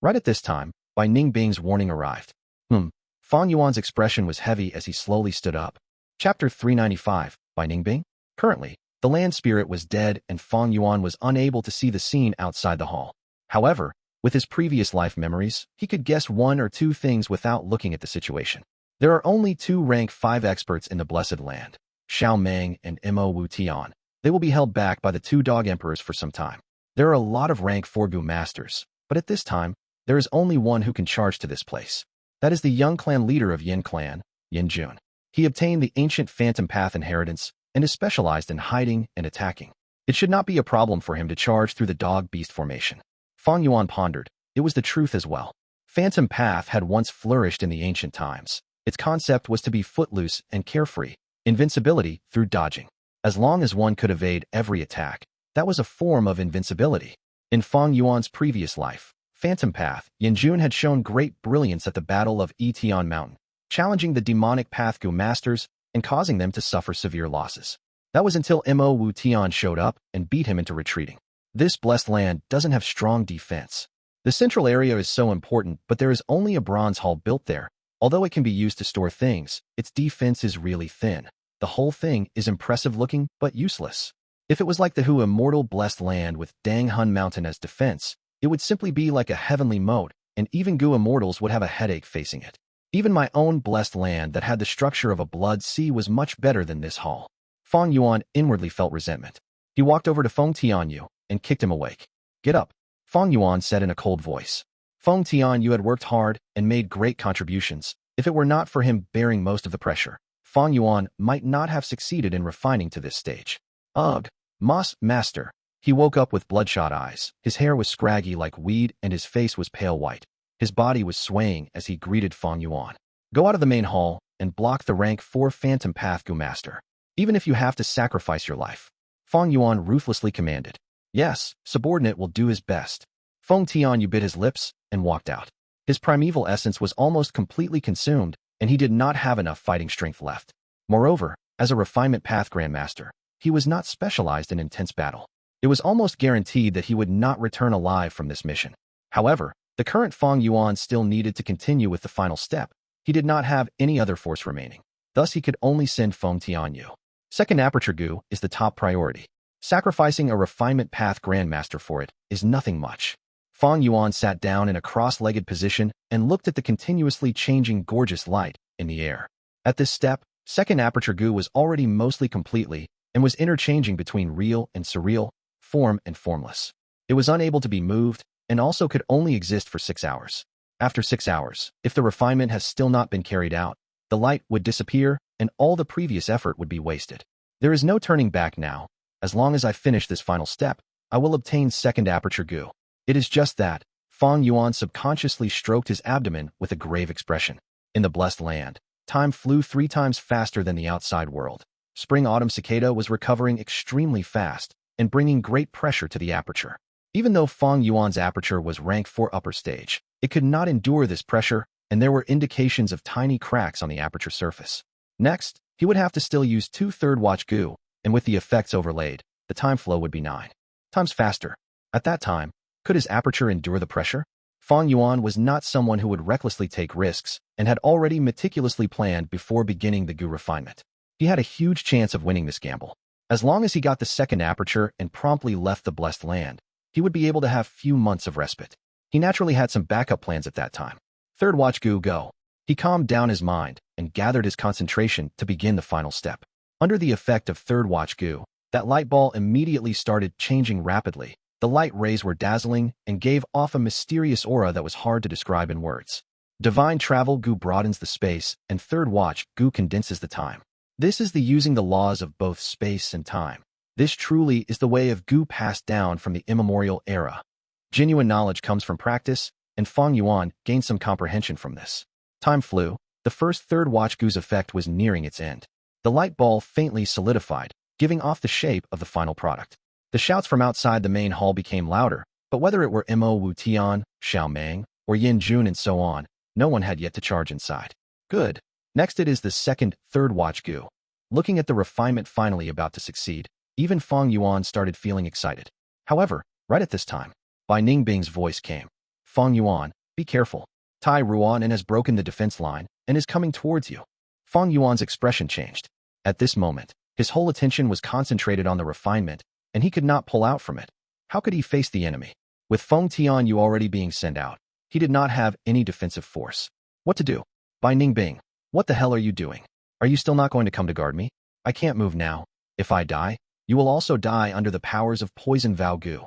Right at this time, Bai Ning Bing's warning arrived. Fang Yuan's expression was heavy as he slowly stood up. Chapter 395, Bai Ning Bing? Currently, the land spirit was dead and Fang Yuan was unable to see the scene outside the hall. However, with his previous life memories, he could guess one or two things without looking at the situation. There are only 2 rank 5 experts in the Blessed Land, Xiao Meng and Wu Tian. They will be held back by the 2 dog emperors for some time. There are a lot of rank 4 Gu masters, but at this time, there is only one who can charge to this place. That is the young clan leader of Yin clan, Yin Jun. He obtained the ancient phantom path inheritance and is specialized in hiding and attacking. It should not be a problem for him to charge through the dog-beast formation. Fang Yuan pondered. It was the truth as well. Phantom path had once flourished in the ancient times. Its concept was to be footloose and carefree, invincibility through dodging. As long as one could evade every attack, that was a form of invincibility. In Fang Yuan's previous life, Phantom Path, Yin Jun had shown great brilliance at the Battle of Tian Mountain, challenging the demonic Path Gu masters and causing them to suffer severe losses. That was until Wu Tian showed up and beat him into retreating. This blessed land doesn't have strong defense. The central area is so important, but there is only a bronze hall built there. Although it can be used to store things, its defense is really thin. The whole thing is impressive looking, but useless. If it was like the Hu Immortal blessed land with Dang Hun Mountain as defense, it would simply be like a heavenly moat, and even Gu Immortals would have a headache facing it. Even my own blessed land that had the structure of a blood sea was much better than this hall. Fang Yuan inwardly felt resentment. He walked over to Feng Tianyu and kicked him awake. Get up, Fang Yuan said in a cold voice. Feng Tianyu had worked hard and made great contributions. If it were not for him bearing most of the pressure, Fang Yuan might not have succeeded in refining to this stage. Ugh, master. He woke up with bloodshot eyes. His hair was scraggy like weed and his face was pale white. His body was swaying as he greeted Fang Yuan. Go out of the main hall and block the rank 4 Phantom Path Gu Master, even if you have to sacrifice your life. Fang Yuan ruthlessly commanded. Yes, subordinate will do his best. Feng Tianyu bit his lips and walked out. His primeval essence was almost completely consumed, and he did not have enough fighting strength left. Moreover, as a refinement path grandmaster, he was not specialized in intense battle. It was almost guaranteed that he would not return alive from this mission. However, the current Fang Yuan still needed to continue with the final step. He did not have any other force remaining. Thus, he could only send Feng Tianyu. Second Aperture Gu is the top priority. Sacrificing a refinement path grandmaster for it is nothing much. Fang Yuan sat down in a cross-legged position and looked at the continuously changing gorgeous light in the air. At this step, Second Aperture Gu was already mostly completely and was interchanging between real and surreal, form and formless. It was unable to be moved and also could only exist for 6 hours. After 6 hours, if the refinement has still not been carried out, the light would disappear and all the previous effort would be wasted. There is no turning back now. As long as I finish this final step, I will obtain Second Aperture Gu. It is just that. Fang Yuan subconsciously stroked his abdomen with a grave expression. In the blessed land, time flew 3 times faster than the outside world. Spring Autumn Cicada was recovering extremely fast and bringing great pressure to the aperture. Even though Fang Yuan's aperture was rank 4 upper stage, it could not endure this pressure, and there were indications of tiny cracks on the aperture surface. Next, he would have to still use 2 third watch Gu, and with the effects overlaid, the time flow would be 9 times faster. At that time, could his aperture endure the pressure? Fang Yuan was not someone who would recklessly take risks and had already meticulously planned before beginning the Gu refinement. He had a huge chance of winning this gamble. As long as he got the second aperture and promptly left the blessed land, he would be able to have few months of respite. He naturally had some backup plans at that time. Third watch Gu go. He calmed down his mind and gathered his concentration to begin the final step. Under the effect of third watch Gu, that light ball immediately started changing rapidly. The light rays were dazzling and gave off a mysterious aura that was hard to describe in words. Divine Travel Gu broadens the space, and Third Watch Gu condenses the time. This is the using the laws of both space and time. This truly is the way of Gu passed down from the immemorial era. Genuine knowledge comes from practice, and Fang Yuan gained some comprehension from this. Time flew. The first Third Watch Gu's effect was nearing its end. The light ball faintly solidified, giving off the shape of the final product. The shouts from outside the main hall became louder, but whether it were Wu Tian, Xiao Meng, or Yin Jun and so on, No one had yet to charge inside. Good. Next it is the second, third watch Gu. Looking at the refinement finally about to succeed, even Fang Yuan started feeling excited. However, right at this time, Bai Ningbing's voice came. Fang Yuan, be careful. Tai Ruan has broken the defense line and is coming towards you. Fang Yuan's expression changed. At this moment, his whole attention was concentrated on the refinement, and he could not pull out from it. How could he face the enemy? With Feng Tian Yu already being sent out, he did not have any defensive force. What to do? Bai Ningbing, what the hell are you doing? Are you still not going to come to guard me? I can't move now. If I die, you will also die under the powers of poison Vow Gu.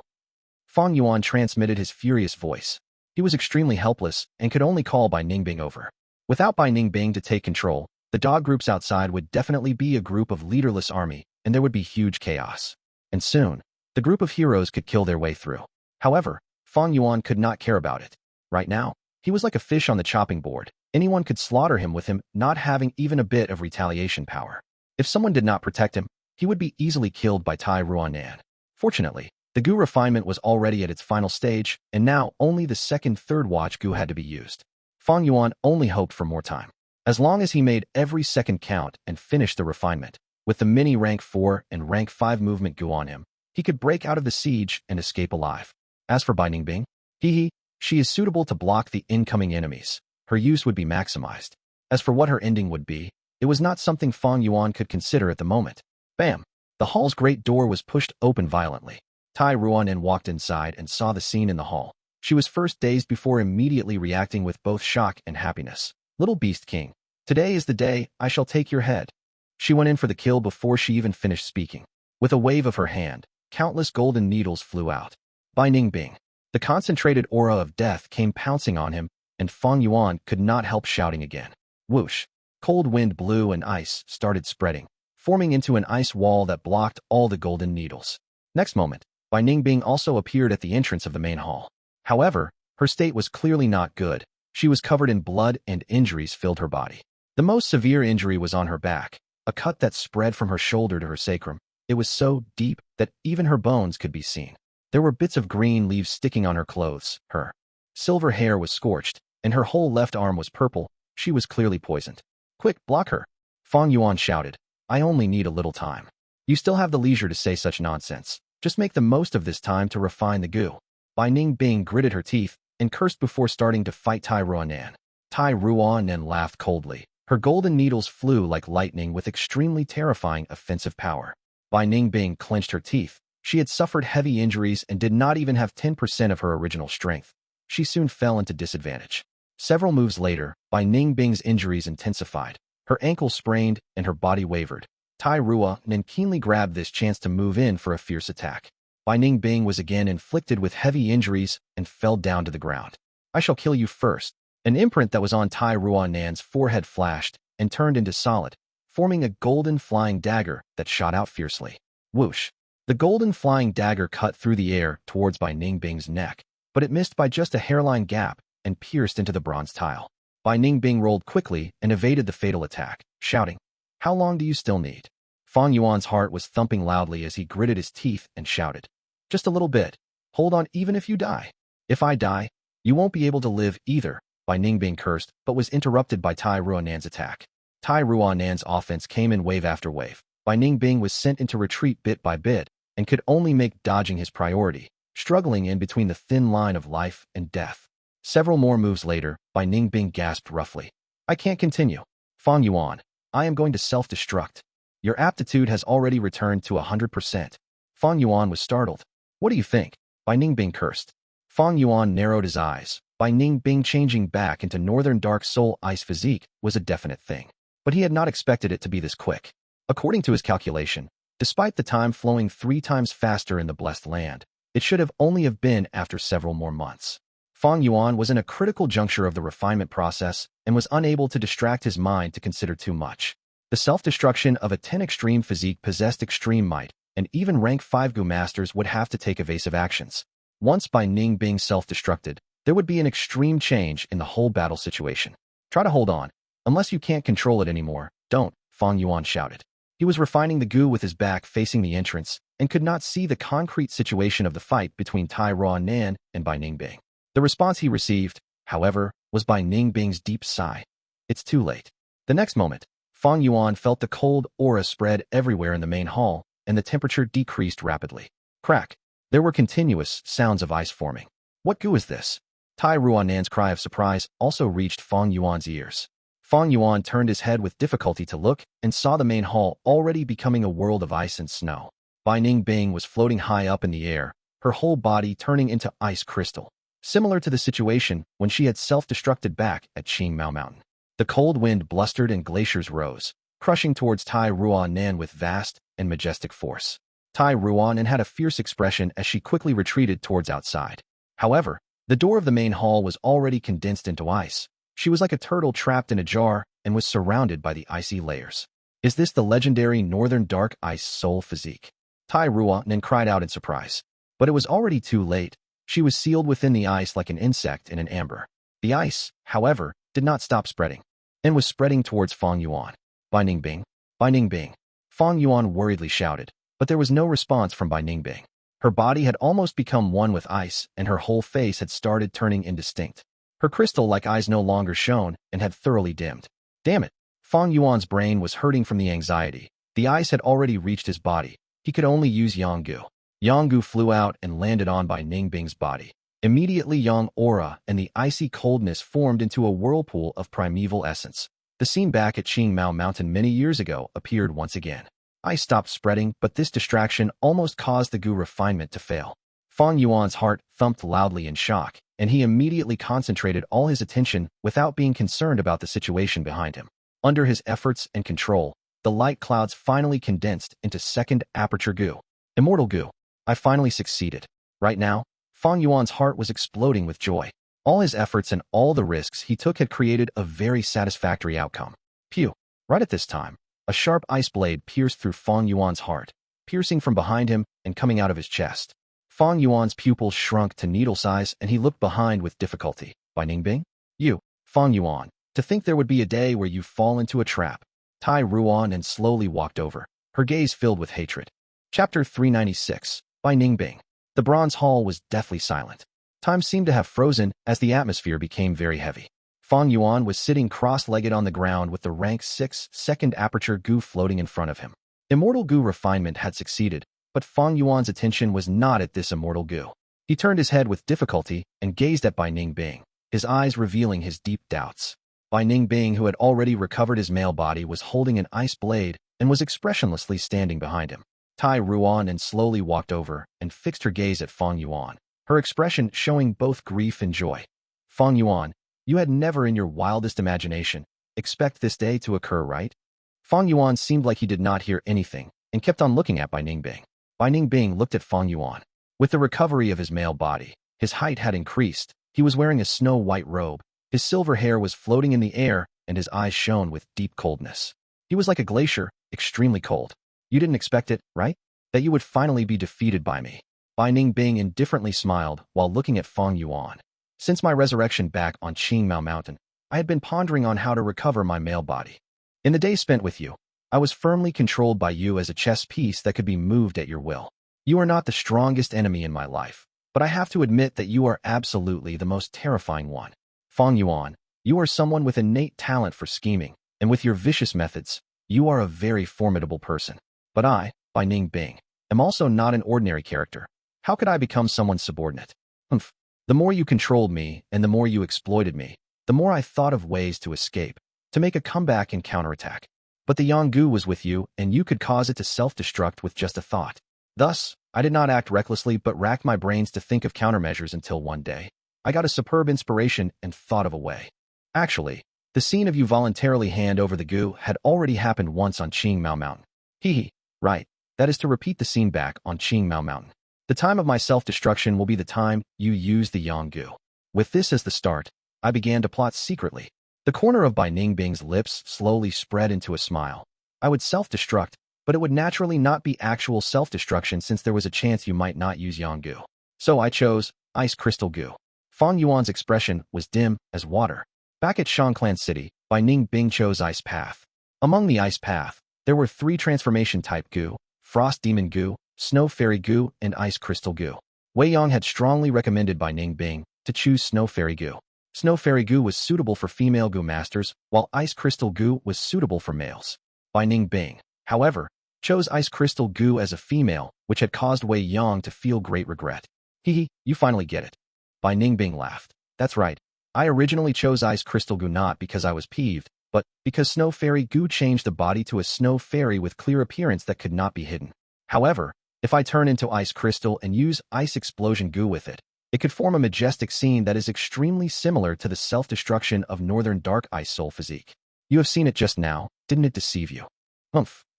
Fang Yuan transmitted his furious voice. He was extremely helpless and could only call Bai Ningbing over. Without Bai Ningbing to take control, the dog groups outside would definitely be a group of leaderless army, and there would be huge chaos. And soon, the group of heroes could kill their way through. However, Fang Yuan could not care about it. Right now, he was like a fish on the chopping board. Anyone could slaughter him with him not having even a bit of retaliation power. If someone did not protect him, he would be easily killed by Tai Ruanan. Fortunately, the Gu refinement was already at its final stage, and now only the second, third watch Gu had to be used. Fang Yuan only hoped for more time. As long as he made every second count and finished the refinement, with the mini rank 4 and rank 5 movement Gu on him, he could break out of the siege and escape alive. As for Bai Ningbing, she is suitable to block the incoming enemies. Her use would be maximized. As for what her ending would be, it was not something Fang Yuan could consider at the moment. Bam! The hall's great door was pushed open violently. Tai Ruanan walked inside and saw the scene in the hall. She was first dazed before immediately reacting with both shock and happiness. Little Beast King, today is the day I shall take your head. She went in for the kill before she even finished speaking. With a wave of her hand, countless golden needles flew out. Bai Ningbing, the concentrated aura of death came pouncing on him, and Fang Yuan could not help shouting again. Whoosh! Cold wind blew and ice started spreading, forming into an ice wall that blocked all the golden needles. Next moment, Bai Ningbing also appeared at the entrance of the main hall. However, her state was clearly not good. She was covered in blood and injuries filled her body. The most severe injury was on her back, a cut that spread from her shoulder to her sacrum. It was so deep that even her bones could be seen. There were bits of green leaves sticking on her clothes. Her silver hair was scorched, and her whole left arm was purple. She was clearly poisoned. Quick, block her! Fang Yuan shouted. I only need a little time. You still have the leisure to say such nonsense. Just make the most of this time to refine the Gu. Bai Ningbing gritted her teeth and cursed before starting to fight Tai Ruanan. Tai Ruanan laughed coldly. Her golden needles flew like lightning with extremely terrifying offensive power. Bai Ningbing clenched her teeth. She had suffered heavy injuries and did not even have 10% of her original strength. She soon fell into disadvantage. Several moves later, Bai Ningbing's injuries intensified. Her ankle sprained and her body wavered. Tai Ruanan keenly grabbed this chance to move in for a fierce attack. Bai Ningbing was again inflicted with heavy injuries and fell down to the ground. I shall kill you first. An imprint that was on Tai Ruanan's forehead flashed and turned into solid, forming a golden flying dagger that shot out fiercely. Whoosh! The golden flying dagger cut through the air towards Bai Ningbing's neck, but it missed by just a hairline gap and pierced into the bronze tile. Bai Ningbing rolled quickly and evaded the fatal attack, shouting, How long do you still need? Fang Yuan's heart was thumping loudly as he gritted his teeth and shouted, Just a little bit. Hold on even if you die. If I die, you won't be able to live either. Bai Ningbing cursed, but was interrupted by Tai Ruanan's attack. Tai Ruanan's offense came in wave after wave. Bai Ningbing was sent into retreat bit by bit, and could only make dodging his priority, struggling in between the thin line of life and death. Several more moves later, Bai Ningbing gasped roughly. I can't continue. Fang Yuan, I am going to self-destruct. Your aptitude has already returned to 100%. Fang Yuan was startled. What do you think? Bai Ningbing cursed. Fang Yuan narrowed his eyes. Bai Ningbing changing back into Northern Dark Soul Ice physique was a definite thing. But he had not expected it to be this quick. According to his calculation, despite the time flowing 3 times faster in the Blessed Land, it should have only have been after several more months. Fang Yuan was in a critical juncture of the refinement process and was unable to distract his mind to consider too much. The self-destruction of a 10 extreme physique possessed extreme might, and even rank 5 Gu masters would have to take evasive actions. Once Bai Ningbing self-destructed, there would be an extreme change in the whole battle situation. Try to hold on. Unless you can't control it anymore, don't, Fang Yuan shouted. He was refining the Gu with his back facing the entrance and could not see the concrete situation of the fight between Tai Ruanan and Bai Ningbing. The response he received, however, was by Ning Bing's deep sigh. It's too late. The next moment, Fang Yuan felt the cold aura spread everywhere in the main hall, and the temperature decreased rapidly. Crack. There were continuous sounds of ice forming. What goo is this? Tai Ruanan's cry of surprise also reached Fang Yuan's ears. Fang Yuan turned his head with difficulty to look and saw the main hall already becoming a world of ice and snow. Bai Ning Bing was floating high up in the air, her whole body turning into ice crystal, similar to the situation when she had self-destructed back at Qing Mountain. The cold wind blustered and glaciers rose, crushing towards Tai Ruanan with vast and majestic force. Tai Ruanan had a fierce expression as she quickly retreated towards outside. However, the door of the main hall was already condensed into ice. She was like a turtle trapped in a jar and was surrounded by the icy layers. Is this the legendary Northern Dark Ice Soul physique? Tai Ruanan cried out in surprise. But it was already too late. She was sealed within the ice like an insect in an amber. The ice, however, did not stop spreading, and was spreading towards Fang Yuan. Bai Ning Bing. Bai Ning Bing. Fang Yuan worriedly shouted, but there was no response from Bai Ning Bing. Her body had almost become one with ice, and her whole face had started turning indistinct. Her crystal-like eyes no longer shone and had thoroughly dimmed. Damn it! Fang Yuan's brain was hurting from the anxiety. The ice had already reached his body. He could only use Yang Gu. Yang Gu flew out and landed on Bai Ning Bing's body. Immediately Yang aura and the icy coldness formed into a whirlpool of primeval essence. The scene back at Qing Mountain many years ago appeared once again. Ice stopped spreading, but this distraction almost caused the Gu refinement to fail. Fang Yuan's heart thumped loudly in shock, and he immediately concentrated all his attention without being concerned about the situation behind him. Under his efforts and control, the light clouds finally condensed into second aperture Gu. Immortal Gu. I finally succeeded. Right now, Fang Yuan's heart was exploding with joy. All his efforts and all the risks he took had created a very satisfactory outcome. Pew! Right at this time, a sharp ice blade pierced through Fang Yuan's heart, piercing from behind him and coming out of his chest. Fang Yuan's pupils shrunk to needle size and he looked behind with difficulty. Bai Ning Bing? You, Fang Yuan, to think there would be a day where you fall into a trap. Tai Ruanan slowly walked over, her gaze filled with hatred. Chapter 396, Bai Ning Bing. The bronze hall was deathly silent. Time seemed to have frozen as the atmosphere became very heavy. Fang Yuan was sitting cross-legged on the ground with the rank 6 second aperture Gu floating in front of him. Immortal Gu refinement had succeeded, but Fang Yuan's attention was not at this Immortal Gu. He turned his head with difficulty and gazed at Bai Ning Bing, his eyes revealing his deep doubts. Bai Ning Bing, who had already recovered his male body, was holding an ice blade and was expressionlessly standing behind him. Tai Ruanan slowly walked over and fixed her gaze at Fang Yuan, her expression showing both grief and joy. Fang Yuan, you had never in your wildest imagination expect this day to occur, right? Fang Yuan seemed like he did not hear anything and kept on looking at Bai Ning Bing. Bai Ning Bing looked at Fang Yuan. With the recovery of his male body, his height had increased. He was wearing a snow-white robe. His silver hair was floating in the air, and his eyes shone with deep coldness. He was like a glacier, extremely cold. You didn't expect it, right? That you would finally be defeated by me. Bai Ning Bing indifferently smiled while looking at Fang Yuan. Since my resurrection back on Qing Mountain, I had been pondering on how to recover my male body. In the days spent with you, I was firmly controlled by you as a chess piece that could be moved at your will. You are not the strongest enemy in my life, but I have to admit that you are absolutely the most terrifying one. Fang Yuan, you are someone with innate talent for scheming, and with your vicious methods, you are a very formidable person. But I, Bai Ning Bing, am also not an ordinary character. How could I become someone's subordinate? Humph. The more you controlled me and the more you exploited me, the more I thought of ways to escape, to make a comeback and counterattack. But the Yang Gu was with you, and you could cause it to self-destruct with just a thought. Thus, I did not act recklessly but racked my brains to think of countermeasures until one day I got a superb inspiration and thought of a way. Actually, the scene of you voluntarily hand over the Gu had already happened once on Qing Mountain. Hee. Right, that is to repeat the scene back on Qing Mountain. The time of my self-destruction will be the time you use the Yang Gu. With this as the start, I began to plot secretly. The corner of Bai Ning Bing's lips slowly spread into a smile. I would self-destruct, but it would naturally not be actual self-destruction since there was a chance you might not use Yang Gu. So I chose Ice Crystal Gu. Fang Yuan's expression was dim as water. Back at Shangclan City, Bai Ning Bing chose Ice Path. Among the Ice Path, there were 3 transformation-type Gu: Frost Demon Gu, Snow Fairy Gu, and Ice Crystal Gu. Wei Yang had strongly recommended Bai Ning Bing to choose Snow Fairy Gu. Snow Fairy Gu was suitable for female Gu masters, while Ice Crystal Gu was suitable for males. Bai Ning Bing, however, chose Ice Crystal Gu as a female, which had caused Wei Yang to feel great regret. Hee, you finally get it. Bai Ning Bing laughed. That's right. I originally chose Ice Crystal Gu not because I was peeved, but because Snow Fairy Gu changed the body to a snow fairy with clear appearance that could not be hidden. However, if I turn into Ice Crystal and use Ice Explosion Gu with it, it could form a majestic scene that is extremely similar to the self-destruction of Northern Dark Ice Soul physique. You have seen it just now, didn't it deceive you?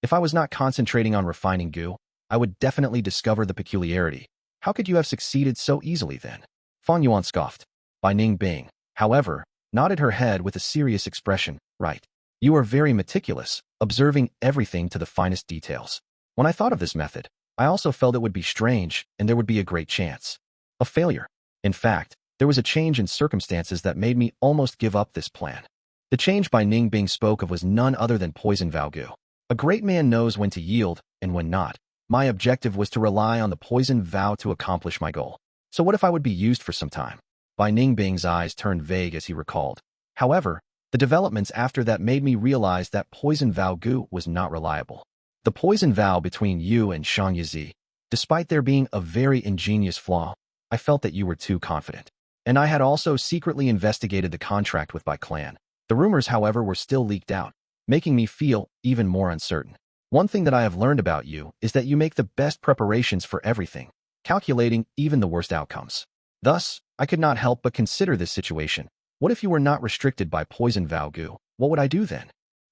If I was not concentrating on refining Gu, I would definitely discover the peculiarity. How could you have succeeded so easily then? Fang Yuan scoffed. Bai Ning Bing, however, nodded her head with a serious expression. Right. You are very meticulous, observing everything to the finest details. When I thought of this method, I also felt it would be strange and there would be a great chance of failure. In fact, there was a change in circumstances that made me almost give up this plan. The change Bai Ning Bing spoke of was none other than Poison Vow Gu. A great man knows when to yield and when not. My objective was to rely on the Poison Vow to accomplish my goal. So what if I would be used for some time? Bai Ning Bing's eyes turned vague as he recalled. However, the developments after that made me realize that Poison Vow Gu was not reliable. The poison vow between you and Shang Yizi, despite there being a very ingenious flaw, I felt that you were too confident. And I had also secretly investigated the contract with Bai clan. The rumors, however, were still leaked out, making me feel even more uncertain. One thing that I have learned about you is that you make the best preparations for everything, calculating even the worst outcomes. Thus, I could not help but consider this situation. What if you were not restricted by Poison Vow Gu? What would I do then?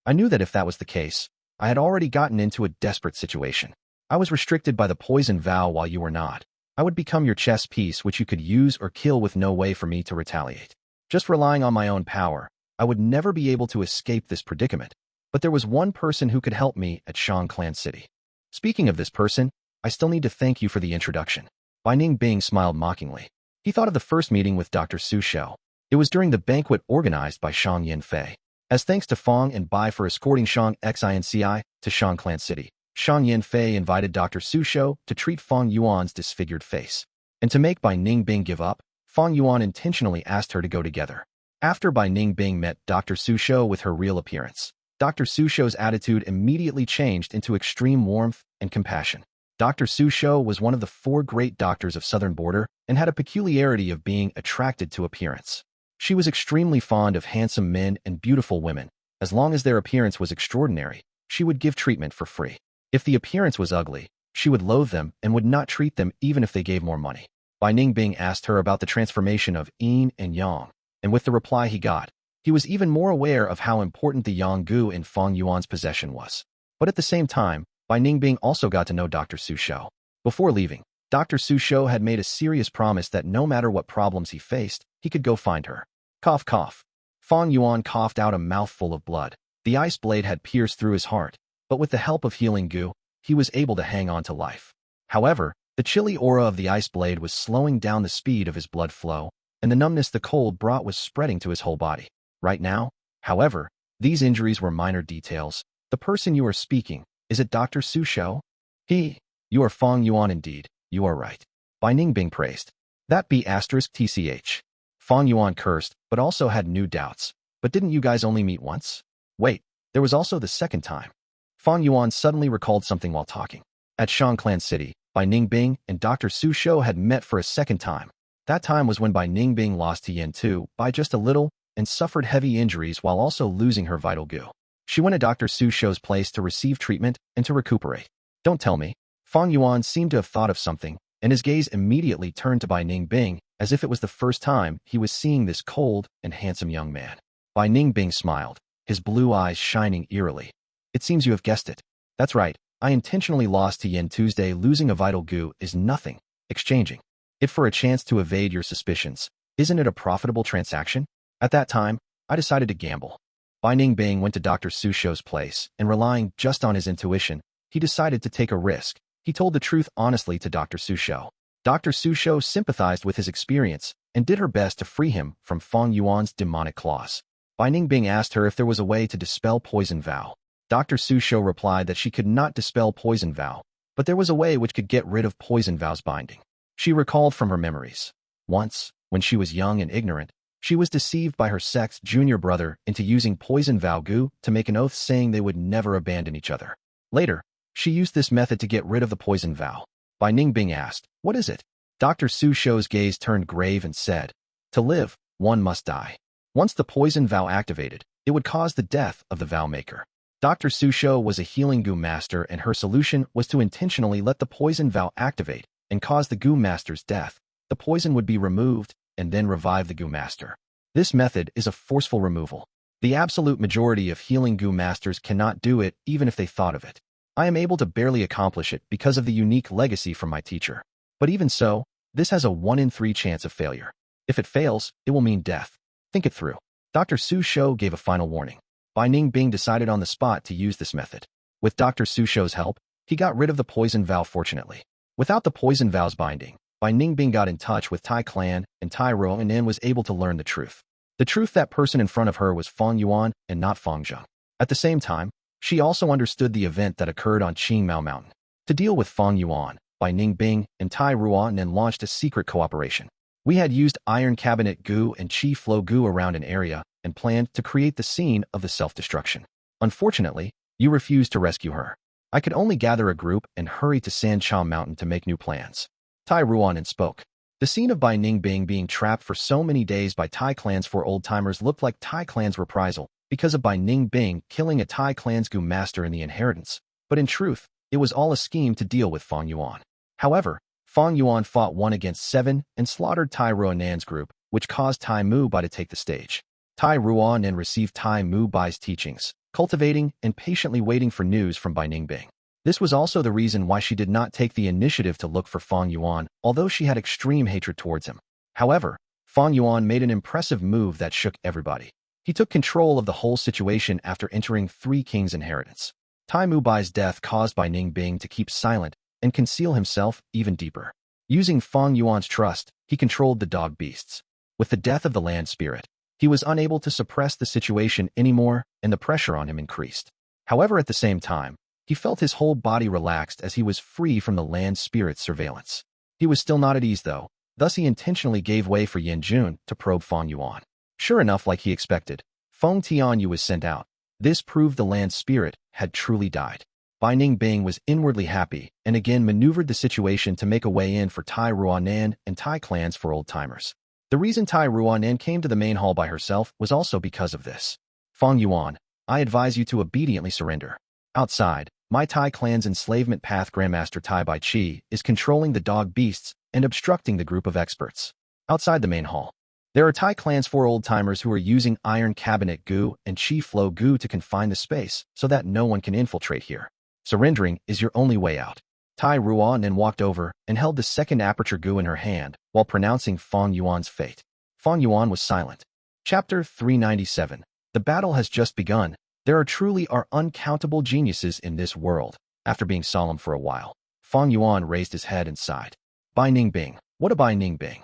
I knew that if that was the case, I had already gotten into a desperate situation. I was restricted by the Poison Vow while you were not. I would become your chess piece which you could use or kill with no way for me to retaliate. Just relying on my own power, I would never be able to escape this predicament. But there was one person who could help me at Shang Clan City. Speaking of this person, I still need to thank you for the introduction. Bai Ning Bing smiled mockingly. He thought of the first meeting with Dr. Su Shou. It was during the banquet organized by Shang Yanfei. As thanks to Fang and Bai for escorting Shang Xinci to Shang Clan City, Shang Yanfei invited Dr. Su Shou to treat Fang Yuan's disfigured face. And to make Bai Ning Bing give up, Fang Yuan intentionally asked her to go together. After Bai Ning Bing met Dr. Su Shou with her real appearance, Dr. Su Shou's attitude immediately changed into extreme warmth and compassion. Dr. Su Shou was one of the 4 great doctors of Southern Border and had a peculiarity of being attracted to appearance. She was extremely fond of handsome men and beautiful women. As long as their appearance was extraordinary, she would give treatment for free. If the appearance was ugly, she would loathe them and would not treat them even if they gave more money. Bai Ning Bing asked her about the transformation of yin and yang, and with the reply he got, he was even more aware of how important the Yang Gu in Fang Yuan's possession was. But at the same time, Bai Ning Bing also got to know Dr. Su Shou. Before leaving, Dr. Su Shou had made a serious promise that no matter what problems he faced, he could go find her. Cough, cough. Fang Yuan coughed out a mouthful of blood. The ice blade had pierced through his heart, but with the help of healing Gu, he was able to hang on to life. However, the chilly aura of the ice blade was slowing down the speed of his blood flow, and the numbness the cold brought was spreading to his whole body. Right now, however, these injuries were minor details. The person you are speaking, is it Dr. Su Shou? You are Fang Yuan indeed, you are right. Bai Ning Bing praised. That be *tch. Fang Yuan cursed, but also had new doubts. But didn't you guys only meet once? Wait, there was also the second time. Fang Yuan suddenly recalled something while talking. At Shang Clan City, Bai Ning Bing and Dr. Su Shou had met for a second time. That time was when Bai Ning Bing lost to Yin Tu by just a little and suffered heavy injuries while also losing her vital Gu. She went to Dr. Su Shou's place to receive treatment and to recuperate. Don't tell me. Fang Yuan seemed to have thought of something, and his gaze immediately turned to Bai Ning Bing as if it was the first time he was seeing this cold and handsome young man. Bai Ning Bing smiled, his blue eyes shining eerily. It seems you have guessed it. That's right, I intentionally lost to Yin Tuesday. Losing a vital Gu is nothing. Exchanging it for a chance to evade your suspicions. Isn't it a profitable transaction? At that time, I decided to gamble. Bai Ning Bing went to Dr. Su Shou's place, and relying just on his intuition, he decided to take a risk. He told the truth honestly to Dr. Su Shou. Dr. Su Shou sympathized with his experience and did her best to free him from Fang Yuan's demonic claws. Bai Ning Bing asked her if there was a way to dispel Poison Vow. Dr. Su Shou replied that she could not dispel Poison Vow, but there was a way which could get rid of Poison Vow's binding. She recalled from her memories. Once, when she was young and ignorant, She was deceived by her sect's junior brother into using poison vow Gu to make an oath saying they would never abandon each other. Later, she used this method to get rid of the poison vow. Bai Ningbing asked, "What is it?" Dr. Su Shou's gaze turned grave and said, "To live, one must die. Once the poison vow activated, it would cause the death of the vow maker." Dr. Su Shou was a healing Gu master, and her solution was to intentionally let the poison vow activate and cause the Gu master's death. The poison would be removed and then revive the Gu master. This method is a forceful removal. The absolute majority of healing Gu masters cannot do it even if they thought of it. I am able to barely accomplish it because of the unique legacy from my teacher. But even so, this has a 1 in 3 chance of failure. If it fails, it will mean death. Think it through. Dr. Su Shou gave a final warning. Bai Ningbing decided on the spot to use this method. With Dr. Su Shou's help, he got rid of the poison vow fortunately. Without the poison vow's binding, Bai Ningbing got in touch with Tai clan and Tai Ruo and was able to learn the truth. The truth that person in front of her was Fang Yuan and not Fang Zheng. At the same time, she also understood the event that occurred on Qing Mao Mountain. To deal with Fang Yuan, Bai Ningbing and Tai Ruo launched a secret cooperation. We had used Iron Cabinet Gu and Qi Flow Gu around an area and planned to create the scene of the self-destruction. Unfortunately, you refused to rescue her. I could only gather a group and hurry to Sancha Mountain to make new plans. Tai Ruan spoke. The scene of Bai Ningbing being trapped for so many days by Tai clans for old-timers looked like Tai clan's reprisal because of Bai Ningbing killing a Tai clan's Gu master in the inheritance. But in truth, it was all a scheme to deal with Fang Yuan. However, Fang Yuan fought 1 against 7 and slaughtered Tai Ruan's group, which caused Tai Mu Bai to take the stage. Tai Ruan received Tai Mu Bai's teachings, cultivating and patiently waiting for news from Bai Ningbing. This was also the reason why she did not take the initiative to look for Fang Yuan, although she had extreme hatred towards him. However, Fang Yuan made an impressive move that shook everybody. He took control of the whole situation after entering 3 kings' inheritance. Tai Mu Bai's death caused Bai Ningbing to keep silent and conceal himself even deeper. Using Fang Yuan's trust, he controlled the dog beasts. With the death of the land spirit, he was unable to suppress the situation anymore, and the pressure on him increased. However, at the same time, he felt his whole body relaxed as he was free from the land spirit's surveillance. He was still not at ease though, thus he intentionally gave way for Yan Jun to probe Fang Yuan. Sure enough, like he expected, Feng Tianyu was sent out. This proved the land spirit had truly died. Bai Ningbing was inwardly happy and again maneuvered the situation to make a way in for Tai Ruanan and Tai clans for old-timers. The reason Tai Ruanan came to the main hall by herself was also because of this. Fang Yuan, I advise you to obediently surrender. Outside, my Tai clan's enslavement path Grandmaster Tai Bai Chi is controlling the dog beasts and obstructing the group of experts. Outside the main hall, there are Tai clan's 4 old-timers who are using Iron Cabinet Gu and Qi Flow Gu to confine the space so that no one can infiltrate here. Surrendering is your only way out. Tai Ruan walked over and held the second aperture Gu in her hand while pronouncing Fang Yuan's fate. Fang Yuan was silent. Chapter 397. The battle has just begun. There truly are uncountable geniuses in this world. After being solemn for a while, Fang Yuan raised his head and sighed. Bai Ningbing, what a Bai Ningbing.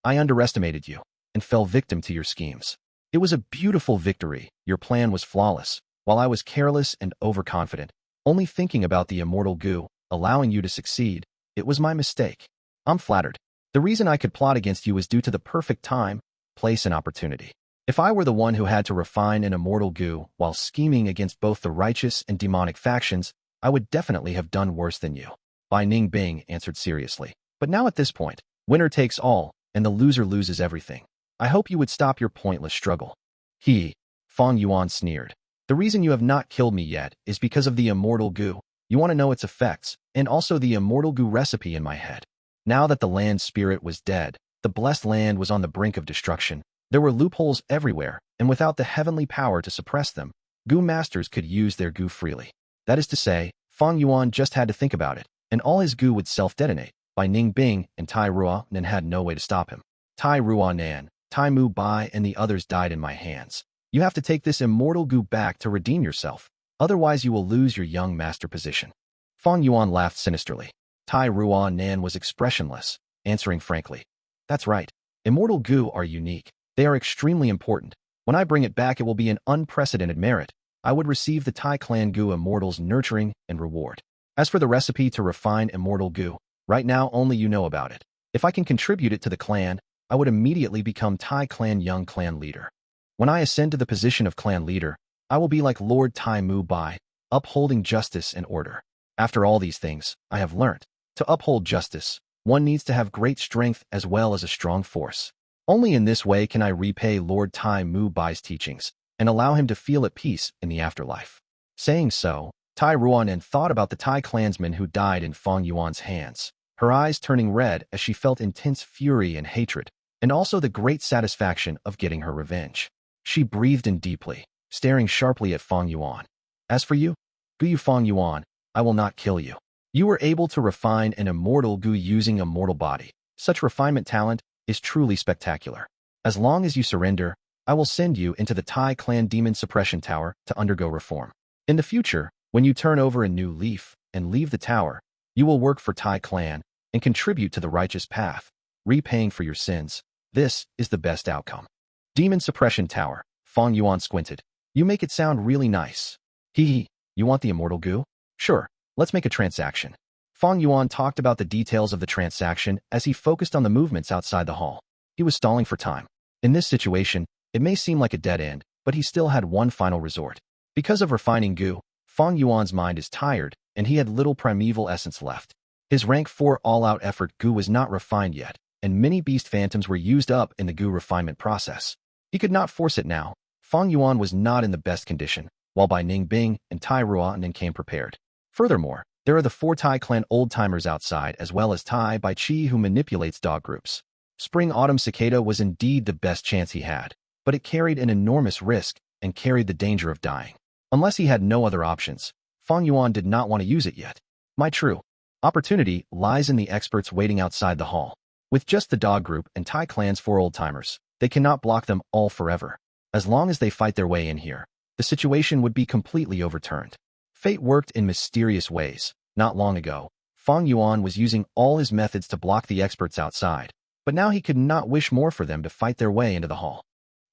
I underestimated you and fell victim to your schemes. It was a beautiful victory. Your plan was flawless, while I was careless and overconfident, only thinking about the Immortal Gu, allowing you to succeed. It was my mistake. I'm flattered. The reason I could plot against you is due to the perfect time, place, and opportunity. If I were the one who had to refine an Immortal Gu while scheming against both the righteous and demonic factions, I would definitely have done worse than you. Bai Ningbing answered seriously. But now at this point, winner takes all, and the loser loses everything. I hope you would stop your pointless struggle. Fang Yuan sneered. The reason you have not killed me yet is because of the Immortal Gu. You want to know its effects, and also the Immortal Gu recipe in my head. Now that the land spirit was dead, the blessed land was on the brink of destruction. There were loopholes everywhere, and without the heavenly power to suppress them, Gu masters could use their Gu freely. That is to say, Fang Yuan just had to think about it, and all his Gu would self-detonate. Bai Ningbing and Tai Ruanan had no way to stop him. Tai Ruanan, Tai Mu Bai, and the others died in my hands. You have to take this Immortal Gu back to redeem yourself, otherwise you will lose your young master position. Fang Yuan laughed sinisterly. Tai Ruanan was expressionless, answering frankly. That's right. Immortal Gu are unique. They are extremely important. When I bring it back, it will be an unprecedented merit. I would receive the Tai Clan Gu Immortal's nurturing and reward. As for the recipe to refine Immortal Gu, right now only you know about it. If I can contribute it to the clan, I would immediately become Tai Clan Young Clan Leader. When I ascend to the position of Clan Leader, I will be like Lord Tai Mu Bai, upholding justice and order. After all these things, I have learnt, to uphold justice, one needs to have great strength as well as a strong force. Only in this way can I repay Lord Tai Mu Bai's teachings and allow him to feel at peace in the afterlife. Saying so, Tai Ruan thought about the Tai clansman who died in Fang Yuan's hands, her eyes turning red as she felt intense fury and hatred, and also the great satisfaction of getting her revenge. She breathed in deeply, staring sharply at Fang Yuan. As for you, Gu Fang Yuan, I will not kill you. You were able to refine an immortal Gu using a mortal body. Such refinement talent is truly spectacular. As long as you surrender, I will send you into the Tai Clan Demon Suppression Tower to undergo reform. In the future, when you turn over a new leaf and leave the tower, you will work for Tai Clan and contribute to the righteous path, repaying for your sins. This is the best outcome. Demon Suppression Tower, Fang Yuan squinted. You make it sound really nice. Hee, you want the immortal Gu? Sure, let's make a transaction. Fang Yuan talked about the details of the transaction as he focused on the movements outside the hall. He was stalling for time. In this situation, it may seem like a dead end, but he still had one final resort. Because of refining Gu, Fang Yuan's mind is tired, and he had little primeval essence left. His rank 4 all-out effort Gu was not refined yet, and many beast phantoms were used up in the Gu refinement process. He could not force it now. Fang Yuan was not in the best condition, while Bai Ning Bing and Tai Ruan came prepared. Furthermore, there are the 4 Tai Clan old-timers outside as well as Tai Bai Chi who manipulates dog groups. Spring Autumn Cicada was indeed the best chance he had, but it carried an enormous risk and carried the danger of dying. Unless he had no other options, Fang Yuan did not want to use it yet. My true opportunity lies in the experts waiting outside the hall. With just the dog group and Tai Clan's 4 old-timers, they cannot block them all forever. As long as they fight their way in here, the situation would be completely overturned. Fate worked in mysterious ways. Not long ago, Fang Yuan was using all his methods to block the experts outside, but now he could not wish more for them to fight their way into the hall.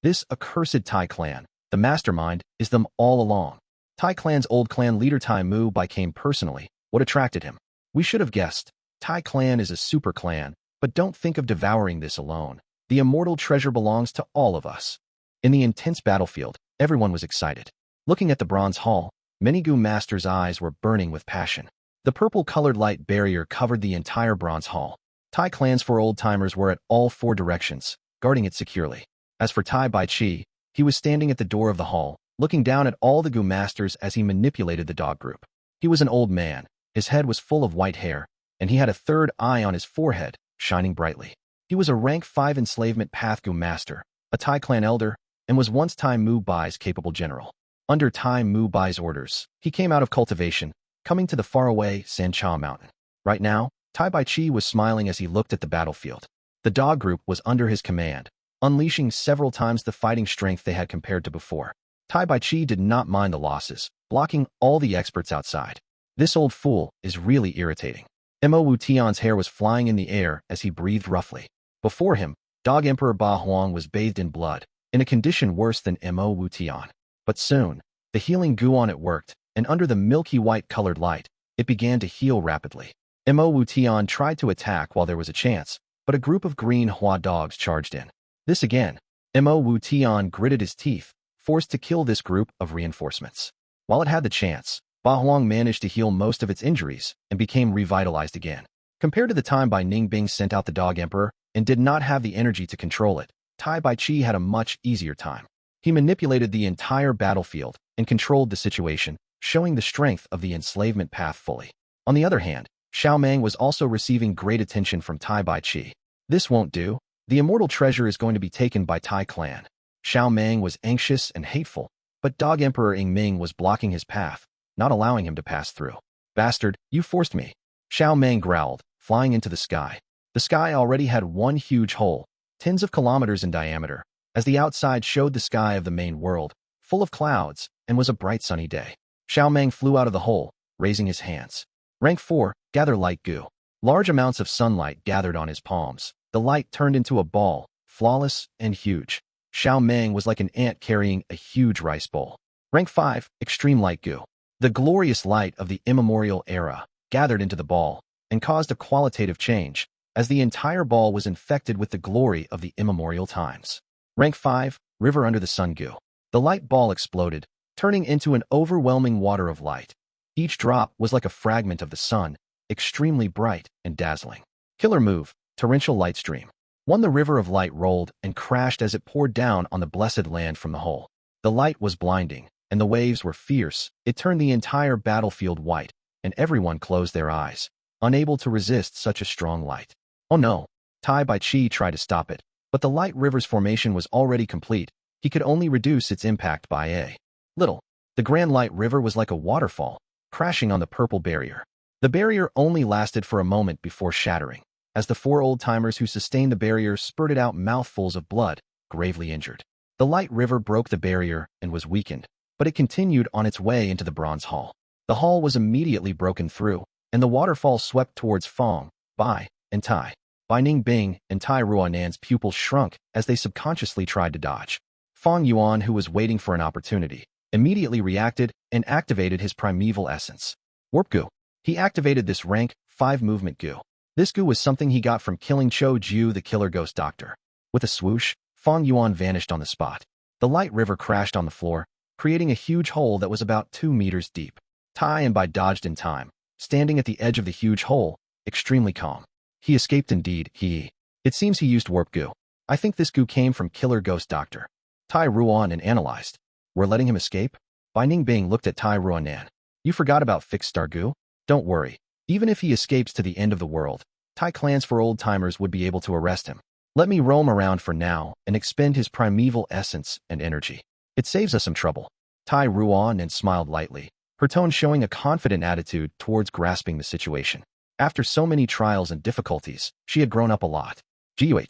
This accursed Tai Clan, the mastermind, is them all along. Tai Clan's old clan leader Tai Mu Bai came personally. What attracted him? We should have guessed. Tai Clan is a super clan, but don't think of devouring this alone. The immortal treasure belongs to all of us. In the intense battlefield, everyone was excited. Looking at the bronze hall, many Gu masters' eyes were burning with passion. The purple-colored light barrier covered the entire bronze hall. Tai Clan's 4 old-timers were at all 4 directions, guarding it securely. As for Tai Bai Chi, he was standing at the door of the hall, looking down at all the Gu masters as he manipulated the dog group. He was an old man, his head was full of white hair, and he had a third eye on his forehead, shining brightly. He was a rank 5 enslavement path Gu master, a Tai Clan elder, and was once Tai Mu Bai's capable general. Under Tai Mu Bai's orders, he came out of cultivation, coming to the faraway Sancha Mountain. Right now, Tai Bai Chi was smiling as he looked at the battlefield. The dog group was under his command, unleashing several times the fighting strength they had compared to before. Tai Bai Chi did not mind the losses, blocking all the experts outside. This old fool is really irritating. Wu Tian's hair was flying in the air as he breathed roughly. Before him, Dog Emperor Huang was bathed in blood, in a condition worse than Wu Tian. But soon, the healing Gu on it worked, and under the milky white-colored light, it began to heal rapidly. Wu Tian tried to attack while there was a chance, but a group of green Hua dogs charged in. This again, Wu Tian gritted his teeth, forced to kill this group of reinforcements. While it had the chance, Huang managed to heal most of its injuries and became revitalized again. Compared to the time Bai Ning Bing sent out the Dog Emperor and did not have the energy to control it, Tai Bai Chi had a much easier time. He manipulated the entire battlefield and controlled the situation, showing the strength of the enslavement path fully. On the other hand, Xiao Meng was also receiving great attention from Tai Bai Chi. This won't do. The immortal treasure is going to be taken by Tai Clan. Xiao Meng was anxious and hateful, but Dog Emperor Ing Ming was blocking his path, not allowing him to pass through. Bastard, you forced me. Xiao Meng growled, flying into the sky. The sky already had one huge hole, tens of kilometers in diameter, as the outside showed the sky of the main world, full of clouds, and was a bright sunny day. Xiao Meng flew out of the hole, raising his hands. Rank 4, gather light Gu. Large amounts of sunlight gathered on his palms. The light turned into a ball, flawless and huge. Xiao Meng was like an ant carrying a huge rice bowl. Rank 5, extreme light Gu. The glorious light of the immemorial era gathered into the ball and caused a qualitative change, as the entire ball was infected with the glory of the immemorial times. Rank 5, River Under the Sun Gu. The light ball exploded, turning into an overwhelming water of light. Each drop was like a fragment of the sun, extremely bright and dazzling. Killer move, torrential light stream. The river of light rolled and crashed as it poured down on the blessed land from the hole. The light was blinding, and the waves were fierce. It turned the entire battlefield white, and everyone closed their eyes, unable to resist such a strong light. Oh no! Tai Bai Chi tried to stop it, but the light river's formation was already complete. He could only reduce its impact by a little. The grand light river was like a waterfall, crashing on the purple barrier. The barrier only lasted for a moment before shattering, as the 4 old-timers who sustained the barrier spurted out mouthfuls of blood, gravely injured. The light river broke the barrier and was weakened, but it continued on its way into the bronze hall. The hall was immediately broken through, and the waterfall swept towards Fang, Bai, and Tai. Bai Ning Bing and Tai Ruanan's pupils shrunk as they subconsciously tried to dodge. Fang Yuan, who was waiting for an opportunity, immediately reacted and activated his primeval essence. Warp Gu. He activated this rank 5 movement Gu. This Gu was something he got from killing Cho Ju, the killer ghost doctor. With a swoosh, Fang Yuan vanished on the spot. The light river crashed on the floor, creating a huge hole that was about 2 meters deep. Tai and Bai dodged in time, standing at the edge of the huge hole, extremely calm. He escaped indeed, It seems he used Warp Gu. I think this Gu came from killer ghost doctor. Tai Ruan and analyzed. We're letting him escape? Bai Ning Bing looked at Tai Ruanan. You forgot about fixed star Gu? Don't worry. Even if he escapes to the end of the world, Tai clans for old-timers would be able to arrest him. Let me roam around for now and expend his primeval essence and energy. It saves us some trouble. Tai Ruan smiled lightly, her tone showing a confident attitude towards grasping the situation. After so many trials and difficulties, she had grown up a lot. Guh.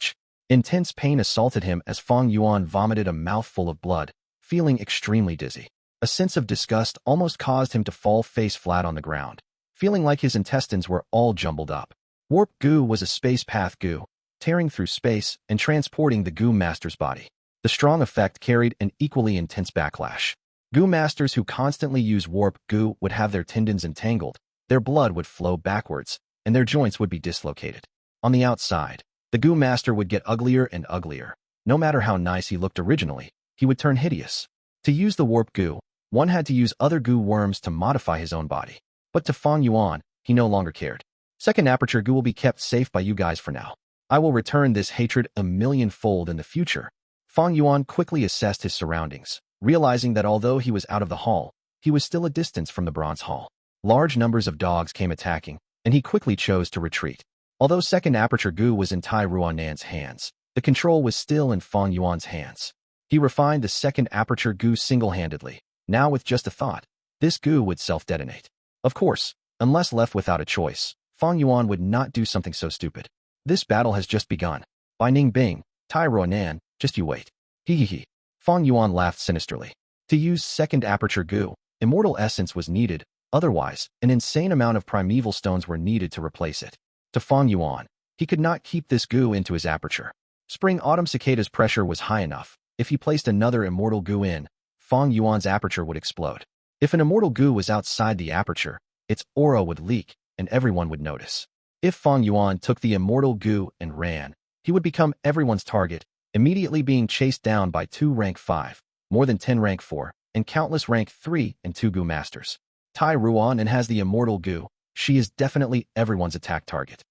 Intense pain assaulted him as Fang Yuan vomited a mouthful of blood, feeling extremely dizzy. A sense of disgust almost caused him to fall face flat on the ground, feeling like his intestines were all jumbled up. Warp Gu was a space path Gu, tearing through space and transporting the Gu Master's body. The strong effect carried an equally intense backlash. Gu Masters who constantly use Warp Gu would have their tendons entangled, their blood would flow backwards, and their joints would be dislocated. On the outside, the Gu Master would get uglier and uglier. No matter how nice he looked originally, he would turn hideous. To use the Warp Gu, one had to use other Gu worms to modify his own body. But to Fang Yuan, he no longer cared. Second Aperture Gu will be kept safe by you guys for now. I will return this hatred 1,000,000-fold in the future. Fang Yuan quickly assessed his surroundings, realizing that although he was out of the hall, he was still a distance from the bronze hall. Large numbers of dogs came attacking, and he quickly chose to retreat. Although Second Aperture Gu was in Tai Ruanan's hands, the control was still in Fang Yuan's hands. He refined the Second Aperture Gu single-handedly. Now with just a thought, this Gu would self-detonate. Of course, unless left without a choice, Fang Yuan would not do something so stupid. This battle has just begun. Bai Ning Bing, Tai Ruanan, just you wait. Hee. Fang Yuan laughed sinisterly. To use Second Aperture Gu, Immortal Essence was needed, otherwise, an insane amount of primeval stones were needed to replace it. To Fang Yuan, he could not keep this Gu into his aperture. Spring Autumn Cicada's pressure was high enough. If he placed another Immortal Gu in, Fang Yuan's aperture would explode. If an Immortal Gu was outside the aperture, its aura would leak, and everyone would notice. If Fang Yuan took the Immortal Gu and ran, he would become everyone's target, immediately being chased down by 2 rank 5, more than 10 rank 4, and countless rank 3 and 2 Gu masters. Tai Ruan has the Immortal Gu. She is definitely everyone's attack target.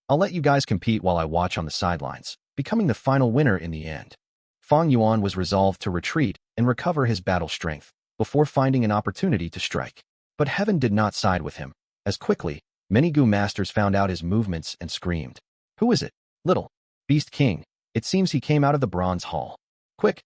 I'll let you guys compete while I watch on the sidelines, becoming the final winner in the end. Fang Yuan was resolved to retreat and recover his battle strength before finding an opportunity to strike. But heaven did not side with him. As quickly, many Gu masters found out his movements and screamed, "Who is it? Little Beast King. It seems he came out of the bronze hall. Quick,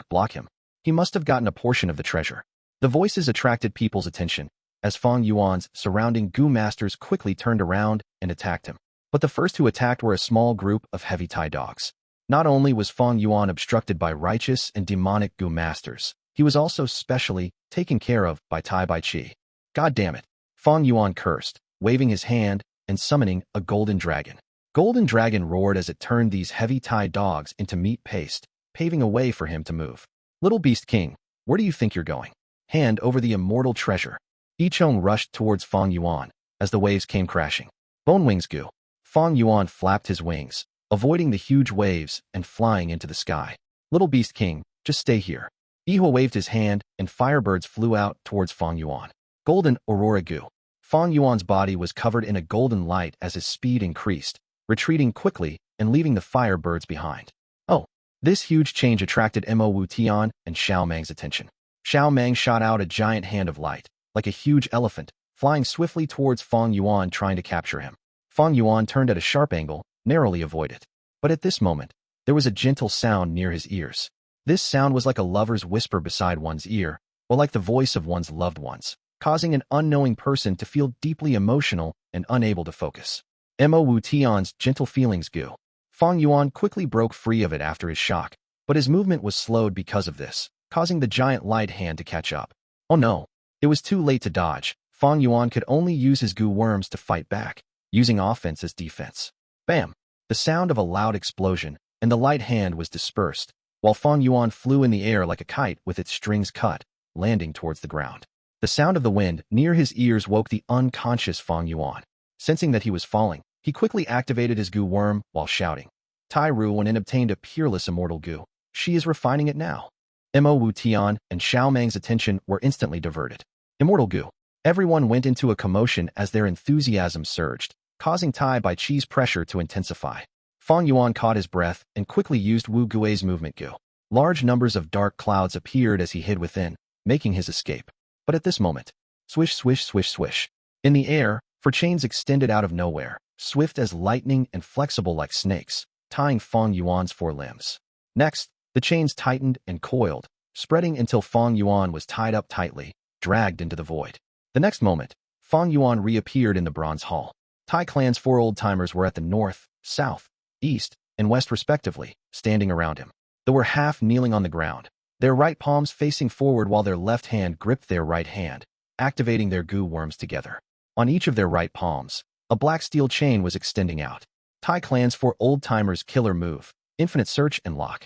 block him. He must have gotten a portion of the treasure." The voices attracted people's attention, as Fang Yuan's surrounding Gu masters quickly turned around and attacked him. But the first who attacked were a small group of heavy Tai dogs. Not only was Fang Yuan obstructed by righteous and demonic Gu masters, he was also specially taken care of by Tai Bai Chi. God damn it! Fang Yuan cursed, waving his hand and summoning a golden dragon. Golden Dragon roared as it turned these heavy Tai dogs into meat paste, paving a way for him to move. Little Beast King, where do you think you're going? Hand over the immortal treasure. Yichong rushed towards Fang Yuan as the waves came crashing. Bone Wings Gu. Fang Yuan flapped his wings, avoiding the huge waves and flying into the sky. Little Beast King, just stay here. Ihua waved his hand, and firebirds flew out towards Fang Yuan. Golden Aurora Gu. Fang Yuan's body was covered in a golden light as his speed increased, retreating quickly and leaving the firebirds behind. Oh, this huge change attracted Wu Tian and Xiao Mang's attention. Xiao Mang shot out a giant hand of light, like a huge elephant, flying swiftly towards Fang Yuan trying to capture him. Fang Yuan turned at a sharp angle, narrowly avoid it. But at this moment, there was a gentle sound near his ears. This sound was like a lover's whisper beside one's ear, or like the voice of one's loved ones, causing an unknowing person to feel deeply emotional and unable to focus. Wu Tian's gentle feelings Gu. Fang Yuan quickly broke free of it after his shock, but his movement was slowed because of this, causing the giant light hand to catch up. Oh no, it was too late to dodge. Fang Yuan could only use his Gu worms to fight back, using offense as defense. Bam! The sound of a loud explosion, and the light hand was dispersed, while Fang Yuan flew in the air like a kite with its strings cut, landing towards the ground. The sound of the wind near his ears woke the unconscious Fang Yuan. Sensing that he was falling, he quickly activated his Gu worm while shouting. Tai Ruan obtained a peerless Immortal Gu. She is refining it now. Wu Tian and Xiao Mang's attention were instantly diverted. Immortal Gu. Everyone went into a commotion as their enthusiasm surged, causing Tai Bai Chi's pressure to intensify. Fang Yuan caught his breath and quickly used Wu Gui's movement Gu. Large numbers of dark clouds appeared as he hid within, making his escape. But at this moment, swish, swish, swish, swish. In the air, for chains extended out of nowhere, swift as lightning and flexible like snakes, tying Fang Yuan's four limbs. Next, the chains tightened and coiled, spreading until Fang Yuan was tied up tightly, dragged into the void. The next moment, Fang Yuan reappeared in the Bronze Hall. Tai Clan's four old-timers were at the north, south, east, and west respectively, standing around him. They were half kneeling on the ground, their right palms facing forward while their left hand gripped their right hand, activating their Gu worms together. On each of their right palms, a black steel chain was extending out. Tai Clan's four old-timers' killer move, Infinite Search and Lock.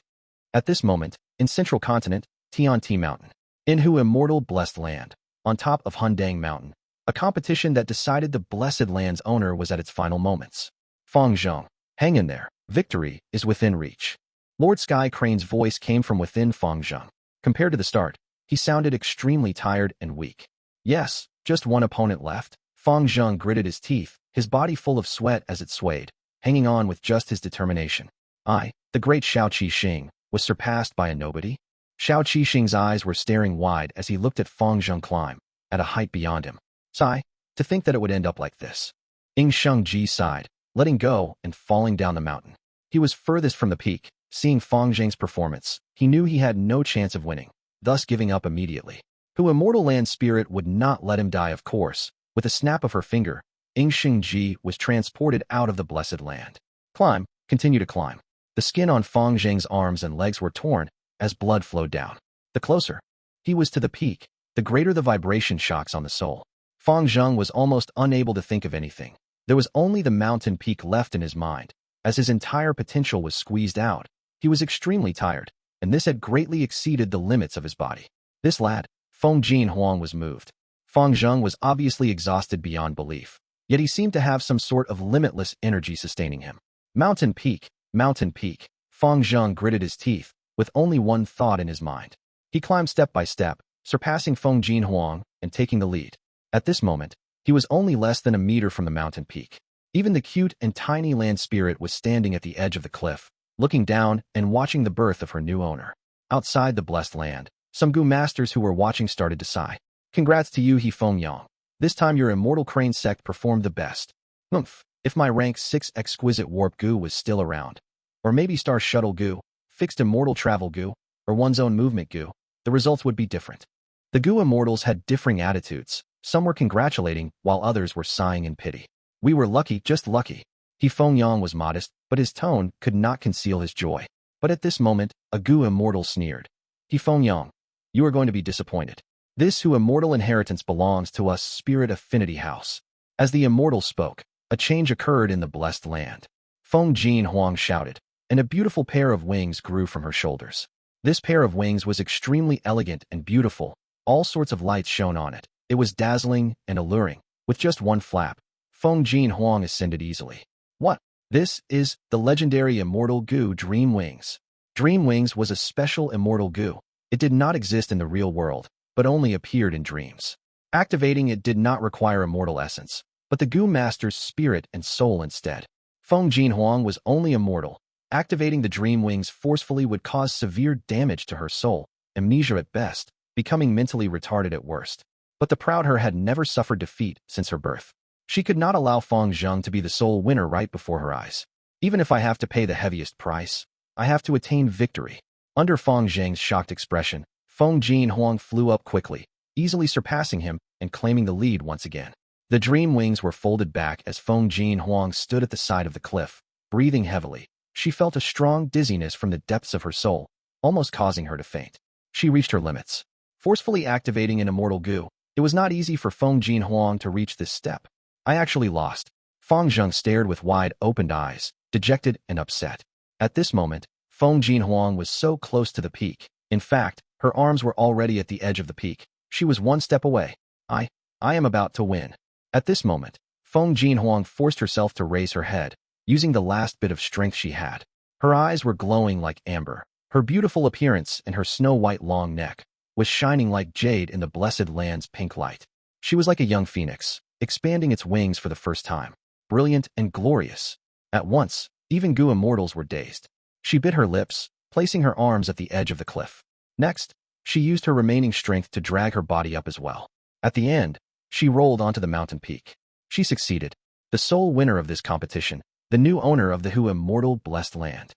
At this moment, in Central Continent, Tianti Mountain, Inhu Immortal Blessed Land, on top of Hundang Mountain, a competition that decided the Blessed Land's owner was at its final moments. Fang Zheng, hang in there, victory is within reach. Lord Sky Crane's voice came from within Fang Zheng. Compared to the start, he sounded extremely tired and weak. Yes, just one opponent left. Fang Zheng gritted his teeth, his body full of sweat as it swayed, hanging on with just his determination. The great Xiao Qixing, was surpassed by a nobody. Xiao Qixing's eyes were staring wide as he looked at Fang Zheng climb, at a height beyond him. Sigh, to think that it would end up like this. Ying Shengji sighed, letting go and falling down the mountain. He was furthest from the peak. Seeing Fang Zheng's performance, he knew he had no chance of winning, thus giving up immediately. Who Immortal Land Spirit would not let him die, of course. With a snap of her finger, Ying Shengji was transported out of the Blessed Land. Climb, continue to climb. The skin on Fang Zheng's arms and legs were torn as blood flowed down. The closer he was to the peak, the greater the vibration shocks on the soul. Fang Zheng was almost unable to think of anything. There was only the mountain peak left in his mind. As his entire potential was squeezed out, he was extremely tired, and this had greatly exceeded the limits of his body. This lad, Feng Jin Huang, was moved. Fang Zheng was obviously exhausted beyond belief, yet he seemed to have some sort of limitless energy sustaining him. Mountain peak, mountain peak. Fang Zheng gritted his teeth, with only one thought in his mind. He climbed step by step, surpassing Feng Jin Huang and taking the lead. At this moment, he was only less than a meter from the mountain peak. Even the cute and tiny land spirit was standing at the edge of the cliff, looking down and watching the birth of her new owner. Outside the Blessed Land, some Gu masters who were watching started to sigh. Congrats to you, He Feng Yang. This time your Immortal Crane sect performed the best. If my rank 6 exquisite warp Gu was still around, or maybe Star Shuttle Gu, fixed Immortal Travel Gu, or one's own movement Gu, the results would be different. The Gu Immortals had differing attitudes. Some were congratulating, while others were sighing in pity. We were lucky, just lucky. He Feng Yang was modest, but his tone could not conceal his joy. But at this moment, a Gu Immortal sneered. He Feng Yang, you are going to be disappointed. This Hu Immortal inheritance belongs to us Spirit Affinity House. As the Immortal spoke, a change occurred in the Blessed Land. Feng Jin Huang shouted, and a beautiful pair of wings grew from her shoulders. This pair of wings was extremely elegant and beautiful. All sorts of lights shone on it. It was dazzling and alluring. With just one flap, Feng Jin Huang ascended easily. What? This is the legendary Immortal Gu Dream Wings. Dream Wings was a special Immortal Gu. It did not exist in the real world, but only appeared in dreams. Activating it did not require immortal essence, but the Gu Master's spirit and soul instead. Feng Huang was only immortal. Activating the Dream Wings forcefully would cause severe damage to her soul, amnesia at best, becoming mentally retarded at worst. But the proud her had never suffered defeat since her birth. She could not allow Feng Zheng to be the sole winner right before her eyes. Even if I have to pay the heaviest price, I have to attain victory. Under Feng Zheng's shocked expression, Feng Huang flew up quickly, easily surpassing him and claiming the lead once again. The Dream Wings were folded back as Feng Huang stood at the side of the cliff, breathing heavily. She felt a strong dizziness from the depths of her soul, almost causing her to faint. She reached her limits. Forcefully activating an Immortal Gu, it was not easy for Feng Huang to reach this step. I actually lost. Feng Zheng stared with wide-opened eyes, dejected and upset. At this moment, Feng Huang was so close to the peak. In fact, her arms were already at the edge of the peak. She was one step away. I am about to win. At this moment, Feng Huang forced herself to raise her head, using the last bit of strength she had. Her eyes were glowing like amber. Her beautiful appearance and her snow-white long neck was shining like jade in the blessed land's pink light. She was like a young phoenix, expanding its wings for the first time, brilliant and glorious. At once, even Gu immortals were dazed. She bit her lips, placing her arms at the edge of the cliff. Next, she used her remaining strength to drag her body up as well. At the end, she rolled onto the mountain peak. She succeeded. The sole winner of this competition, the new owner of the Hu immortal blessed land.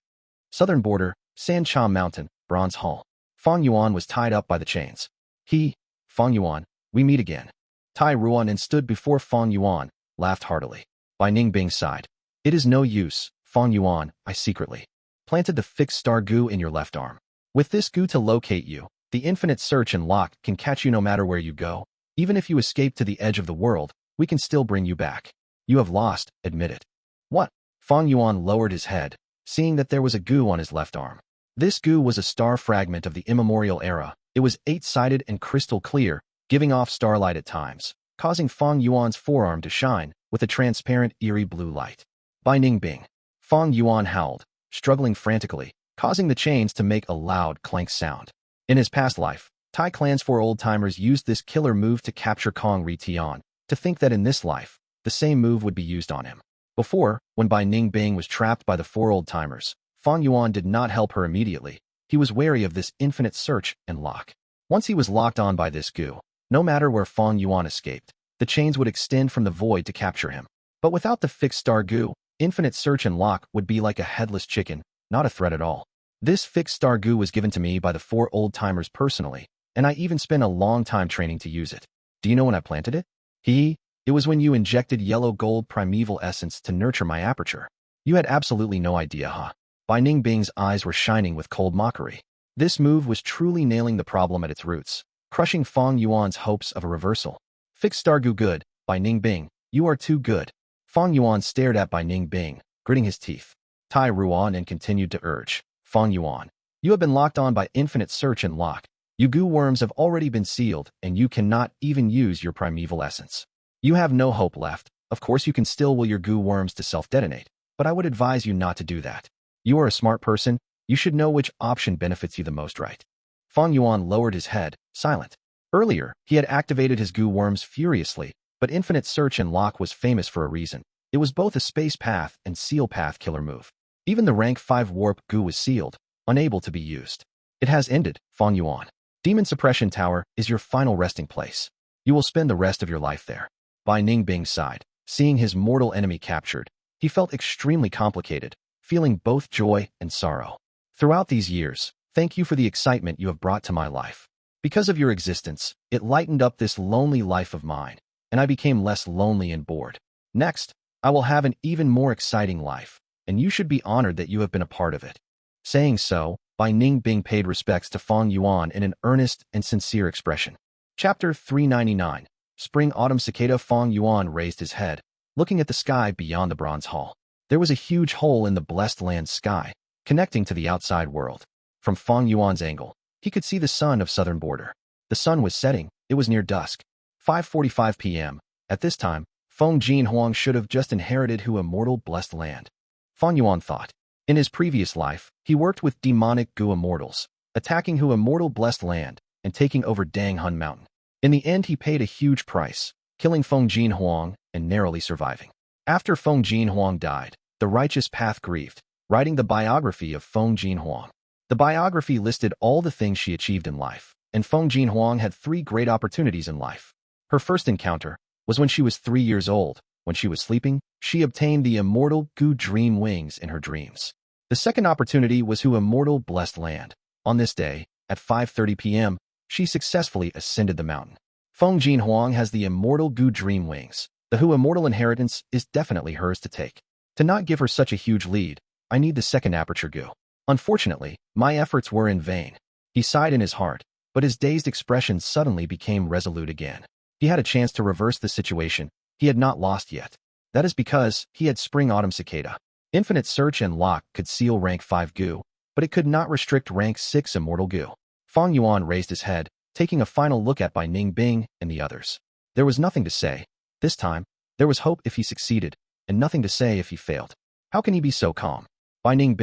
Southern border, Sancha Mountain, Bronze Hall. Fang Yuan was tied up by the chains. Fang Yuan, we meet again. Tai Ruan and stood before Fang Yuan, laughed heartily. By Ning Bing's side. It is no use, Fang Yuan, I secretly planted the fixed star Gu in your left arm. With this Gu to locate you, the infinite search and lock can catch you no matter where you go. Even if you escape to the edge of the world, we can still bring you back. You have lost, admit it. What? Fang Yuan lowered his head, seeing that there was a Gu on his left arm. This Gu was a star fragment of the immemorial era. It was 8-sided and crystal clear, giving off starlight at times, causing Fang Yuan's forearm to shine with a transparent, eerie blue light. By Ning Bing. Fang Yuan howled, struggling frantically, causing the chains to make a loud clank sound. In his past life, Tai Clan's 4 old-timers used this killer move to capture Kong Ri Tian. To think that in this life, the same move would be used on him. Before, when Bai Ning Bing was trapped by the 4 old-timers, Fang Yuan did not help her immediately. He was wary of this infinite search and lock. Once he was locked on by this Gu, no matter where Fang Yuan escaped, the chains would extend from the void to capture him. But without the fixed star Gu, infinite search and lock would be like a headless chicken, not a threat at all. This fixed star Gu was given to me by the 4 old-timers personally, and I even spent a long time training to use it. Do you know when I planted it? It was when you injected yellow gold primeval essence to nurture my aperture. You had absolutely no idea, huh? Bai Ning Bing's eyes were shining with cold mockery. This move was truly nailing the problem at its roots, crushing Fang Yuan's hopes of a reversal. Fixed star Gu good, Bai Ning Bing, you are too good. Fang Yuan stared at Bai Ning Bing, gritting his teeth. Tai Ruan and continued to urge. Fang Yuan, you have been locked on by infinite search and lock. Your Gu worms have already been sealed, and you cannot even use your primeval essence. You have no hope left. Of course you can still will your Gu worms to self-detonate, but I would advise you not to do that. You are a smart person. You should know which option benefits you the most, right? Fang Yuan lowered his head, silent. Earlier, he had activated his Gu worms furiously, but infinite search and lock was famous for a reason. It was both a space path and seal path killer move. Even the rank 5 warp Gu was sealed, unable to be used. It has ended, Fang Yuan. Demon Suppression Tower is your final resting place. You will spend the rest of your life there. Bai Ning Bing sighed, seeing his mortal enemy captured. He felt extremely complicated, feeling both joy and sorrow. Throughout these years, thank you for the excitement you have brought to my life. Because of your existence, it lightened up this lonely life of mine, and I became less lonely and bored. Next, I will have an even more exciting life, and you should be honored that you have been a part of it. Saying so, Bai Ning Bing paid respects to Fang Yuan in an earnest and sincere expression. Chapter 399. Spring Autumn Cicada. Fang Yuan raised his head, looking at the sky beyond the Bronze Hall. There was a huge hole in the blessed land sky, connecting to the outside world. From Fang Yuan's angle, he could see the sun of southern border. The sun was setting. It was near dusk. 5:45 p.m. At this time, Feng Huang should have just inherited Hu Immortal blessed land. Fang Yuan thought. In his previous life, he worked with demonic Gu immortals, attacking Hu Immortal blessed land and taking over Dang Hun Mountain. In the end, he paid a huge price, killing Feng Huang and narrowly surviving. After Feng Huang died, the righteous path grieved, writing the biography of Feng Huang. The biography listed all the things she achieved in life, and Feng Huang had 3 great opportunities in life. Her first encounter was when she was 3 years old. When she was sleeping, she obtained the Immortal Gu dream wings in her dreams. The second opportunity was Hu Immortal blessed land. On this day, at 5:30 p.m., she successfully ascended the mountain. Feng Huang has the Immortal Gu dream wings. The Hu Immortal inheritance is definitely hers to take. To not give her such a huge lead, I need the second aperture Gu. Unfortunately, my efforts were in vain. He sighed in his heart, but his dazed expression suddenly became resolute again. He had a chance to reverse the situation. He had not lost yet. That is because he had Spring Autumn Cicada. Infinite Search and Lock could seal rank 5 Gu, but it could not restrict rank 6 Immortal Gu. Fang Yuan raised his head, taking a final look at Ning and the others. There was nothing to say. This time, there was hope if he succeeded, and nothing to say if he failed. How can he be so calm? Ning,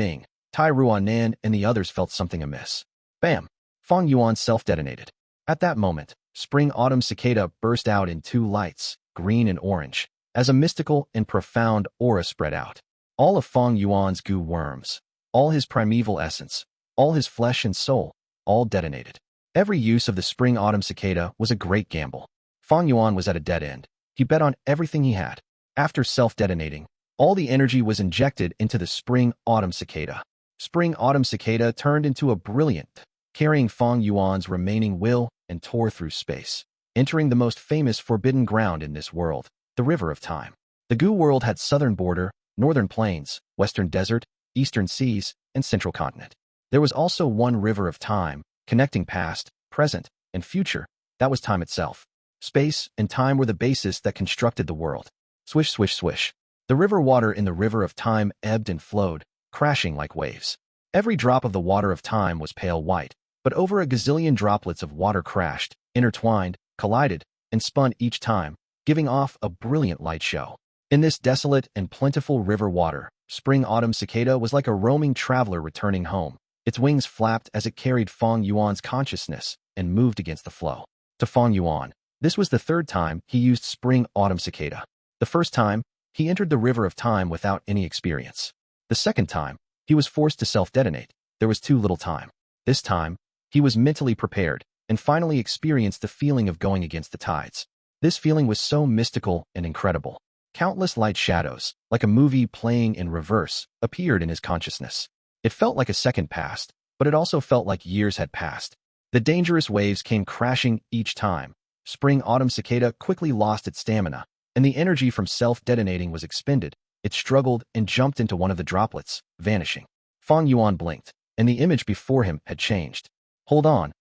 Tai Ruanan and the others felt something amiss. Bam! Fang Yuan self-detonated. At that moment, Spring Autumn Cicada burst out in 2 lights, green and orange, as a mystical and profound aura spread out. All of Fang Yuan's Gu worms, all his primeval essence, all his flesh and soul, all detonated. Every use of the Spring Autumn Cicada was a great gamble. Fang Yuan was at a dead end. He bet on everything he had. After self-detonating, all the energy was injected into the Spring Autumn Cicada. Spring Autumn Cicada turned into a brilliant, carrying Fang Yuan's remaining will and tore through space, entering the most famous forbidden ground in this world, the River of Time. The Gu world had southern border, northern plains, western desert, eastern seas, and central continent. There was also one river of time, connecting past, present, and future. That was time itself. Space and time were the basis that constructed the world. Swish, swish, swish. The river water in the River of Time ebbed and flowed, crashing like waves. Every drop of the water of time was pale white, but over a gazillion droplets of water crashed, intertwined, collided, and spun each time, giving off a brilliant light show. In this desolate and plentiful river water, Spring Autumn Cicada was like a roaming traveler returning home. Its wings flapped as it carried Fang Yuan's consciousness and moved against the flow. To Fang Yuan, this was the 3rd time he used Spring Autumn Cicada. The first time, he entered the River of Time without any experience. The second time, he was forced to self-detonate. There was too little time. This time, he was mentally prepared and finally experienced the feeling of going against the tides. This feeling was so mystical and incredible. Countless light shadows, like a movie playing in reverse, appeared in his consciousness. It felt like a second passed, but it also felt like years had passed. The dangerous waves came crashing each time. Spring Autumn Cicada quickly lost its stamina, and the energy from self-detonating was expended. It struggled and jumped into one of the droplets, vanishing. Fang Yuan blinked, and the image before him had changed. Hold on,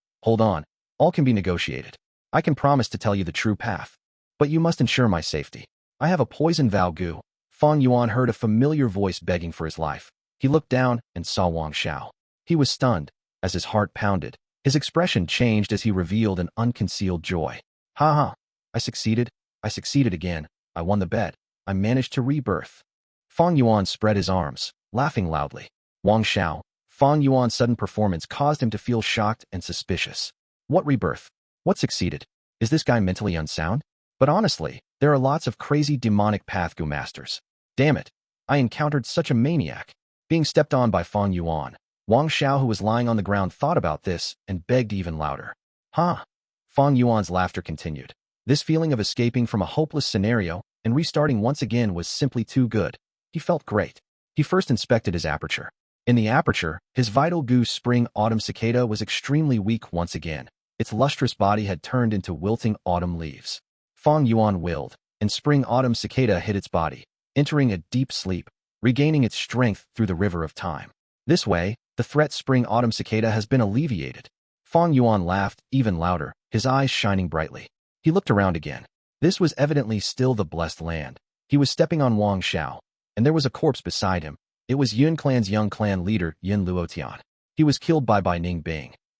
all can be negotiated. I can promise to tell you the true path, but you must ensure my safety. I have a poison vow Gu. Fang Yuan heard a familiar voice begging for his life. He looked down and saw Wang Xiao. He was stunned, as his heart pounded. His expression changed as he revealed an unconcealed joy. Ha ha, I succeeded again. I won the bet. I managed to rebirth. Fang Yuan spread his arms, laughing loudly. Wang Xiao, Fang Yuan's sudden performance caused him to feel shocked and suspicious. What rebirth? What succeeded? Is this guy mentally unsound? But honestly, there are lots of crazy demonic path Gu masters. Damn it, I encountered such a maniac. Being stepped on by Fang Yuan, Wang Xiao, who was lying on the ground, thought about this and begged even louder. Huh? Fang Yuan's laughter continued. This feeling of escaping from a hopeless scenario and restarting once again was simply too good. He felt great. He first inspected his aperture. In the aperture, his vital Gu Spring Autumn Cicada was extremely weak once again. Its lustrous body had turned into wilting autumn leaves. Fang Yuan willed, and Spring Autumn Cicada hid its body, entering a deep sleep, regaining its strength through the River of Time. This way, the threat Spring Autumn Cicada has been alleviated. Fang Yuan laughed even louder, his eyes shining brightly. He looked around again. This was evidently still the blessed land. He was stepping on Wang Xiao, and there was a corpse beside him. It was Yun clan's young clan leader, Wu Tian. He was killed by Ning,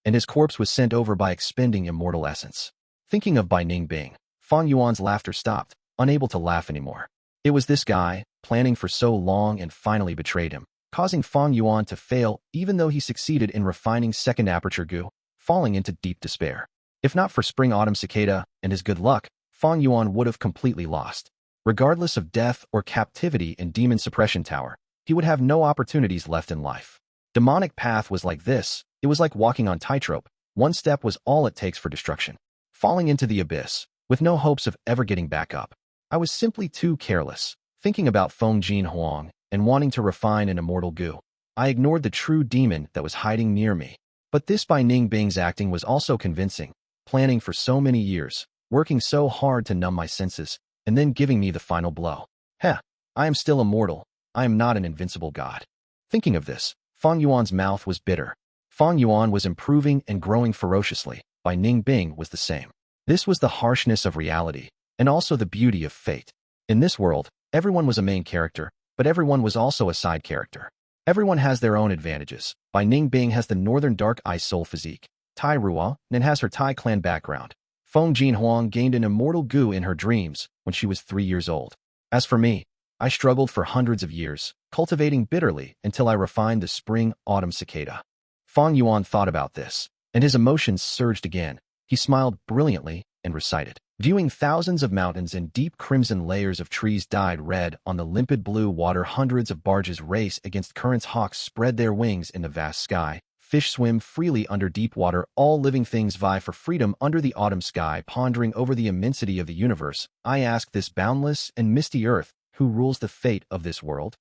and his corpse was sent over by expending immortal essence. Thinking of Ning, Fang Yuan's laughter stopped. unable to laugh anymore. It was this guy, planning for so long and finally betrayed him, causing Fang Yuan to fail even though he succeeded in refining second aperture Gu, falling into deep despair. If not for Spring Autumn Cicada and his good luck, Fang Yuan would have completely lost. Regardless of death or captivity in Demon Suppression Tower, he would have no opportunities left in life. Demonic path was like this. It was like walking on tightrope. One step was all it takes for destruction. Falling into the abyss, with no hopes of ever getting back up. I was simply too careless, thinking about Feng Jin Huang and wanting to refine an Immortal Gu. I ignored the true demon that was hiding near me. But this by Ning Bing's acting was also convincing, planning for so many years, working so hard to numb my senses, and then giving me the final blow. Heh, I am still immortal. I am not an invincible god. Thinking of this, Fang Yuan's mouth was bitter. Fang Yuan was improving and growing ferociously, by Ning Bing was the same. This was the harshness of reality, and also the beauty of fate. In this world, everyone was a main character, but everyone was also a side character. Everyone has their own advantages. Bai Ning Bing has the northern dark eye soul physique. Tai Ruo and has her Tai clan background. Feng Jin Huang gained an Immortal Gu in her dreams when she was 3 years old. As for me, I struggled for hundreds of years, cultivating bitterly until I refined the Spring Autumn Cicada. Fang Yuan thought about this, and his emotions surged again. He smiled brilliantly and recited. Viewing thousands of mountains and deep crimson layers of trees dyed red on the limpid blue water, hundreds of barges race against currents, hawks spread their wings in the vast sky, fish swim freely under deep water, all living things vie for freedom under the autumn sky. Pondering over the immensity of the universe, I ask this boundless and misty earth, who rules the fate of this world?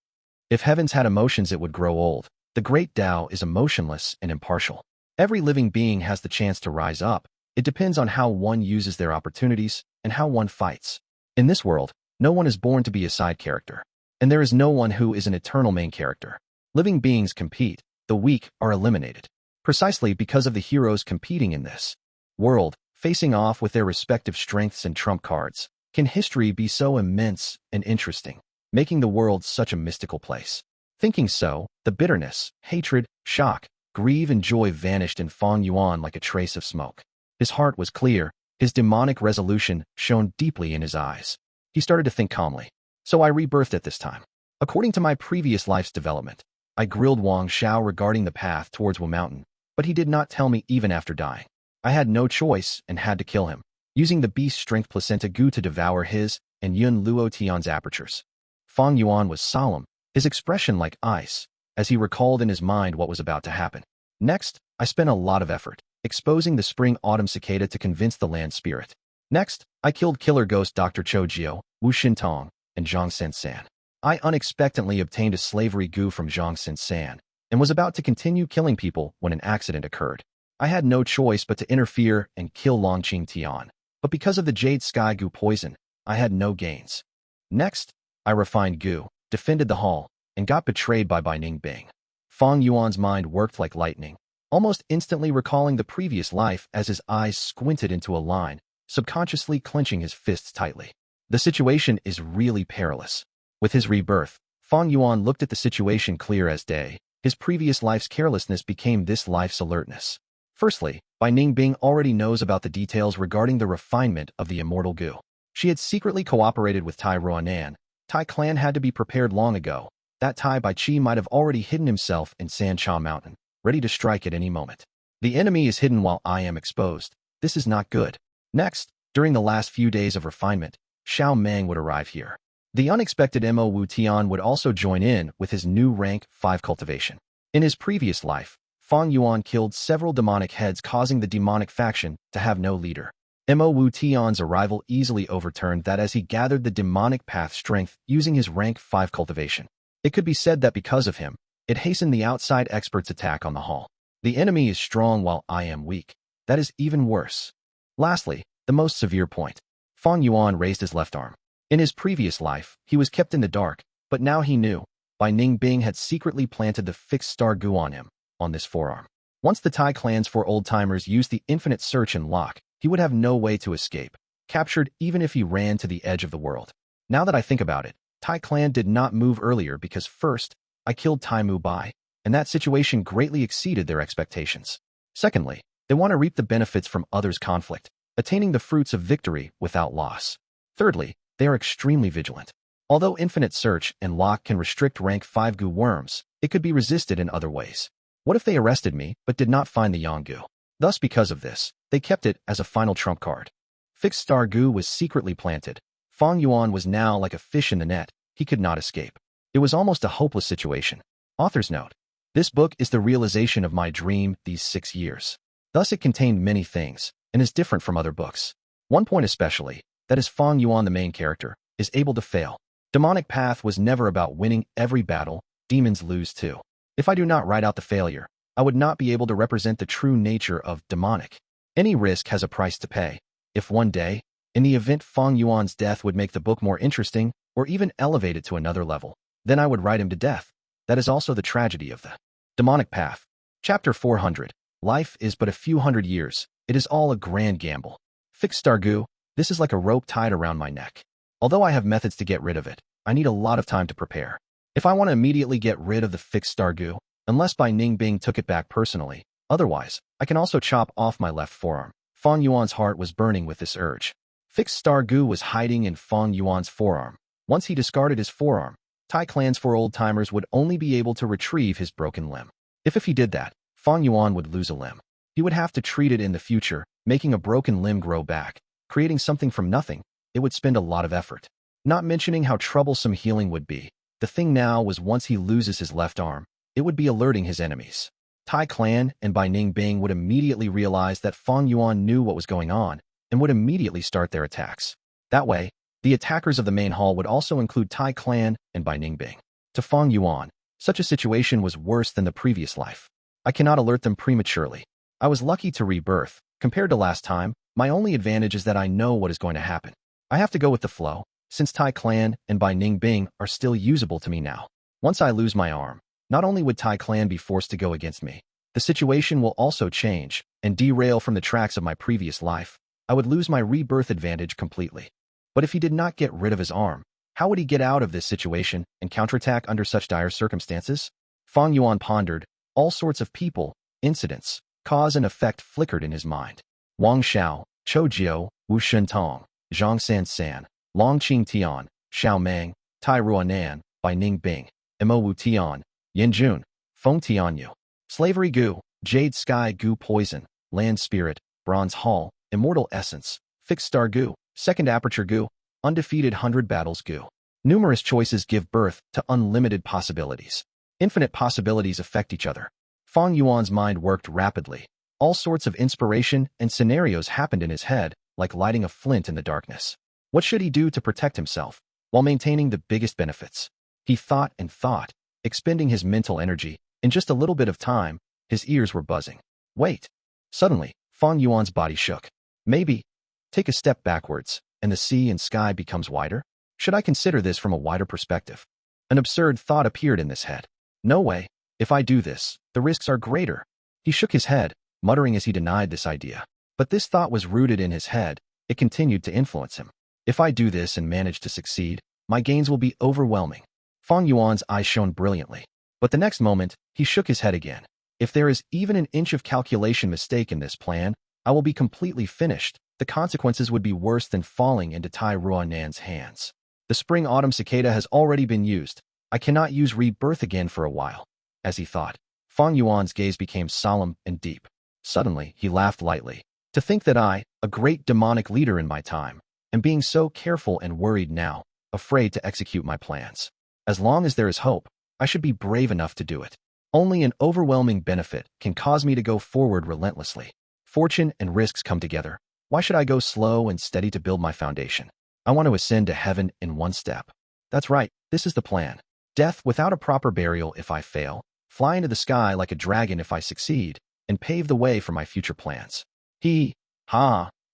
If heavens had emotions, it would grow old. The great Tao is emotionless and impartial. Every living being has the chance to rise up. It depends on how one uses their opportunities and how one fights. In this world, no one is born to be a side character, and there is no one who is an eternal main character. Living beings compete. The weak are eliminated. Precisely because of the heroes competing in this world, facing off with their respective strengths and trump cards, can history be so immense and interesting, making the world such a mystical place. Thinking so, the bitterness, hatred, shock, grief and joy vanished in Fang Yuan like a trace of smoke. His heart was clear, his demonic resolution shone deeply in his eyes. He started to think calmly. So I rebirthed at this time. According to my previous life's development, I grilled Wang Xiao regarding the path towards Wu Mountain, but he did not tell me even after dying. I had no choice and had to kill him, using the beast strength placenta Gu to devour his and Yun Luo Tian's apertures. Fang Yuan was solemn, his expression like ice, as he recalled in his mind what was about to happen. Next, I spent a lot of effort, exposing the Spring Autumn Cicada to convince the land spirit. Next, I killed Killer Ghost Dr. Cho Jiu, Wu Xintong, and Zhang Sen-san. I unexpectedly obtained a slavery Gu from Zhang Sen-san, and was about to continue killing people when an accident occurred. I had no choice but to interfere and kill Long Qing Tian, but because of the Jade Sky Gu poison, I had no gains. Next, I refined Gu, defended the hall, and got betrayed by Ning Bing. Fang Yuan's mind worked like lightning, almost instantly recalling the previous life as his eyes squinted into a line, subconsciously clenching his fists tightly. The situation is really perilous. With his rebirth, Fang Yuan looked at the situation clear as day. His previous life's carelessness became this life's alertness. Firstly, Bai Ning Bing already knows about the details regarding the refinement of the Immortal Gu. She had secretly cooperated with Tai Ruanan. Tai clan had to be prepared long ago. That Tai Bai Chi might have already hidden himself in San Cha Mountain, ready to strike at any moment. The enemy is hidden while I am exposed. This is not good. Next, during the last few days of refinement, Xiao Meng would arrive here. The unexpected Mo Wu Tian would also join in with his new rank 5 cultivation. In his previous life, Fang Yuan killed several demonic heads, causing the demonic faction to have no leader. Mo Wu Tian's arrival easily overturned that as he gathered the demonic path strength using his rank 5 cultivation. It could be said that because of him, it hastened the outside experts' attack on the hall. The enemy is strong while I am weak. That is even worse. Lastly, the most severe point. Fang Yuan raised his left arm. In his previous life, he was kept in the dark, but now he knew. Bai Ning Bing had secretly planted the fixed star Gu on him, on this forearm. Once the Tai clan's 4 old-timers used the infinite search and lock, he would have no way to escape, captured even if he ran to the edge of the world. Now that I think about it, Tai clan did not move earlier because first, I killed Tai Mu Bai, and that situation greatly exceeded their expectations. Secondly, they want to reap the benefits from others' conflict, attaining the fruits of victory without loss. Thirdly, they are extremely vigilant. Although infinite search and lock can restrict rank 5 Gu worms, it could be resisted in other ways. What if they arrested me but did not find the Yang Gu? Thus, because of this, they kept it as a final trump card. Fixed Star Gu was secretly planted. Fang Yuan was now like a fish in the net. He could not escape. It was almost a hopeless situation. Author's note. This book is the realization of my dream these 6 years. Thus, it contained many things, and is different from other books. One point especially, that is Fang Yuan, the main character, is able to fail. Demonic Path was never about winning every battle. Demons lose too. If I do not write out the failure, I would not be able to represent the true nature of demonic. Any risk has a price to pay. If one day, in the event Fang Yuan's death would make the book more interesting, or even elevate it to another level, then I would write him to death. That is also the tragedy of the Demonic Path. Chapter 400. Life is but a few hundred years. It is all a grand gamble. Fixed Star Gu, this is like a rope tied around my neck. Although I have methods to get rid of it, I need a lot of time to prepare. If I want to immediately get rid of the Fixed Star Gu, unless by Ning Bing took it back personally, otherwise, I can also chop off my left forearm. Fang Yuan's heart was burning with this urge. Fixed Star Gu was hiding in Fang Yuan's forearm. Once he discarded his forearm, Tai clans for old-timers would only be able to retrieve his broken limb. If he did that, Fang Yuan would lose a limb. He would have to treat it in the future, making a broken limb grow back, creating something from nothing. It would spend a lot of effort. Not mentioning how troublesome healing would be. The thing now was once he loses his left arm, it would be alerting his enemies. Tai clan and by Ning Bing would immediately realize that Fang Yuan knew what was going on and would immediately start their attacks. That way, the attackers of the main hall would also include Tai clan and by Ning Bing. To Fang Yuan, such a situation was worse than the previous life. I cannot alert them prematurely. I was lucky to rebirth. Compared to last time, my only advantage is that I know what is going to happen. I have to go with the flow, since Tai clan and by Ning Bing are still usable to me now. Once I lose my arm, not only would Tai clan be forced to go against me, the situation will also change and derail from the tracks of my previous life. I would lose my rebirth advantage completely. But if he did not get rid of his arm, how would he get out of this situation and counterattack under such dire circumstances? Fang Yuan pondered. All sorts of people, incidents, cause and effect flickered in his mind. Wang Xiao, Chou Jiu, Wu Shentong, Zhang San San, Long Qing Tian, Xiao Meng, Tai Ruanan, by Ning Bing, Mo Wu Tian, Yin Jun, Feng Tianyu, Slavery Gu, Jade Sky Gu Poison, Land Spirit, Bronze Hall, Immortal Essence, Fixed Star Gu, Second Aperture Gu, Undefeated 100 Battles Gu. Numerous choices give birth to unlimited possibilities. Infinite possibilities affect each other. Fang Yuan's mind worked rapidly. All sorts of inspiration and scenarios happened in his head, like lighting a flint in the darkness. What should he do to protect himself, while maintaining the biggest benefits? He thought and thought, expending his mental energy. In just a little bit of time, his ears were buzzing. Wait! Suddenly, Fang Yuan's body shook. Maybe. Take a step backwards, and the sea and sky becomes wider? Should I consider this from a wider perspective? An absurd thought appeared in this head. No way. If I do this, the risks are greater. He shook his head, muttering as he denied this idea. But this thought was rooted in his head. It continued to influence him. If I do this and manage to succeed, my gains will be overwhelming. Fang Yuan's eyes shone brilliantly. But the next moment, he shook his head again. If there is even an inch of calculation mistake in this plan, I will be completely finished. The consequences would be worse than falling into Tai Ruanan's hands. The spring Autumn Cicada has already been used. I cannot use rebirth again for a while. As he thought, Fang Yuan's gaze became solemn and deep. Suddenly, he laughed lightly. To think that I, a great demonic leader in my time, am being so careful and worried now, afraid to execute my plans. As long as there is hope, I should be brave enough to do it. Only an overwhelming benefit can cause me to go forward relentlessly. Fortune and risks come together. Why should I go slow and steady to build my foundation? I want to ascend to heaven in one step. That's right, this is the plan. Death without a proper burial if I fail, fly into the sky like a dragon if I succeed, and pave the way for my future plans.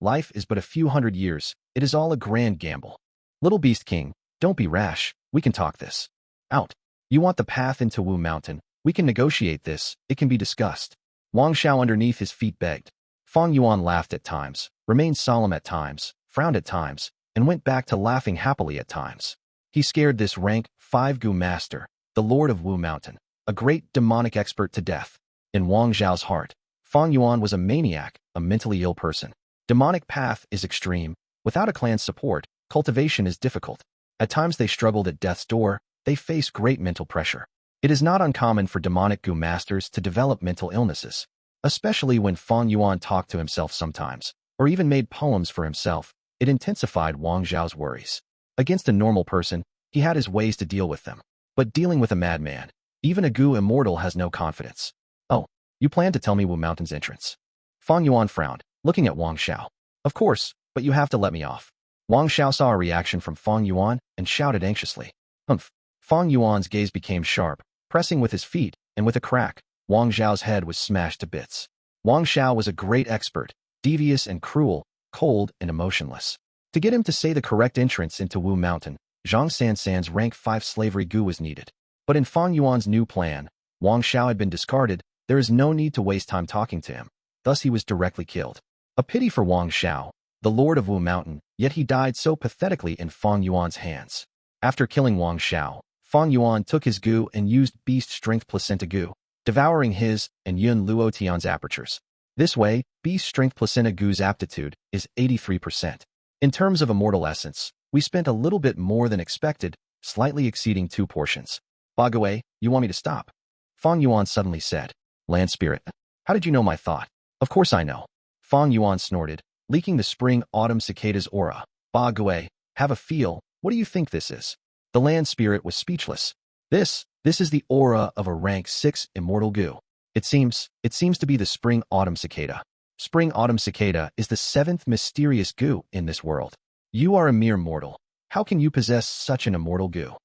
Life is but a few hundred years. It is all a grand gamble. Little Beast King, don't be rash. We can talk this out. You want the path into Wu Mountain. We can negotiate this. It can be discussed. Wang Xiao underneath his feet begged. Fang Yuan laughed at times, remained solemn at times, frowned at times, and went back to laughing happily at times. He scared this rank 5 Gu master, the Lord of Wu Mountain, a great demonic expert to death. In Wang Xiao's heart, Fang Yuan was a maniac, a mentally ill person. Demonic path is extreme. Without a clan's support, cultivation is difficult. At times they struggled at death's door, they face great mental pressure. It is not uncommon for demonic Gu masters to develop mental illnesses, especially when Fang Yuan talked to himself sometimes, or even made poems for himself. It intensified Wang Zhao's worries. Against a normal person, he had his ways to deal with them. But dealing with a madman, even a Gu immortal has no confidence. Oh, you plan to tell me Wu Mountain's entrance? Fang Yuan frowned, looking at Wang Zhao. Of course, but you have to let me off. Wang Zhao saw a reaction from Fang Yuan and shouted anxiously. Humph. Fang Yuan's gaze became sharp, pressing with his feet, and with a crack, Wang Zhao's head was smashed to bits. Wang Zhao was a great expert, devious and cruel, cold and emotionless. To get him to say the correct entrance into Wu Mountain, Zhang Sansan's rank 5 slavery Gu was needed. But in Fang Yuan's new plan, Wang Zhao had been discarded. There is no need to waste time talking to him. Thus he was directly killed. A pity for Wang Zhao, the lord of Wu Mountain, yet he died so pathetically in Fang Yuan's hands. After killing Wang Zhao, Fang Yuan took his Gu and used Beast Strength Placenta Gu, devouring his and Yun Luo Tian's apertures. This way, Beast Strength Placenta Gu's aptitude is 83%. In terms of immortal essence, we spent a little bit more than expected, slightly exceeding 2 portions. Ba Gui, you want me to stop? Fang Yuan suddenly said. Land Spirit, how did you know my thought? Of course I know. Fang Yuan snorted, leaking the spring Autumn Cicada's aura. Ba Gui, have a feel. What do you think this is? The Land Spirit was speechless. This is the aura of a rank 6 Immortal Gu. It seems to be the Spring Autumn Cicada. Spring Autumn Cicada is the 7th mysterious Gu in this world. You are a mere mortal. How can you possess such an immortal Gu?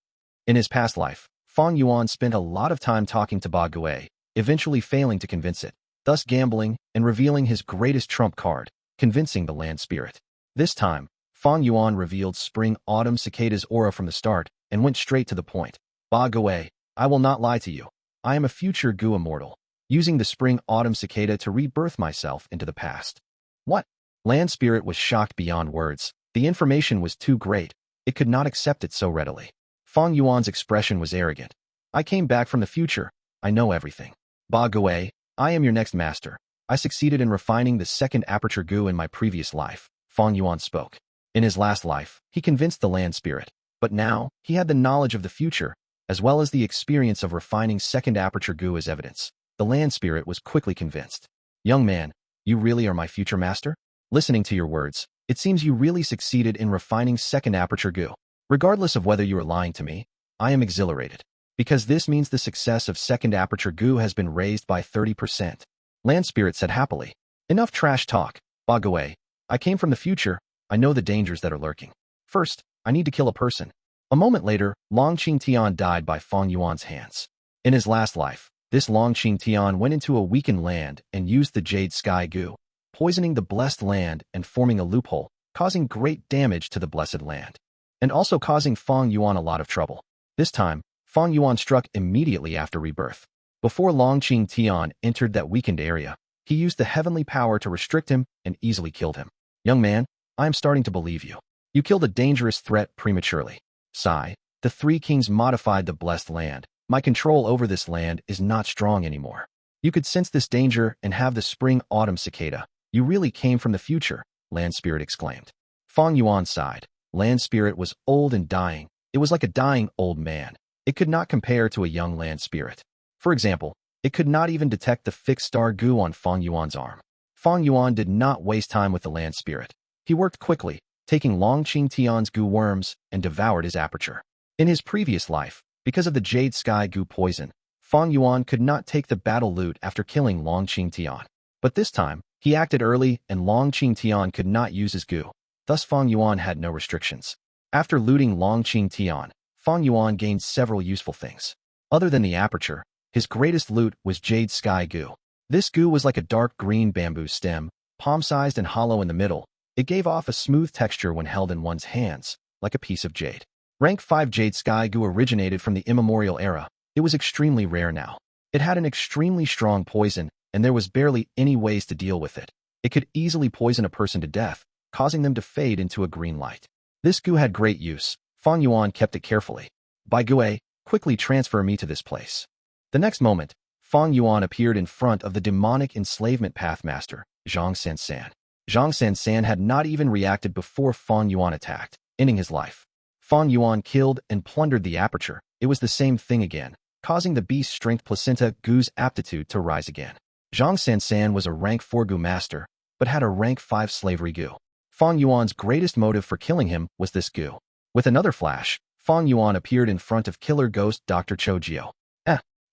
In his past life, Fang Yuan spent a lot of time talking to Ba Gui, eventually failing to convince it, thus gambling and revealing his greatest trump card, convincing the Land Spirit. This time, Fang Yuan revealed Spring Autumn Cicada's aura from the start and went straight to the point. Ba Gui, I will not lie to you. I am a future Gu immortal, using the Spring Autumn Cicada to rebirth myself into the past. What? Land Spirit was shocked beyond words. The information was too great. It could not accept it so readily. Fang Yuan's expression was arrogant. I came back from the future. I know everything. Ba Gui, I am your next master. I succeeded in refining the 2nd aperture Gu in my previous life. Fang Yuan spoke. In his last life, he convinced the Land Spirit. But now, he had the knowledge of the future, as well as the experience of refining 2nd aperture Gu as evidence. The Land Spirit was quickly convinced. Young man, you really are my future master? Listening to your words, it seems you really succeeded in refining 2nd aperture Gu. Regardless of whether you are lying to me, I am exhilarated. Because this means the success of 2nd aperture Gu has been raised by 30%. Land Spirit said happily. Enough trash talk. Ba Gui, I came from the future. I know the dangers that are lurking. First, I need to kill a person. A moment later, Long Qing Tian died by Fang Yuan's hands. In his last life, this Long Qing Tian went into a weakened land and used the Jade Sky Gu, poisoning the blessed land and forming a loophole, causing great damage to the blessed land, and also causing Fang Yuan a lot of trouble. This time, Fang Yuan struck immediately after rebirth. Before Long Qing Tian entered that weakened area, he used the heavenly power to restrict him and easily killed him. Young man, I am starting to believe you. You killed a dangerous threat prematurely. Sigh, the 3 kings modified the blessed land. My control over this land is not strong anymore. You could sense this danger and have the Spring Autumn Cicada. You really came from the future, Land Spirit exclaimed. Fang Yuan sighed. Land Spirit was old and dying. It was like a dying old man. It could not compare to a young Land Spirit. For example, it could not even detect the fixed star Gu on Fang Yuan's arm. Fang Yuan did not waste time with the Land Spirit. He worked quickly, taking Long Qing Tian's Gu worms and devoured his aperture. In his previous life, because of the Jade Sky Gu poison, Fang Yuan could not take the battle loot after killing Long Qing Tian. But this time, he acted early and Long Qing Tian could not use his Gu. Thus Fang Yuan had no restrictions. After looting Long Qing Tian, Fang Yuan gained several useful things. Other than the aperture, his greatest loot was Jade Sky Gu. This Gu was like a dark green bamboo stem, palm-sized and hollow in the middle. It gave off a smooth texture when held in one's hands, like a piece of jade. Rank 5 Jade Sky Gu originated from the immemorial era. It was extremely rare now. It had an extremely strong poison, and there was barely any ways to deal with it. It could easily poison a person to death, causing them to fade into a green light. This Gu had great use. Fang Yuan kept it carefully. Ba Gui, quickly transfer me to this place. The next moment, Fang Yuan appeared in front of the demonic enslavement pathmaster, Zhang Sansan. Zhang Sansan had not even reacted before Fang Yuan attacked. ending his life. Fang Yuan killed and plundered the aperture. It was the same thing again, causing the beast's strength placenta Gu's aptitude to rise again. Zhang Sansan was a rank 4 Gu master, but had a rank 5 slavery Gu. Fang Yuan's greatest motive for killing him was this Gu. With another flash, Fang Yuan appeared in front of killer ghost Dr. Cho Jiu.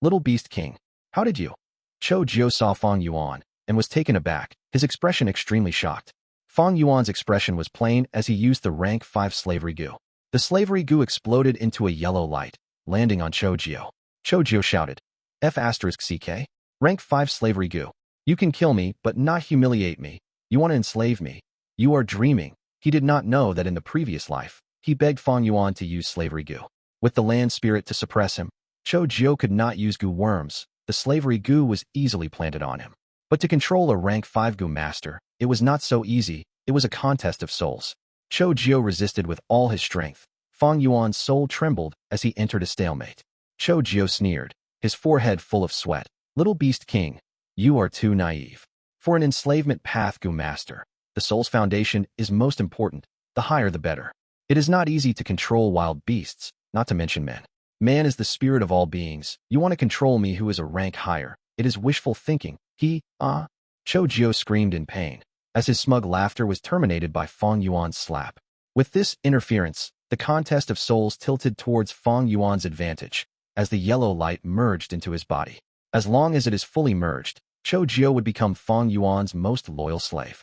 Little beast king, how did you? Cho Jiu saw Fang Yuan and was taken aback, his expression extremely shocked. Fang Yuan's expression was plain as he used the rank 5 slavery Gu. The slavery Gu exploded into a yellow light, landing on Cho Jiu. Cho Jiu shouted, F***CK? Rank 5 slavery Gu. You can kill me, but not humiliate me. You want to enslave me. You are dreaming. He did not know that in the previous life, he begged Fang Yuan to use slavery Gu. With the land spirit to suppress him, Cho Jiu could not use Gu worms. The slavery Gu was easily planted on him. But to control a rank 5 Gu master, it was not so easy. It was a contest of souls. Cho Jiu resisted with all his strength. Fang Yuan's soul trembled as he entered a stalemate. Cho Jiu sneered, his forehead full of sweat. Little beast king, you are too naive. For an enslavement path Gu master, the soul's foundation is most important. The higher the better. It is not easy to control wild beasts, not to mention men. Man is the spirit of all beings. You want to control me who is a rank higher. It is wishful thinking. Cho Jiu screamed in pain, as his smug laughter was terminated by Fang Yuan's slap. With this interference, the contest of souls tilted towards Fang Yuan's advantage, as the yellow light merged into his body. As long as it is fully merged, Cho Jiu would become Fang Yuan's most loyal slave.